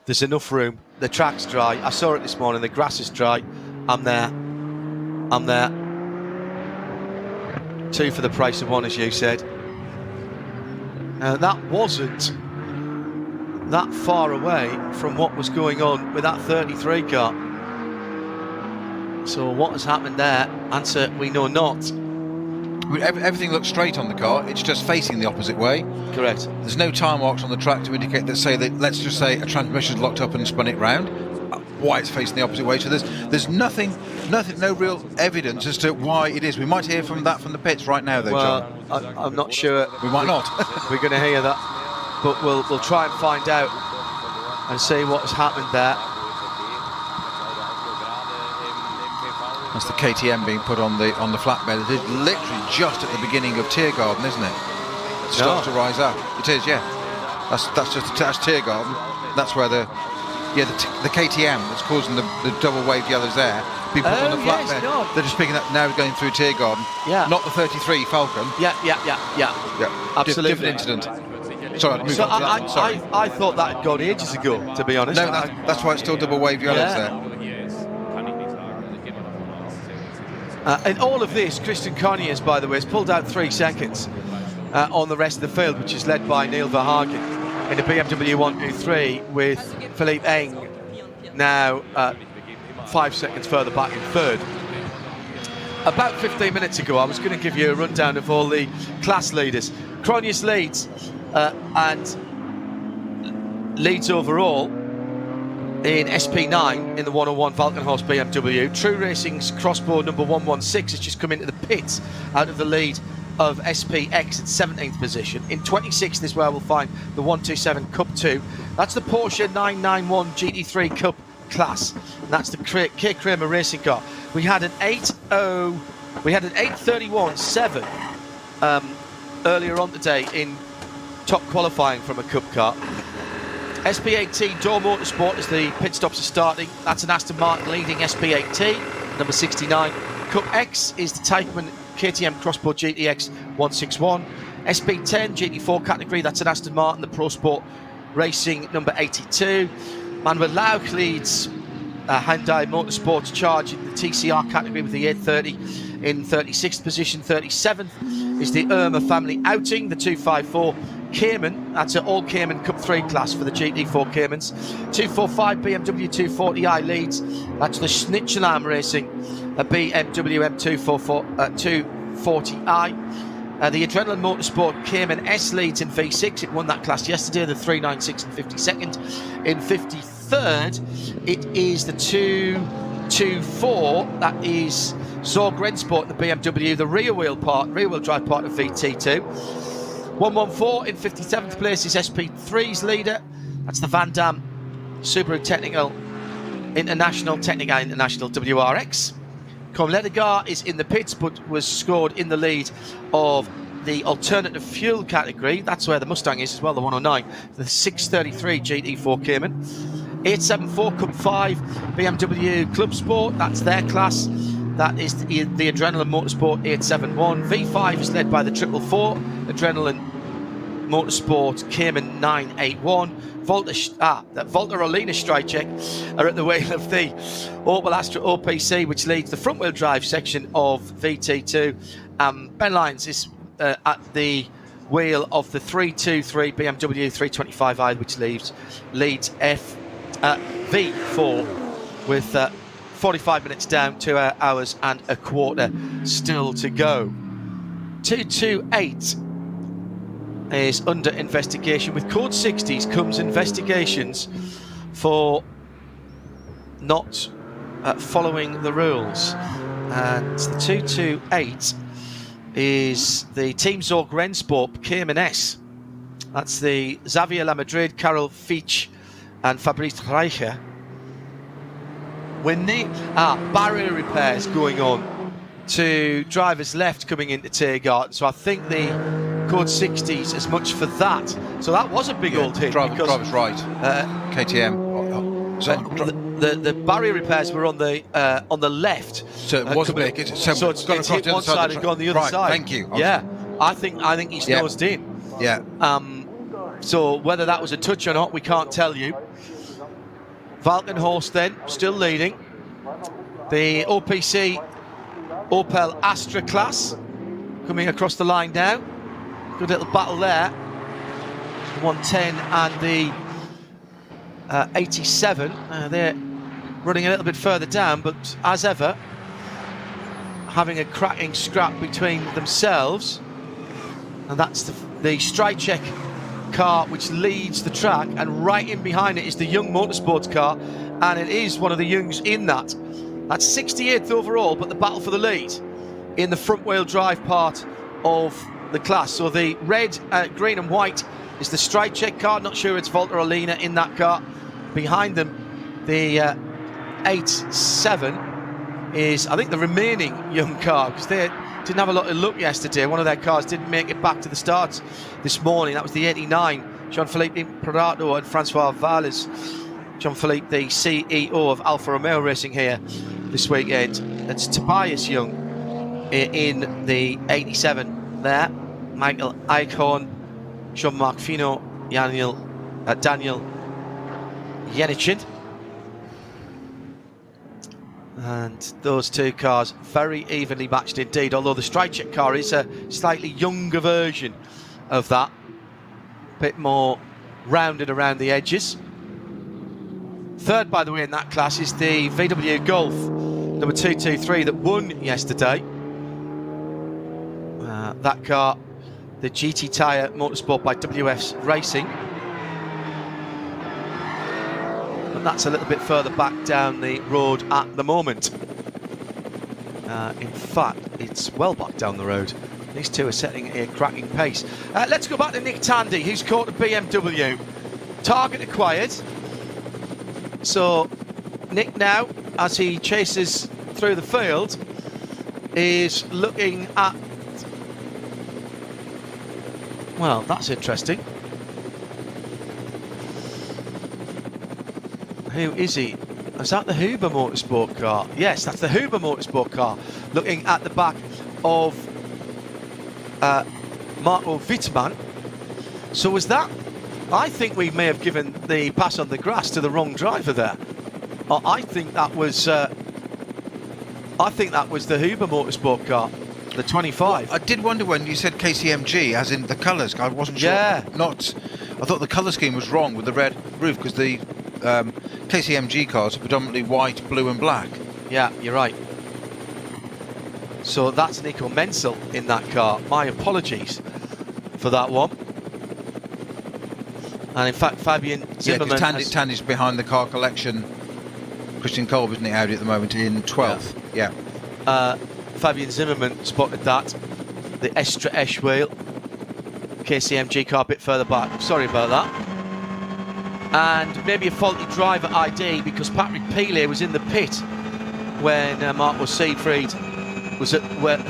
There's enough room. The track's dry. I saw it this morning. The grass is dry. I'm there. I'm there. 2 for the price of 1, as you said. That wasn't that far away from what was going on with that 33 car. So what has happened there? Answer, we know not. Everything looks straight on the car, it's just facing the opposite way. Correct. There's no tire marks on the track to indicate that, let's just say a transmission's locked up and spun it round. Why it's facing the opposite way. So there's nothing, no real evidence as to why it is. We might hear from the pits right now, though, John. I'm not sure. We might not. We're going to hear that, but we'll try and find out and see what has happened there. That's the KTM being put on the flatbed. It is literally just at the beginning of Tiergarten, isn't it? It starts to rise up. It is, yeah. That's Tiergarten. That's where the KTM that's causing the double waved yellows there. Being put on the flatbed. Yes, they're just picking up now, going through Tiergarten. Yeah. Not the 33 Falcon. Yeah. Absolutely. Different incident. Sorry, I thought that had gone ages ago, to be honest. No, that's why it's still double waved yellows there. In all of this, Christian Conyers, by the way, has pulled out 3 seconds on the rest of the field, which is led by Neil Verhagen in the BMW 123 with Philippe Eng now 5 seconds further back in third. About 15 minutes ago, I was going to give you a rundown of all the class leaders. Conyers leads and leads overall in SP9 in the 101 Valkenhorst BMW. True Racing's crossbow number 116 has just come into the pits out of the lead of SPX at 17th position. In 26th is where we'll find the 127 Cup 2. That's the Porsche 991 GT3 Cup class. And that's the K Kramer racing car. We had an 8:31.7 earlier on today in top qualifying from a Cup car. SP8T Door Motorsport as the pit stops are starting. That's an Aston Martin leading SP8T, number 69. Cup X is the Teichmann KTM Crossbow GTX 161. SP10 GT4 category, that's an Aston Martin, the Pro Sport Racing number 82. Manuel Lauch leads Hyundai Motorsports Charge in the TCR category with the 830 in 36th position. 37th is the Irma family outing, the 254 Cayman. That's an all Cayman Cup 3 class for the GT4 Caymans. 245 BMW 240i leads. That's the Schnitzelam Racing, a BMW M240i. The Adrenaline Motorsport Cayman S leads in V6. It won that class yesterday, the 396 and 52nd. In 53rd, it is the 224. That is Zorg Rennsport, the BMW, the rear wheel drive part of VT2. 114 in 57th place is SP3's leader. That's the Van Damme Subaru Technica International WRX. Com Ledegar is in the pits, but was scored in the lead of the alternative fuel category. That's where the Mustang is as well, the 109, the 633 GT4 Cayman. 874 Cup 5 BMW Club Sport, that's their class. That is the Adrenaline Motorsport 871. V5 is led by the 444 Adrenaline Motorsport Cayman 981. Volta Rolina Strike Check are at the wheel of the Opel Astra OPC, which leads the front wheel drive section of VT2. Ben Lyons is at the wheel of the 323 BMW 325i, which leads V4 with 45 minutes down, 2 hours and a quarter still to go. 228 is under investigation. With code 60s comes investigations for not following the rules. And the 228 is the Team Zorg Rennsport Cayman S. That's the Xavier Lamadrid, Carol Feach and Fabrice Reicher. When the barrier repairs going on to drivers left coming into Tiergarten, so I think the code 60s as much for that. So that was a big old hit. Driver's right. KTM. The barrier repairs were on the left. So it was big. So it's gone across one side and gone the other side. Thank you. Yeah, I think he's nosed in. Yeah. So whether that was a touch or not, we can't tell you. Valkenhorst then still leading. The OPC Opel Astra class coming across the line now. Good little battle there. 110 and the 87. They're running a little bit further down, but as ever, having a cracking scrap between themselves. And that's the Strike Check car which leads the track, and right in behind it is the Young Motorsports car, and it is one of the Youngs in that. That's 68th overall, but the battle for the lead in the front wheel drive part of the class. So the red, green and white is the Strike Check car. Not sure it's Volta or Lena in that car. Behind them, the 8-7 is, I think, the remaining Young car, because they didn't have a lot of luck yesterday. One of their cars didn't make it back to the starts this morning. That was the 89, Jean-Philippe Pradato and Francois Valles. Jean-Philippe, the CEO of Alfa Romeo Racing here this weekend. It's Tobias Young in the 87 there. Michael Eichhorn, Jean-Marc Fino, Daniel Yenichin. And those two cars very evenly matched indeed, although the Strike Check car is a slightly younger version of that. A bit more rounded around the edges. Third, by the way, in that class is the VW Golf number 223 that won yesterday. That car, the GT Tyre Motorsport by WS Racing. But that's a little bit further back down the road at the moment. In fact, it's well back down the road. These two are setting a cracking pace. Let's go back to Nick Tandy, who's caught a BMW. Target acquired. So Nick now, as he chases through the field, is looking at... Well, that's interesting. Who is he? Is that the Huber Motorsport car? Yes, that's the Huber Motorsport car. Looking at the back of Marco Wittmann. So was that... I think we may have given the pass on the grass to the wrong driver there. I think that was the Huber Motorsport car, the 25. Well, I did wonder when you said KCMG, as in the colours. I wasn't sure. Yeah. I thought the colour scheme was wrong with the red roof, because the KCMG cars are predominantly white, blue and black. Yeah, you're right. So that's Nico Menzel in that car. My apologies for that one. And in fact, Fabian Zimmerman... Yeah, Tandy's behind the car collection. Christian Kolb, isn't it, Audi at the moment, in 12th. Yeah. Fabian Zimmerman spotted that. The Estra Esch wheel. KCMG car a bit further back. Sorry about that. And maybe a faulty driver ID, because Patrick Pile was in the pit when Marco Siegfried was at...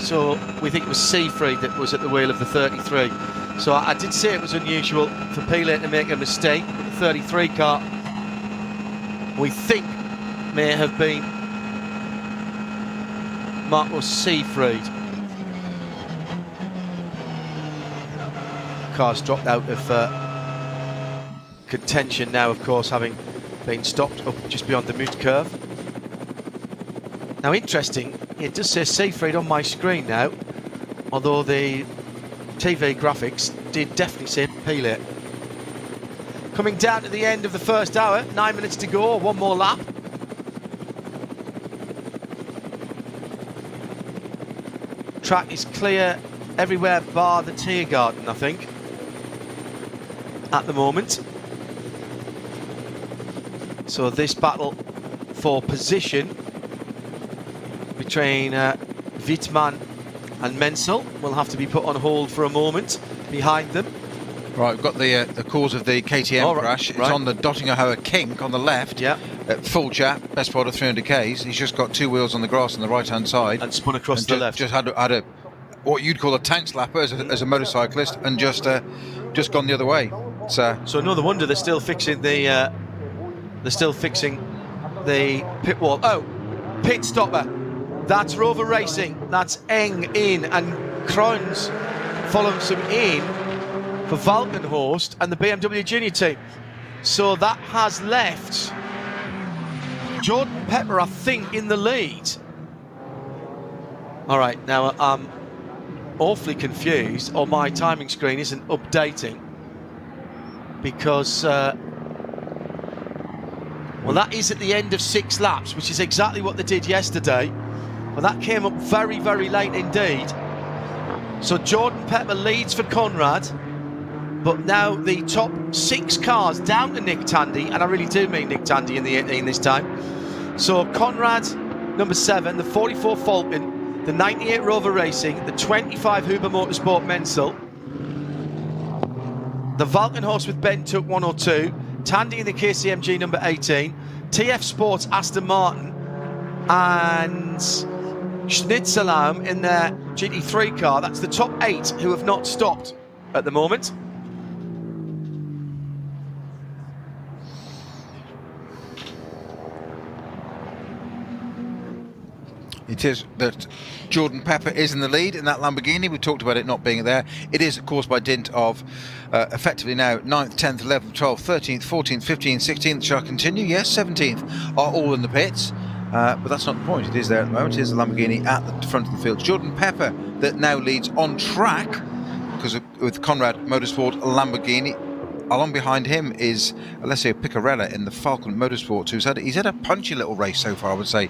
So we think it was Siegfried that was at the wheel of the 33. So I did say it was unusual for Pile to make a mistake with the 33 car. we think may have been Marcus Seefried. Car's dropped out of contention now, of course, having been stopped up just beyond the mute curve. Now, interesting, it does say Seefried on my screen now, although the TV graphics did definitely say Pelé. Coming down to the end of the first hour, 9 minutes to go, one more lap. Track is clear everywhere bar the Tiergarten, I think, at the moment. So this battle for position between Wittmann and Menzel will have to be put on hold for a moment behind them. Right, we've got the cause of the KTM crash. It's on the Dottingerhoer Kink on the left. Yeah. Full chap, best part of 300 Ks. He's just got two wheels on the grass on the right-hand side. And spun across the left. Just had a what you'd call a tank slapper as a motorcyclist, and just gone the other way. So no wonder they're still fixing the pit wall. Oh, pit stopper. That's Rover Racing. That's Eng in, and Kroons follows him in for Valkenhorst and the BMW Junior team. So that has left Jordan Pepper, I think, in the lead. All right, now I'm awfully confused, or my timing screen isn't updating, because well, that is at the end of 6 laps, which is exactly what they did yesterday. Well, that came up very, very late indeed. So Jordan Pepper leads for Conrad, but now the top 6 cars down to Nick Tandy, and I really do mean Nick Tandy in the 18 this time. So Conrad, number 7, the 44 Falcon, the 98 Rover Racing, the 25 Huber Motorsport Menzel, the Valkenhorst with Ben Tuck 102, Tandy in the KCMG number 18, TF Sports Aston Martin, and Schnitzelam in their GT3 car. That's the top 8 who have not stopped at the moment. it is that Jordan Pepper is in the lead in that Lamborghini. We talked about it not being there. It is, of course, by dint of effectively now 9th, 10th, 11th, 12th, 13th, 14th, 15th, 16th. Shall I continue? Yes, 17th are all in the pits. But that's not the point. It is there at the moment. It is the Lamborghini at the front of the field. Jordan Pepper that now leads on track because with Conrad Motorsport Lamborghini. Along behind him is Alessio Piccarella in the Falcon Motorsports, he's had a punchy little race so far, I would say,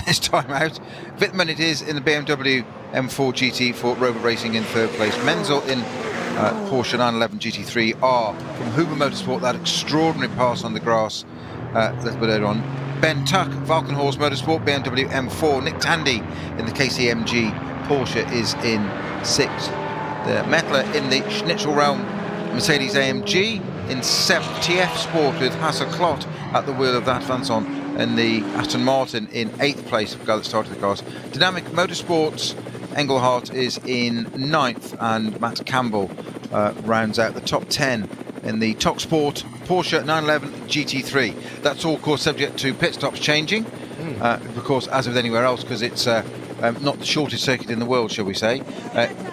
this time out. Wittmann it is in the BMW M4 GT for Rover Racing in 3rd place. Menzel in Porsche 911 GT3R from Huber Motorsport, that extraordinary pass on the grass a little bit earlier on. Ben Tuck, Valkenhorst Motorsport, BMW M4. Nick Tandy in the KCMG Porsche is in 6th. The Mettler in the Schnitzel Realm Mercedes AMG in 7th. TF Sport with Hasse Klott at the wheel of that. Vanson in the Aston Martin in 8th place, the guy that started the cars. Dynamic Motorsports, Engelhardt is in 9th, and Matt Campbell rounds out the top 10 in the Top Sport Porsche 911 GT3. That's all, of course, subject to pit stops changing, of course, as with anywhere else, because it's not the shortest circuit in the world, shall we say.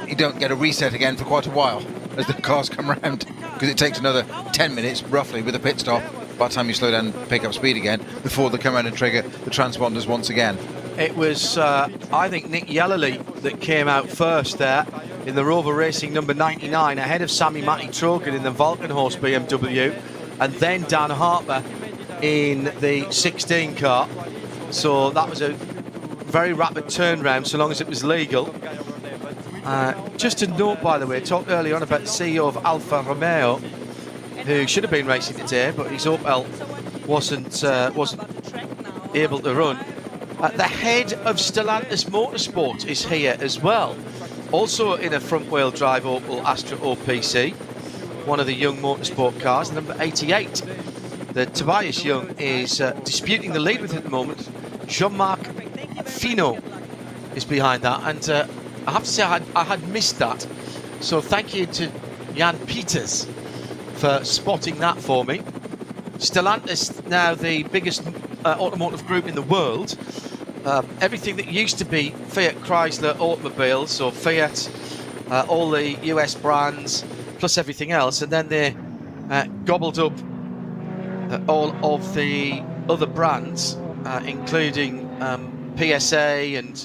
You don't get a reset again for quite a while as the cars come around, because it takes another 10 minutes roughly with a pit stop by the time you slow down and pick up speed again before they come around and trigger the transponders once again. It was I think Nick Yellerly that came out first there in the Rover Racing number 99 ahead of Sammy Matty Trogan in the Valkenhorst BMW, and then Dan Harper in the 16 car. So that was a very rapid turnaround so long as it was legal. Just a note, by the way, I talked earlier on about the CEO of Alfa Romeo, who should have been racing today, but his Opel wasn't able to run. The head of Stellantis Motorsport is here as well, also in a front-wheel drive Opel Astra OPC, one of the Young Motorsport cars, number 88. That Tobias Young is disputing the lead with at the moment. Jean-Marc Finot is behind that, and I have to say I had missed that, so thank you to Jan Peters for spotting that for me. Stellantis, now the biggest automotive group in the world. Everything that used to be Fiat Chrysler automobiles, or Fiat, all the US brands, plus everything else, and then they gobbled up all of the other brands, including PSA and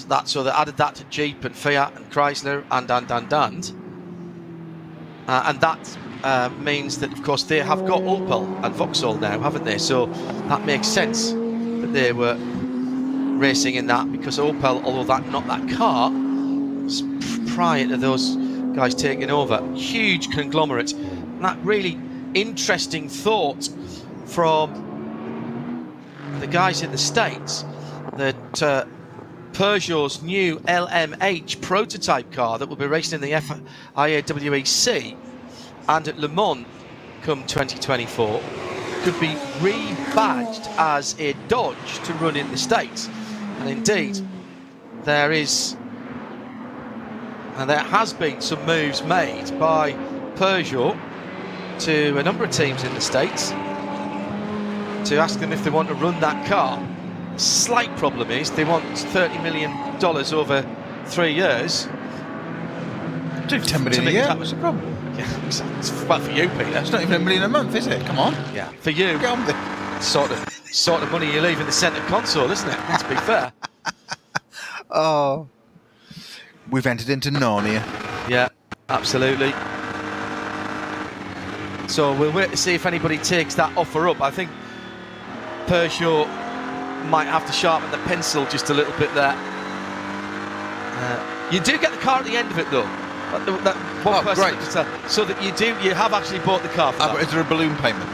that. So they added that to Jeep and Fiat and Chrysler and that means that, of course, they have got Opel and Vauxhall now, haven't they? So that makes sense that they were racing in that, because Opel, although not that car, was prior to those guys taking over. Huge conglomerate. And that really interesting thought from the guys in the States that Peugeot's new LMH prototype car that will be racing in the FIA WEC and at Le Mans come 2024 could be rebadged as a Dodge to run in the States. And indeed, there has been some moves made by Peugeot to a number of teams in the States to ask them if they want to run that car. Slight problem is they want $30 million over 3 years. Do 10 million a year? What's the problem? Yeah, it's well for you, Peter. It's not even $1 million a month, is it? Come on. Yeah, for you. Get on with it. Sort of money you leave in the centre console, isn't it? Let's be fair. Oh, we've entered into Narnia. Yeah, absolutely. So we'll wait to see if anybody takes that offer up. I think Peugeot might have to sharpen the pencil just a little bit there. You do get the car at the end of it, though. That one person great. So that you have actually bought the car for that. But is there a balloon payment?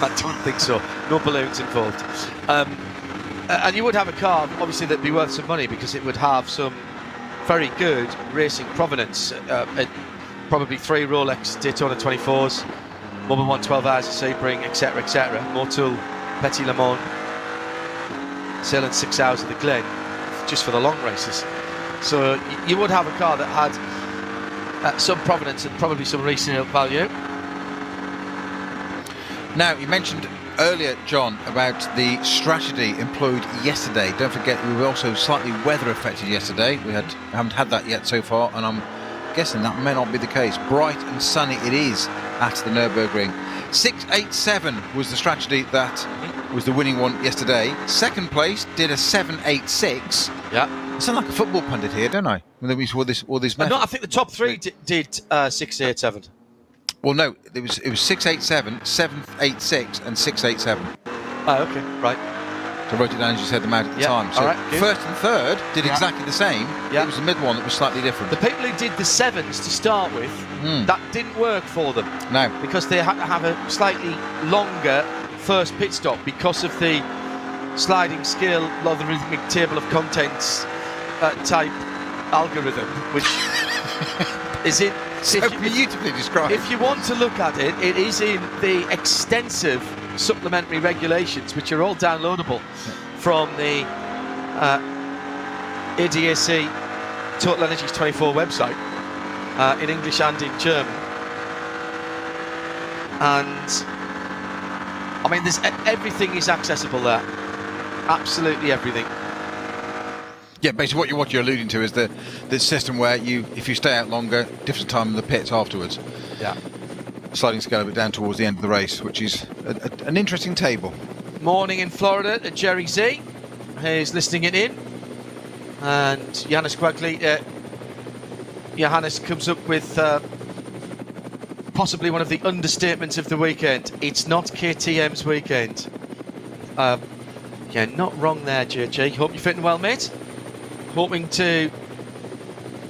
I don't think so. No balloons involved. And you would have a car, obviously, that'd be worth some money because it would have some very good racing provenance. Probably 3 Rolex Daytona 24s, Mobil 112 hours of Sebring, etc., etc. Motul, Petit Le Mans, sailing 6 hours of the Glen, just for the long races. So you would have a car that had some provenance and probably some resale value. Now, you mentioned earlier, John, about the strategy employed yesterday. Don't forget, we were also slightly weather affected yesterday. We haven't had that yet so far, and I'm guessing that may not be the case. Bright and sunny it is at the Nürburgring. 687 was the strategy that was the winning one yesterday. Second place did a 786. Yeah. I sound like a football pundit here, don't I? When we saw all this. No, I think the top 3 did 687. Well, no, it was 687, 786, and 687. Oh, okay, right. So I wrote it down as you said them out at the time. So all right, first and third did exactly the same. Yeah. It was the mid one that was slightly different. The people who did the 7s to start with, that didn't work for them. No. Because they had to have a slightly longer first pit stop because of the sliding scale logarithmic table of contents type algorithm, which is in... So beautifully described. If you want to look at it, it is in the extensive supplementary regulations, which are all downloadable from the ADAC Total Energies 24 website, in English and in German. And I mean, everything is accessible there. Absolutely everything. Yeah, basically what you're alluding to is the system where if you stay out longer, different time in the pits afterwards. Yeah. Sliding scale a bit down towards the end of the race, which is an interesting table. Morning in Florida to Jerry Z, who's listening it in. And Johannes Quagli, Johannes comes up with possibly one of the understatements of the weekend. It's not KTM's weekend. Yeah, not wrong there, JJ. Hope you're fitting well, mate. Hoping to...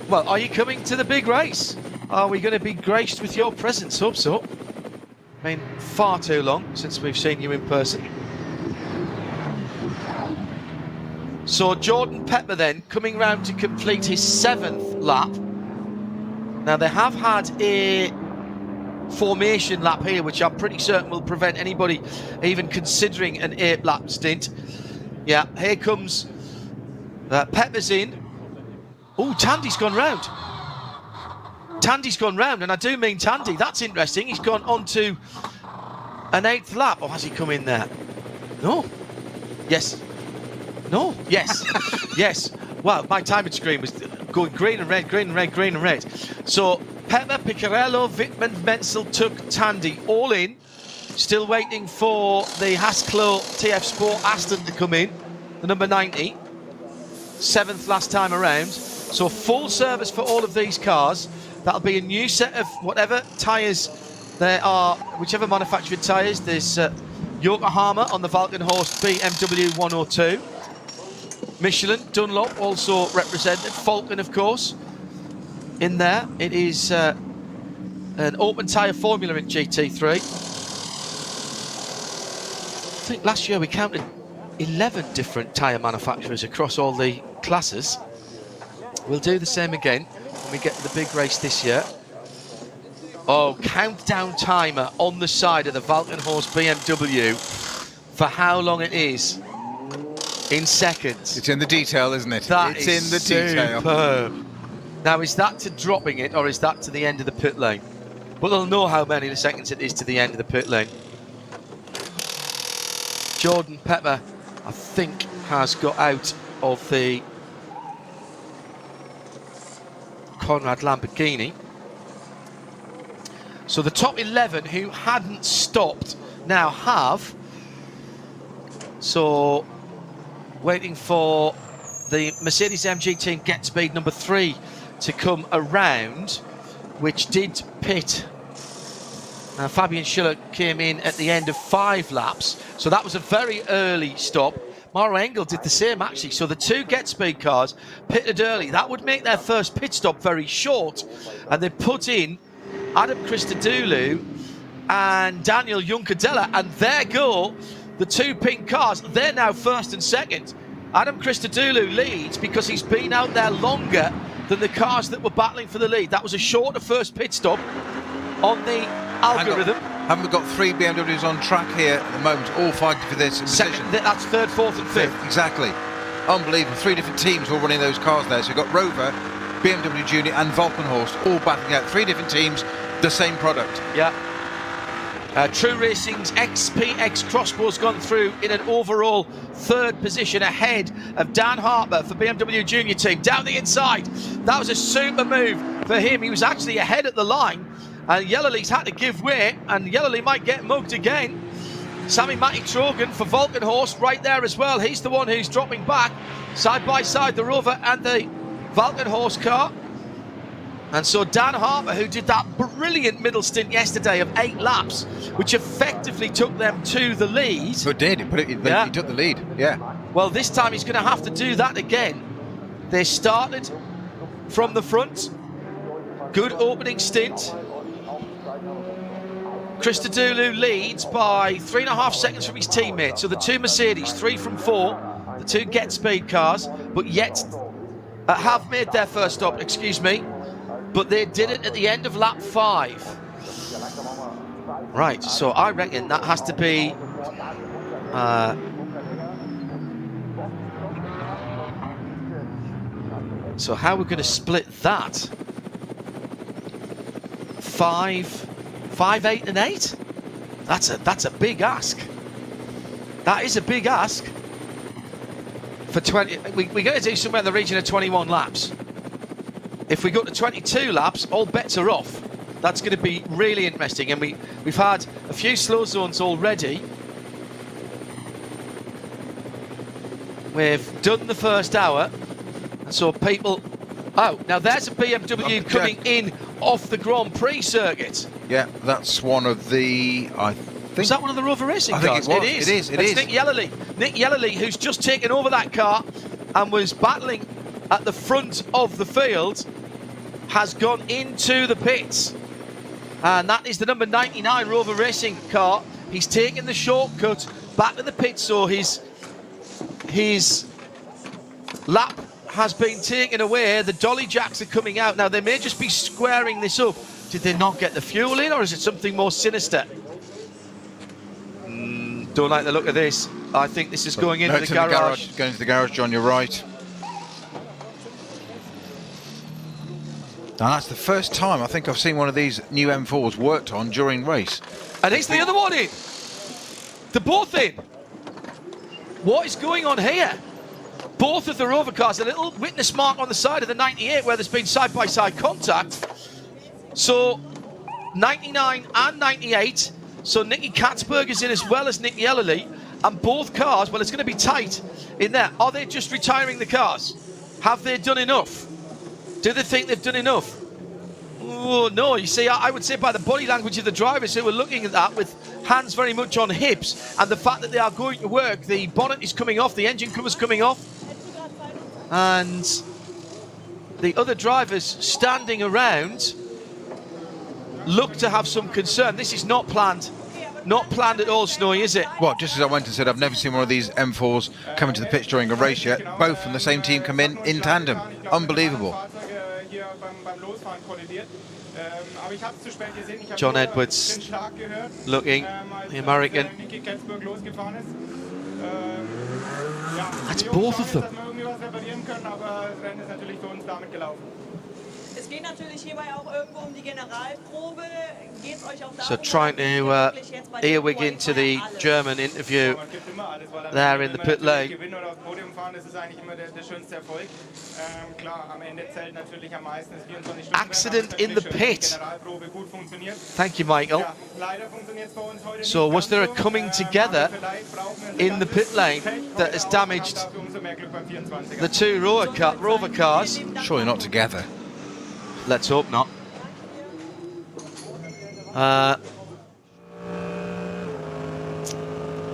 Well, are you coming to the big race? Are we going to be graced with your presence? Hope so. I mean, far too long since we've seen you in person. So Jordan Pepper then coming round to complete his 7th lap. Now they have had a formation lap here, which I'm pretty certain will prevent anybody even considering an 8-lap stint. Yeah, here comes Pepper's in. Oh, Tandy's gone round. Tandy's gone round, and I do mean Tandy. That's interesting. He's gone on to an 8th lap, or has he come in there? No. Yes. No. Yes. Yes. Wow, my timing screen was going green and red, green and red, green and red. So Pepper, Piccarello, Wittmann, Menzel, Tuck, Tandy, all in. Still waiting for the Haskell TF Sport Aston to come in, the number 90. 7th last time around. So full service for all of these cars. That'll be a new set of whatever tyres there are, whichever manufactured tyres. There's Yokohama on the Valkenhorst BMW 102. Michelin, Dunlop also represented. Falcon, of course, in there. It is an open tyre formula in GT3. I think last year we counted 11 different tyre manufacturers across all the classes. We'll do the same again when we get to the big race this year. Oh, countdown timer on the side of the Valkenhorst BMW for how long it is in seconds. It's in the detail, isn't it? It's in the detail. Superb. Now, is that to dropping it, or is that to the end of the pit lane? But they'll know how many seconds it is to the end of the pit lane. Jordan Pepper, I think, has got out of the Conrad Lamborghini. So the top 11 who hadn't stopped now have. So waiting for the Mercedes AMG team Get Speed number 3 to come around, which did pit. Fabian Schiller came in at the end of 5 laps, so that was a very early stop. Maro Engel did the same, actually. So the 2 Get Speed cars pitted early. That would make their first pit stop very short, and they put in Adam Christodoulou and Daniel Juncadella, and there go the 2 pink cars. They're now first and second. Adam Christodoulou leads because he's been out there longer than the cars that were battling for the lead. That was a shorter first pit stop on the algorithm. Haven't we got 3 BMWs on track here at the moment, all fighting for this position? That's 3rd, 4th and 5th. Exactly. Unbelievable. 3 different teams all running those cars there. So you've got Rover, BMW Junior and Valkenhorst all battling out. 3 different teams, the same product. Yeah. True Racing's XPX Crossbow's gone through in an overall 3rd position ahead of Dan Harper for BMW Junior team. Down the inside. That was a super move for him. He was actually ahead at the line. And Yellowlee's had to give way, and Yellowlee might get mugged again. Sammy Matty Trogan for Valkenhorst right there as well. He's the one who's dropping back, side by side, the Rover and the Valkenhorst car. And so Dan Harper, who did that brilliant middle stint yesterday of 8 laps, which effectively took them to the lead. So it did, he took the lead, yeah. Well, this time he's going to have to do that again. They started from the front. Good opening stint. Christodoulou leads by 3.5 seconds from his teammate. So the 2 Mercedes, 3 from 4, the 2 Get Speed cars, but yet have made their first stop, excuse me. But they did it at the end of lap 5. Right, so I reckon that has to be so how we're going to split that? 5, 8 and 8? That's a big ask. That is a big ask. For 20, we're going to do somewhere in the region of 21 laps. If we go to 22 laps, all bets are off. That's going to be really interesting. And we've had a few slow zones already. We've done the first hour. And so people... Oh, now there's a BMW coming in off the Grand Prix circuit. Yeah, that's one of the... I think... Was that one of the Rover Racing cars? It is. It's Nick Yellowlee. Nick Yellowlee, who's just taken over that car and was battling at the front of the field, has gone into the pits. And that is the number 99 Rover Racing car. He's taken the shortcut back to the pit, so his lap has been taken away. The dolly jacks are coming out. Now, they may just be squaring this up. Did they not get the fuel in, or is it something more sinister? Don't like the look of this. I think this is going into the garage. Going to the garage, John, you're right. Now, that's the first time I think I've seen one of these new M4s worked on during race. And it's the other one in. They're both in. What is going on here? Both of the Rover cars, a little witness mark on the side of the 98 where there's been side-by-side contact. So 99 and 98. So Nicky Katzberg is in as well as Nicky Ellerly. And both cars, well, it's going to be tight in there. Are they just retiring the cars? Have they done enough? Do they think they've done enough? Oh, no. You see, I would say by the body language of the drivers who were looking at that with hands very much on hips and the fact that they are going to work, the bonnet is coming off, the engine cover's coming off. And the other drivers standing around look to have some concern. This is not planned. Not planned at all, Snowy, is it? Well, just as I went and said, I've never seen one of these M4s come into the pitch during a race yet. Both from the same team come in tandem. Unbelievable. John Edwards looking, the American. That's both of them. So trying to earwig into the German interview there in the pit lane. Accident in the pit. Thank you, Michael. So was there a coming together in the pit lane that has damaged the two Rover cars? Surely not together. Let's hope not.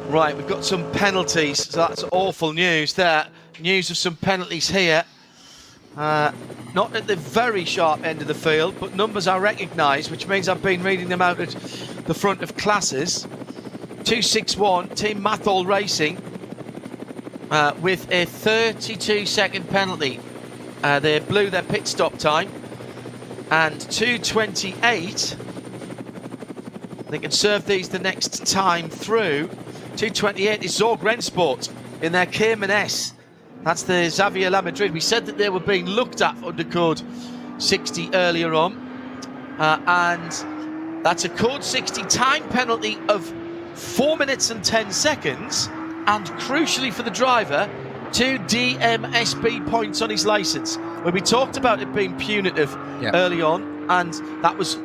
Right, we've got some penalties, so that's awful news there. News of some penalties here. Not at the very sharp end of the field, but numbers are recognised, which means I've been reading them out at the front of classes. 261, Team Mathol Racing, with a 32-second penalty. They blew their pit stop time. And 2:28, they can serve these the next time through. 2:28 is Zorg Rennsport in their Cayman S. That's the Xavier La Madrid. We said that they were being looked at under code 60 earlier on. And that's a code 60 time penalty of 4 minutes and 10 seconds. And crucially for the driver, 2 DMSB points on his licence. When we talked about it being punitive early on, and that was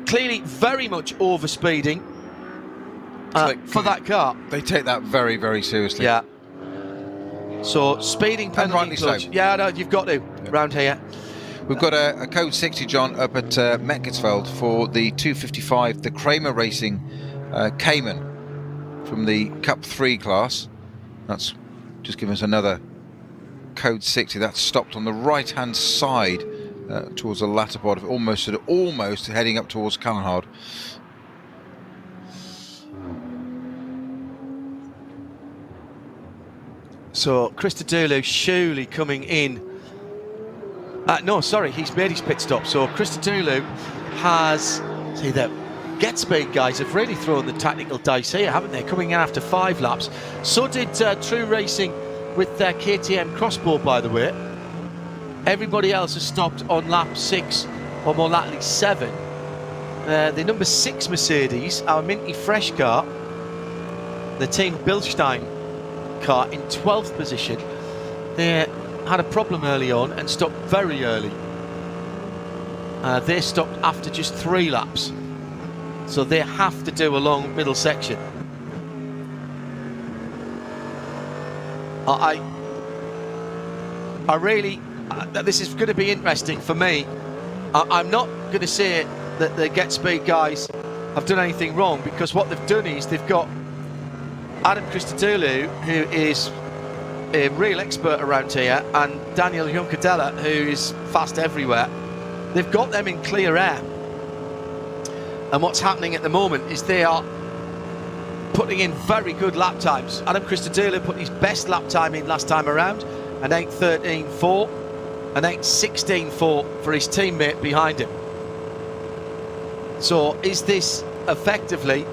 clearly very much overspeeding for that car. They take that very, very seriously. Yeah. So speeding penalty. So. Yeah, no, you've got to around here. We've got a code 60, John, up at Metcalfsveld for the 255, the Kramer Racing Cayman from the Cup 3 class. That's just giving us another code 60. That's stopped on the right-hand side towards the latter part of it, almost heading up towards Callenhard. So Christodoulou surely coming in. No, sorry, he's made his pit stop. So Christodoulou has, see that Get Speed guys have really thrown the tactical dice here, haven't they? Coming in after 5 laps. So did True Racing with their KTM Crossbow, by the way. Everybody else has stopped on lap 6 or more likely 7. The number 6 Mercedes, our minty fresh car, the Team Bilstein car in 12th position. They had a problem early on and stopped very early. They stopped after just 3 laps. So they have to do a long middle section. I really, this is going to be interesting for me. I'm not going to say that the Get Speed guys have done anything wrong, because what they've done is they've got Adam Christodoulou, who is a real expert around here, and Daniel Juncadella, who is fast everywhere. They've got them in clear air. And what's happening at the moment is they are putting in very good lap times. Adam Christodoulou put his best lap time in last time around, an 8:13.4, an 8:16.4 for his teammate behind him. So is this effectively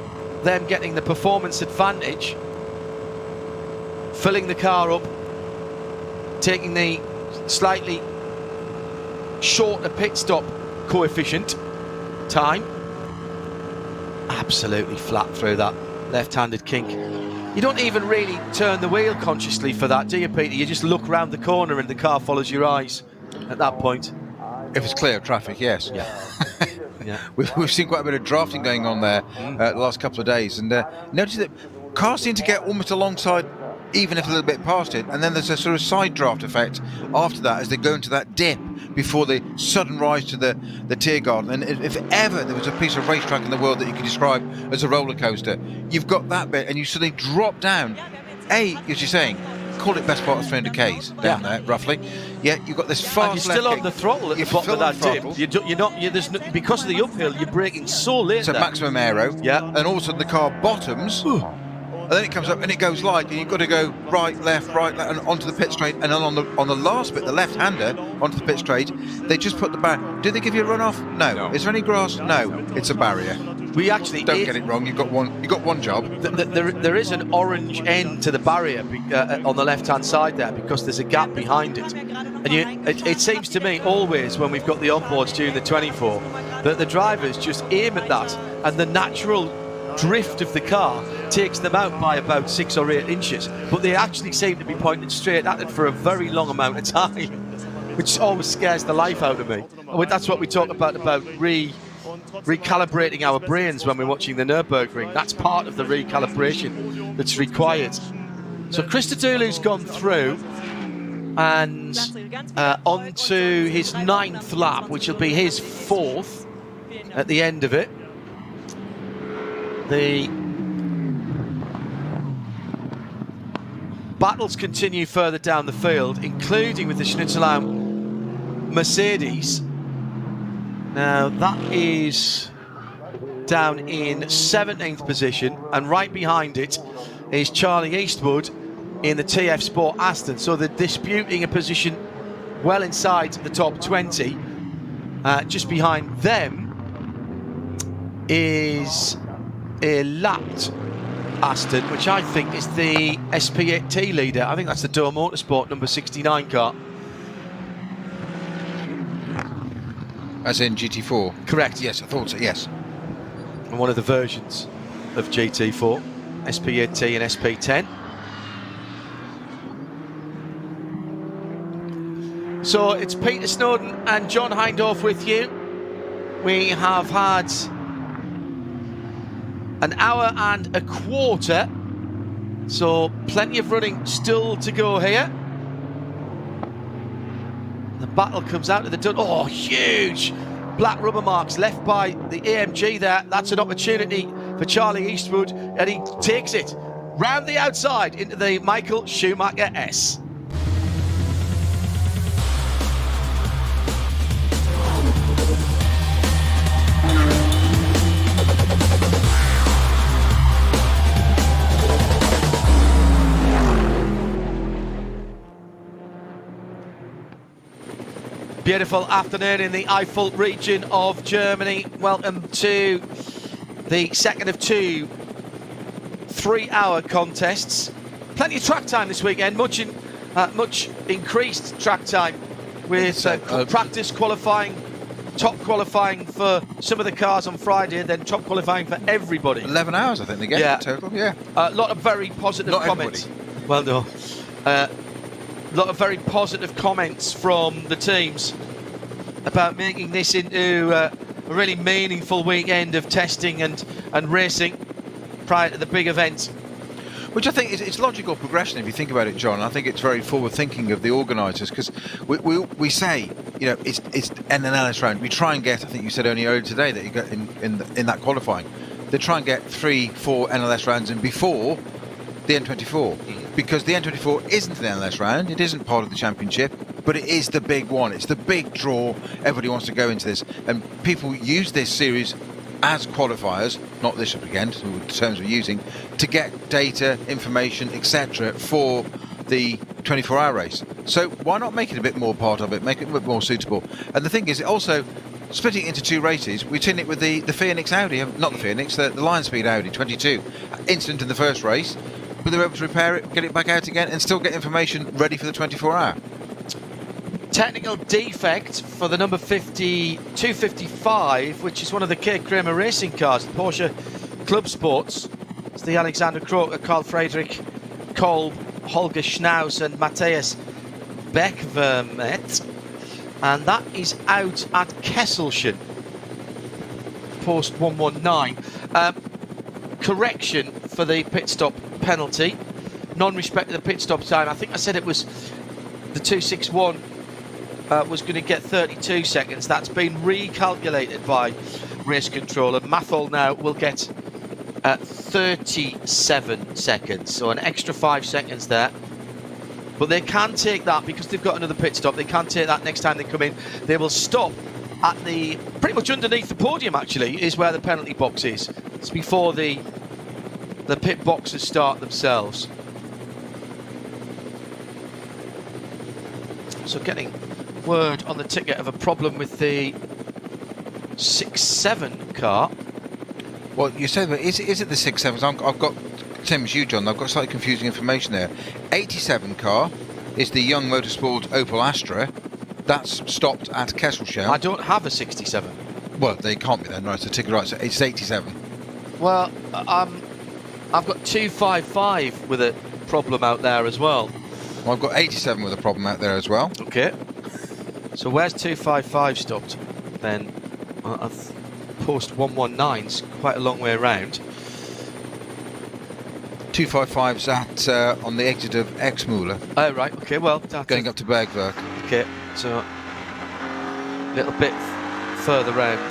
them getting the performance advantage, filling the car up, taking the slightly shorter pit stop coefficient time? Absolutely flat through that. left-handed kink. You don't even really turn the wheel consciously for that, do you, Peter? You just look round the corner and the car follows your eyes at that point. If it's clear traffic, yes. Yeah. Yeah. We've seen quite a bit of drafting going on there the last couple of days, and notice that cars seem to get almost alongside, even if a little bit past it, and then there's a sort of side draft effect after that as they go into that dip before the sudden rise to the Tiergarten. And if ever there was a piece of racetrack in the world that you could describe as a roller coaster, you've got that bit, and you suddenly drop down. As you're saying, call it best part of 300 k's down there, roughly. Yeah, you've got this fast. And you're still on the throttle at the bottom of that dip. You're not. Because of the uphill, you're braking so late. It's a maximum aero. Yeah. And all of a sudden the car bottoms. And then it comes up and it goes light, and you've got to go right, left, and onto the pit straight. And then on the last bit, the left-hander onto the pit straight, they just put the barrier. Do they give you a run off? No. Is there any grass? No. It's a barrier. We actually don't get it wrong. You've got one job. There is an orange end to the barrier on the left-hand side there, because there's a gap behind it. And it seems to me always when we've got the onboards during the 24 that the drivers just aim at that, and the natural drift of the car takes them out by about 6 or 8 inches, but they actually seem to be pointing straight at it for a very long amount of time, which always scares the life out of me. That's what we talk about recalibrating our brains when we're watching the Nürburgring. That's part of the recalibration that's required. So Christodoulou's gone through and onto his 9th lap, which will be his 4th at the end of it. The battles continue further down the field, including with the Schnitzelauer Mercedes. Now that is down in 17th position, and right behind it is Charlie Eastwood in the TF Sport Aston. So they're disputing a position well inside the top 20. Just behind them is a lapped Aston, which I think is the SP8T leader. I think that's the Doe Motorsport number 69 car. As in GT4? Correct. Yes, I thought so, yes. And one of the versions of GT4, SP8T and SP10. So it's Peter Snowden and John Hindhaugh with you. We have had an hour and a quarter, so plenty of running still to go here. The battle comes out of the dun. Oh, huge black rubber marks left by the AMG there. That's an opportunity for Charlie Eastwood, and he takes it round the outside into the Michael Schumacher S. Beautiful afternoon in the Eifel region of Germany. Welcome to the second of 2 3-hour contests. Plenty of track time this weekend, much increased track time with practice qualifying, top qualifying for some of the cars on Friday, then top qualifying for everybody. 11 hours, I think they get in total, yeah. A lot of very positive comments. Everybody. Well, no. A lot of very positive comments from the teams about making this into a really meaningful weekend of testing and racing prior to the big event. Which I think it's logical progression if you think about it, John. I think it's very forward thinking of the organisers, because we say, you know, it's an NLS round. We try and get, I think you said only earlier today that you got in that qualifying, they try and get 3-4 NLS rounds in before the N24. Because the N24 isn't an NLS round, it isn't part of the championship, but it is the big one. It's the big draw. Everybody wants to go into this, and people use this series as qualifiers, not this weekend, the terms we're using, to get data, information, etc. for the 24-hour race. So why not make it a bit more part of it, make it a bit more suitable? And the thing is, also splitting it into 2 races, we've seen it with the Phoenix Audi, not the Phoenix, the Lion Speed Audi 22, incident in the first race, but they were able to repair it, get it back out again, and still get information ready for the 24-hour. Technical defect for the number 255, which is one of the Kay Kramer racing cars, the Porsche Club Sports. It's the Alexander Kroger, Carl Friedrich Kolb, Holger Schnaus and Matthias Beckvermet. And that is out at Kesselchen, post 119. Correction for the pit stop penalty. Non-respect of the pit stop time. I think I said it was the 261 was going to get 32 seconds. That's been recalculated by race control, and Mathol now will get 37 seconds, so an extra 5 seconds there. But they can take that because they've got another pit stop. They can take that next time they come in. They will stop at the pretty much underneath the podium. Actually, is where the penalty box is. It's before the pit boxes start themselves. So getting word on the ticket of a problem with the 6-7 car. Well, you said, is it the 6-7s? I've got, same as you, John, I've got slightly confusing information there. 87 car is the Young Motorsport Opel Astra. That's stopped at Kesselchen. I don't have a 67. Well, they can't be then, right? So ticket right, so it's 87. Well, I've got 255 with a problem out there as well. Well, I've got 87 with a problem out there as well. Okay. So where's 255 stopped then? Post 119's quite a long way around. 255's at on the exit of Exmühle. Oh right, okay, well going up to Bergwerk. Okay, so a little bit further round.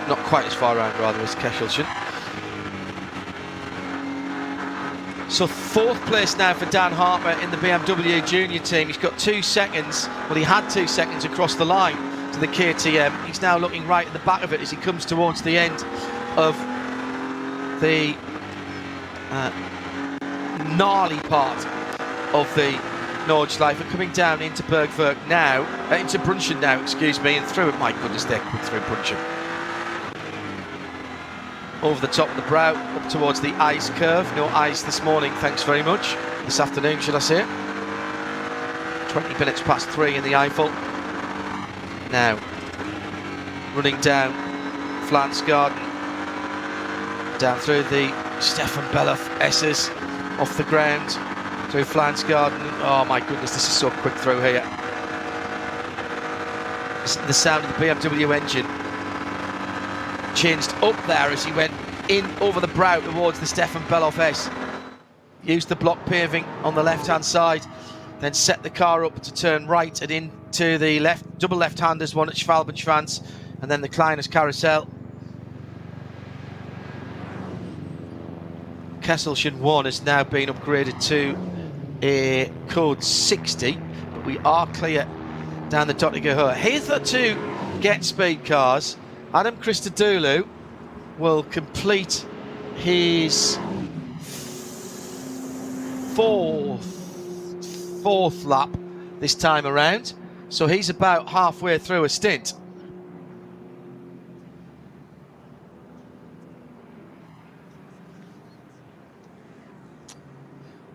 Not quite as far around rather as Kesselchen. So 4th place now for Dan Harper in the BMW Junior team. He's got 2 seconds. Well, he had 2 seconds across the line to the KTM. He's now looking right at the back of it as he comes towards the end of the gnarly part of the Nordschleife, coming down into Bergwerk now, into Brunchen now, excuse me, and through it. My goodness, they're quick through Brunchen. Over the top of the brow, up towards the ice curve. No ice this morning, thanks very much. This afternoon, should I say. 20 minutes past 3 in the Eifel. Now, running down Flansgarden, down through the Stefan Bellof S's, off the ground, through Flansgarden. Oh my goodness, this is so quick through here. The sound of the BMW engine changed up there as he went in over the brow towards the Stefan Bellof S. Used the block paving on the left-hand side, then set the car up to turn right and into the double left-handers, one at Schwalbenschwanz, and then the Kleines Carousel. Kesselchen 1 has now been upgraded to a code 60, but we are clear down the Dottinger Höhe. Hither to get speed cars. Adam Christodoulou will complete his fourth lap this time around, so he's about halfway through a stint.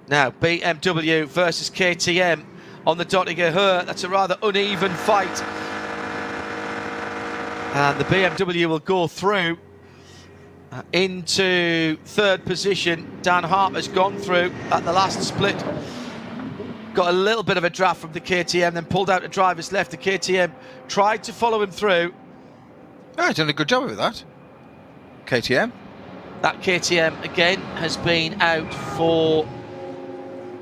Now BMW versus KTM on the Dottinger Höhe. That's a rather uneven fight, and the BMW will go through into 3rd position. Dan Harper's gone through at the last split, got a little bit of a draft from the KTM, then pulled out to driver's left. The KTM tried to follow him through. Oh, he's done a good job with that, KTM. That KTM again has been out for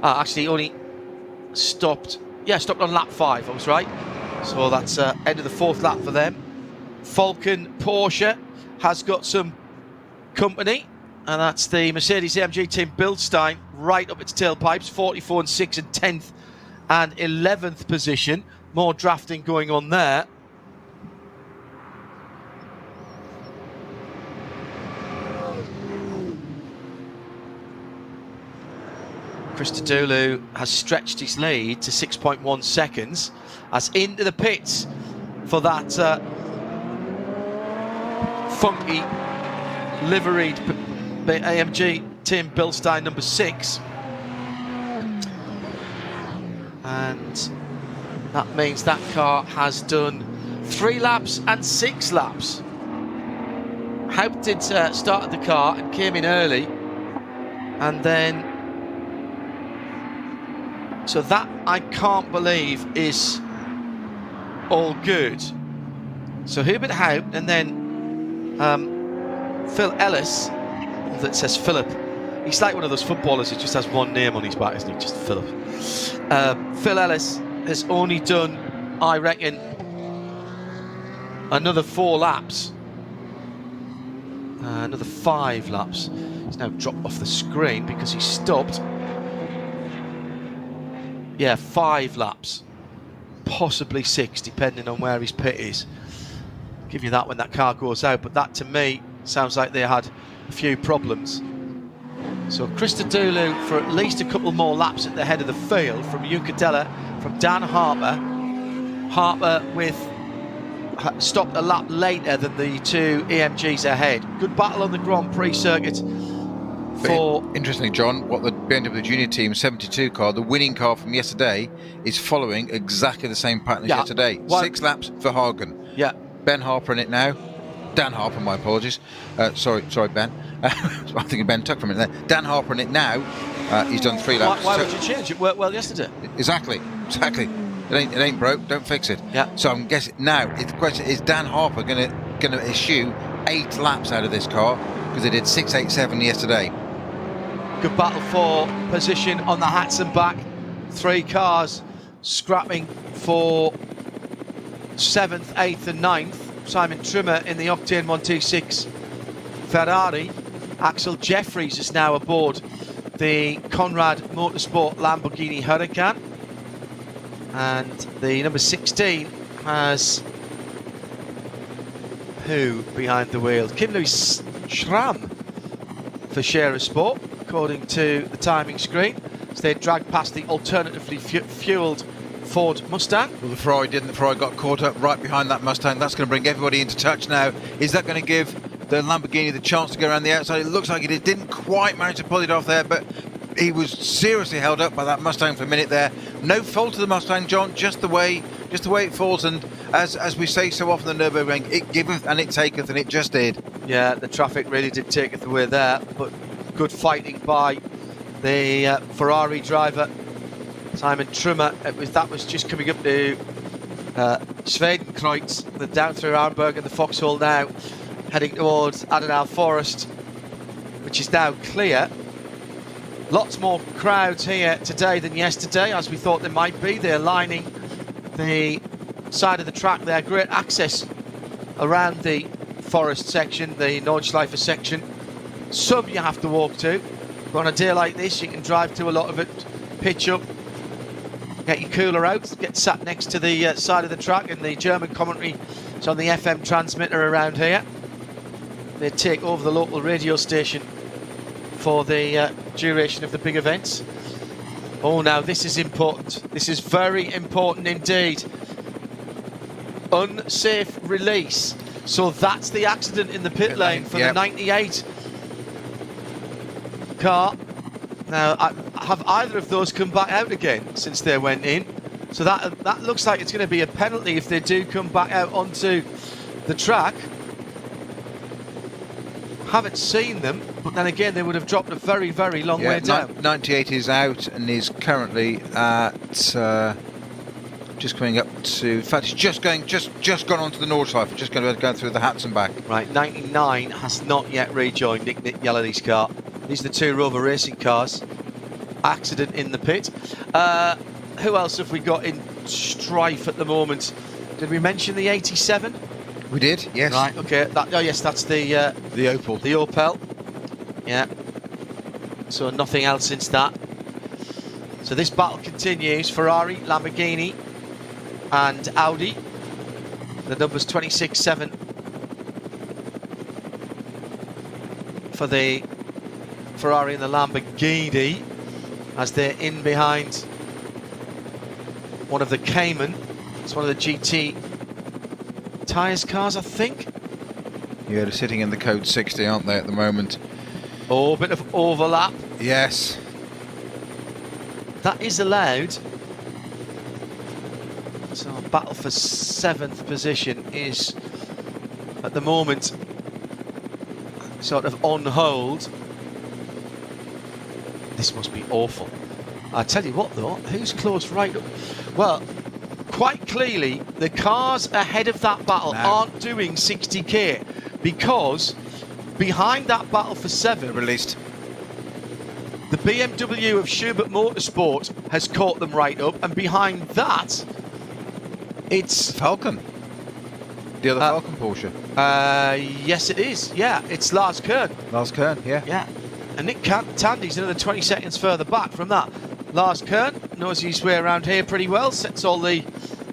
actually only stopped on lap 5, I was right. So that's end of the 4th lap for them. Falcon Porsche has got some company, and that's the Mercedes-AMG team Bildstein right up its tailpipes, 44 and 6 and 10th and 11th position. More drafting going on there. Christodoulou has stretched his lead to 6.1 seconds as into the pits for that funky liveried AMG Tim Bildstein number 6, and that means that car has done 3 laps and 6 laps. Haupt did started the car and came in early, and then so that I can't believe is all good. So Hubert Haupt and then Phil Ellis, that says Philip. He's like one of those footballers who just has one name on his back, isn't he? Just Philip. Phil Ellis has only done, I reckon, another 4 laps. Another 5 laps. He's now dropped off the screen because he stopped. Yeah, 5 laps. Possibly 6, depending on where his pit is. Give you that when that car goes out, but that to me sounds like they had a few problems. So Christodoulou for at least a couple more laps at the head of the field from Juncadella, from Dan Harper. Harper with stopped a lap later than the 2 EMGs ahead. Good battle on the Grand Prix circuit. Interestingly, John, what the BMW Junior Team 72 car, the winning car from yesterday, is following exactly the same pattern as yesterday. 6 laps for Hagen. Yeah. Ben Harper in it now. Dan Harper, my apologies. Sorry, Ben. I'm thinking Ben Tuck for a minute there. Dan Harper in it now. He's done 3 laps. Why would you change? It worked well yesterday. Exactly. It ain't broke. Don't fix it. Yeah. So I'm guessing now. The question is, Dan Harper going to issue 8 laps out of this car because they did 6.87 yesterday. Good battle for position on the hats and back. 3 cars scrapping for 7th, 8th and 9th. Simon Trimmer in the Octane 126 Ferrari. Axel Jeffries is now aboard the Conrad Motorsport Lamborghini Huracan. And the number 16 has who behind the wheel? Kim-Louis Schramm for Scherer Sport, according to the timing screen. So they dragged past the alternatively fueled Ford Mustang. Well, the Ferrari didn't. The Ferrari got caught up right behind that Mustang. That's going to bring everybody into touch now. Is that going to give the Lamborghini the chance to go around the outside? It looks like it didn't quite manage to pull it off there, but he was seriously held up by that Mustang for a minute there. No fault of the Mustang, John, just the way it falls. And as we say so often in the Nürburgring, it giveth and it taketh, and it just did. Yeah, the traffic really did take it away there, but good fighting by the Ferrari driver Simon Trimmer. That was just coming up to Schwedenkreuz, down through Arnberg and the Foxhole now, heading towards Adenauer Forest, which is now clear. Lots more crowds here today than yesterday, as we thought there might be. They're lining the side of the track there. Great access around the forest section, the Nordschleife section. Some you have to walk to. But on a day like this, you can drive to a lot of it, pitch up, get your cooler out, get sat next to the side of the track, and the German commentary is on the FM transmitter around here. They take over the local radio station for the duration of the big events. Oh, now this is important. This is very important indeed. Unsafe release. So that's the accident in the pit lane for the 98 car. Now, have either of those come back out again since they went in? So that looks like it's going to be a penalty if they do come back out onto the track. Haven't seen them, but then again they would have dropped a very, very long way down. 98 is out and is currently at just coming up to, in fact, he's just gone onto the Nordschleife, just going to go through the hats and back. Right, 99 has not yet rejoined Nick Yelleny's car. These are the 2 Rover Racing cars. Accident in the pit. Who else have we got in strife at the moment? Did we mention the 87? We did, yes. Right, okay. Yes, that's the Opel. The Opel. Yeah. So nothing else since that. So this battle continues. Ferrari, Lamborghini, and Audi. The numbers 26-7 for the Ferrari and the Lamborghini, as they're in behind one of the Cayman. It's one of the GT tyres cars, I think. Yeah, they're sitting in the code 60, aren't they, at the moment? Oh, a bit of overlap. Yes. That is allowed. So battle for 7th position is, at the moment, sort of on hold. This must be awful. I tell you what though, who's close right up? Well, quite clearly the cars ahead of that battle aren't doing 60k, because behind that battle for 7 released, the BMW of Schubert Motorsport has caught them right up, and behind that it's Falcon. The other Falcon Porsche. Yes it is, yeah, it's Lars Kern. Lars Kern, yeah. Yeah, and Nick Tandy's another 20 seconds further back from that. Lars Kern knows his way around here pretty well, sets all the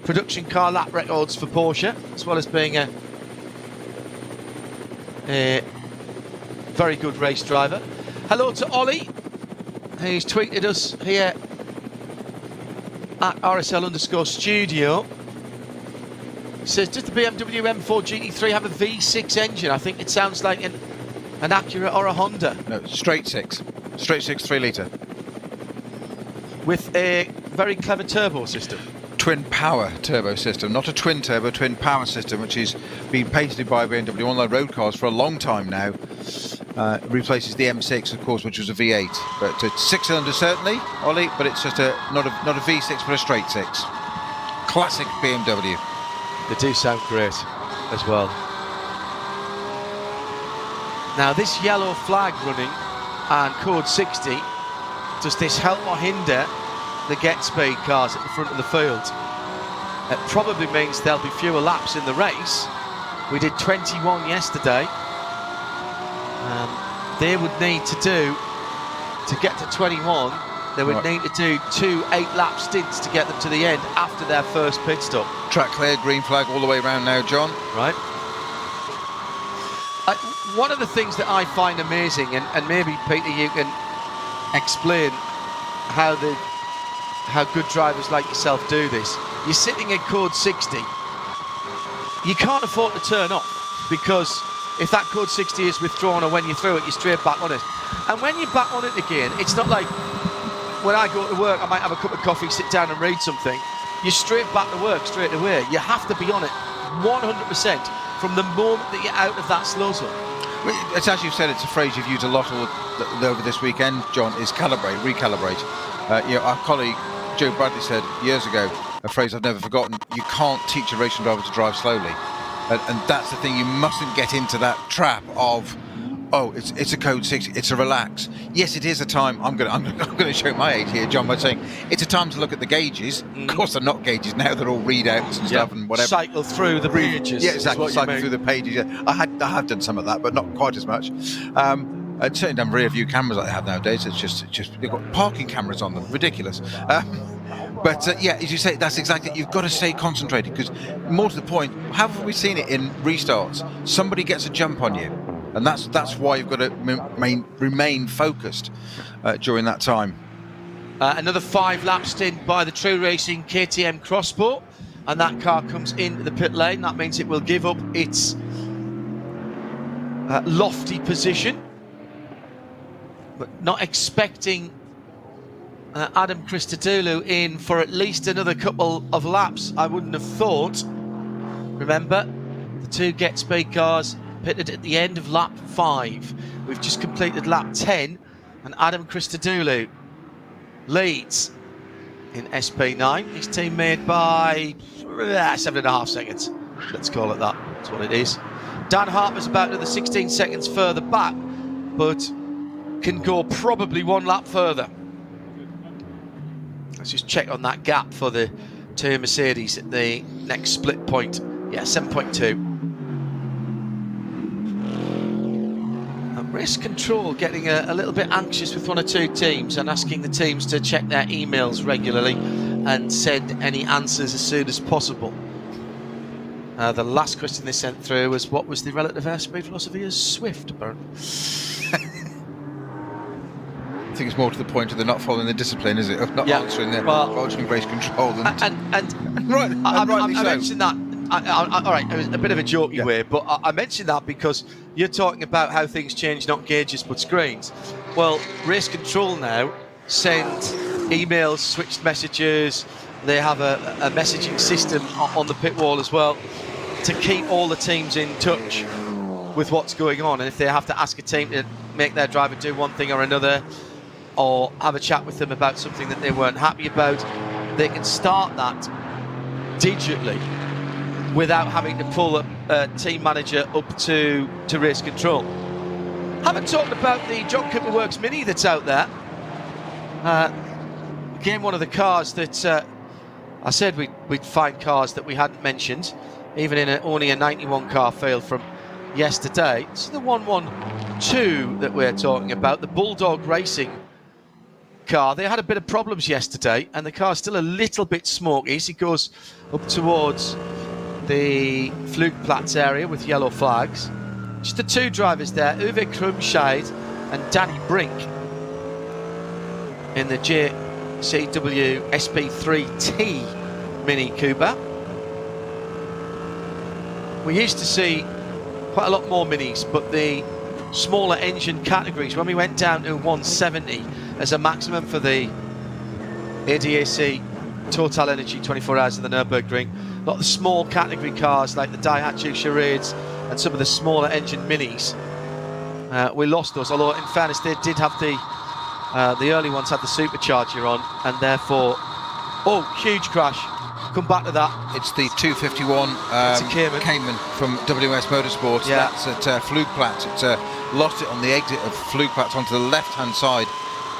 production car lap records for Porsche, as well as being a very good race driver. Hello to Ollie, who's tweeted us here at RSL_studio. Says, does the BMW M4 GT3 have a V6 engine? I think it sounds like an Acura or a Honda. No, straight 6 3 litre. With a very clever turbo system. Twin power turbo system, not a twin turbo, twin power system, which is being patented by BMW on their road cars for a long time now. Replaces the M6, of course, which was a V8, but it's 6-cylinder certainly, Ollie, but it's just not a V6 but a straight 6. Classic BMW. They do sound great as well. Now this yellow flag running and code 60, does this help or hinder the get speed cars at the front of the field? It probably means there'll be fewer laps in the race. We did 21 yesterday. They would need to get to 21, they would need to do 2 8-lap stints to get them to the end after their first pit stop. Track clear, green flag all the way around now, John. Right. One of the things that I find amazing, and maybe Peter you can explain how good drivers like yourself do this. You're sitting at code 60. You can't afford to turn off, because if that code 60 is withdrawn or when you throw it, you're straight back on it. And when you're back on it again, it's not like when I go to work, I might have a cup of coffee, sit down and read something. You're straight back to work straight away. You have to be on it 100% from the moment that you're out of that slow zone. It's as you've said, it's a phrase you've used a lot over this weekend, John, is calibrate, recalibrate. Our colleague Joe Bradley said years ago, a phrase I've never forgotten, you can't teach a racing driver to drive slowly. And that's the thing, you mustn't get into that trap of, oh, it's a code 60, it's a relax. Yes, it is a time, I'm going to show my age here, John, by saying it's a time to look at the gauges. Of course they're not gauges now, they're all readouts and stuff and whatever. Cycle through the pages. Yeah, exactly, cycle through the pages. Yeah. I have done some of that, but not quite as much. And certainly done rear view cameras like they have nowadays. It's just they've got parking cameras on them, ridiculous. But yeah, as you say, that's exactly it. You've got to stay concentrated, because more to the point, how have we seen it in restarts? Somebody gets a jump on you, and that's why you've got to remain focused during that time. Another 5-lap stint by the True Racing KTM Crossbow, and that car comes into the pit lane. That means it will give up its lofty position, but not expecting Adam Christodoulou in for at least another couple of laps, I wouldn't have thought. Remember, the 2 get speed cars pitted at the end of lap 5. We've just completed lap 10, and Adam Christodoulou leads in SP9. His team made by 7.5 seconds. Let's call it that. That's what it is. Dan Harper's about another 16 seconds further back, but can go probably 1 lap further. Let's just check on that gap for the 2 Mercedes at the next split point. Yeah, 7.2. Race Control getting a little bit anxious with 1 or 2 teams and asking the teams to check their emails regularly and send any answers as soon as possible. The last question they sent through was, what was the relative airspeed velocity of Swift, apparently? I think it's more to the point of they're not following the discipline, is it? Of not answering their altering race control. I mentioned that. All right, it was a bit of a jokey way, but I mentioned that because you're talking about how things change, not gauges but screens. Well, Race Control now send emails, switched messages. They have a messaging system on the pit wall as well to keep all the teams in touch. with what's going on, and if they have to ask a team to make their driver do one thing or another, or have a chat with them about something that they weren't happy about, they can start that digitally without having to pull a team manager up to race control. Haven't talked about the John Cooper Works Mini that's out there. Again, one of the cars that I said we'd find cars that we hadn't mentioned, even in only a 91 car field from yesterday. It's the 112 that we're talking about, the Bulldog Racing car. They had a bit of problems yesterday, and the car's still a little bit smoky as it goes up towards the Flugplatz area with yellow flags. Just the two drivers there, Uwe Krumscheid and Danny Brink, in the JCW SP3T Mini Cooper. We used to see quite a lot more minis, but the smaller engine categories, when we went down to 170 as a maximum for the ADAC Total Energy 24 hours in the Nürburgring, a lot of the small category cars like the Daihatsu Charades and some of the smaller engine minis, we lost those, although in fairness they did have the early ones had the supercharger on, and therefore, huge crash. Come back to that. It's the 251 Cayman from WS Motorsports. Yeah. That's at Flugplatz. It's lost it on the exit of Flugplatz onto the left-hand side,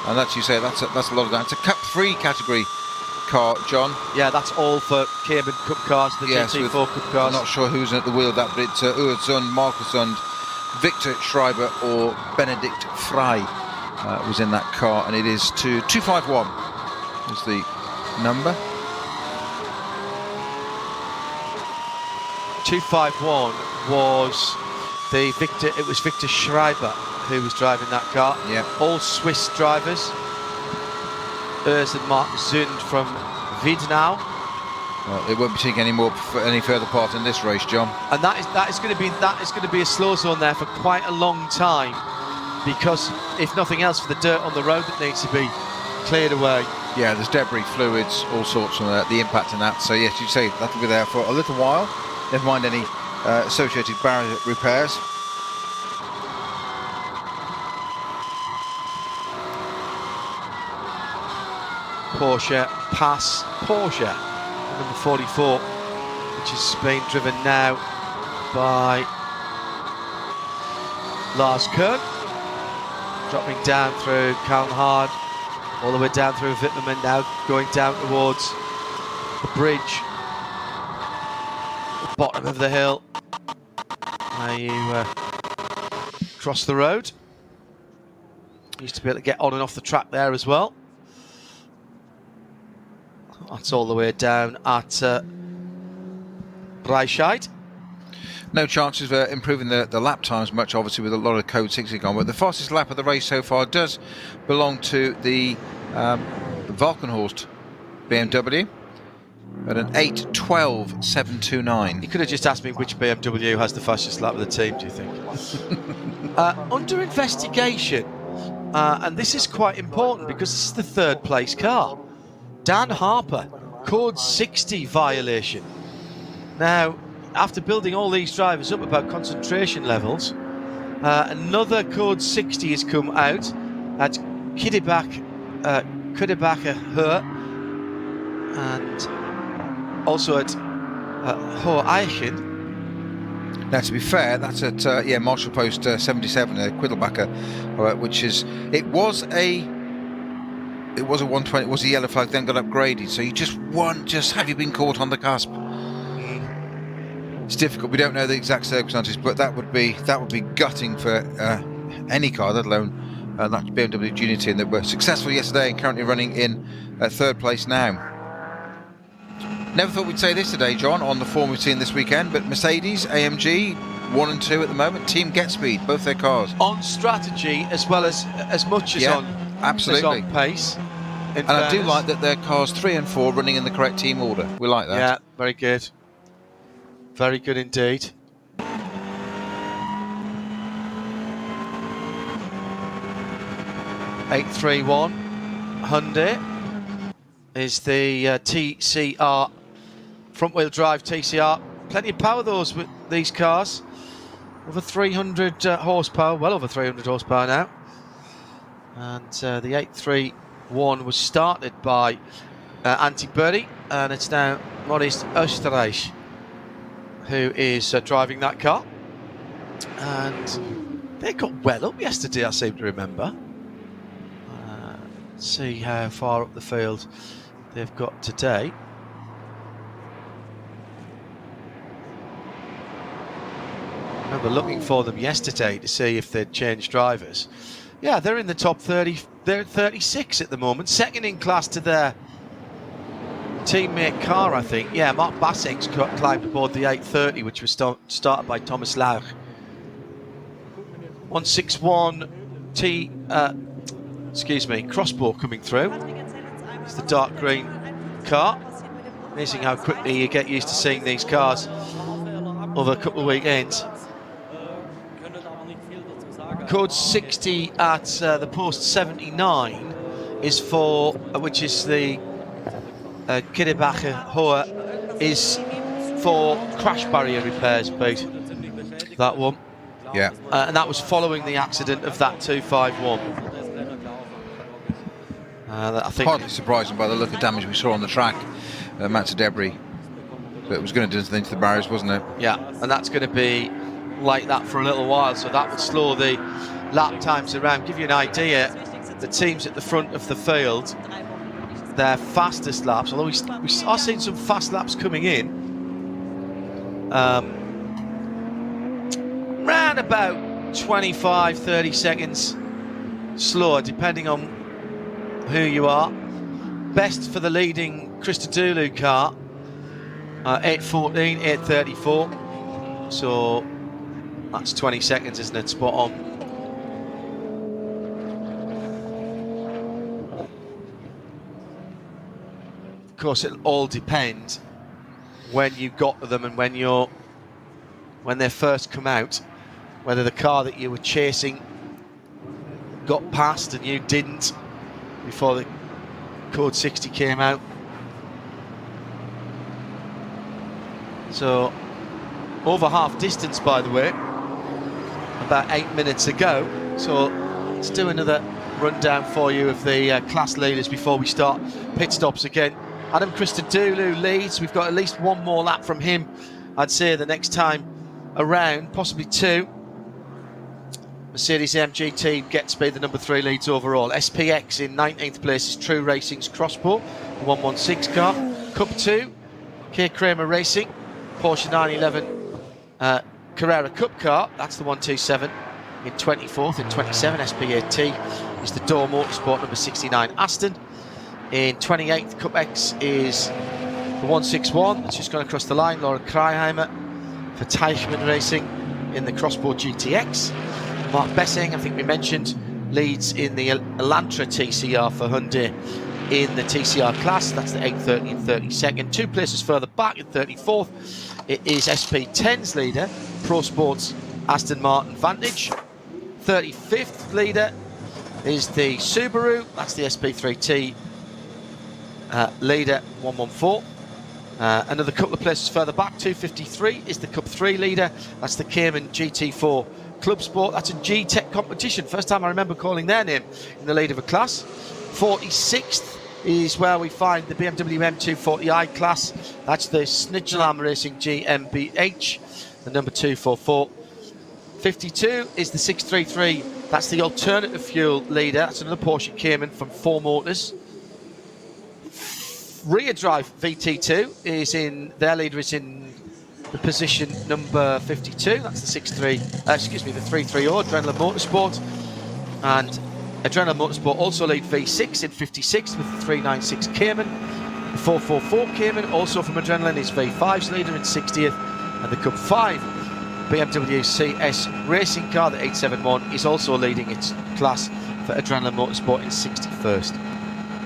and as you say, that's a lot of that. It's a Cup 3 category car, John. Yeah, that's all for Cayman Cup cars, the GT4 Cup cars. I'm not sure who's at the wheel of that, but it's Urzund, Markusund, Victor Schreiber or Benedikt Frey was in that car, and it is 251 is the number. 251 was Victor Schreiber who was driving that car. Yeah. All Swiss drivers. Urs and Mark Zund from Wiedenau. Well, it won't be taking any further part in this race, John. And that is going to be a slow zone there for quite a long time, because if nothing else, for the dirt on the road that needs to be cleared away. Yeah, there's debris, fluids, all sorts from the impact in that. So yes, you'd say that'll be there for a little while. Never mind any associated barrier repairs. Porsche pass Porsche, number 44, which is being driven now by Lars Kern, dropping down through Kalmhard, all the way down through Wittmann, now going down towards the bridge, the bottom of the hill, where you cross the road. Used to be able to get on and off the track there as well. That's all the way down at Reischeid. No chances of improving the lap times much, obviously, with a lot of Code 60 gone. But the fastest lap of the race so far does belong to the Valkenhorst BMW at an 8:12.729. You could have just asked me which BMW has the fastest lap of the team, do you think? Under investigation, and this is quite important because this is the third place car. Dan Harper, Code 60 violation. Now, after building all these drivers up about concentration levels, another Code 60 has come out at Kudibach Hör, and also at Hoheichen. Now, to be fair, that's at Marshall Post 77, Quiddelbacher, which is it was a 120. It was a yellow flag, then got upgraded. So you just have you been caught on the cusp? It's difficult. We don't know the exact circumstances, but that would be gutting for any car, let alone that BMW Junior team that were successful yesterday and currently running in third place now. Never thought we'd say this today, John, on the form we've seen this weekend, but Mercedes, AMG, 1 and 2 at the moment. Team Get Speed, both their cars on strategy as well as much as on absolutely as on pace. And I do like that their cars 3 and 4 running in the correct team order. We like that. Yeah, very good. Very good indeed. .831 Hyundai is the TCR front-wheel drive TCR. Plenty of power those with these cars. over 300 horsepower, well over 300 horsepower now. And the 831 was started by Antti Berry, and it's now Maurice Österreich who is driving that car. And they got well up yesterday, I seem to remember. Let's see how far up the field they've got today. I remember looking for them yesterday to see if they'd changed drivers. Yeah, they're in the top 30. They're at 36 at the moment, second in class to their teammate car, I think. Yeah, Mark Bassek's climbed aboard the 830, which was started by Thomas Lauch. 161 Crossbow coming through. It's the dark green car. Amazing how quickly you get used to seeing these cars over a couple of weekends. Code 60 at the post 79 is for, which is the Kiddebacher Hohe, is for crash barrier repairs, Pete. That one. Yeah. And that was following the accident of that 251. I think hardly surprising by the look of damage we saw on the track. Amounts of debris. But it was going to do something to the barriers, wasn't it? Yeah, and that's going to be like that for a little while, so that would slow the lap times around. Give you an idea, the teams at the front of the field, their fastest laps, although we are seeing some fast laps coming in, round about 25-30 seconds slower, depending on who you are. Best for the leading Christodoulou car, 8:14, 8:34, so that's 20 seconds, isn't it? Spot on. Of course, it'll all depend when you got to them and when they first come out, whether the car that you were chasing got past and you didn't before the code 60 came out. So over half distance, by the way, about 8 minutes ago. So let's do another rundown for you of the class leaders before we start pit stops again. Adam Christodoulou leads. We've got at least one more lap from him, I'd say, the next time around, possibly two. Mercedes AMG team GetSpeed, the number 3, leads overall. SPX in 19th place is True Racing's Crossbow, the 116 car. Cup 2, K Kramer Racing, Porsche 911 Carrera Cup car, that's the 127 in 24th. In 27, SP8T is the Door Motorsport number 69 Aston. In 28th, Cup X is the 161 that's just gone across the line, Laura Kreiheimer for Teichmann Racing in the Crossbow GTX. Mark Bessing, I think we mentioned, leads in the Elantra TCR for Hyundai in the TCR class. That's the 830 and 32nd. 2 places further back in 34th, it is SP10's leader, Pro Sports Aston Martin Vantage. 35th leader is the Subaru, that's the SP3T leader, 114. Another couple of places further back, 253 is the Cup 3 leader, that's the Cayman GT4 Club Sport. That's a G-Tech competition, first time I remember calling their name in the lead of a class. 46th is where we find the BMW M240i class, that's the Snitchelam Racing GmbH, the number 244. 52 is the 633, that's the alternative fuel leader, that's another Porsche Cayman from 4 Motors. Rear drive VT2 is in, their leader is in the position number 52, that's the 330 Adrenaline Motorsport. And Adrenaline Motorsport also lead V6 in 56th with the 396 Cayman. The 444 Cayman, also from Adrenaline, is V5's leader in 60th. And the Cup 5 BMW CS racing car, the 871, is also leading its class for Adrenaline Motorsport in 61st.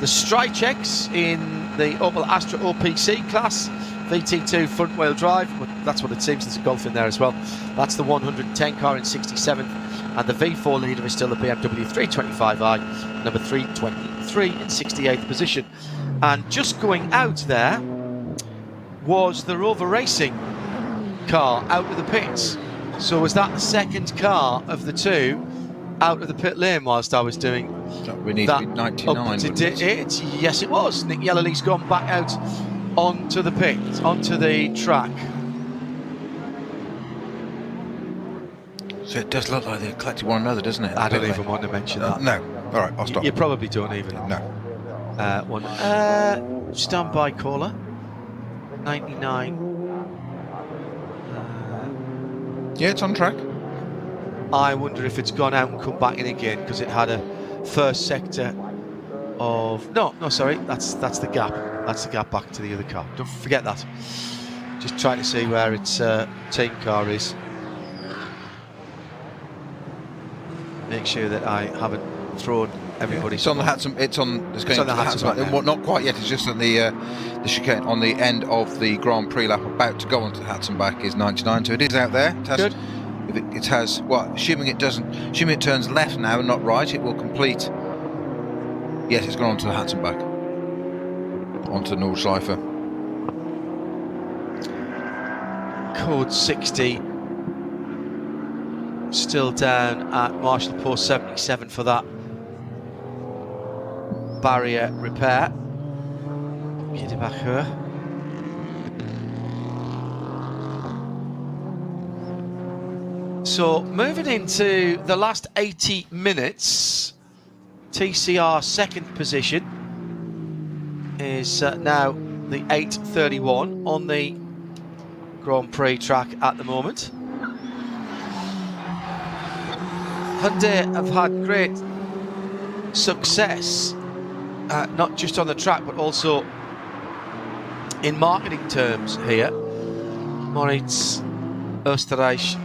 The Strychex in the Opel Astra OPC class, VT2 front wheel drive, that's what it seems, there's a Golf in there as well. That's the 110 car in 67th, and the V4 leader is still the BMW 325i, number 323 in 68th position. And just going out there was the Rover Racing car out of the pits. So was that the second car of the two out of the pit lane whilst I was doing we need that? to be 99, wouldn't it? Yes, it was. Nick Yellowlee's gone back out onto the pit, onto the track. So it does look like they're collecting one another, doesn't it? I don't even want to mention that. No. All right, I'll stop. You probably don't even. No. Stand by caller. 99. Yeah, it's on track. I wonder if it's gone out and come back in again because it had a first sector of... No, sorry, that's the gap. That's the gap back to the other car. Don't forget that. Just trying to see where its team car is. Make sure that I haven't thrown everybody. It's on the Hatson. It's on the Hatson. Well, not quite yet. It's just on the chicane on the end of the Grand Prix lap, about to go onto the Hatson back is 99. So it is out there. It has, good. If it has, well, assuming it turns left now and not right, it will complete. Yes, it's gone onto the Hatson back, onto Nordschleife. Code 60. Still down at Marshall Post 77 for that barrier repair. Get it back here. So moving into the last 80 minutes, TCR second position is now the 8:31 on the Grand Prix track at the moment. Hyundai have had great success, not just on the track, but also in marketing terms here. Moritz Österreich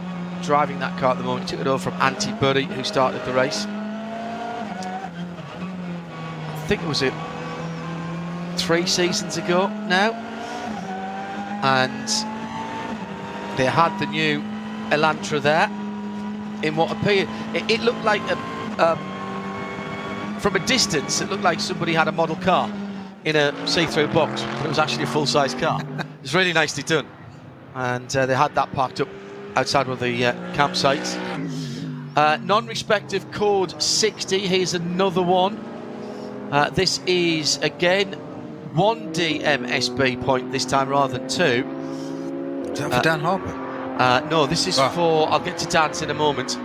driving that car at the moment. He took it over from Antti Buddy, who started the race. I think it was 3 seasons ago now. And they had the new Elantra there. In what appeared, it looked like from a distance, it looked like somebody had a model car in a see-through box, but it was actually a full-size car. It was really nicely done, and they had that parked up outside one of the campsites. Non-respective code 60. Here's another one. This is again 1 DMSB point this time rather than 2. Is that for Dan Harper? No, this is for, I'll get to Dan's in a moment.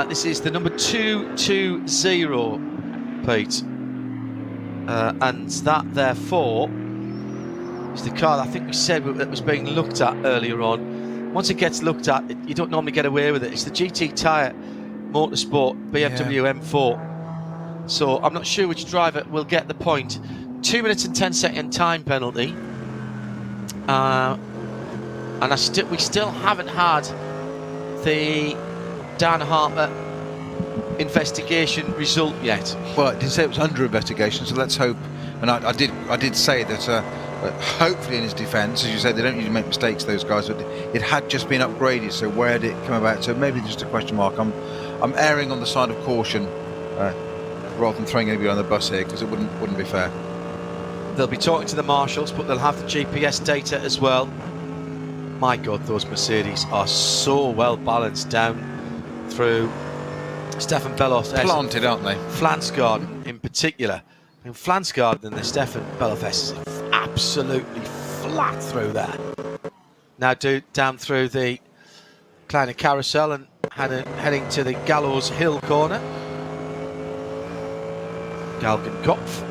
This is the number 220, Pete. And that, therefore, is the car that I think we said that was being looked at earlier on. Once it gets looked at, you don't normally get away with it. It's the GT Tyre Motorsport BMW M4. So I'm not sure which driver will get the point. 2 minutes and 10 second time penalty. And we still haven't had the Dan Harper investigation result yet. Well, it did say it was under investigation, so let's hope. And I did say that hopefully in his defence, as you said, they don't usually make mistakes, those guys, but it had just been upgraded, so where did it come about? So maybe just a question mark. I'm erring on the side of caution rather than throwing anybody on the bus here, because it wouldn't be fair. They'll be talking to the marshals, but they'll have the GPS data as well. My God, those Mercedes are so well balanced down through Stefan Beloff. Planted, aren't they? Flansgaard in particular. I mean, Flansgaard and the Stefan Beloff is absolutely flat through there. Now down through the Kleine Carousel and heading to the Gallows Hill corner. Galgenkopf.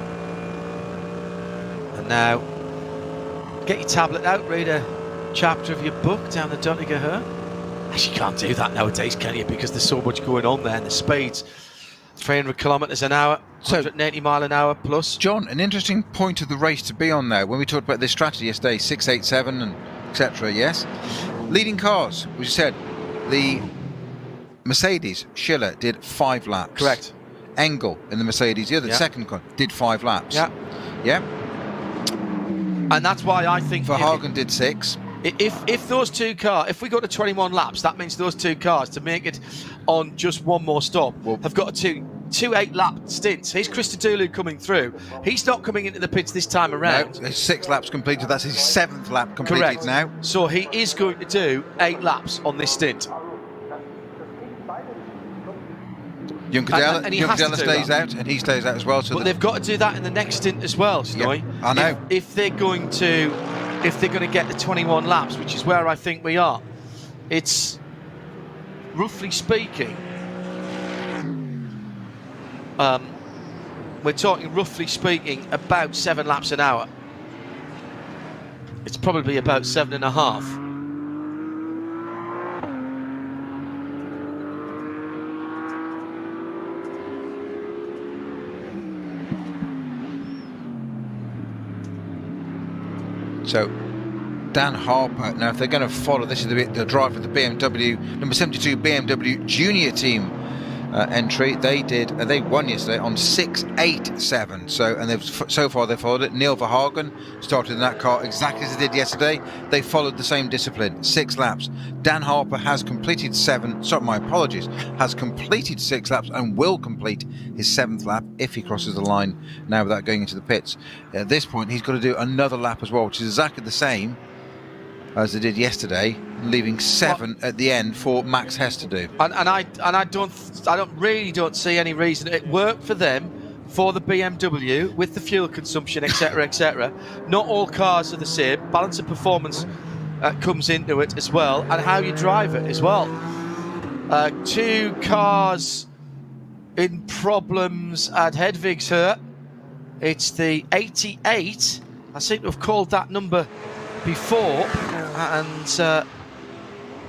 And now, get your tablet out, read a chapter of your book down the Donegger here. Actually, you can't do that nowadays, can you? Because there's so much going on there, and the speeds 300 kilometres an hour, 180 mile an hour plus. John, an interesting point of the race to be on there. When we talked about this strategy yesterday, 687 and etc. Yes, leading cars. We said the Mercedes Schiller did 5 laps. Correct. Engel in the Mercedes, the other second car, did 5 laps. Yeah. Yeah. And that's why I think Verhagen did 6. If those two cars, if we go to 21 laps, that means those two cars, to make it on just one more stop, have got to 2 8-lap stints. Here's Christodoulou coming through. He's not coming into the pits this time around. No, his 6 laps completed. That's his 7th lap completed. Correct. Now. So he is going to do 8 laps on this stint. Juncadella stays out, and he stays out as well. So but they've got to do that in the next stint as well, Snowy. Yeah, I know. If they're going to get the 21 laps, which is where I think we are, it's roughly speaking. We're talking roughly speaking about 7 laps an hour. It's probably about 7.5. So, Dan Harper, now if they're going to follow, this is the drive for the BMW, number 72 BMW Junior Team entry. They won yesterday on 6.87. So, and so far they've followed it. Neil Verhagen started in that car exactly as they did yesterday. They followed the same discipline, 6 laps. Dan Harper has completed 7, sorry, my apologies, has completed 6 laps and will complete his 7th lap if he crosses the line now without going into the pits. At this point, he's got to do another lap as well, which is exactly the same as they did yesterday, leaving 7 at the end for Max Hess to do. And I don't see any reason. It worked for them, for the BMW, with the fuel consumption, etc., etc. Not all cars are the same. Balance of performance comes into it as well, and how you drive it as well. 2 cars in problems at Hedvig's here. It's the 88. I seem to have called that number before, and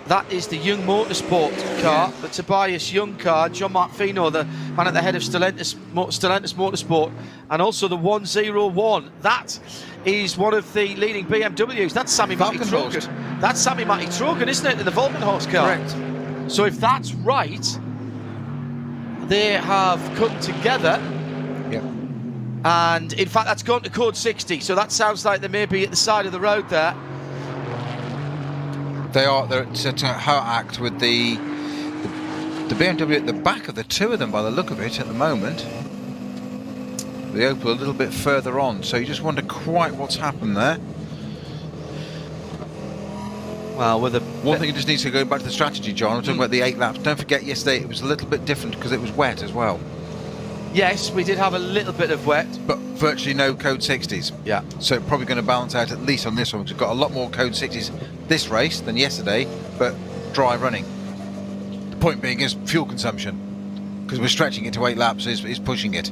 that is the Young Motorsport car, the Tobias Young car. John-Marc Fino, the man at the head of Stellantis Motorsport, and also the 101. That is one of the leading BMWs. That's Sami Matti-Trogen. That's Sami Matti-Trogen, isn't it, in the Volkenhorst car? Correct. So if that's right, they have come together. Yep. And in fact, that's gone to code 60. So that sounds like they may be at the side of the road there. They're at Her Act with the BMW at the back of the 2 of them by the look of it at the moment. The Opel a little bit further on, so you just wonder quite what's happened there. Well, with one thing you just need to go back to the strategy, John. I'm talking about the 8 laps. Don't forget yesterday it was a little bit different because it was wet as well. Yes, we did have a little bit of wet. But virtually no code 60s. Yeah. So probably going to balance out at least on this one, because we've got a lot more code 60s this race than yesterday, but dry running. The point being is fuel consumption, because we're stretching it to 8 laps is pushing it.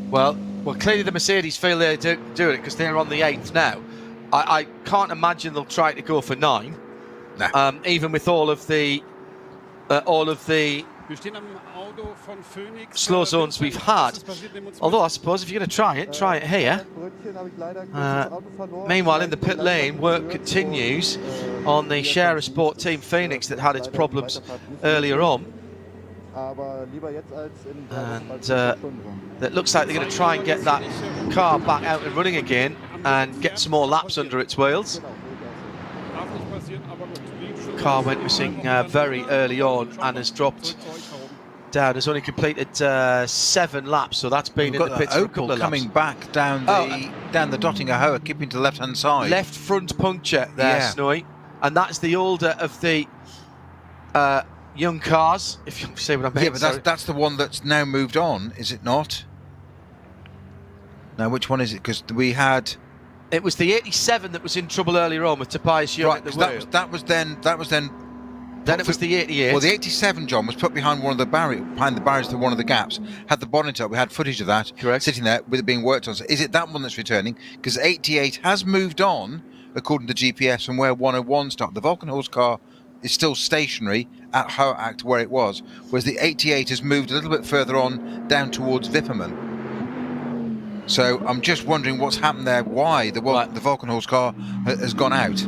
Well, clearly the Mercedes feel they're doing it because they're on the 8th now. I can't imagine they'll try to go for 9. No. Even with all of the slow zones we've had. Although I suppose if you're going to try it here. Meanwhile, in the pit lane, work continues on the Scherer Sport Team Phoenix that had its problems earlier on. And it looks like they're going to try and get that car back out and running again and get some more laps under its wheels. Car went missing very early on and has dropped down. Has only completed 7 laps, so that's been in the pits for a couple of laps. Coming back down the Dottinger Hoa, keeping to the left-hand side. Left front puncture there, Snowy, and that's the older of the young cars, if you see what I mean. Yeah, but that's the one that's now moved on, is it not? Now, which one is it? Because we had. It was the 87 that was in trouble earlier on with Tobias Young at the wheel. That was then. Then it was the 88. Well, the 87, John, was put behind one of the barriers to one of the gaps. Had the bonnet up. We had footage of that. Correct. Sitting there with it being worked on. So is it that one that's returning? Because 88 has moved on, according to GPS, from where 101 stopped. The Volkenhorst car is still stationary at Her Act where it was, whereas the 88 has moved a little bit further on down towards Wipperman. So I'm just wondering what's happened there, why the Volkenhorst car has gone out.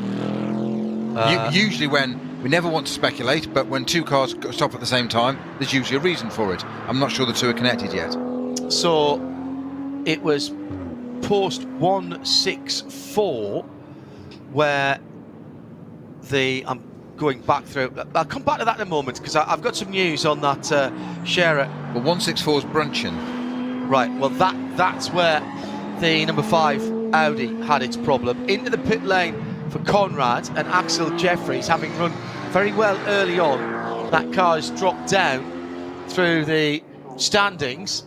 Usually we never want to speculate, but when 2 cars stop at the same time, there's usually a reason for it. I'm not sure the 2 are connected yet. So it was post 164 where I'm going back through. I'll come back to that in a moment because I've got some news on that Scherer. Well, 164's Brunchen. Right, well that's where the number 5 Audi had its problem. Into the pit lane for Conrad and Axel Jeffries, having run very well early on. That car has dropped down through the standings.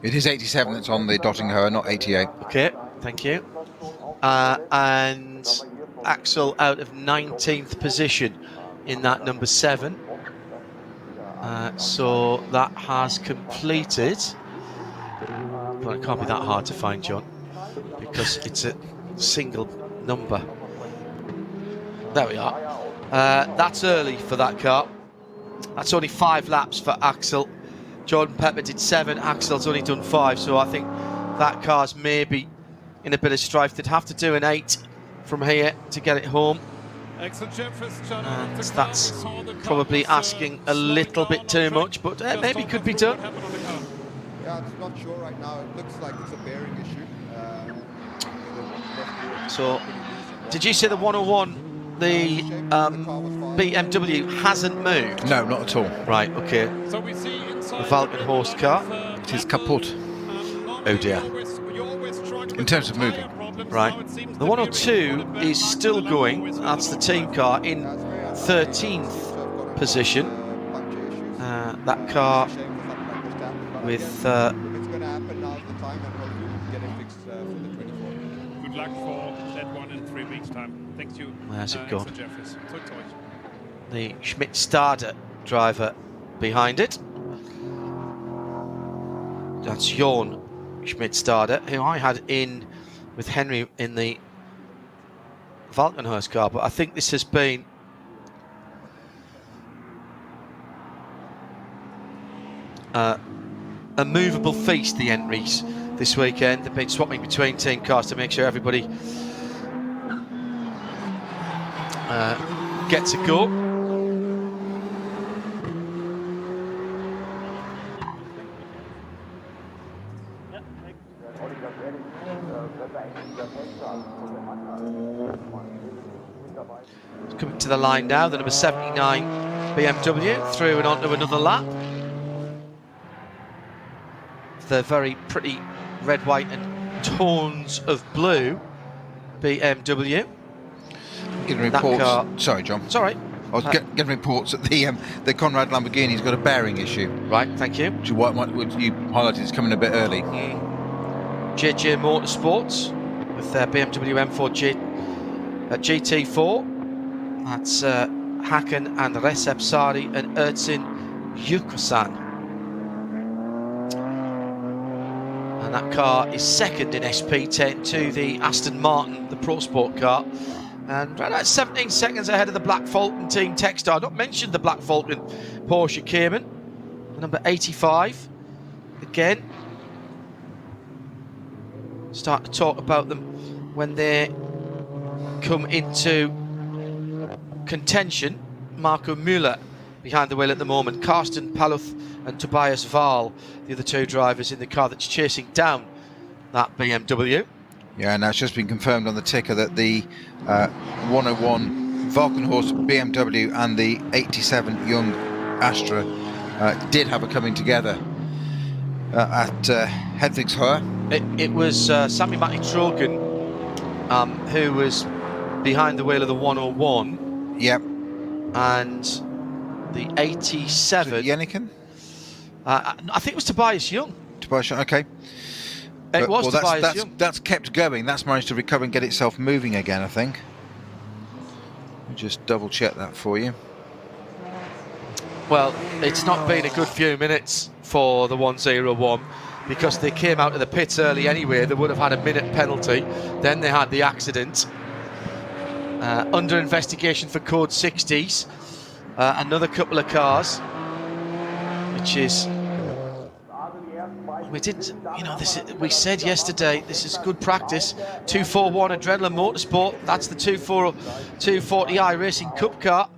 It is 87 that's on the Dottingher, not 88. Okay, thank you. And Axel out of 19th position in that number 7. So that has completed. But it can't be that hard to find, John, because it's a single number. There we are. That's early for that car. That's only 5 laps for Axel. Jordan Pepper did 7, Axel's only done 5, so I think that car's maybe in a bit of strife. They'd have to do an 8 from here to get it home. And that's probably asking a little bit too much, but maybe could be done. Yeah, I'm not sure right now. It looks like it's a bearing issue. So, did you say the 101, the BMW hasn't moved? No, not at all. Right, okay. The Valkenhorst car. It is kaput. Oh dear. In terms of moving. Right. The 102 is still going. That's the team car in 13th position. That car with... It's going to happen now, the time, and hopefully we can get it fixed for the 24. Good luck for that one in 3 weeks' time. Thank you. Where's it gone? Jeffries. The Schmidt-Stade driver behind it. That's Jorn Schmidt-Stade, who I had in with Henry in the Valkenhorst car, but I think this has been a movable feast, the entries this weekend. They've been swapping between team cars to make sure everybody gets a go. It's coming to the line now, the number 79 BMW through and onto another lap. The very pretty red, white and tones of blue BMW. Getting reports. Sorry, John. It's all right. I was getting reports that the Conrad Lamborghini's got a bearing issue. Right, thank you. Which is what you highlighted is coming a bit early. JJ Motorsports with their BMW M4 GT4. That's Hakan and Recep Sari and Ersin Yukosan. And that car is second in SP10 to the Aston Martin, the Pro Sport car. And right at 17 seconds ahead of the Black Falcon Team Techstar. Not mentioned the Black Falcon Porsche Cayman. Number 85. Again. Start to talk about them when they come into contention. Marco Müller behind the wheel at the moment. Karsten Paluth and Tobias Wahl, the other 2 drivers in the car that's chasing down that BMW. Yeah, and that's just been confirmed on the ticker that the 101 Valkenhorst BMW and the 87 Young Astra did have a coming together at Hedvigshöhe. It was Sami Matti Trogen who was behind the wheel of the 101. Yep. And the 87. Yeniken? I think it was Tobias Young. Tobias Young, okay. Tobias Young. That's kept going. That's managed to recover and get itself moving again, I think. I'll just double check that for you. Well, it's not been a good few minutes for the 101 because they came out of the pits early anyway. They would have had a minute penalty. Then they had the accident. Under investigation for code 60s. Another couple of cars, which is... We did, we said yesterday, this is good practice. 241 Adrenaline Motorsport, that's the 240i Racing Cup car.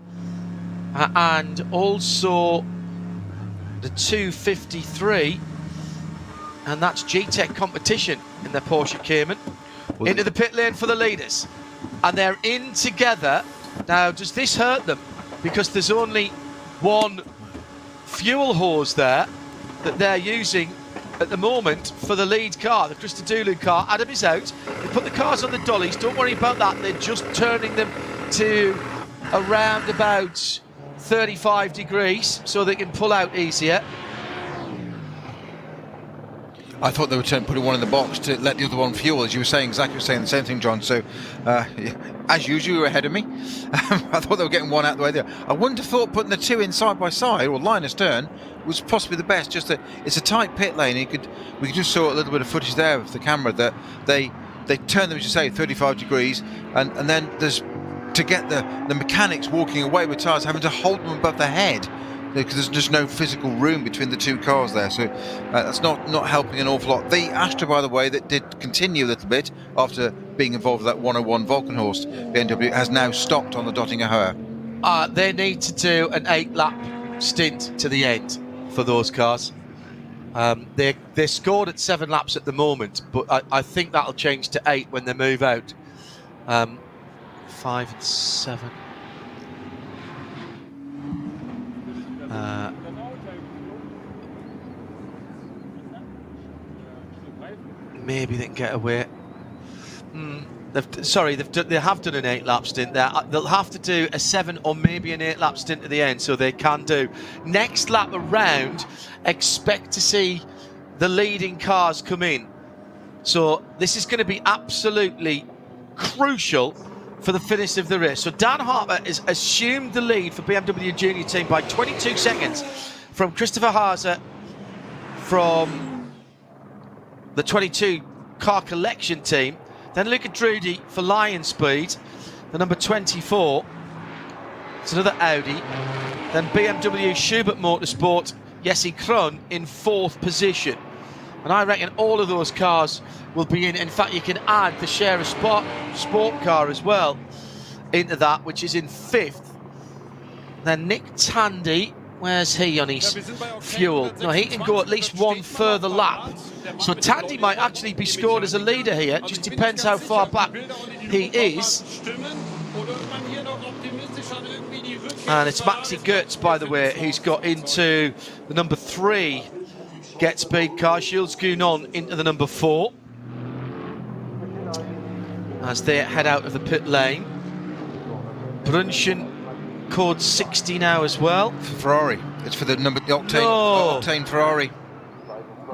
And also the 253, and that's G-Tech Competition in their Porsche Cayman. Into the pit lane for the leaders. And they're in together. Now, does this hurt them? because there's only one fuel hose there that they're using at the moment for the lead car, the Christodoulou car. Adam is out. They put the cars on the dollies. Don't worry about that. They're just turning them to around about 35 degrees so they can pull out easier. I thought they were putting one in the box to let the other one fuel, as you were saying. Exactly saying the same thing, John. So, as usual, you were ahead of me. I thought they were getting one out the way there. I wouldn't have thought putting the two in side by side or line astern was possibly the best. It's a tight pit lane. We just saw a little bit of footage there of the camera that they turn them, as you say, 35 degrees, and then there's to get the mechanics walking away with tyres having to hold them above the head, because there's just no physical room between the two cars there, so that's not helping an awful lot. The Astra, by the way, that did continue a little bit after being involved with that 101 Volkenhorst BMW, has now stopped on the Dottinger Höhe. They need to do an 8-lap stint to the end for those cars. They're scored at 7 laps at the moment, but I think that'll change to 8 when they move out. 5 and 7. Maybe they can get away. They have done an 8-lap stint there. They'll have to do a 7 or maybe an 8-lap stint at the end, so they can do. Next lap around, expect to see the leading cars come in. So this is going to be absolutely crucial for the finish of the race. So Dan Harper has assumed the lead for BMW Junior Team by 22 seconds from Christopher Haase from the 22 car collection team. Then Luca Drudi for Lion Speed, the number 24. It's another Audi. Then BMW Schubert Motorsport, Jesse Krohn in 4th position. And I reckon all of those cars will be in. In fact, you can add the Scherer Sport car as well into that, which is in 5th. Then Nick Tandy, where's he on his fuel? No, he can go at least one further lap. So Tandy might actually be scored as a leader here. It just depends how far back he is. And it's Maxi Goetz, by the way, who's got into the number 3 Get Speed car. Jules Gounon into the number 4 as they head out of the pit lane. Brunchen code 60 now as well. For Ferrari. It's for the octane Ferrari.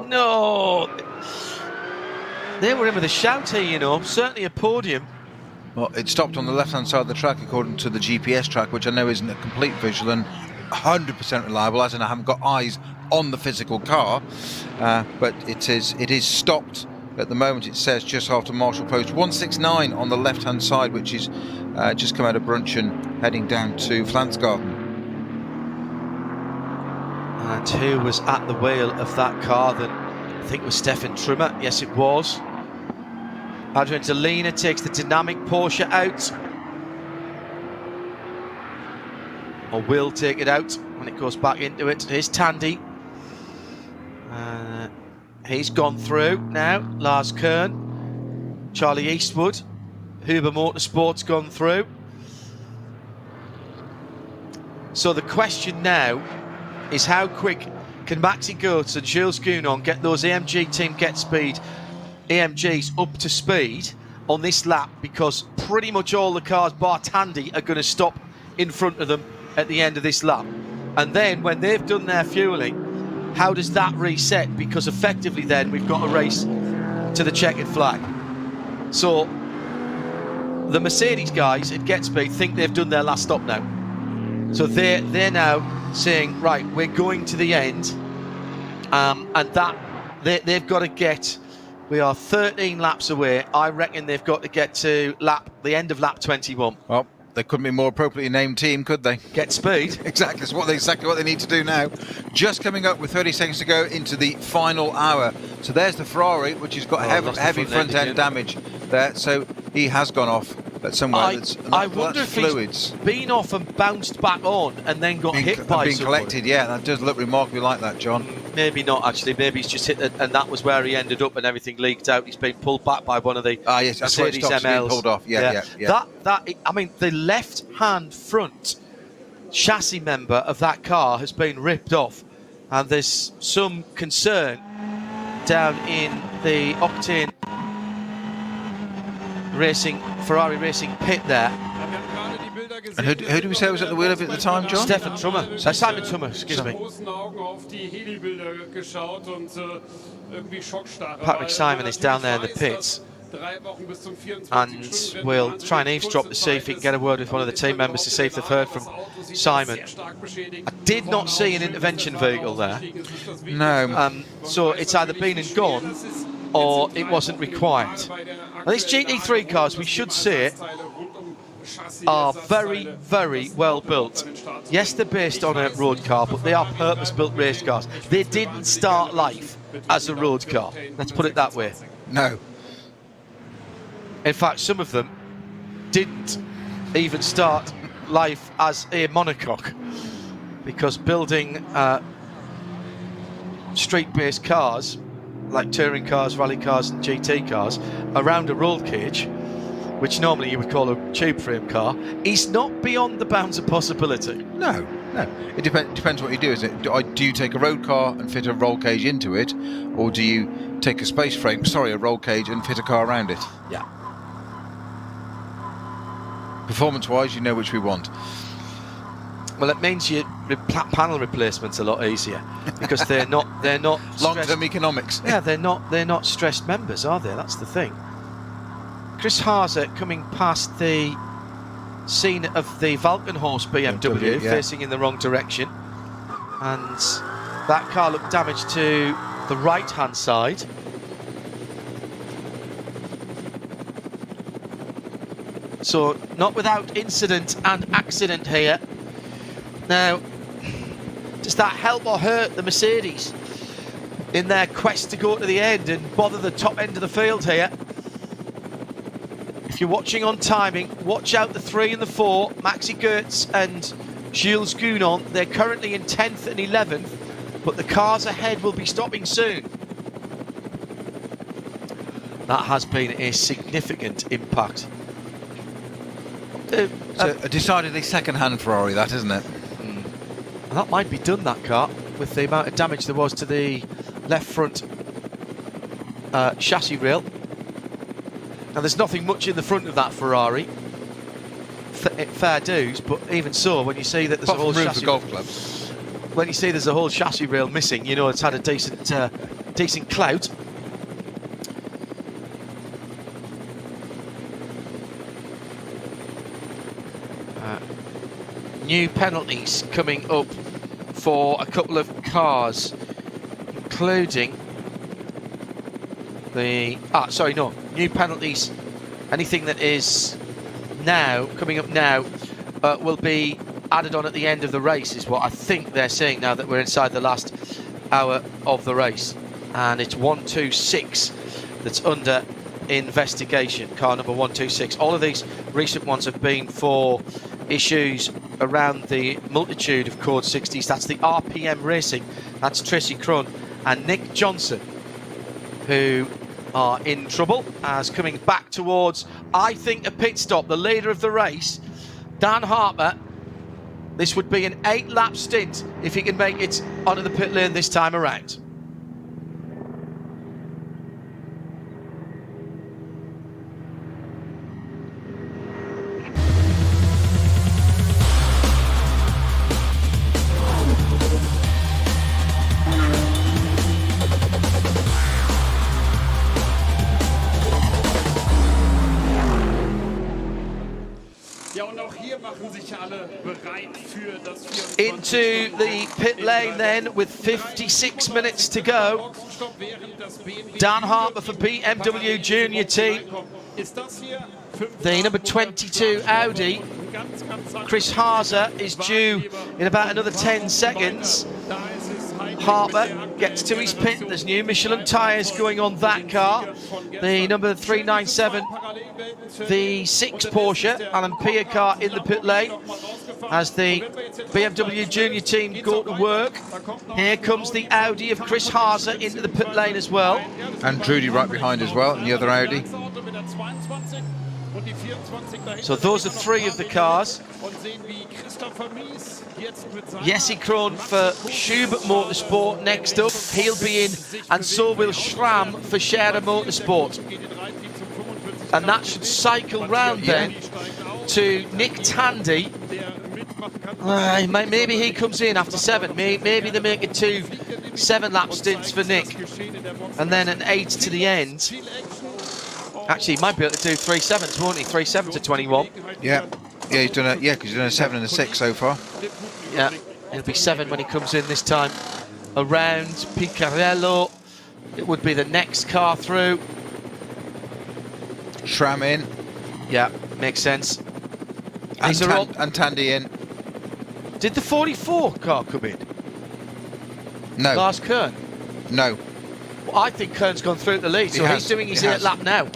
No. They were in with a shout here, you know. Certainly a podium. Well, it stopped on the left-hand side of the track according to the GPS track, which I know isn't a complete visual and 100% reliable, as in I haven't got eyes on the physical car, but it is stopped at the moment. It says just after Marshall Post 169 on the left-hand side, which is just come out of Brunchen, heading down to Flansgarten. And who was at the wheel of that car then? I think it was Stefan Trümmer. Yes, it was. Adrian Delina takes the dynamic Porsche out. Or will take it out when it goes back into it. Here's Tandy. He's gone through now. Lars Kern. Charlie Eastwood. Huber Motorsport's gone through. So the question now is how quick can Maxi Goetz and Jules Gounon get those AMG Team Get Speed AMGs up to speed on this lap, because pretty much all the cars bar Tandy are going to stop in front of them at the end of this lap. And then when they've done their fueling, how does that reset? Because effectively then we've got a race to the checkered flag. So the Mercedes guys at Get Speed think they've done their last stop now. So they're now saying, right, we're going to the end, and that they've got to get. We are 13 laps away. I reckon they've got to get to the end of lap 21. Well, they couldn't be more appropriately named team, could they? Get Speed. Exactly. It's exactly what they need to do now. Just coming up with 30 seconds to go into the final hour. So there's the Ferrari, which has got heavy front end damage there. So he has gone off at somewhere. I wonder if he's been off and bounced back on and then got hit by someone. Collected, yeah. That does look remarkably like that, John. Maybe not, actually. Maybe he's just hit it, and that was where he ended up, and everything leaked out. He's been pulled back by one of the yes, that's Mercedes where it stops MLs. Being pulled off. Yeah. I mean, the left-hand front chassis member of that car has been ripped off, and there's some concern down in the Octane Racing, Ferrari Racing pit there. And who do we say was at the wheel of it at the time, John? Simon Trummer, excuse me. Patrick Simon is down there in the pits, and we'll try and eavesdrop to see if he can get a word with one of the team members to see if they've heard from Simon. I did not see an intervention vehicle there. No. So it's either been and gone, or it wasn't required. Now, these GT3 cars, we should say, are very, very well built. Yes, they're based on a road car, but they are purpose-built race cars. They didn't start life as a road car. Let's put it that way. No. In fact, some of them didn't even start life as a monocoque, because building street-based cars, like touring cars, rally cars and GT cars, around a roll cage, which normally you would call a tube frame car, is not beyond the bounds of possibility. No. It depends what you do, isn't it? Do you take a road car and fit a roll cage into it, or do you take a roll cage and fit a car around it? Yeah. Performance-wise, you know which we want. Well, it means your panel replacement's a lot easier, because they're not long-term economics. Yeah, they're not stressed members, are they? That's the thing. Chris Haase coming past the scene of the Valkenhorst BMW, facing in the wrong direction, and that car looked damaged to the right-hand side. So not without incident and accident here. Now, does that help or hurt the Mercedes in their quest to go to the end and bother the top end of the field here? If you're watching on timing, watch out the 3 and the 4, Maxi Goetz and Gilles Gounon. They're currently in 10th and 11th, but the cars ahead will be stopping soon. That has been a significant impact. A decidedly second-hand Ferrari, that, isn't it? That might be done, that car, with the amount of damage there was to the left front chassis rail. Now, there's nothing much in the front of that Ferrari. Fair dues, but even so, when you see that there's a whole chassis, golf club. When you see there's a whole chassis rail missing, you know it's had a decent clout. New penalties coming up for a couple of cars, including the... new penalties. Anything that is coming up now, will be added on at the end of the race, is what I think they're saying now that we're inside the last hour of the race. And it's 126 that's under investigation, car number 126. All of these recent ones have been for issues around the multitude of Code 60s. That's the RPM Racing, that's Tracy Crone and Nick Johnson, who are in trouble as coming back towards, I think, a pit stop. The leader of the race, Dan Harper, this would be an 8-lap stint if he can make it onto the pit lane this time around. Into the pit lane then with 56 minutes to go. Dan Harper for BMW Junior Team. The number 22 Audi. Chris Haase is due in about another 10 seconds. Harper gets to his pit. There's new Michelin tyres going on that car. The number 397, the 6 Porsche Alan Pier car in the pit lane as the BMW Junior Team go to work. Here comes the Audi of Chris Haase into the pit lane as well. And Trudy right behind as well, and the other Audi. So those are 3 of the cars. Jesse Krohn for Schubert Motorsport next up. He'll be in, and so will Schramm for Scherer Motorsport. And that should cycle round then to Nick Tandy. Maybe he comes in after 7. Maybe they make it 2 7-lap stints for Nick, and then an 8 to the end. Actually, he might be able to do 3 7s, won't he? 3 7 to 21. Yeah, he's done a because he's done a 7 and a 6 so far. Yeah, it'll be 7 when he comes in this time. Around Piccarello, it would be the next car through. Schramm in. Yeah, makes sense. And Tandy in. Did the 44 car come in? No. Lars Kern? No. Well, I think Kern's gone through the lead, so he's doing his 8th lap now.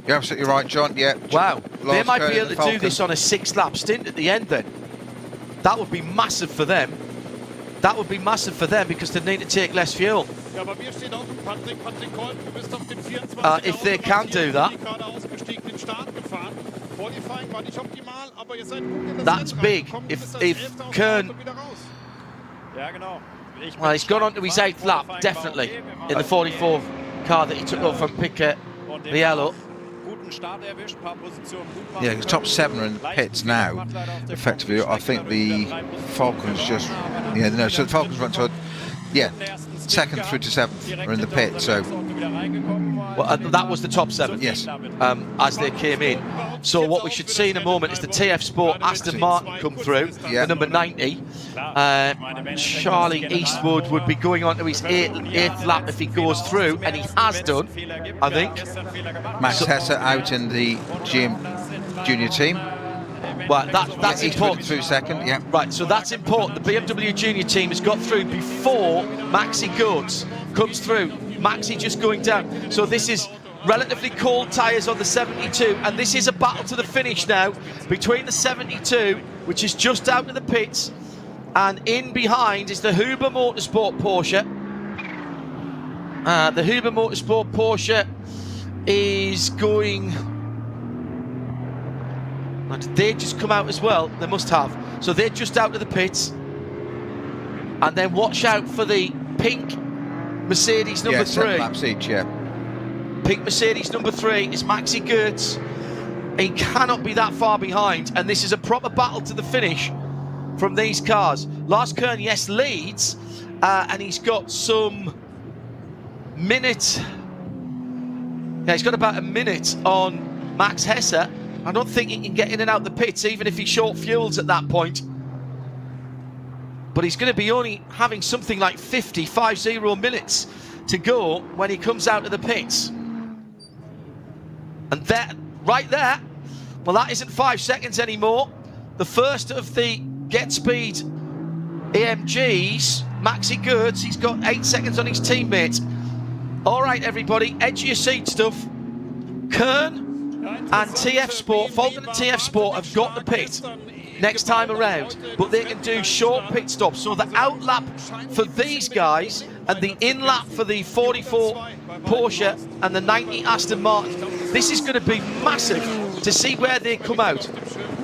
You're absolutely right, John. Yeah. Wow. They might Kern be able to do this on a 6-lap stint at the end then. That would be massive for them. That would be massive for them because they need to take less fuel. If they can do that. That's big. If Kern... Well, he's gone on to his 8th lap, definitely, in the 44 car that he took off from Piccarello. Yeah, he's top 7 are in the pits now. Effectively, I think the Falcons just... Yeah, no, so the Falcons went to... Yeah, 2nd through to 7th are in the pit, so... Well, that was the top 7, yes, as they came in. So what we should see in a moment is the TF Sport Aston Martin come through, the number 90. Charlie Eastwood would be going on to his 8th lap if he goes through, and he has done, I think. Max Hesse out in the GM Junior team. Well, that's important. Through 2nd, yeah. Right, so that's important. The BMW Junior team has got through before Maxi Goetz comes through. Maxi just going down. So this is relatively cold tyres on the 72, and this is a battle to the finish now between the 72, which is just out of the pits, and in behind is the Huber Motorsport Porsche. The Huber Motorsport Porsche is going... Did they just come out as well? They must have. So they're just out of the pits. And then watch out for the pink Mercedes number 3. 7 laps each, yeah. Pink Mercedes number 3 is Maxi Goetz. He cannot be that far behind, and this is a proper battle to the finish from these cars. Lars Kern, yes, leads, and he's got some minute. Yeah, he's got about a minute on Max Hesse. I don't think he can get in and out the pits, even if he short fuels at that point. But he's going to be only having something like 50 minutes to go when he comes out of the pits. And that, right there, well, that isn't 5 seconds anymore. The first of the Get Speed AMGs, Maxi Goetz, he's got 8 seconds on his teammate. All right, everybody, edge of your seat stuff. Kern and TF Sport, Falcon and TF Sport have got the pit next time around, but they can do short pit stops. So the out lap for these guys and the in lap for the 44 Porsche and the 90 Aston Martin, this is going to be massive to see where they come out.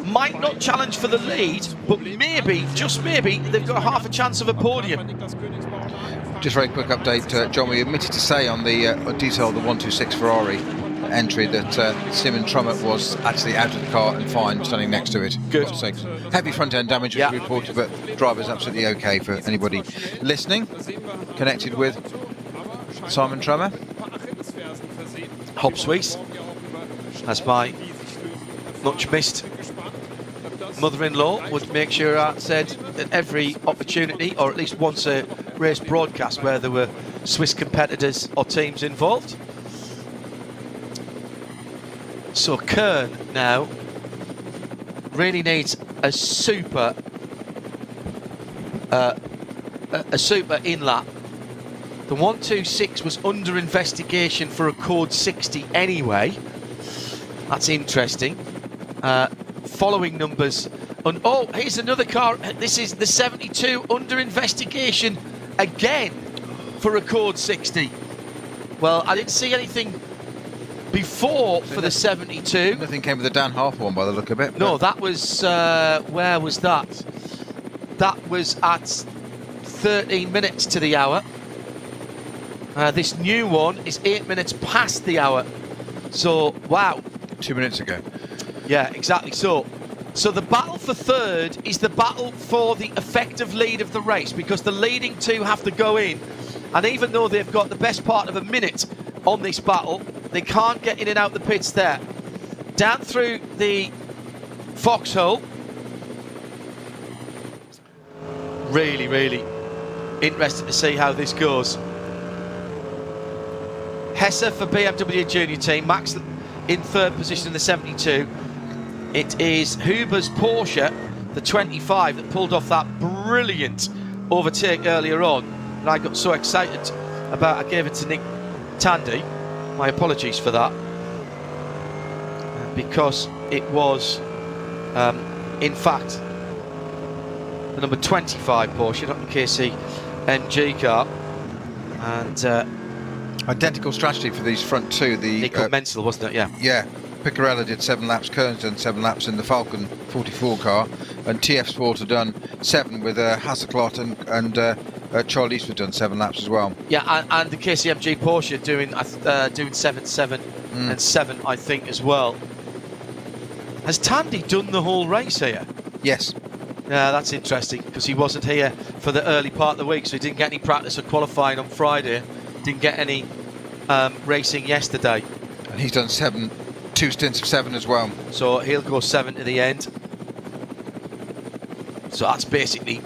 Might not challenge for the lead, but maybe, just maybe, they've got half a chance of a podium. Just very quick update, John, we admitted to say on the detail of the 126 Ferrari entry that Simon Trummett was actually out of the car and fine, standing next to it. Good. Heavy front end damage was reported, but driver's absolutely okay for anybody listening. Connected with Simon Trummer. Hob Suisse, as my much missed mother-in-law would make sure I said at every opportunity, or at least once a race broadcast where there were Swiss competitors or teams involved. So Kern now really needs a super in-lap. The 126 was under investigation for a code 60 anyway. That's interesting. Following numbers. Oh, here's another car. This is the 72 under investigation again for a code 60. Well, I didn't see anything before for the 72. Nothing came with the Dan Harper one by the look of it. No, that was, where was that? That was at 13 minutes to the hour. This new one is 8 minutes past the hour. So, wow. 2 minutes ago. Yeah, exactly. So the battle for third is the battle for the effective lead of the race, because the leading two have to go in. And even though they've got the best part of a minute on this battle, they can't get in and out the pits there. Down through the foxhole. Really, really interested to see how this goes. Hesse for BMW Junior Team, Max in third position in the 72. It is Huber's Porsche, the 25, that pulled off that brilliant overtake earlier on. And I got so excited about, I gave it to Nick Tandy. My apologies for that. Because it was, in fact, the number 25 Porsche, not the KC MG car. And identical strategy for these front two. The Nico Menzel, wasn't it? Yeah. Yeah. Picarella did 7 laps, Kearns done 7 laps in the Falcon 44 car, and TF Sport have done 7 with Hasselclot and Charlie Eastwood done 7 laps as well. Yeah, and the KCMG Porsche doing 7, 7 and 7, I think, as well. Has Tandy done the whole race here? Yes. Yeah, that's interesting, because he wasn't here for the early part of the week, so he didn't get any practice or qualifying on Friday, didn't get any racing yesterday. And he's done 2 stints of 7 as well. So he'll go 7 to the end. So that's basically,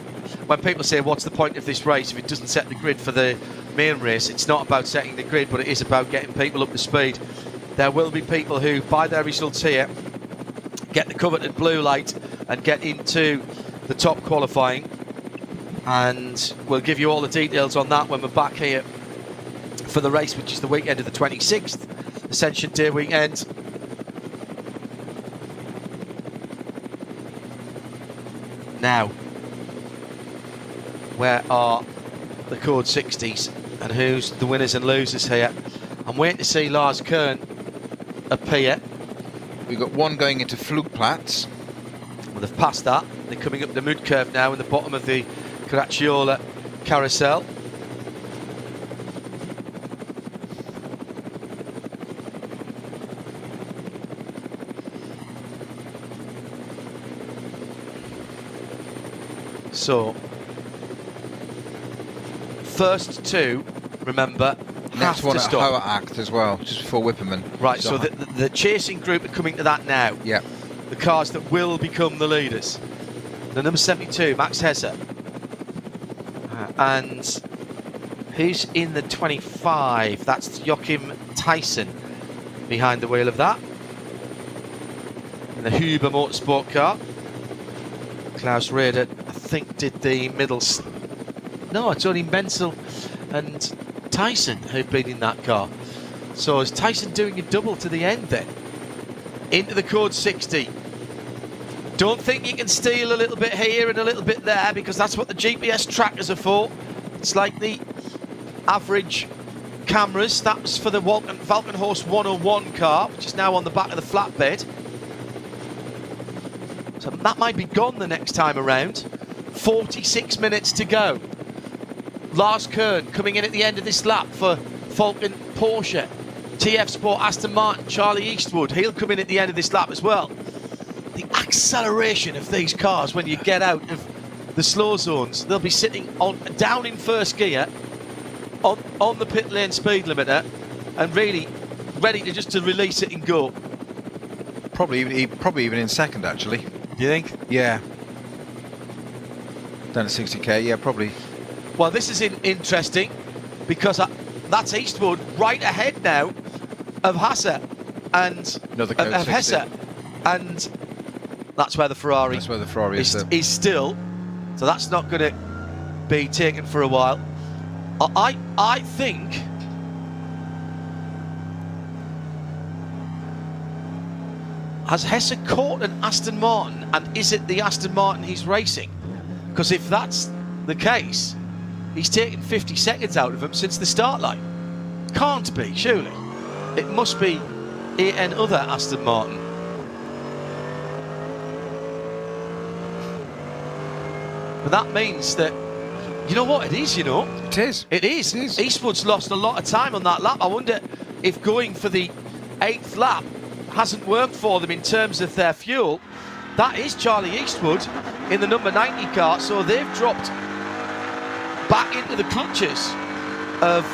when people say what's the point of this race if it doesn't set the grid for the main race, it's not about setting the grid, but it is about getting people up to speed. There will be people who, by their results here, get the coveted blue light and get into the top qualifying, and we'll give you all the details on that when we're back here for the race, which is the weekend of the 26th, Ascension Day weekend. Now, where are the Code 60s and who's the winners and losers here? I'm waiting to see Lars Kern appear. We've got one going into Flugplatz. Well, they've passed that. They're coming up the mud curve now in the bottom of the Caracciolo carousel. So, first two, remember, next have one to at stop. Hauer Act as well, just before Whipperman. Right, so the chasing group are coming to that now. Yeah. The cars that will become the leaders. The number 72, Max Hesse. And who's in the 25? That's Joachim Tyson behind the wheel of that. In the Huber Motorsport car. Klaus Raeder, I think, did the middle. No, it's only Menzel and Tyson who've been in that car. So is Tyson doing a double to the end then? Into the Code 60. Don't think you can steal a little bit here and a little bit there, because that's what the GPS trackers are for. It's like the average cameras. That was for the Falkenhorst 101 car, which is now on the back of the flatbed. So that might be gone the next time around. 46 minutes to go. Lars Kern coming in at the end of this lap for Falken Porsche. TF Sport Aston Martin, Charlie Eastwood. He'll come in at the end of this lap as well. The acceleration of these cars when you get out of the slow zones. They'll be sitting down in first gear on the pit lane speed limiter and really ready to release it and go. Probably even in second, actually. Do you think? Yeah. Down at 60k, yeah, probably. Well, this is interesting because that's Eastwood right ahead now of Hesse and of Hesse, and that's where the Ferrari. That's where the Ferrari is still. So that's not going to be taken for a while. I think. Has Hesse caught an Aston Martin, and is it the Aston Martin he's racing? Because if that's the case, he's taken 50 seconds out of him since the start line. Can't be, surely. It must be another Aston Martin. But that means that, you know what it is, you know? It is. It is. Eastwood's lost a lot of time on that lap. I wonder if going for the 8th lap hasn't worked for them in terms of their fuel. That is Charlie Eastwood in the number 90 car, so they've dropped back into the clutches of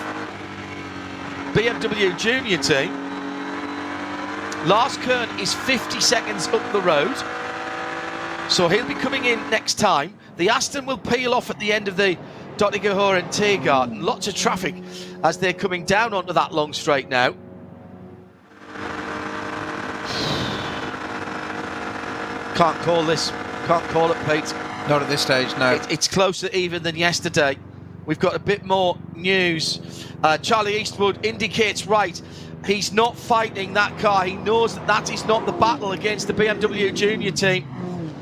BMW Junior team. Lars Kern is 50 seconds up the road, so he'll be coming in next time. The Aston will peel off at the end of the Dottinger and Tiergarten. Lots of traffic as they're coming down onto that long straight now. Can't call this. Can't call it, Pete. Not at this stage, no. It's closer even than yesterday. We've got a bit more news. Charlie Eastwood indicates right. He's not fighting that car. He knows that that is not the battle against the BMW Junior team.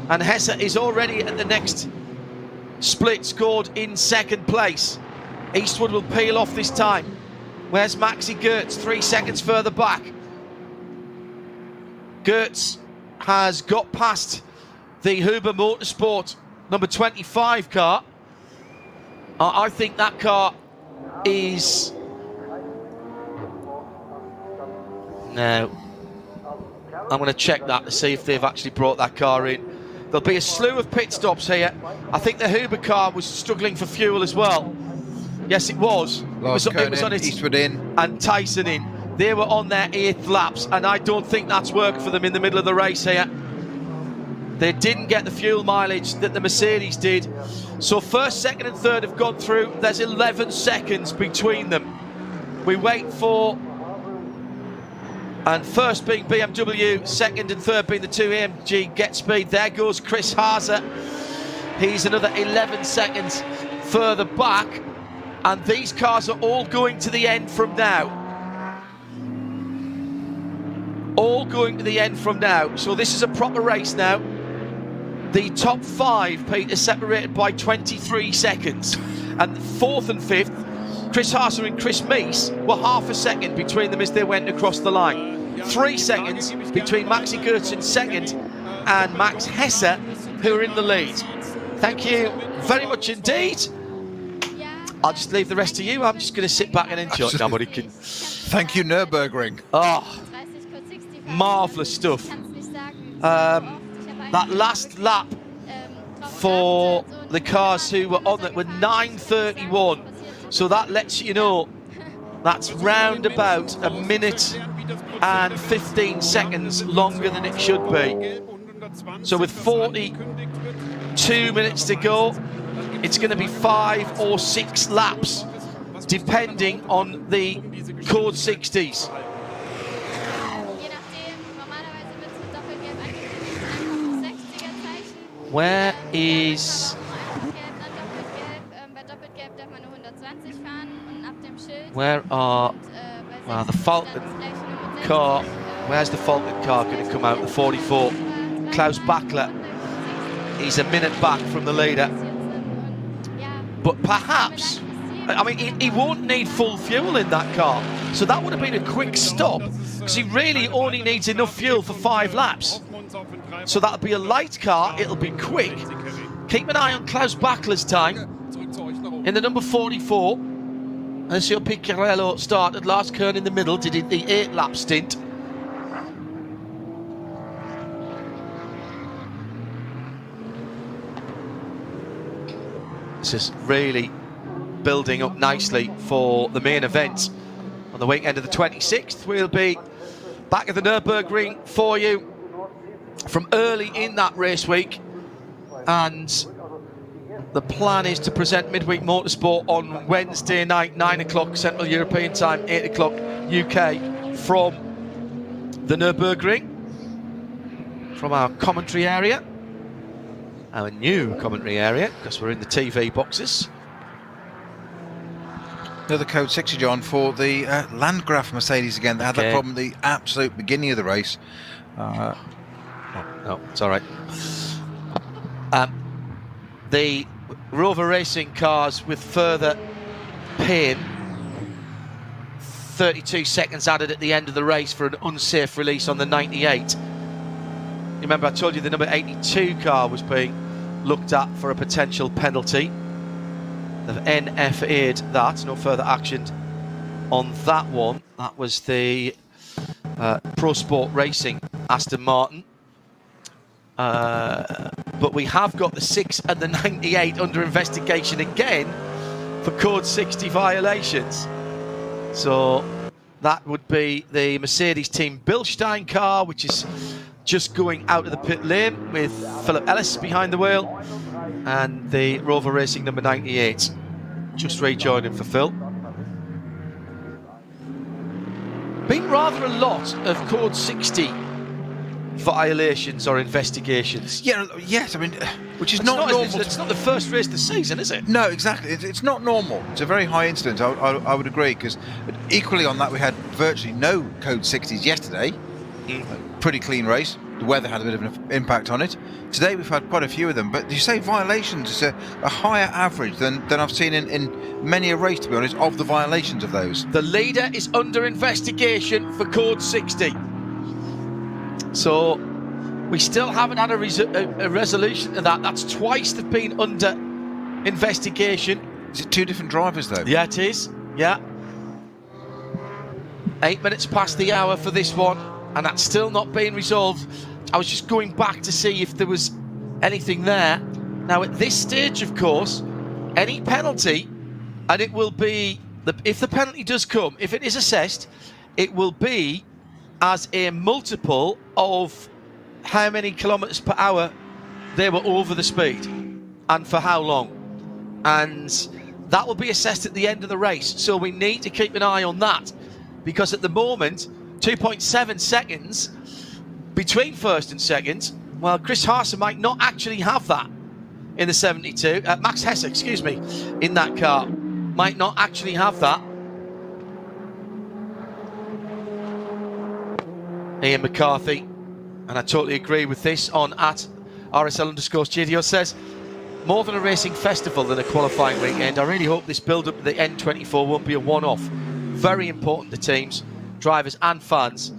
And Hesse is already at the next split, scored in 2nd place. Eastwood will peel off this time. Where's Maxi Goetz? 3 seconds further back. Goetz has got past the Huber Motorsport number 25 car. I think that car is... Now, I'm going to check that to see if they've actually brought that car in. There'll be a slew of pit stops here. I think the Huber car was struggling for fuel as well. Yes, it was. It was on its Eastwood in. And Tyson in. They were on their 8th laps, and I don't think that's worked for them in the middle of the race here. They didn't get the fuel mileage that the Mercedes did. So 1st, 2nd and 3rd have gone through. There's 11 seconds between them. We wait for... And 1st being BMW, 2nd and 3rd being the 2 AMG Get Speed. There goes Chris Haase. He's another 11 seconds further back. And these cars are all going to the end from now. All going to the end from now. So this is a proper race now. The top 5, Pete, is separated by 23 seconds. And 4th and 5th, Chris Haase and Chris Mees were half a second between them as they went across the line. 3 seconds between Maxi Goetz in 2nd and Max Hesse, who are in the lead. Thank you very much indeed. I'll just leave the rest to you. I'm just going to sit back and enjoy. Nobody can. Thank you, Nürburgring. Oh, marvellous stuff. That last lap for the cars who were on it were 9:31. So that lets you know that's round about a minute and 15 seconds longer than it should be. So with 42 minutes to go, it's going to be 5 or 6 laps, depending on the code 60s. Where is... Where are... Well, the Falcon car... Where's the Falcon car going to come out? The 44. Klaus Bachler. He's a minute back from the leader. But perhaps... I mean, he won't need full fuel in that car. So that would have been a quick stop. Because he really only needs enough fuel for 5 laps. So that'll be a light car, it'll be quick. Keep an eye on Klaus Bachler's time in the number 44. Alessio Piccarello started, Lars Kern in the middle, did the 8-lap stint. This is really building up nicely for the main event on the weekend of the 26th. We'll be back at the Nürburgring for you from early in that race week, and the plan is to present Midweek Motorsport on Wednesday night, 9 o'clock Central European Time, 8 o'clock UK, from the Nürburgring, from our commentary area, our new commentary area, because we're in the TV boxes. Another code 60, John, for the Landgraf Mercedes again. They had that problem at the absolute beginning of the race. No, it's all right. The Rover Racing cars with further pain. 32 seconds added at the end of the race for an unsafe release on the 98. Remember, I told you the number 82 car was being looked at for a potential penalty. They've NFA'd that, no further action on that one. That was the Pro Sport Racing Aston Martin. But we have got the 6 and the 98 under investigation again for Code 60 violations. So that would be the Mercedes team Bilstein car, which is just going out of the pit lane with Philip Ellis behind the wheel, and the Rover Racing number 98 just rejoining for Phil. Been rather a lot of Code 60 violations or investigations. Yeah, yes, I mean, which is not normal. It's not the first race of the season, is it? No, exactly. It's not normal. It's a very high incidence, I would agree, because equally on that we had virtually no Code 60s yesterday. Pretty clean race. The weather had a bit of an impact on it. Today we've had quite a few of them, but you say violations is a higher average than I've seen in many a race, to be honest, of the violations of those. The leader is under investigation for Code 60. So we still haven't had a resolution to that. That's twice they've been under investigation. Is it two different drivers though? Yeah, it is. Yeah. 8 minutes past the hour for this one, and that's still not being resolved. I was just going back to see if there was anything there. Now at this stage, of course, any penalty, and it will be, if the penalty does come, if it is assessed, it will be as a multiple of how many kilometres per hour they were over the speed and for how long. And that will be assessed at the end of the race. So we need to keep an eye on that, because at the moment, 2.7 seconds between first and second. Well, Chris Haase might not actually have that in the 72. Max Hesse, excuse me, in that car. Might not actually have that. Ian McCarthy, and I totally agree with this, on at RSL_studio, says, more than a racing festival than a qualifying weekend. I really hope this build-up to the N24 won't be a one-off. Very important to teams, drivers and fans.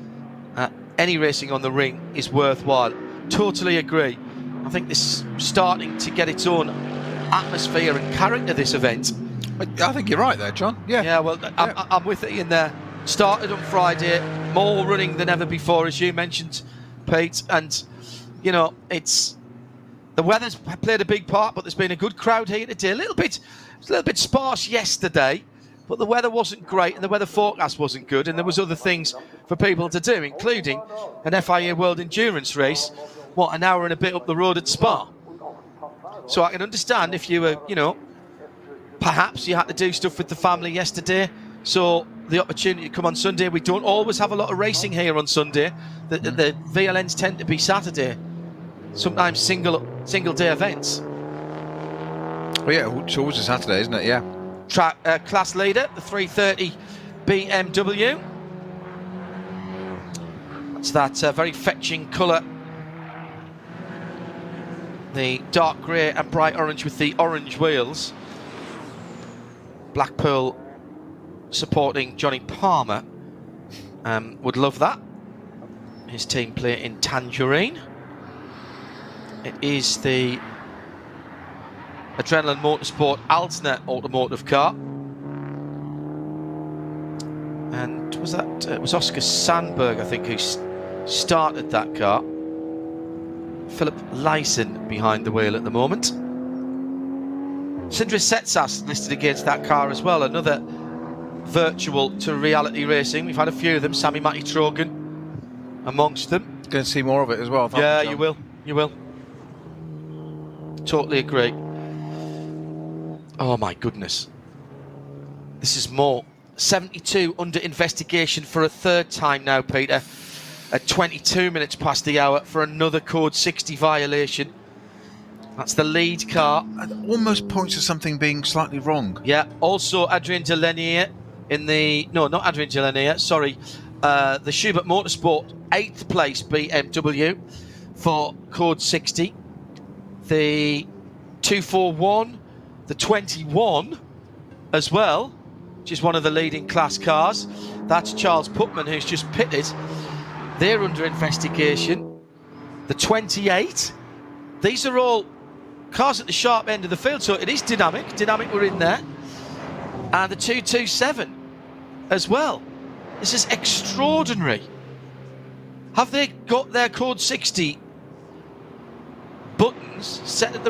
Any racing on the ring is worthwhile. Totally agree. I think this is starting to get its own atmosphere and character, this event. I think you're right there, John. Yeah, well, I'm with Ian there. Started on Friday, more running than ever before, as you mentioned, Pete. And, you know, the weather's played a big part, but there's been a good crowd here today. It was a little bit sparse yesterday, but the weather wasn't great and the weather forecast wasn't good, and there was other things for people to do, including an FIA World Endurance race, an hour and a bit up the road at Spa. So I can understand if you were, you know, perhaps you had to do stuff with the family yesterday, so the opportunity to come on Sunday. We don't always have a lot of racing here on Sunday. The VLNs tend to be Saturday, sometimes single day events. Well, yeah, it's always a Saturday, isn't it? Yeah. Class leader, the 330 BMW. That's that very fetching colour. The dark grey and bright orange with the orange wheels. Blackpool supporting Johnny Palmer. Would love that. His team play in Tangerine. It is the Adrenaline Motorsport Altner automotive car. And was that, it was Oscar Sandberg, I think, who started that car. Philip Lyson behind the wheel at the moment. Sindre Setsas listed against that car as well, another virtual to reality racing. We've had a few of them, Sammy Matty Trogan amongst them. Going to see more of it as well. Yeah, you will. You will. Totally agree. Oh my goodness. This is more. 72 under investigation for a third time now, Peter. At 22 minutes past the hour for another Code 60 violation. That's the lead car. It almost points to something being slightly wrong. Yeah, also Adrien Delanier in the... No, not Adrien Delanier, sorry. The Schubert Motorsport 8th place BMW for Code 60. The 241, the 21 as well. which is one of the leading class cars. That's Charles Putman, who's just pitted. They're under investigation. The 28. These are all cars at the sharp end of the field, so it is Dynamic. Dynamic were in there. And the 227 as well. This is extraordinary. Have they got their code 60 buttons set at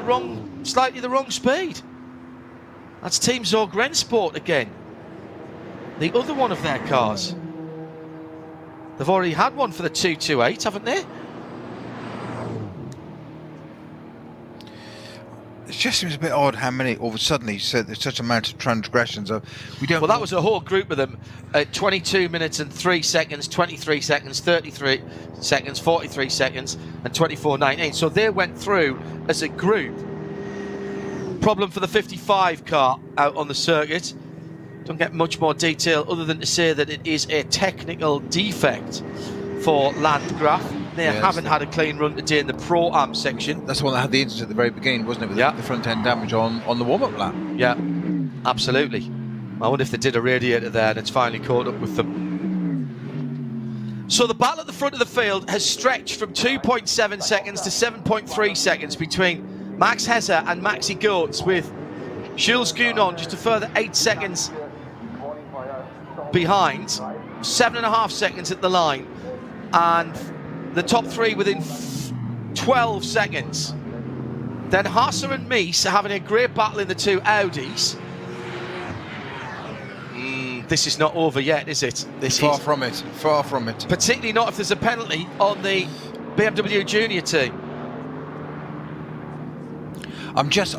slightly the wrong speed? That's Team Zorg Rennsport again. The other one of their cars. They've already had one for the 228, haven't they? It just seems a bit odd how many, all of a sudden, there's such a amount of transgressions. We don't. Well, that was a whole group of them at 22 minutes and 3 seconds, 23 seconds, 33 seconds, 43 seconds, and 24.19. So they went through as a group. Problem for the 55 car out on the circuit. Don't get much more detail other than to say that it is a technical defect for Landgraf. They haven't had a clean run today in the Pro-Am section. That's the one that had the incident at the very beginning, wasn't it? With the front end damage on the warm-up lap. Yeah, absolutely. I wonder if they did a radiator there and it's finally caught up with them. So the battle at the front of the field has stretched from 2.7 seconds to 7.3 seconds between Max Hesser and Maxi Goetz, with Jules Gounon just a further 8 seconds behind, 7.5 seconds at the line, and the top three within 12 seconds. Then Hasser and Mies are having a great battle in the two Audis. This is not over yet, is it? Far from it. Far from it. Particularly not if there's a penalty on the BMW Junior team. I'm just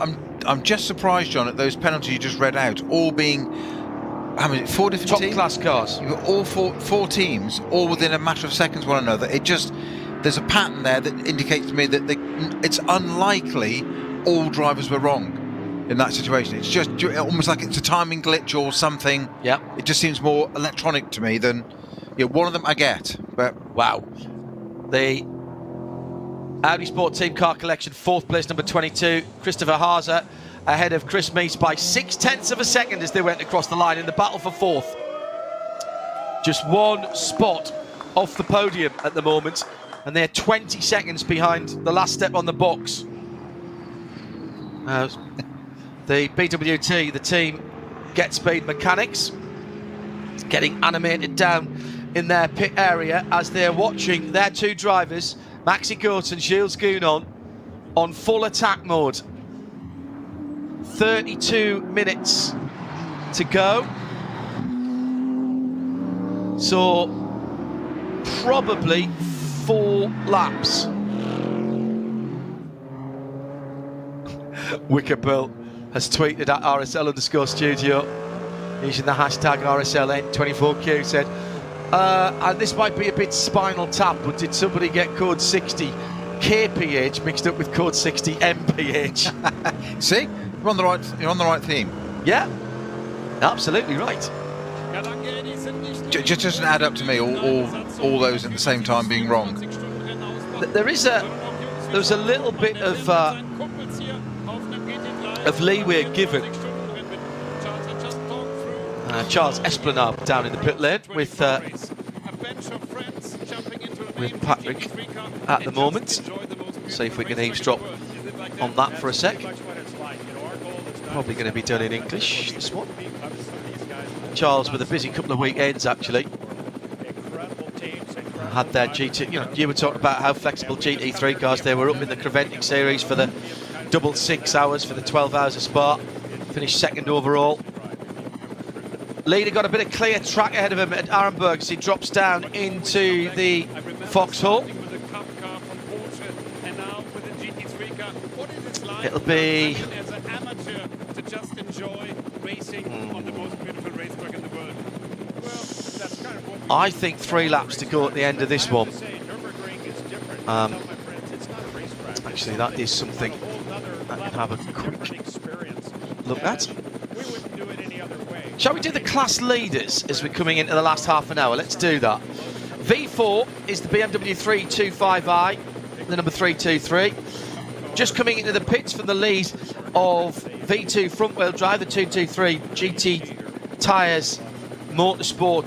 surprised, John, at those penalties you just read out, all being, how many, 4 different top teams? Class cars. You've got all four teams, all within a matter of seconds one another. There's a pattern there that indicates to me that it's unlikely all drivers were wrong in that situation. It's just almost like it's a timing glitch or something. Yeah. It just seems more electronic to me than, one of them I get, but wow. The Audi Sport Team Car Collection, 4th place, number 22, Christopher Haase, ahead of Chris Mies by 0.6 of a second as they went across the line in the battle for 4th. Just one spot off the podium at the moment, and they're 20 seconds behind the last step on the box. The BWT, the team Get Speed Mechanics, getting animated down in their pit area as they're watching their two drivers, Maxi Goetz and Jules Gounon, on full attack mode. 32 minutes to go. So probably 4 laps. Wickerbill has tweeted at RSL_studio using the hashtag RSLN24Q, said, and this might be a bit Spinal Tap, but did somebody get code 60 kph mixed up with code 60 mph? See, you're on the right theme. Yeah, absolutely right. Just doesn't add up to me, all those at the same time being wrong. There's a little bit of leeway given. Charles Esplanade down in the pit lane with Patrick at the moment. See if we can eavesdrop on that for a sec. Probably going to be done in English, this one. Charles with a busy couple of weekends, actually. Had their GT, you were talking about how flexible GT3 cars they were up in the Creventic series for the double 6 hours for the 12 hours of Spa. Finished 2nd overall. Leader got a bit of clear track ahead of him at Arenberg as he drops down into the foxhole. It'll be I think 3 laps to go at the end of this one. Actually, that is something I can have a quick look at. Shall we do the class leaders as we're coming into the last half an hour? Let's do that. V4 is the BMW 325i, the number 323. Just coming into the pits from the lead of V2 front-wheel drive, the 223 GT Tyres Motorsport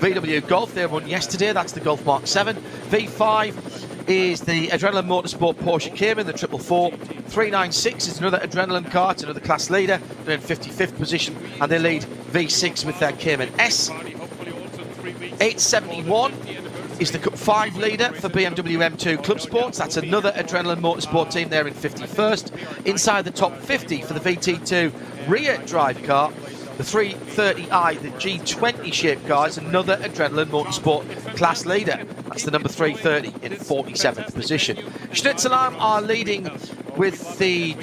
VW Golf. They won yesterday. That's the Golf Mark 7. V5 is the Adrenaline Motorsport Porsche Cayman, the 444. 396 is another Adrenaline car. It's another class leader. They're in 55th position, and they lead V6 with their Cayman S. 871 is the Cup 5 leader for BMW M2 Club Sports. That's another Adrenaline Motorsport team. They're in 51st. Inside the top 50 for the VT2 rear drive car, the 330i, the G20 shaped car, is another Adrenaline Motorsport class leader. That's the number 330 in 47th position. Schnitzelarm are leading with the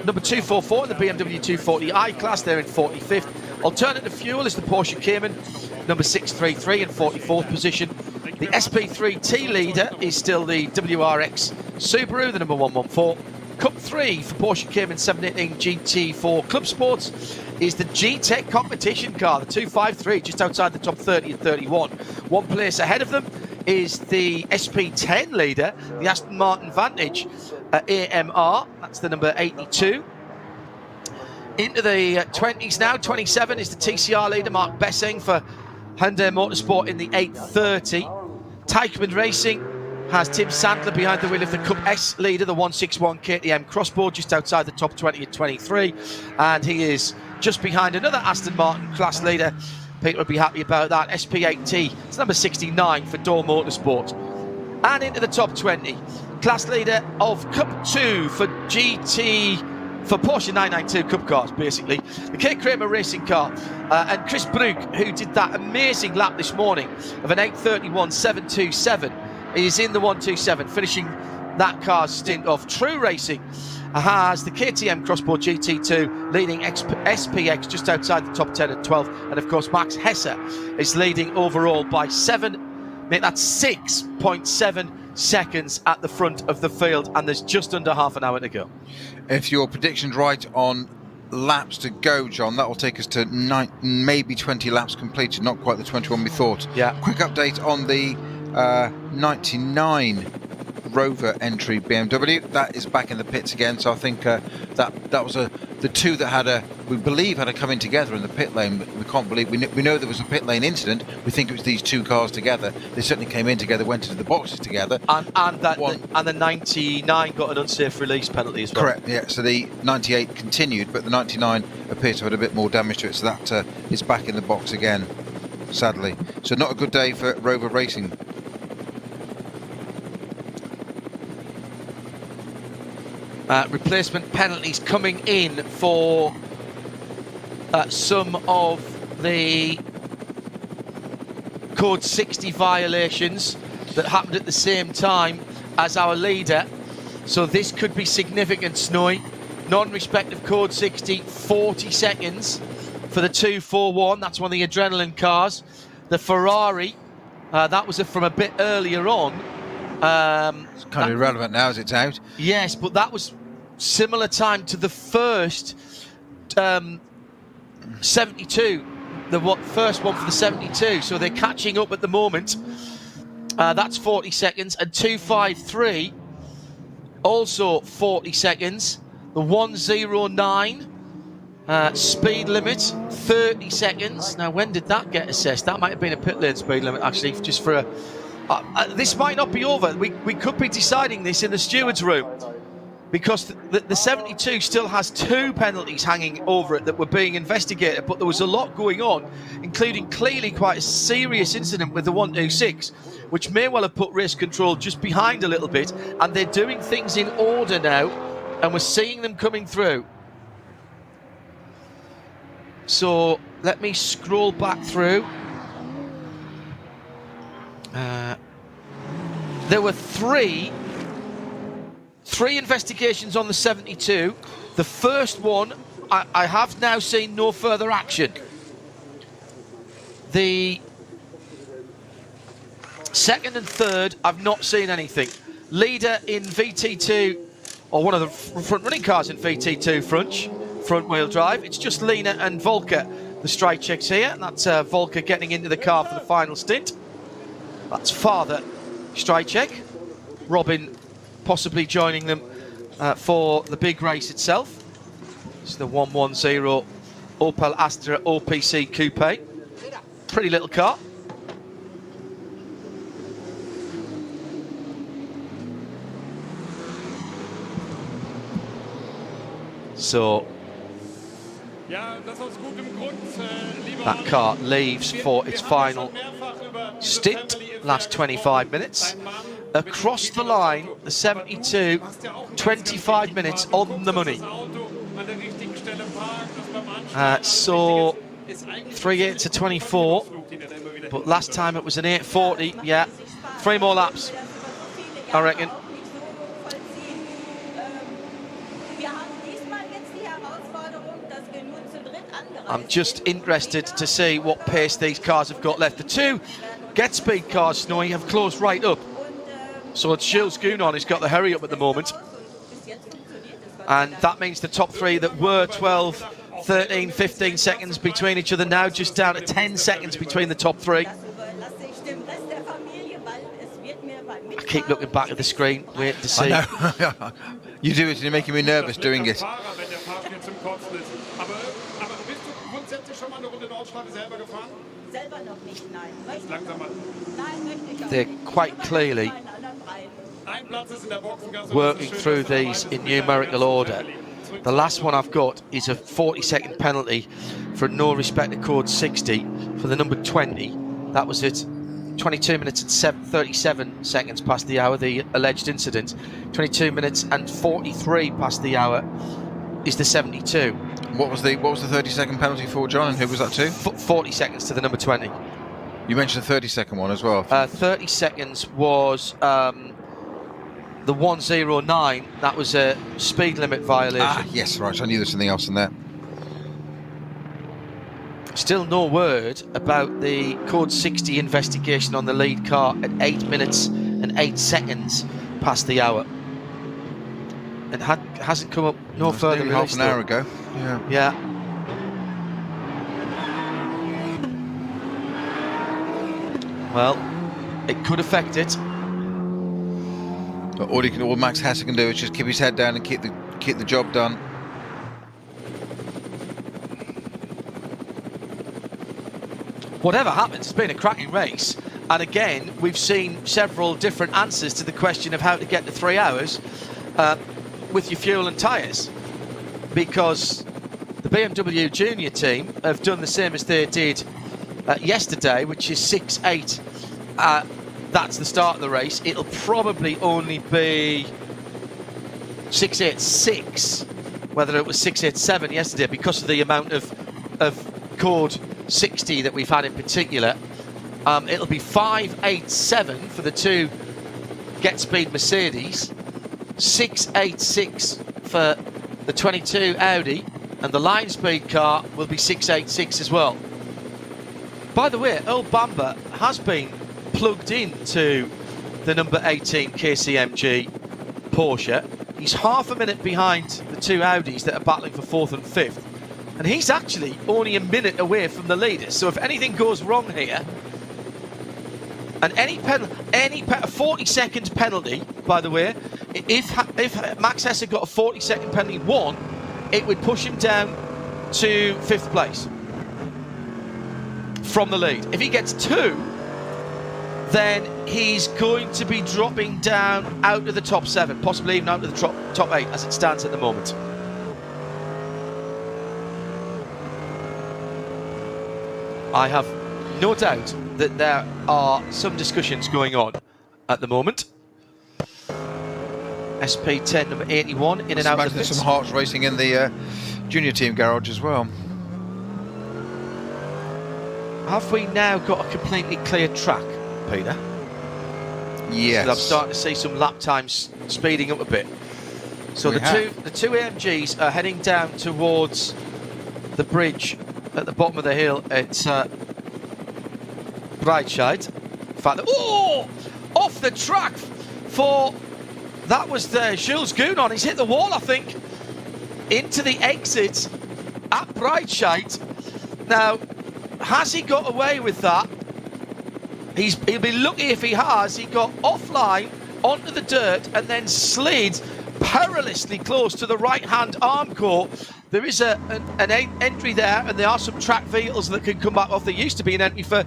number 244 in the BMW 240i class. They're in 45th. Alternative fuel is the Porsche Cayman, number 633 in 44th position. The SP3T leader is still the WRX Subaru, the number 114. Cup 3 for Porsche Cayman 718 GT4 Club Sports is the G-Tech competition car, the 253, just outside the top 30 and 31. One place ahead of them is the SP10 leader, the Aston Martin Vantage AMR. That's the number 82. Into the 20s now. 27 is the TCR leader, Mark Bessing, for Hyundai Motorsport in the 830. Teichmann Racing has Tim Sandler behind the wheel of the Cup S leader, the 161 KTM Crossbow, just outside the top 20 at 23. And he is just behind another Aston Martin class leader. Peter will be happy about that. SP8T, it's number 69 for Door Motorsport. And into the top 20, class leader of Cup 2 for Porsche 992 Cup cars, basically. The K. Kramer racing car. And Chris Brugge, who did that amazing lap this morning of an 8:31.727, is in the 127, finishing that car's stint off. True Racing has the KTM Crossbow GT2 leading SPX just outside the top 10 at 12. And of course, Max Hesse is leading overall by 6.7 seconds at the front of the field, and there's just under half an hour to go. If your prediction's right on laps to go, John, that will take us to maybe 20 laps completed, not quite the 21 we thought. Yeah. Quick update on the 99 Rover entry BMW. That is back in the pits again, so I think that was the two that we believe had come in together in the pit lane, but we can't believe, we know there was a pit lane incident. We think it was these two cars together. They certainly came in together, went into the boxes together. And the 99 got an unsafe release penalty as well. Correct, yeah, so the 98 continued, but the 99 appears to have had a bit more damage to it, so that is back in the box again, sadly. So not a good day for Rover Racing. Replacement penalties coming in for some of the Code 60 violations that happened at the same time as our leader. So this could be significant, Snowy. Non-respect of Code 60, 40 seconds for the 241. That's one of the Adrenaline cars. The Ferrari, that was from a bit earlier on. It's kind of irrelevant now as it's out. Yes, but that was similar time to the first 72, the first one for the 72. So they're catching up at the moment. That's 40 seconds. And 253, also 40 seconds. The 109 speed limit, 30 seconds. Now, when did that get assessed? That might have been a pit lane speed limit, actually, just for a... this might not be over. We could be deciding this in the stewards' room, because the 72 still has two penalties hanging over it that were being investigated, but there was a lot going on, including clearly quite a serious incident with the 126, which may well have put race control just behind a little bit, and they're doing things in order now, and we're seeing them coming through. So let me scroll back through. There were three investigations on the 72. The first one, I have now seen no further action. The second and third, I've not seen anything. Leader in VT2, or one of the front-running cars in VT2 front-wheel drive. It's just Lena and Volker, the strike checks here. And that's Volker getting into the car for the final stint. That's father strike check. Robin possibly joining them for the big race itself. It's the 110 Opel Astra OPC Coupe. Pretty little car. So that car leaves for its final stint, last 25 minutes. Across the line, the 72, 25 minutes on the money. So 3.8 to 24, but last time it was an 8.40. Yeah, 3 more laps, I reckon. I'm just interested to see what pace these cars have got left. The 2 Get Speed cars, Snowy, have closed right up. So it's Jules Gounon who's got the hurry up at the moment. And that means the top 3 that were 12, 13, 15 seconds between each other, now just down to 10 seconds between the top 3. I keep looking back at the screen, waiting to see. I know. You do it and you're making me nervous doing it. They're quite clearly working through these in numerical order. The last one I've got is a 40-second penalty for no respect to code 60 for the number 20. That was at 22 minutes and 37 seconds past the hour, the alleged incident. 22 minutes and 43 past the hour is the 72. What was the 30-second penalty for, John, and who was that to? 40 seconds to the number 20. You mentioned the 30-second one as well. 30 seconds was the 109. That was a speed limit violation. Ah, yes, right. I knew there was something else in there. Still no word about the code 60 investigation on the lead car at 8 minutes and 8 seconds past the hour. It hasn't come up no further. Half an hour ago. Yeah. Well, it could affect it. But all Max Hesse can do is just keep his head down and keep the job done. Whatever happens, it's been a cracking race. And again, we've seen several different answers to the question of how to get to 3 hours with your fuel and tyres. Because the BMW Junior team have done the same as they did yesterday, which is 6.8. That's the start of the race. It'll probably only be 6.86, whether it was 6.87 yesterday, because of the amount of code 60 that we've had in particular. It'll be 5.87 for the 2 Get Speed Mercedes, 6.86 for the 22 Audi, and the line speed car will be 6.86 as well. By the way, Earl Bamber has been plugged into the number 18 KCMG Porsche. He's half a minute behind the 2 Audis that are battling for 4th and 5th. And he's actually only a minute away from the leaders. So if anything goes wrong here, and any 40-second penalty, by the way, if Max Hesse got a 40-second penalty 1, it would push him down to 5th place from the lead. If he gets 2, then he's going to be dropping down out of the top 7, possibly even out of the top 8 as it stands at the moment. I have no doubt that there are some discussions going on at the moment. SP10 number 81 in and out of the pits. There's some hearts racing in the junior team garage as well. Have we now got a completely clear track, Peter? Yes. So I'm starting to see some lap times speeding up a bit. So the two AMGs are heading down towards the bridge at the bottom of the hill at Breitscheid. In fact, off the track for, that was the Jules Gounon. He's hit the wall, I think, into the exit at Breitscheid. Now, has he got away with that? He'll be lucky if he has. He got offline onto the dirt and then slid perilously close to the right-hand armcore there is an entry there, and there are some track vehicles that can come back off. There used to be an entry for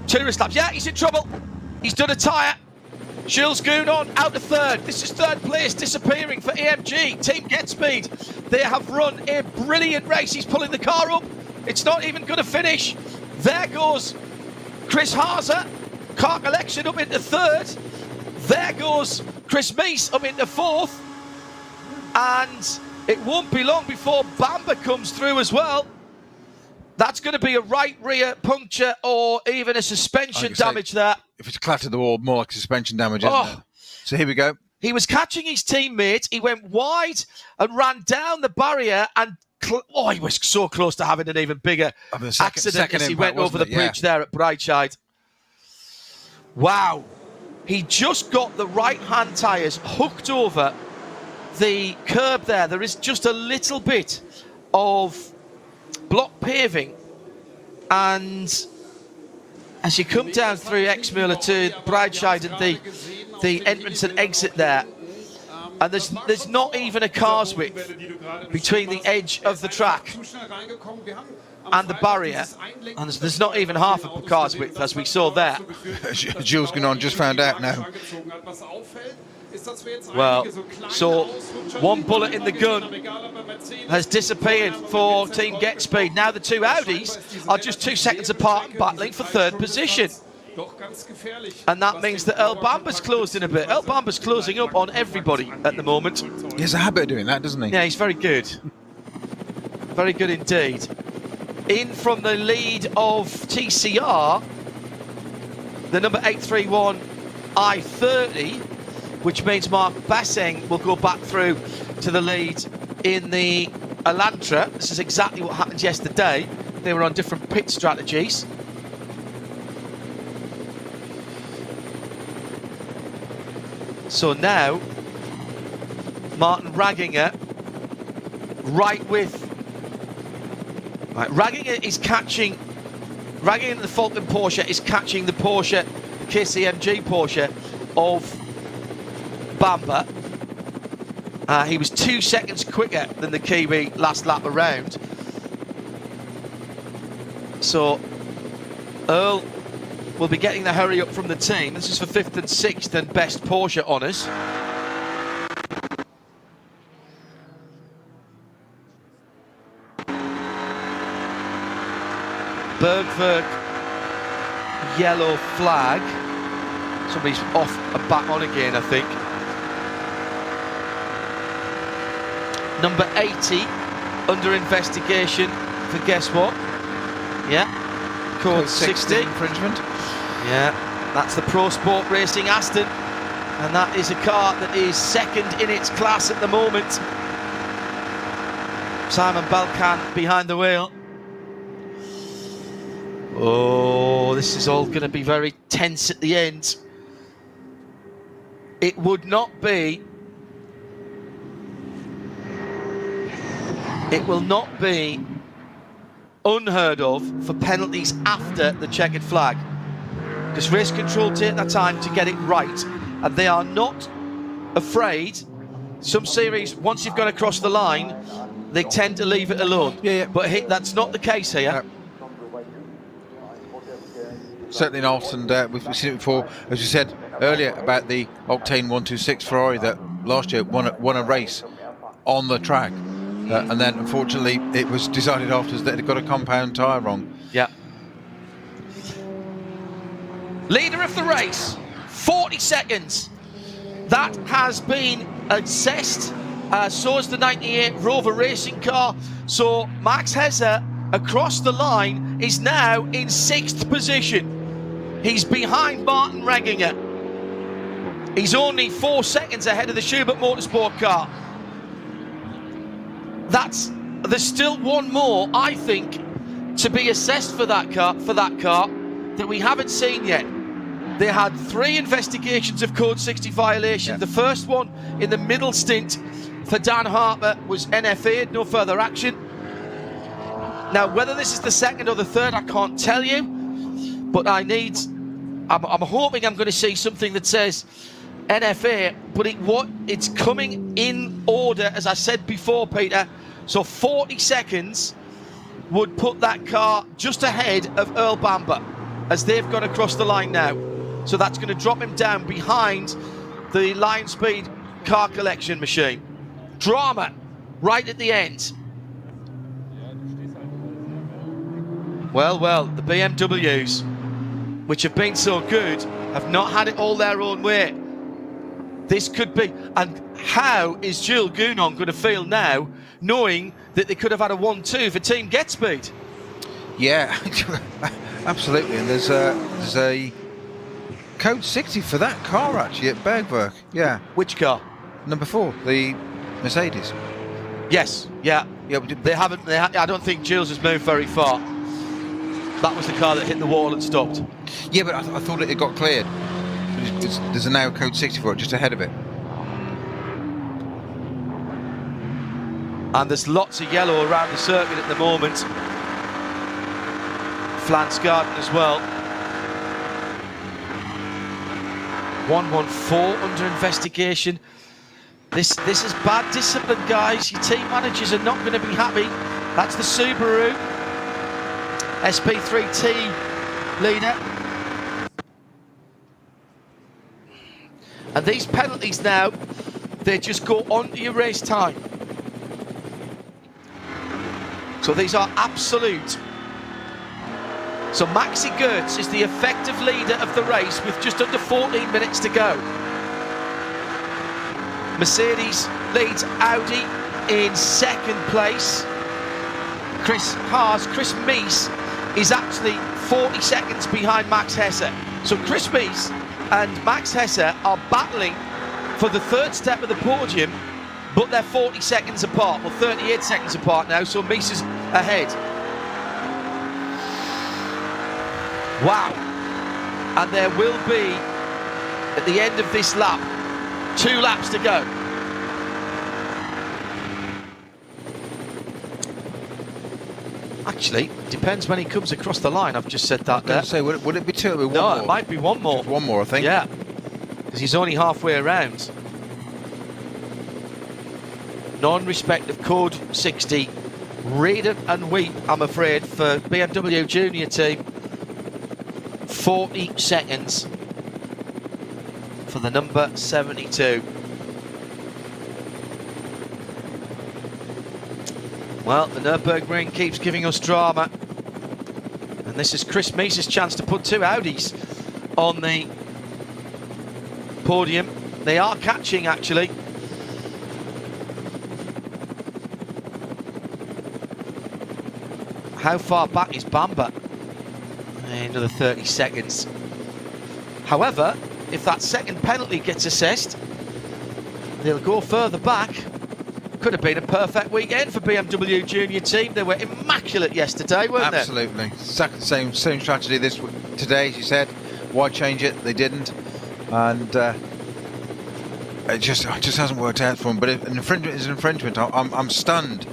tourist laps. Yeah, he's in trouble. He's done a tyre. Jules Gounon out of third. This is third place, disappearing for AMG. Team Get Speed. They have run a brilliant race. He's pulling the car up. It's not even going to finish. There goes Chris Haase. Car Collection up into third. There goes Chris Meese up into fourth. And it won't be long before Bamber comes through as well. That's going to be a right rear puncture or even a suspension damage there. If it's clattered the wall, more like suspension damage, isn't it? So here we go. He was catching his teammate. He went wide and ran down the barrier, and he was so close to having an even bigger accident as he went over the bridge there at Brightside. Wow. He just got the right-hand tyres hooked over the curb there. There is just a little bit of block paving, and as you come down through Exmüller to Brightside and the entrance and exit there, and there's not even a car's width between the edge of the track and the barrier, and there's not even half a car's width, as we saw there. Jules Gounon just found out now. Well, so one bullet in the gun has disappeared for Team Get Speed. Now the two Audis are just 2 seconds apart and battling for third position. And that means that Earl Bamber's closed in a bit. Earl Bamber's closing up on everybody at the moment. He has a habit of doing that, doesn't he? Yeah, he's very good. Very good indeed. In from the lead of TCR, the number 831 I-30, which means Mark Basseng will go back through to the lead in the Elantra. This is exactly what happened yesterday. They were on different pit strategies. So now, Martin Ragginger, Ragginger is catching, Ragginger the Falcon Porsche is catching the Porsche, the KCMG Porsche of Bamber. He was 2 seconds quicker than the Kiwi last lap around. So Earl will be getting the hurry up from the team. This is for 5th and 6th and best Porsche honours. Bergwerk yellow flag. Somebody's off and back on again, I think. Number 80 under investigation for guess what? Yeah, code 60 infringement. Yeah, that's the Pro Sport Racing Aston, and that is a car that is second in its class at the moment. Simon Balkan behind the wheel. Oh, this is all going to be very tense at the end. It would not be. It will not be unheard of for penalties after the checkered flag, because race control take their time to get it right, and they are not afraid. Some series, once you've gone across the line, they tend to leave it alone. Yeah. But that's not the case here. Certainly not, and we've seen it before, as you said earlier, about the Octane 126 Ferrari that last year won a race on the track, and then unfortunately it was decided afterwards that it got a compound tyre wrong. Yeah. Leader of the race, 40 seconds. That has been assessed. So is the 98 Rover racing car. So Max Hesse across the line is now in 6th position. He's behind Martin Ragginger. He's only 4 seconds ahead of the Schubert Motorsport car. There's still one more, I think, to be assessed for that car that we haven't seen yet. They had 3 investigations of Code 60 violation. Yeah. The first one in the middle stint for Dan Harper was NFA'd, no further action. Now, whether this is the second or the third, I can't tell you, but I'm hoping I'm going to see something that says NFA, but it's coming in order, as I said before, Peter, So 40 seconds would put that car just ahead of Earl Bamber as they've gone across the line now. So that's going to drop him down behind the Lion Speed car collection machine. Drama right at the end. Well, the BMWs, which have been so good, have not had it all their own way. This could be, and how is Jules Gounon going to feel now, knowing that they could have had a 1-2 for Team Get Speed? Yeah, absolutely. And there's a code 60 for that car actually at Bergwerk. Yeah. Which car? Number 4, the Mercedes. Yes. Yeah. They haven't. I don't think Jules has moved very far. That was the car that hit the wall and stopped. Yeah, but I thought it got cleared. There's a now code 60 for it, just ahead of it. And there's lots of yellow around the circuit at the moment. Flans Garden as well. 114 under investigation. This is bad discipline, guys. Your team managers are not going to be happy. That's the Subaru SP3T leader. And these penalties now, they just go on to your race time. So these are absolute. So Maxi Goetz is the effective leader of the race with just under 14 minutes to go. Mercedes leads Audi in second place. Chris Mies is actually 40 seconds behind Max Hesse. So Chris Mies and Max Hesse are battling for the third step of the podium, but they're 40 seconds apart. Well, 38 seconds apart now, so Mies is ahead. Wow. And there will be, at the end of this lap, 2 laps to go. Actually, depends when he comes across the line. I've just said that there. Say, would it be 2? One no, more? It might be 1 more. Just 1 more, I think. Yeah, because he's only halfway around. Non-respect of code 60. Read it and weep, I'm afraid, for BMW Junior team. 40 seconds for the number 72. Well, the Nürburgring keeps giving us drama. And this is Chris Mies' chance to put 2 Audis on the podium. They are catching, actually. How far back is Bamber? Another 30 seconds. However, if that second penalty gets assessed, they'll go further back. Could have been a perfect weekend for BMW Junior team. They were immaculate yesterday, weren't they? Absolutely. Same strategy today, as you said. Why change it? They didn't. And it just hasn't worked out for them. But if an infringement is an infringement, I'm stunned.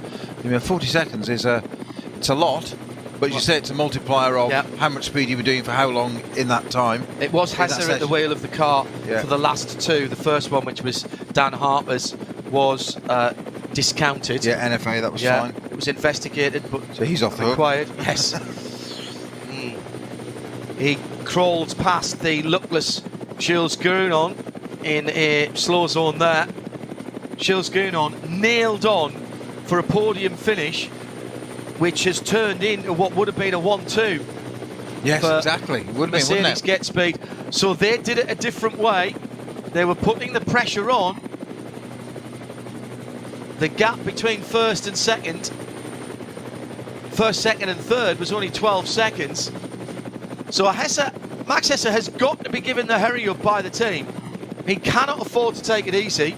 40 seconds is it's a lot. But as you say, it's a multiplier of how much speed you were doing for how long in that time. It was Hesse at the wheel of the car for the last 2. The first one, which was Dan Harper's, was discounted. Yeah, NFA, that was fine. It was investigated, but so he's off the hook. Required. Yes. He crawled past the luckless Jules Gounon in a slow zone there. Jules Gounon nailed on for a podium finish, which has turned into what would have been a 1-2. Yes, exactly. It would have been, wouldn't it? Get Speed. So they did it a different way. They were putting the pressure on. The gap between first, second and third was only 12 seconds. So Max Hesse has got to be given the hurry up by the team. He cannot afford to take it easy.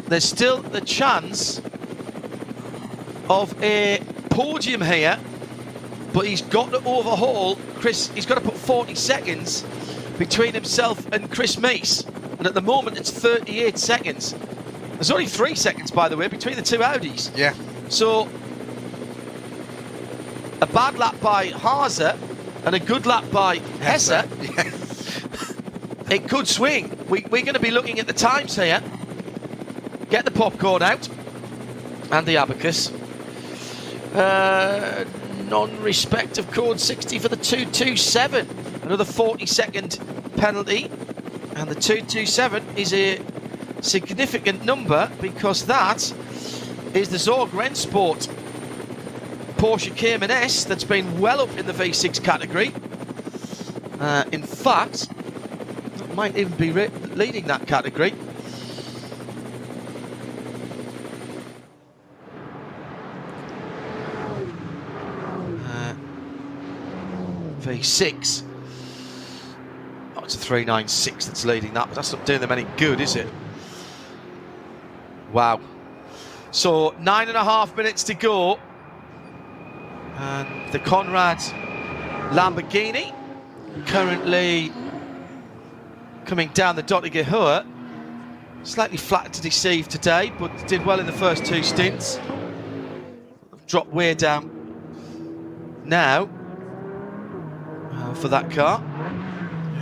There's still the chance of a podium here, but he's got to overhaul Chris. He's got to put 40 seconds between himself and Chris Mies, and at the moment it's 38 seconds. There's only 3 seconds, by the way, between the 2 Audis. Yeah. So a bad lap by Haase and a good lap by Hesse. it could swing. We're going to be looking at the times here. Get the popcorn out and the abacus. Non-respect of code 60 for the 227. Another 40-second penalty, and the 227 is a significant number because that is the Zorg Rennsport Porsche Cayman S that's been well up in the V6 category. In fact, might even be leading that category. V6. Oh, it's a 396 that's leading that, but that's not doing them any good, is it? Wow. So 9.5 minutes to go. And the Conrad Lamborghini currently coming down the Dottinger. Slightly flat to deceive today, but did well in the first 2 stints. Dropped way down now for that car.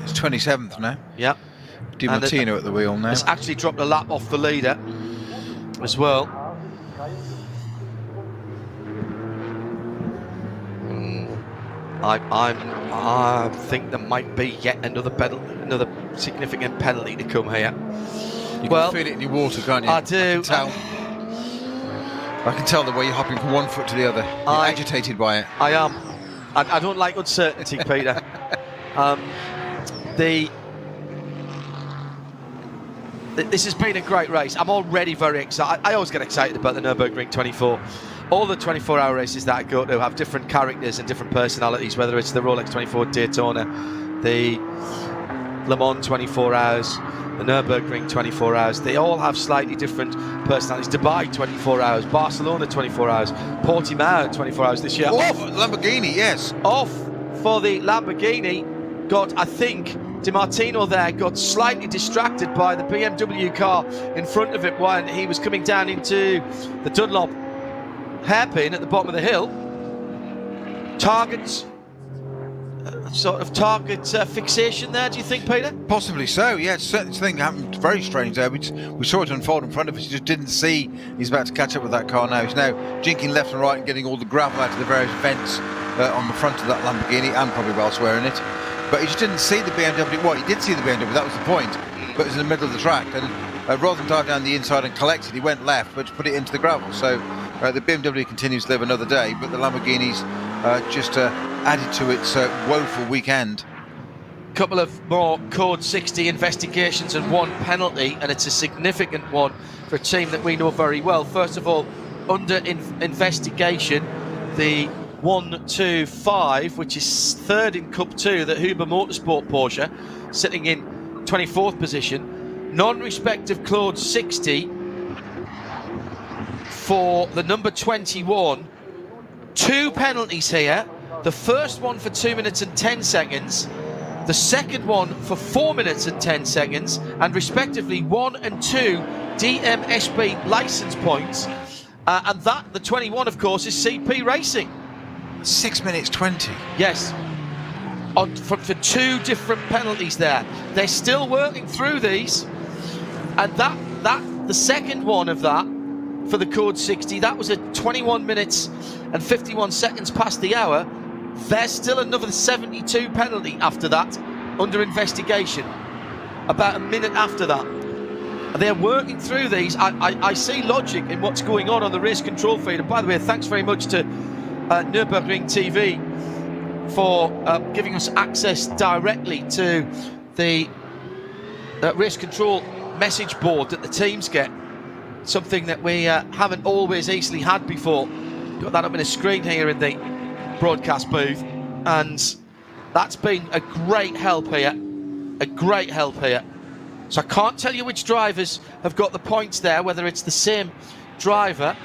It's 27th now. Yep. Di Martino at the wheel now. It's actually dropped a lap off the leader as well. I think there might be yet another significant penalty to come here. You can feel it in your water, can't you? I do. I can tell the way you're hopping from one foot to the other. You're agitated by it. I am. I don't like uncertainty, Peter. This has been a great race. I'm already very excited. I always get excited about the Nürburgring 24. All the 24-hour races that I go to have different characters and different personalities, whether it's the Rolex 24 Daytona, the Le Mans 24 hours, the Nürburgring 24 hours. They all have slightly different personalities. Dubai 24 hours, Barcelona 24 hours, Portimao 24 hours this year. Off Lamborghini, yes. Off for the Lamborghini. Got, I think, Di Martino there got slightly distracted by the BMW car in front of him when he was coming down into the Dunlop hairpin at the bottom of the hill. Targets, sort of target fixation there, do you think, Peter? Possibly so, yeah. Something happened very strange there. We saw it unfold in front of us. He just didn't see he's about to catch up with that car now. He's now jinking left and right and getting all the gravel out of the various vents on the front of that Lamborghini and probably elsewhere in it. But he just didn't see the BMW. Well, he did see the BMW, that was the point. But it was in the middle of the track. And rather than dive down the inside and collect it, he went left, but put it into the gravel. So the BMW continues to live another day, but the Lamborghini's just added to its woeful weekend. Couple of more Code 60 investigations and 1 penalty, and it's a significant one for a team that we know very well. First of all, under investigation, the 125, which is third in Cup 2, the Huber Motorsport Porsche, sitting in 24th position. Non-respect of Code 60 for the number 21. 2 penalties here. The first one for 2 minutes and 10 seconds. The second one for 4 minutes and 10 seconds. And respectively 1 and 2 DMSB license points. And that, the 21, of course, is CP Racing. 6 minutes 20. Yes. For 2 different penalties there. They're still working through these. And the second one of that, for the Code 60, that was at 21 minutes and 51 seconds past the hour. There's still another 72 penalty after that under investigation, about a minute after that. They're working through these. I see logic in what's going on the race control feed. And by the way, thanks very much to Nürburgring TV for giving us access directly to the race control message board that the teams get. Something that we haven't always easily had before. Got that up in a screen here in the broadcast booth, and that's been a great help here. A great help here. So I can't tell you which drivers have got the points there, whether it's the same driver.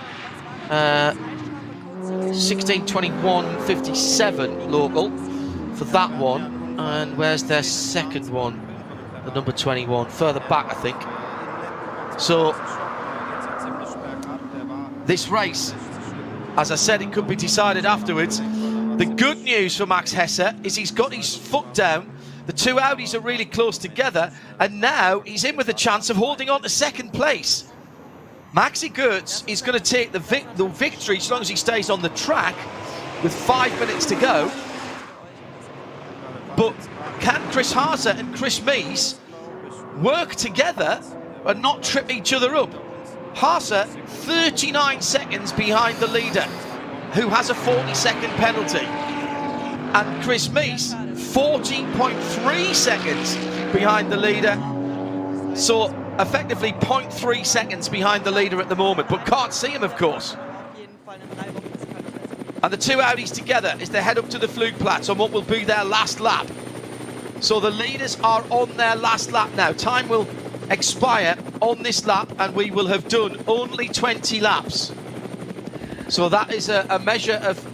16:21:57 local for that one. And where's their second one? The number 21, further back, I think. So this race, as I said, it could be decided afterwards. The good news for Max Hesse is he's got his foot down The two Audis are really close together, and now he's in with a chance of holding on to second place. Maxi Goetz is going to take the victory as long as he stays on the track with 5 minutes to go. But can Chris Haase and Chris Mies work together and not trip each other up? Haase 39 seconds behind the leader, who has a 40-second penalty. And Chris Mies 14.3 seconds behind the leader. So effectively 0.3 seconds behind the leader at the moment, but can't see him, of course. And the two Audis together as they head up to the Flugplatz on what will be their last lap. So the leaders are on their last lap now. Time will expire on this lap, and we will have done only 20 laps. So that is a measure of,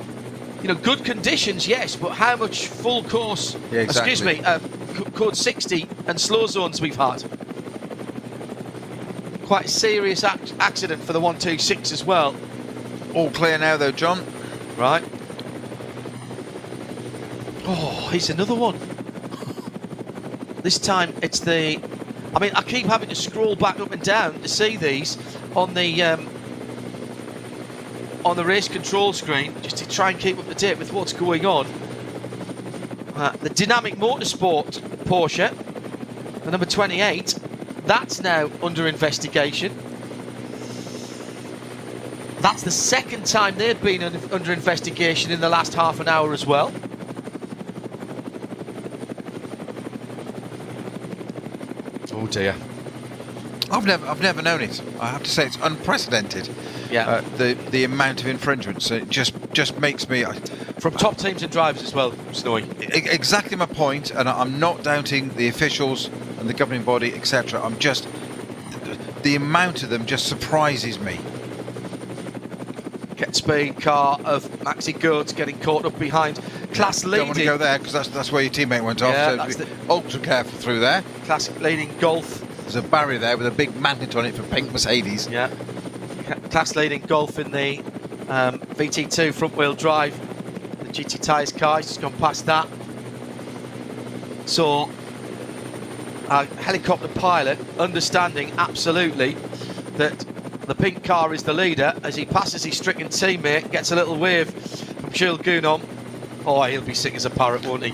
you know, good conditions, yes, but how much full course, yeah, exactly. excuse me, code 60 and slow zones we've had. Quite a serious accident for the 126 as well. All clear now though, John. Right. Oh, here's another one. This time it's the... I mean, I keep having to scroll back up and down to see these on the race control screen, just to try and keep up to date with what's going on. The Dynamic Motorsport Porsche, the number 28, that's now under investigation. That's the second time they've been under investigation in the last half an hour as well. Oh dear. I've never known it. I have to say it's unprecedented. Yeah. The amount of infringements. It just makes me. From top teams and drivers as well, Snowy. Exactly my point, and I'm not doubting the officials and the governing body, etc. I'm just, the amount of them just surprises me. Get speed car of Maxi Goetz getting caught up behind class leading. Don't want to go there because that's where your teammate went off. Yeah, so ultra careful through there. Classic leading Golf. There's a barrier there with a big magnet on it for pink Mercedes. Yeah. Class leading Golf in the VT2 front wheel drive. The GT Tyres car has just gone past that. So a helicopter pilot understanding absolutely that the pink car is the leader as he passes his stricken teammate, gets a little wave from Jules Gounon. Oh, he'll be sick as a parrot, won't he?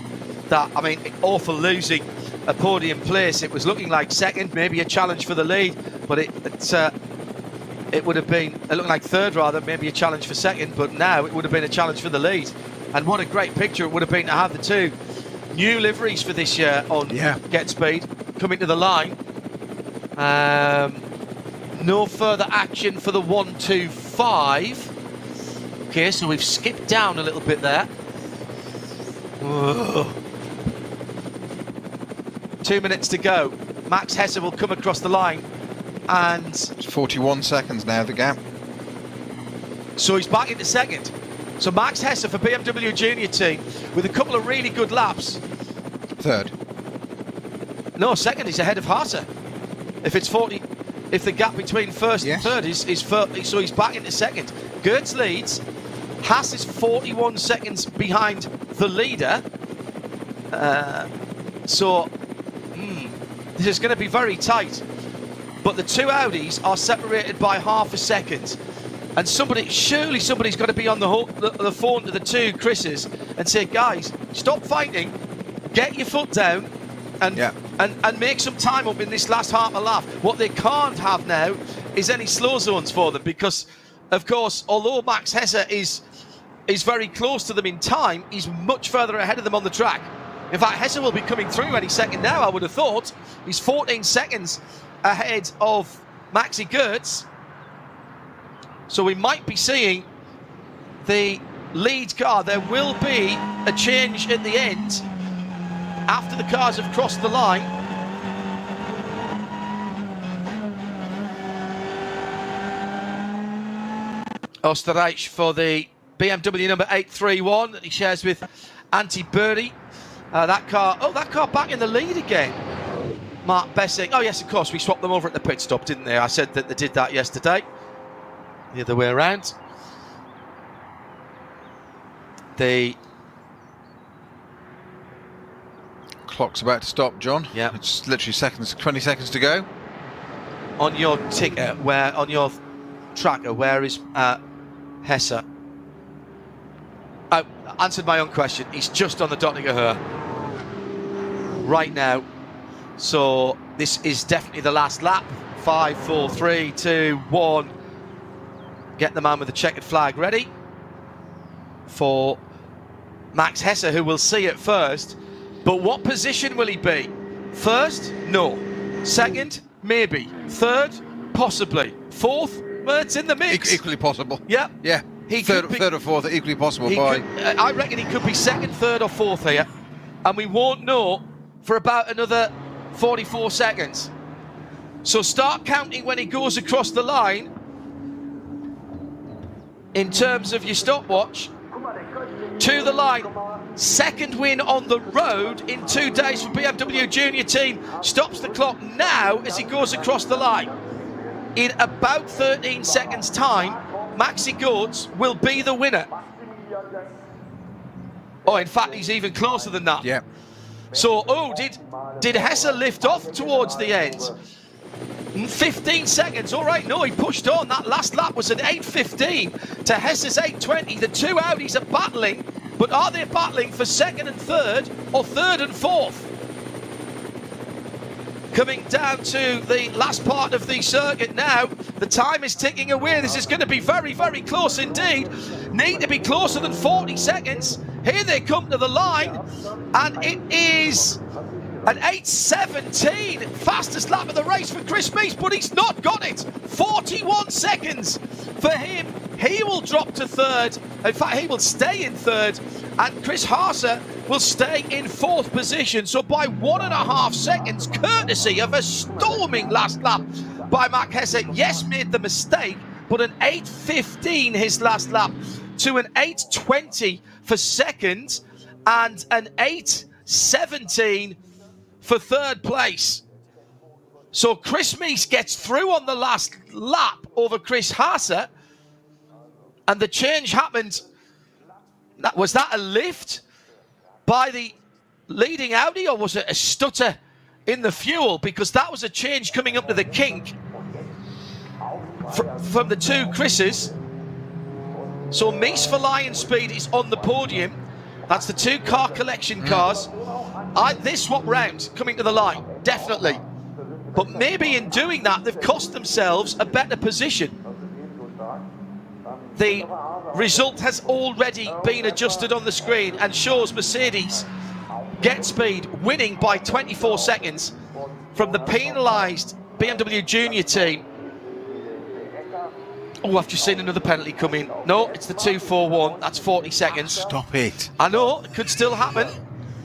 That, I mean, awful losing a podium place. It was looking like second, maybe a challenge for the lead, but it would have been, it looked like third rather, maybe a challenge for second, but now it would have been a challenge for the lead. And what a great picture it would have been to have the two new liveries for this year on Get Speed coming to the line. No further action for the 125. Okay, so we've skipped down a little bit there. Whoa. 2 minutes to go. Max Hesse will come across the line, and it's 41 seconds now, the gap. So he's back into second. So Max Hesse for BMW Junior Team with a couple of really good laps. Third. No, second. He's ahead of Haase. If it's 40, if the gap between first and third is so he's back into second. Goetz leads. Haas is 41 seconds behind the leader. This is going to be very tight. But the two Audis are separated by half a second. And surely somebody's got to be on the phone to the two Chris's and say, guys, stop fighting, get your foot down, and make some time up in this last half a lap. What they can't have now is any slow zones for them, because, of course, although Max Hesse is very close to them in time, he's much further ahead of them on the track. In fact, Hesse will be coming through any second now, I would have thought. He's 14 seconds ahead of Maxi Goetz. So we might be seeing the lead car. There will be a change at the end after the cars have crossed the line. Oostenrijk for the BMW number 831 that he shares with Antti Burri. That car back in the lead again. Mark Bessing. Oh yes, of course, we swapped them over at the pit stop, didn't they? I said that they did that yesterday. The other way around. Clock's about to stop, John. Yeah. It's literally 20 seconds to go. On your ticker, on your tracker, where is Hesse? I answered my own question. He's just on the Dottinger right now. So this is definitely the last lap. 5, 4, 3, 2, 1. Get the man with the checkered flag ready for Max Hesse, who we'll see at first. But what position will he be? First? No. Second? Maybe. Third? Possibly. Fourth? Well, it's in the mix. Equally possible. Yeah. Yeah. Third or fourth, equally possible. I reckon he could be second, third or fourth here. And we won't know for about another 44 seconds. So start counting when he goes across the line. In terms of your stopwatch, to the line. Second win on the road in 2 days for BMW Junior Team. Stops the clock now as he goes across the line. In about 13 seconds' time, Maxi Goetz will be the winner. Oh, in fact, he's even closer than that. Yeah. So, did Hesse lift off towards the end? 15 seconds, all right, no, he pushed on. That last lap was an 8.15 to Hesse's 8.20. The two Audis are battling, but are they battling for second and third, or third and fourth? Coming down to the last part of the circuit now. The time is ticking away. This is going to be very, very close indeed. Need to be closer than 40 seconds. Here they come to the line, and it is an 8.17, fastest lap of the race for Chris Mees, but he's not got it. 41 seconds for him. He will drop to third. In fact, he will stay in third, and Chris Haase will stay in fourth position. So by 1.5 seconds, courtesy of a storming last lap by Max Hesse. Yes, made the mistake, but an 8.15 his last lap to an 8.20 for second, and an 8.17 for third place. So Chris Mees gets through on the last lap over Chris Haase, and the change happened. Was that a lift by the leading Audi, or was it a stutter in the fuel? Because that was a change coming up to the kink from the two Chris's. So Mees for Lion Speed is on the podium. That's the two car collection cars. They swap round coming to the line, definitely. But maybe in doing that, they've cost themselves a better position. The result has already been adjusted on the screen and shows Mercedes get speed, winning by 24 seconds from the penalised BMW Junior Team. Oh, I've just seen another penalty come in. No, it's the 2-4-1. That's 40 seconds. Stop it. I know, it could still happen.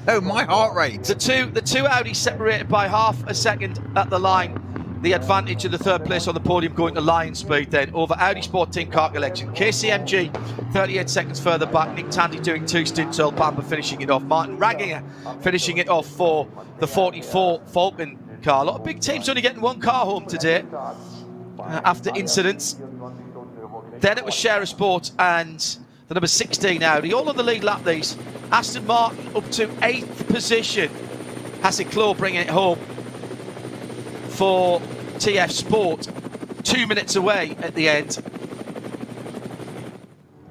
Oh, my heart rate. The two Audis separated by half a second at the line. The advantage of the third place on the podium going to Lion Speed then over Audi Sport Team Car Collection. KCMG 38 seconds further back. Nick Tandy doing 2 stints. Earl Bamber finishing it off. Martin Raginger finishing it off for the 44 Falcon car. A lot of big teams only getting one car home today after incidents. Then it was Scherer Sport and the number 16 Audi. All on the lead lap these. Aston Martin up to 8th position. Haseklo bringing it home for TF Sport. 2 minutes away at the end.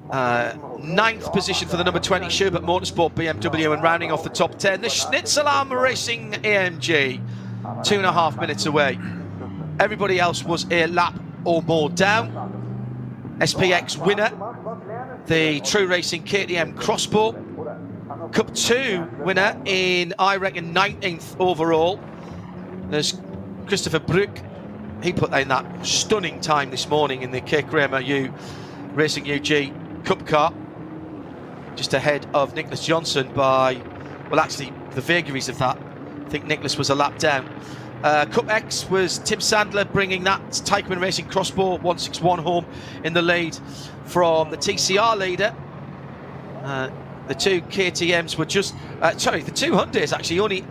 9th position for the number 20 Schubert Motorsport BMW, and rounding off the top 10, the Schnitzelarm Racing AMG. 2.5 minutes away. Everybody else was a lap or more down. SPX winner, the True Racing KTM Crossbow. Cup 2 winner in, I reckon, 19th overall. There's Christopher Brook. He put in that stunning time this morning in the K. Kramer Racing UG Cup car. Just ahead of Nicholas Johnson by, well, actually, the vagaries of that. I think Nicholas was a lap down. Cup X was Tim Sandler bringing that Teichmann Racing Crossbow 161 home in the lead from the TCR leader. The two KTMs were just, the two Hyundais actually only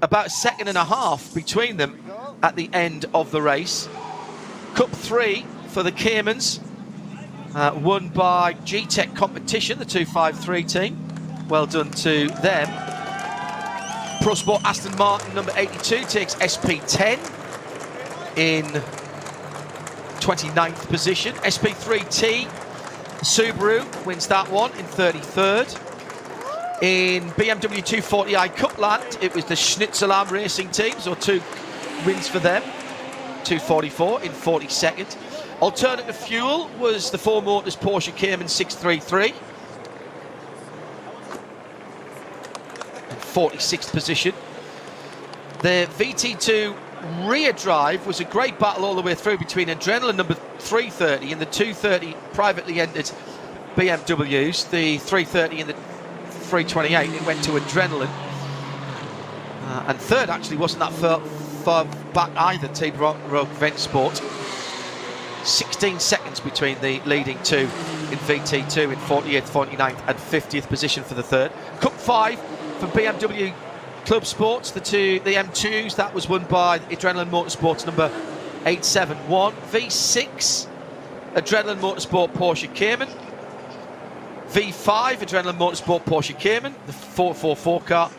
about 1.5 seconds between them at the end of the race. Cup 3 for the Caymans, won by G-Tech Competition, the 253 team. Well done to them. Pro Sport Aston Martin number 82 takes SP10 in 29th position. SP3T Subaru wins that one in 33rd. In BMW 240i Cupland, it was the Schnitzelarm Racing Team, so 2 wins for them. 244 in 42nd. Alternative fuel was the 4 Motors Porsche Cayman 633. In 46th position. The VT2 rear drive was a great battle all the way through between Adrenaline number 330 and the 230 privately entered BMWs. The 330 and the 328, it went to Adrenaline. And third actually wasn't that far back either, Team Rogue Vent Sport. 16 seconds between the leading 2 in VT2 in 48th, 49th and 50th position for the third. Cup 5 for BMW Club Sports, the M2s, that was won by Adrenaline Motorsports number 871. V6, Adrenaline Motorsport Porsche Cayman. V5, Adrenaline Motorsport Porsche Cayman, the 444 car.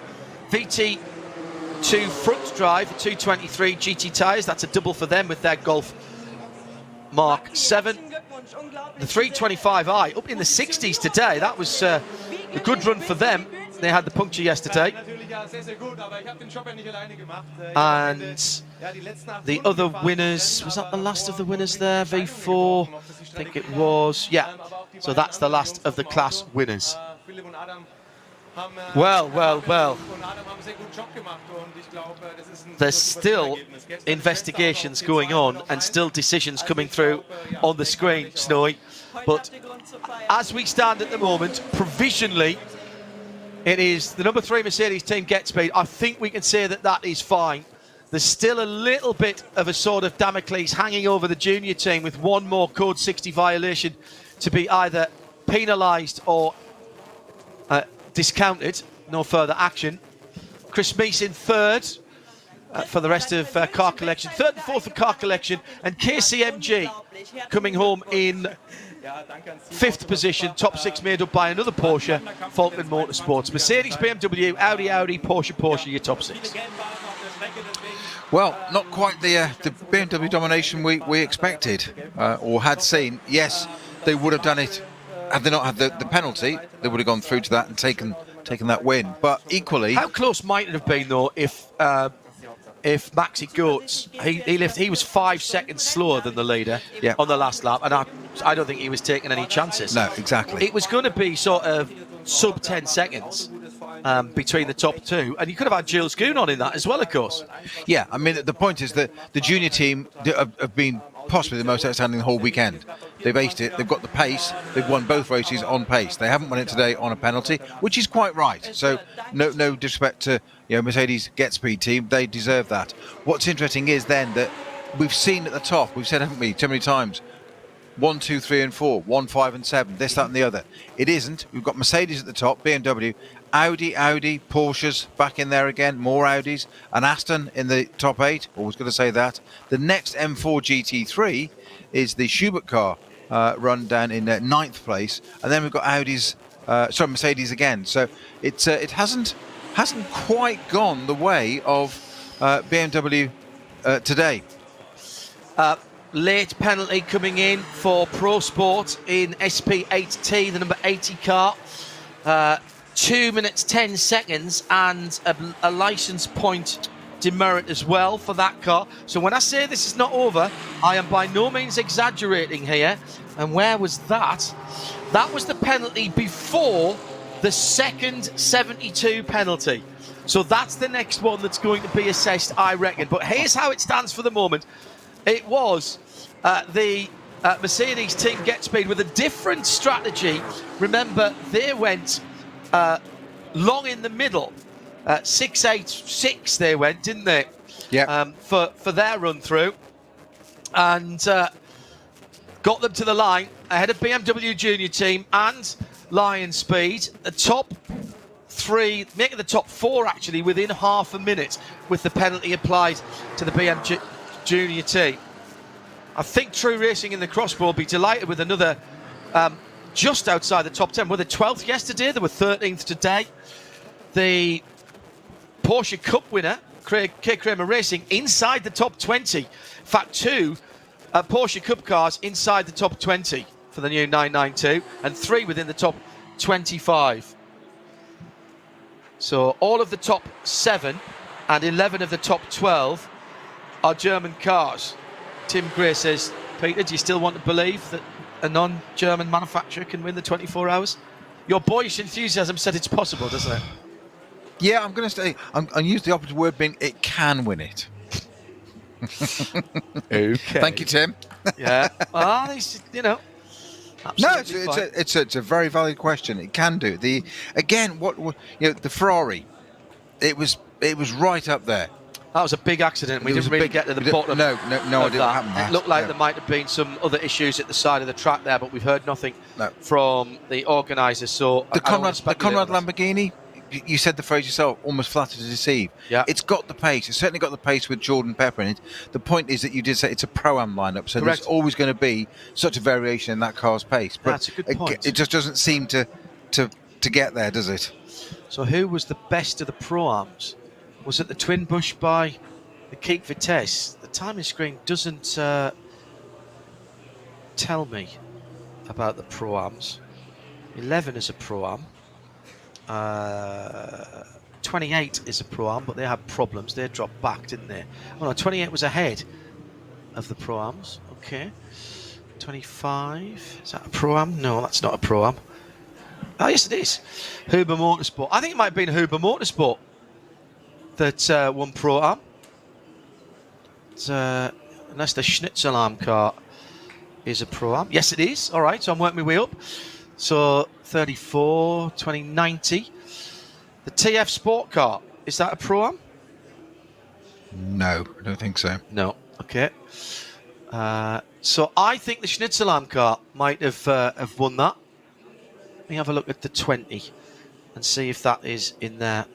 VT2 front drive, 223 GT tyres, that's a double for them with their Golf Mark 7. The 325i up in the 60s today, that was a good run for them. They had the puncture yesterday. And the other winners, was that the last of the winners there? V4, I think it was. Yeah, so that's the last of the class winners. Well. There's still investigations going on and still decisions coming through on the screen, Snowy. But as we stand at the moment, provisionally, it is the number 3 Mercedes team get speed. I think we can say that that is fine. There's still a little bit of a sort of Damocles hanging over the junior team with one more Code 60 violation to be either penalised or discounted. No further action. Chris Meese in third for the rest of car collection. Third and fourth for car collection. And KCMG coming home in 5th position. Top 6 made up by another Porsche, Falcon Motorsports. Mercedes, BMW, Audi, Porsche, your top 6. Well, not quite the BMW domination we expected or had seen. Yes, they would have done it had they not had the penalty. They would have gone through to that and taken that win. But equally, how close might it have been though if Maxi Goetz he was 5 seconds slower than the leader on the last lap, and I don't think he was taking any chances. No, exactly. It was going to be sort of sub 10 seconds. Between the top 2, and you could have had Jules Goon on in that as well, of course. Yeah, I mean, the point is that the junior team have been possibly the most outstanding the whole weekend. They've aced it, they've got the pace, they've won both races on pace. They haven't won it today on a penalty, which is quite right. So no disrespect to Mercedes Get Speed team, they deserve that. What's interesting is then that we've seen at the top, we've said, haven't we, too many times, 1, 2, 3 and 4, 1, 5 and 7, this, that and the other. It isn't. We've got Mercedes at the top, BMW, Audi, Porsches back in there again, more Audis, and Aston in the top 8, always going to say that. The next M4 GT3 is the Schubert car run down in 9th place, and then we've got Mercedes again. So it hasn't quite gone the way of BMW today. Late penalty coming in for Pro Sport in SP8T, the number 80 car. 2 minutes 10 seconds and a licence point demerit as well for that car. So when I say this is not over, I am by no means exaggerating here. And where was that? That was the penalty before the second 72 penalty. So that's the next one that's going to be assessed, I reckon. But here's how it stands for the moment. It was the Mercedes team get speed with a different strategy. Remember, they went long in the middle. 6-8-6 they went, didn't they? Yeah. For their run through, and got them to the line ahead of BMW Junior Team and Lion Speed. The top 3, making the top 4 actually within half a minute with the penalty applied to the BMW Junior Team. I think True Racing in the Cross will be delighted with another just outside the top 10. Were they 12th yesterday? They were 13th today. The Porsche Cup winner, K. Kramer Racing, inside the top 20. In fact, 2 Porsche Cup cars inside the top 20 for the new 992, and 3 within the top 25. So all of the top 7 and 11 of the top 12 are German cars. Tim Gray says, Peter, do you still want to believe that a non-German manufacturer can win the 24 hours? Your boyish enthusiasm said it's possible, doesn't it? Yeah, I'm going to say, I use the operative word being, it can win it. Okay. Thank you, Tim. Yeah. Well, you know. No, it's a very valid question. It can do. The Ferrari, it was right up there. That was a big accident. We didn't really get to the bottom. No, it didn't happen. It looked like there might have been some other issues at the side of the track there, but we've heard nothing from the organisers. So the Conrad Lamborghini, you said the phrase yourself, almost flattered to deceive. Yeah. It's got the pace. It's certainly got the pace with Jordan Pepper in it. The point is that you did say it's a Pro-Am lineup, so Correct. there's always going to be such a variation in that car's pace. But that's a good point. It just doesn't seem to get there, does it? So who was the best of the Pro-Ams? Was it the Twin Bush by the Keek Vitesse? The timing screen doesn't tell me about the Pro-Ams. 11 is a Pro-Am. 28 is a Pro-Am, but they had problems. They dropped back, didn't they? Oh no, 28 was ahead of the Pro-Ams. Okay. 25, is that a Pro-Am? No, that's not a Pro-Am. Oh yes, it is. Huber Motorsport. I think it might have been Huber Motorsport that won Pro-Am. Unless the Schnitzelarm car is a Pro-Am. Yes, it is. All right, so I'm working my way up. So 34, 2090. The TF Sport car, is that a Pro-Am? No, I don't think so. No, okay. So I think the Schnitzelarm car might have won that. Let me have a look at the 20 and see if that is in there.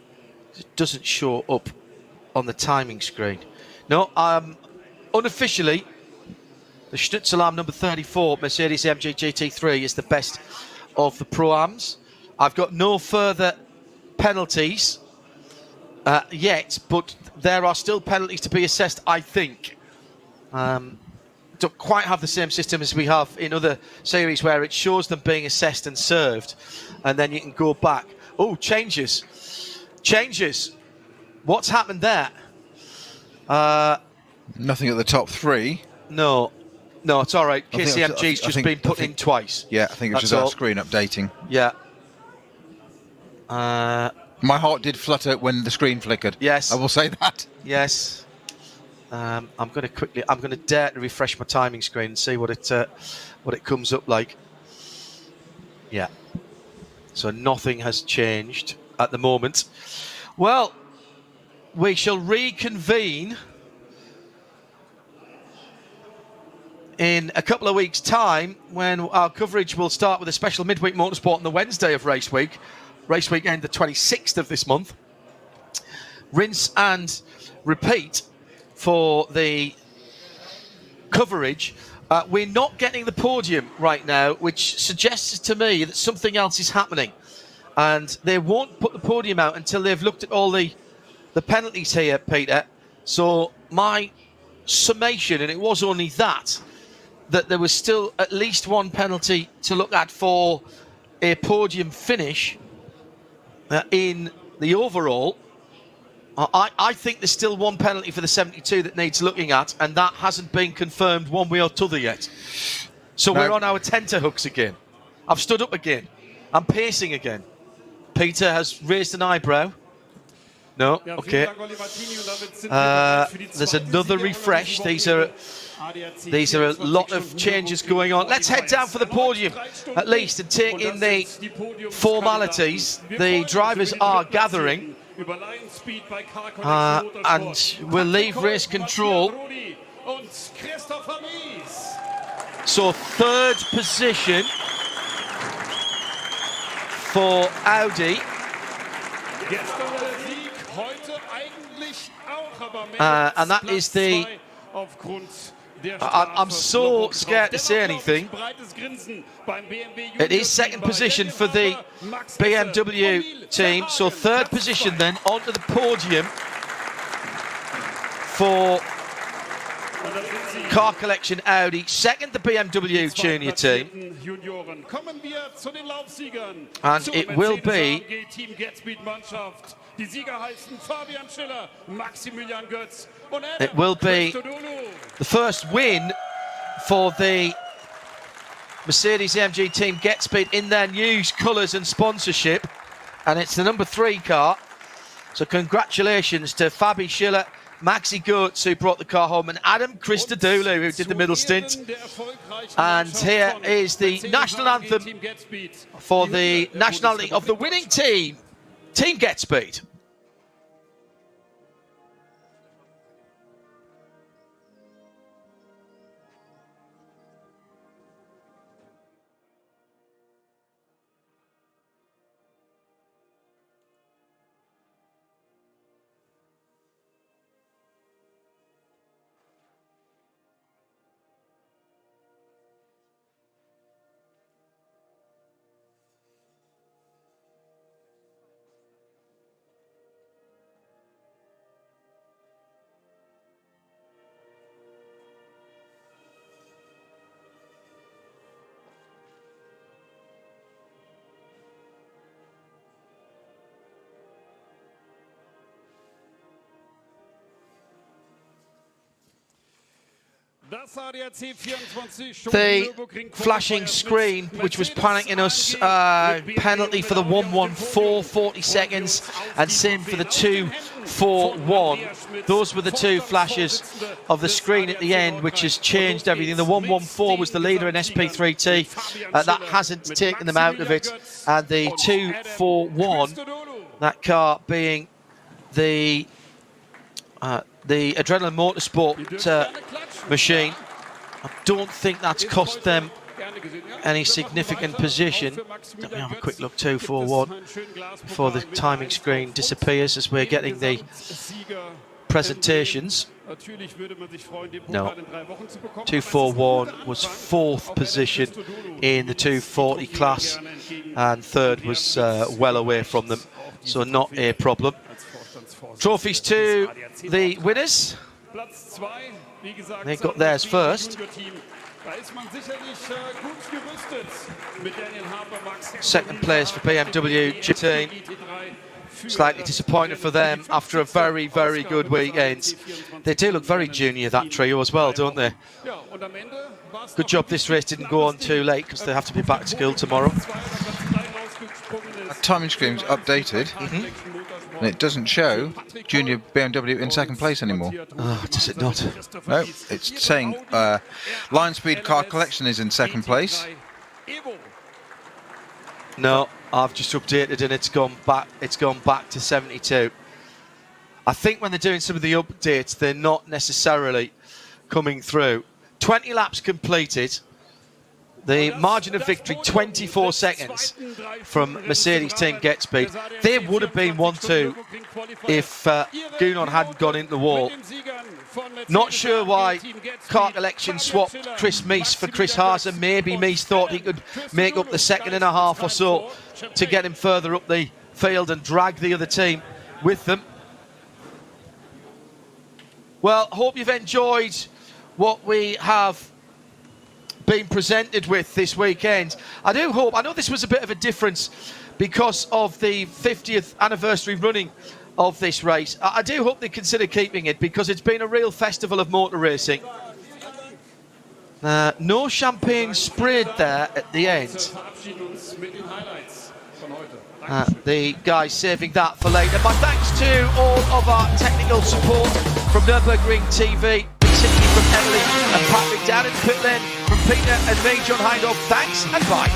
It doesn't show up on the timing screen. No, unofficially, the Schnitzelarm number 34 Mercedes AMG GT3 is the best of the Pro-Ams. I've got no further penalties yet, but there are still penalties to be assessed, I think. Don't quite have the same system as we have in other series where it shows them being assessed and served, and then you can go back. Oh, changes. What's happened there? Nothing at the top 3. No, it's all right. KCMG's just been put in twice. Yeah, I think it's just our screen updating. Yeah. My heart did flutter when the screen flickered. Yes. I will say that. Yes. I'm going to dare to refresh my timing screen and see what it comes up like. Yeah. So nothing has changed at the moment. Well, we shall reconvene in a couple of weeks' time when our coverage will start with a special midweek motorsport on the Wednesday of race week. Race weekend, the 26th of this month. Rinse and repeat for the coverage. We're not getting the podium right now, which suggests to me that something else is happening. And they won't put the podium out until they've looked at all the penalties here, Peter. So my summation, and it was only that there was still at least one penalty to look at for a podium finish in the overall. I think there's still one penalty for the 72 that needs looking at, and that hasn't been confirmed one way or t'other yet. So we're on our tenterhooks again. I've stood up again. I'm pacing again. Peter has raised an eyebrow. No, okay. There's another refresh. These are a lot of changes going on. Let's head down for the podium at least and take in the formalities. The drivers are gathering. And we'll leave race control. So third position for Audi. And that is the I'm so scared to say anything. It is second position for the BMW team, so third position then onto the podium for Car Collection Audi. Second, the BMW Junior team. And it will be the first win for the Mercedes-AMG team Get Speed in their new colours and sponsorship, and it's the number 3 car. So congratulations to Fabi Schiller, Maxi Goetz, who brought the car home, and Adam Christodoulou, who did the middle stint. And here is the national anthem for the nationality of the winning team, Team Get Speed. The flashing screen, which was panicking us, penalty for the 114, 40 seconds, and same for the 241. Those were the two flashes of the screen at the end, which has changed everything. The 114 was the leader in SP3T. That hasn't taken them out of it. And the 241, that car being the Adrenaline Motorsport machine. I don't think that's cost them any significant position. Let me have a quick look. 241 before the timing screen disappears as we're getting the presentations. No, 241 was 4th position in the 240 class, and 3rd was well away from them, so not a problem. Trophies to the winners. They got theirs first. Second place for BMW team. Slightly disappointed for them after a very, very good weekend. They do look very junior, that trio as well, don't they? Good job this race didn't go on too late, because they have to be back to school tomorrow. Timing screen's updated. And it doesn't show Junior BMW in second place anymore. Oh, does it not? No, it's saying Line Speed Car Collection is in second place. No, I've just updated and it's gone back. It's gone back to 72. I think when they're doing some of the updates, they're not necessarily coming through. 20 laps completed. The margin of victory, 24 seconds from Mercedes team Get Speed. They would have been 1-2 if Gounon hadn't gone into the wall. Not sure why Car Collection swapped Chris Meese for Chris Haase. Maybe Meese thought he could make up the 2.5 or so to get him further up the field and drag the other team with them. Well, hope you've enjoyed what we have been presented with this weekend. I do hope, I know this was a bit of a difference because of the 50th anniversary running of this race. I do hope they consider keeping it, because it's been a real festival of motor racing. No champagne sprayed there at the end. The guys saving that for later. My thanks to all of our technical support from Nürburgring TV, particularly from Emily and Patrick down in the pit lane, from Peter and me, John Hindhaugh. Thanks and bye.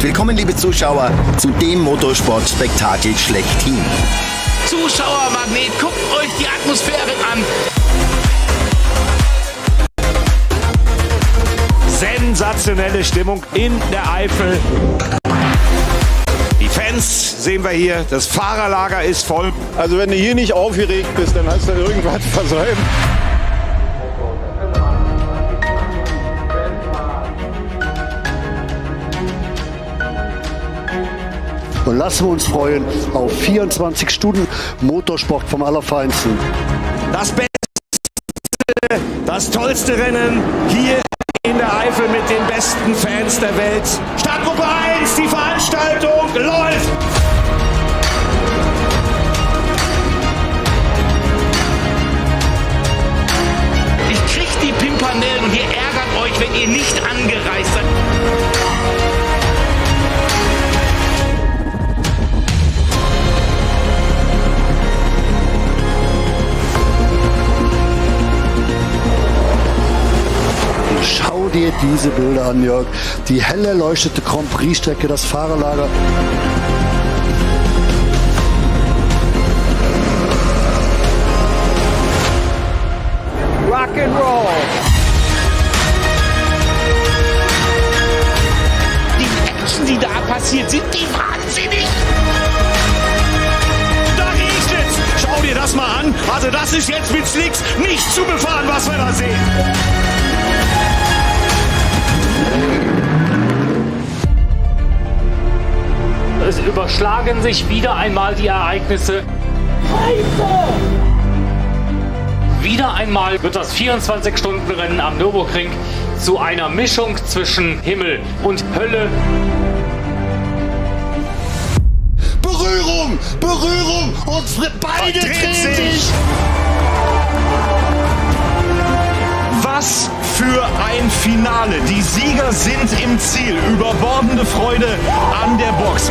Willkommen, liebe Zuschauer, zu dem Motorsportspektakel schlechthin. Zuschauermagnet, guckt euch die Atmosphäre an. Sensationelle Stimmung in der Eifel. Die Fans sehen wir hier, das Fahrerlager ist voll. Also wenn du hier nicht aufgeregt bist, dann hast du irgendwas versäumt. Und lassen wir uns freuen auf 24 Stunden Motorsport vom Allerfeinsten. Das Beste, das tollste Rennen hier in der Eifel mit den besten Fans der Welt. Startgruppe 1, die Veranstaltung läuft! Ich krieg die Pimpernellen und ihr ärgert euch, wenn ihr nicht angereist seid. Schau dir diese Bilder an, Jörg. Die hell erleuchtete Grand Prix-Strecke, das Fahrerlager. Rock and roll. Die Action, die da passiert, sind die wahnsinnig. Da regnet's! Schau dir das mal an. Also das ist jetzt mit Slicks nicht zu befahren, was wir da sehen. Es überschlagen sich wieder einmal die Ereignisse. Wieder einmal wird das 24-Stunden-Rennen am Nürburgring zu einer Mischung zwischen Himmel und Hölle. Berührung! Berührung! Und beide drehen sich! Was für ein Finale. Die Sieger sind im Ziel. Überbordende Freude an der Box.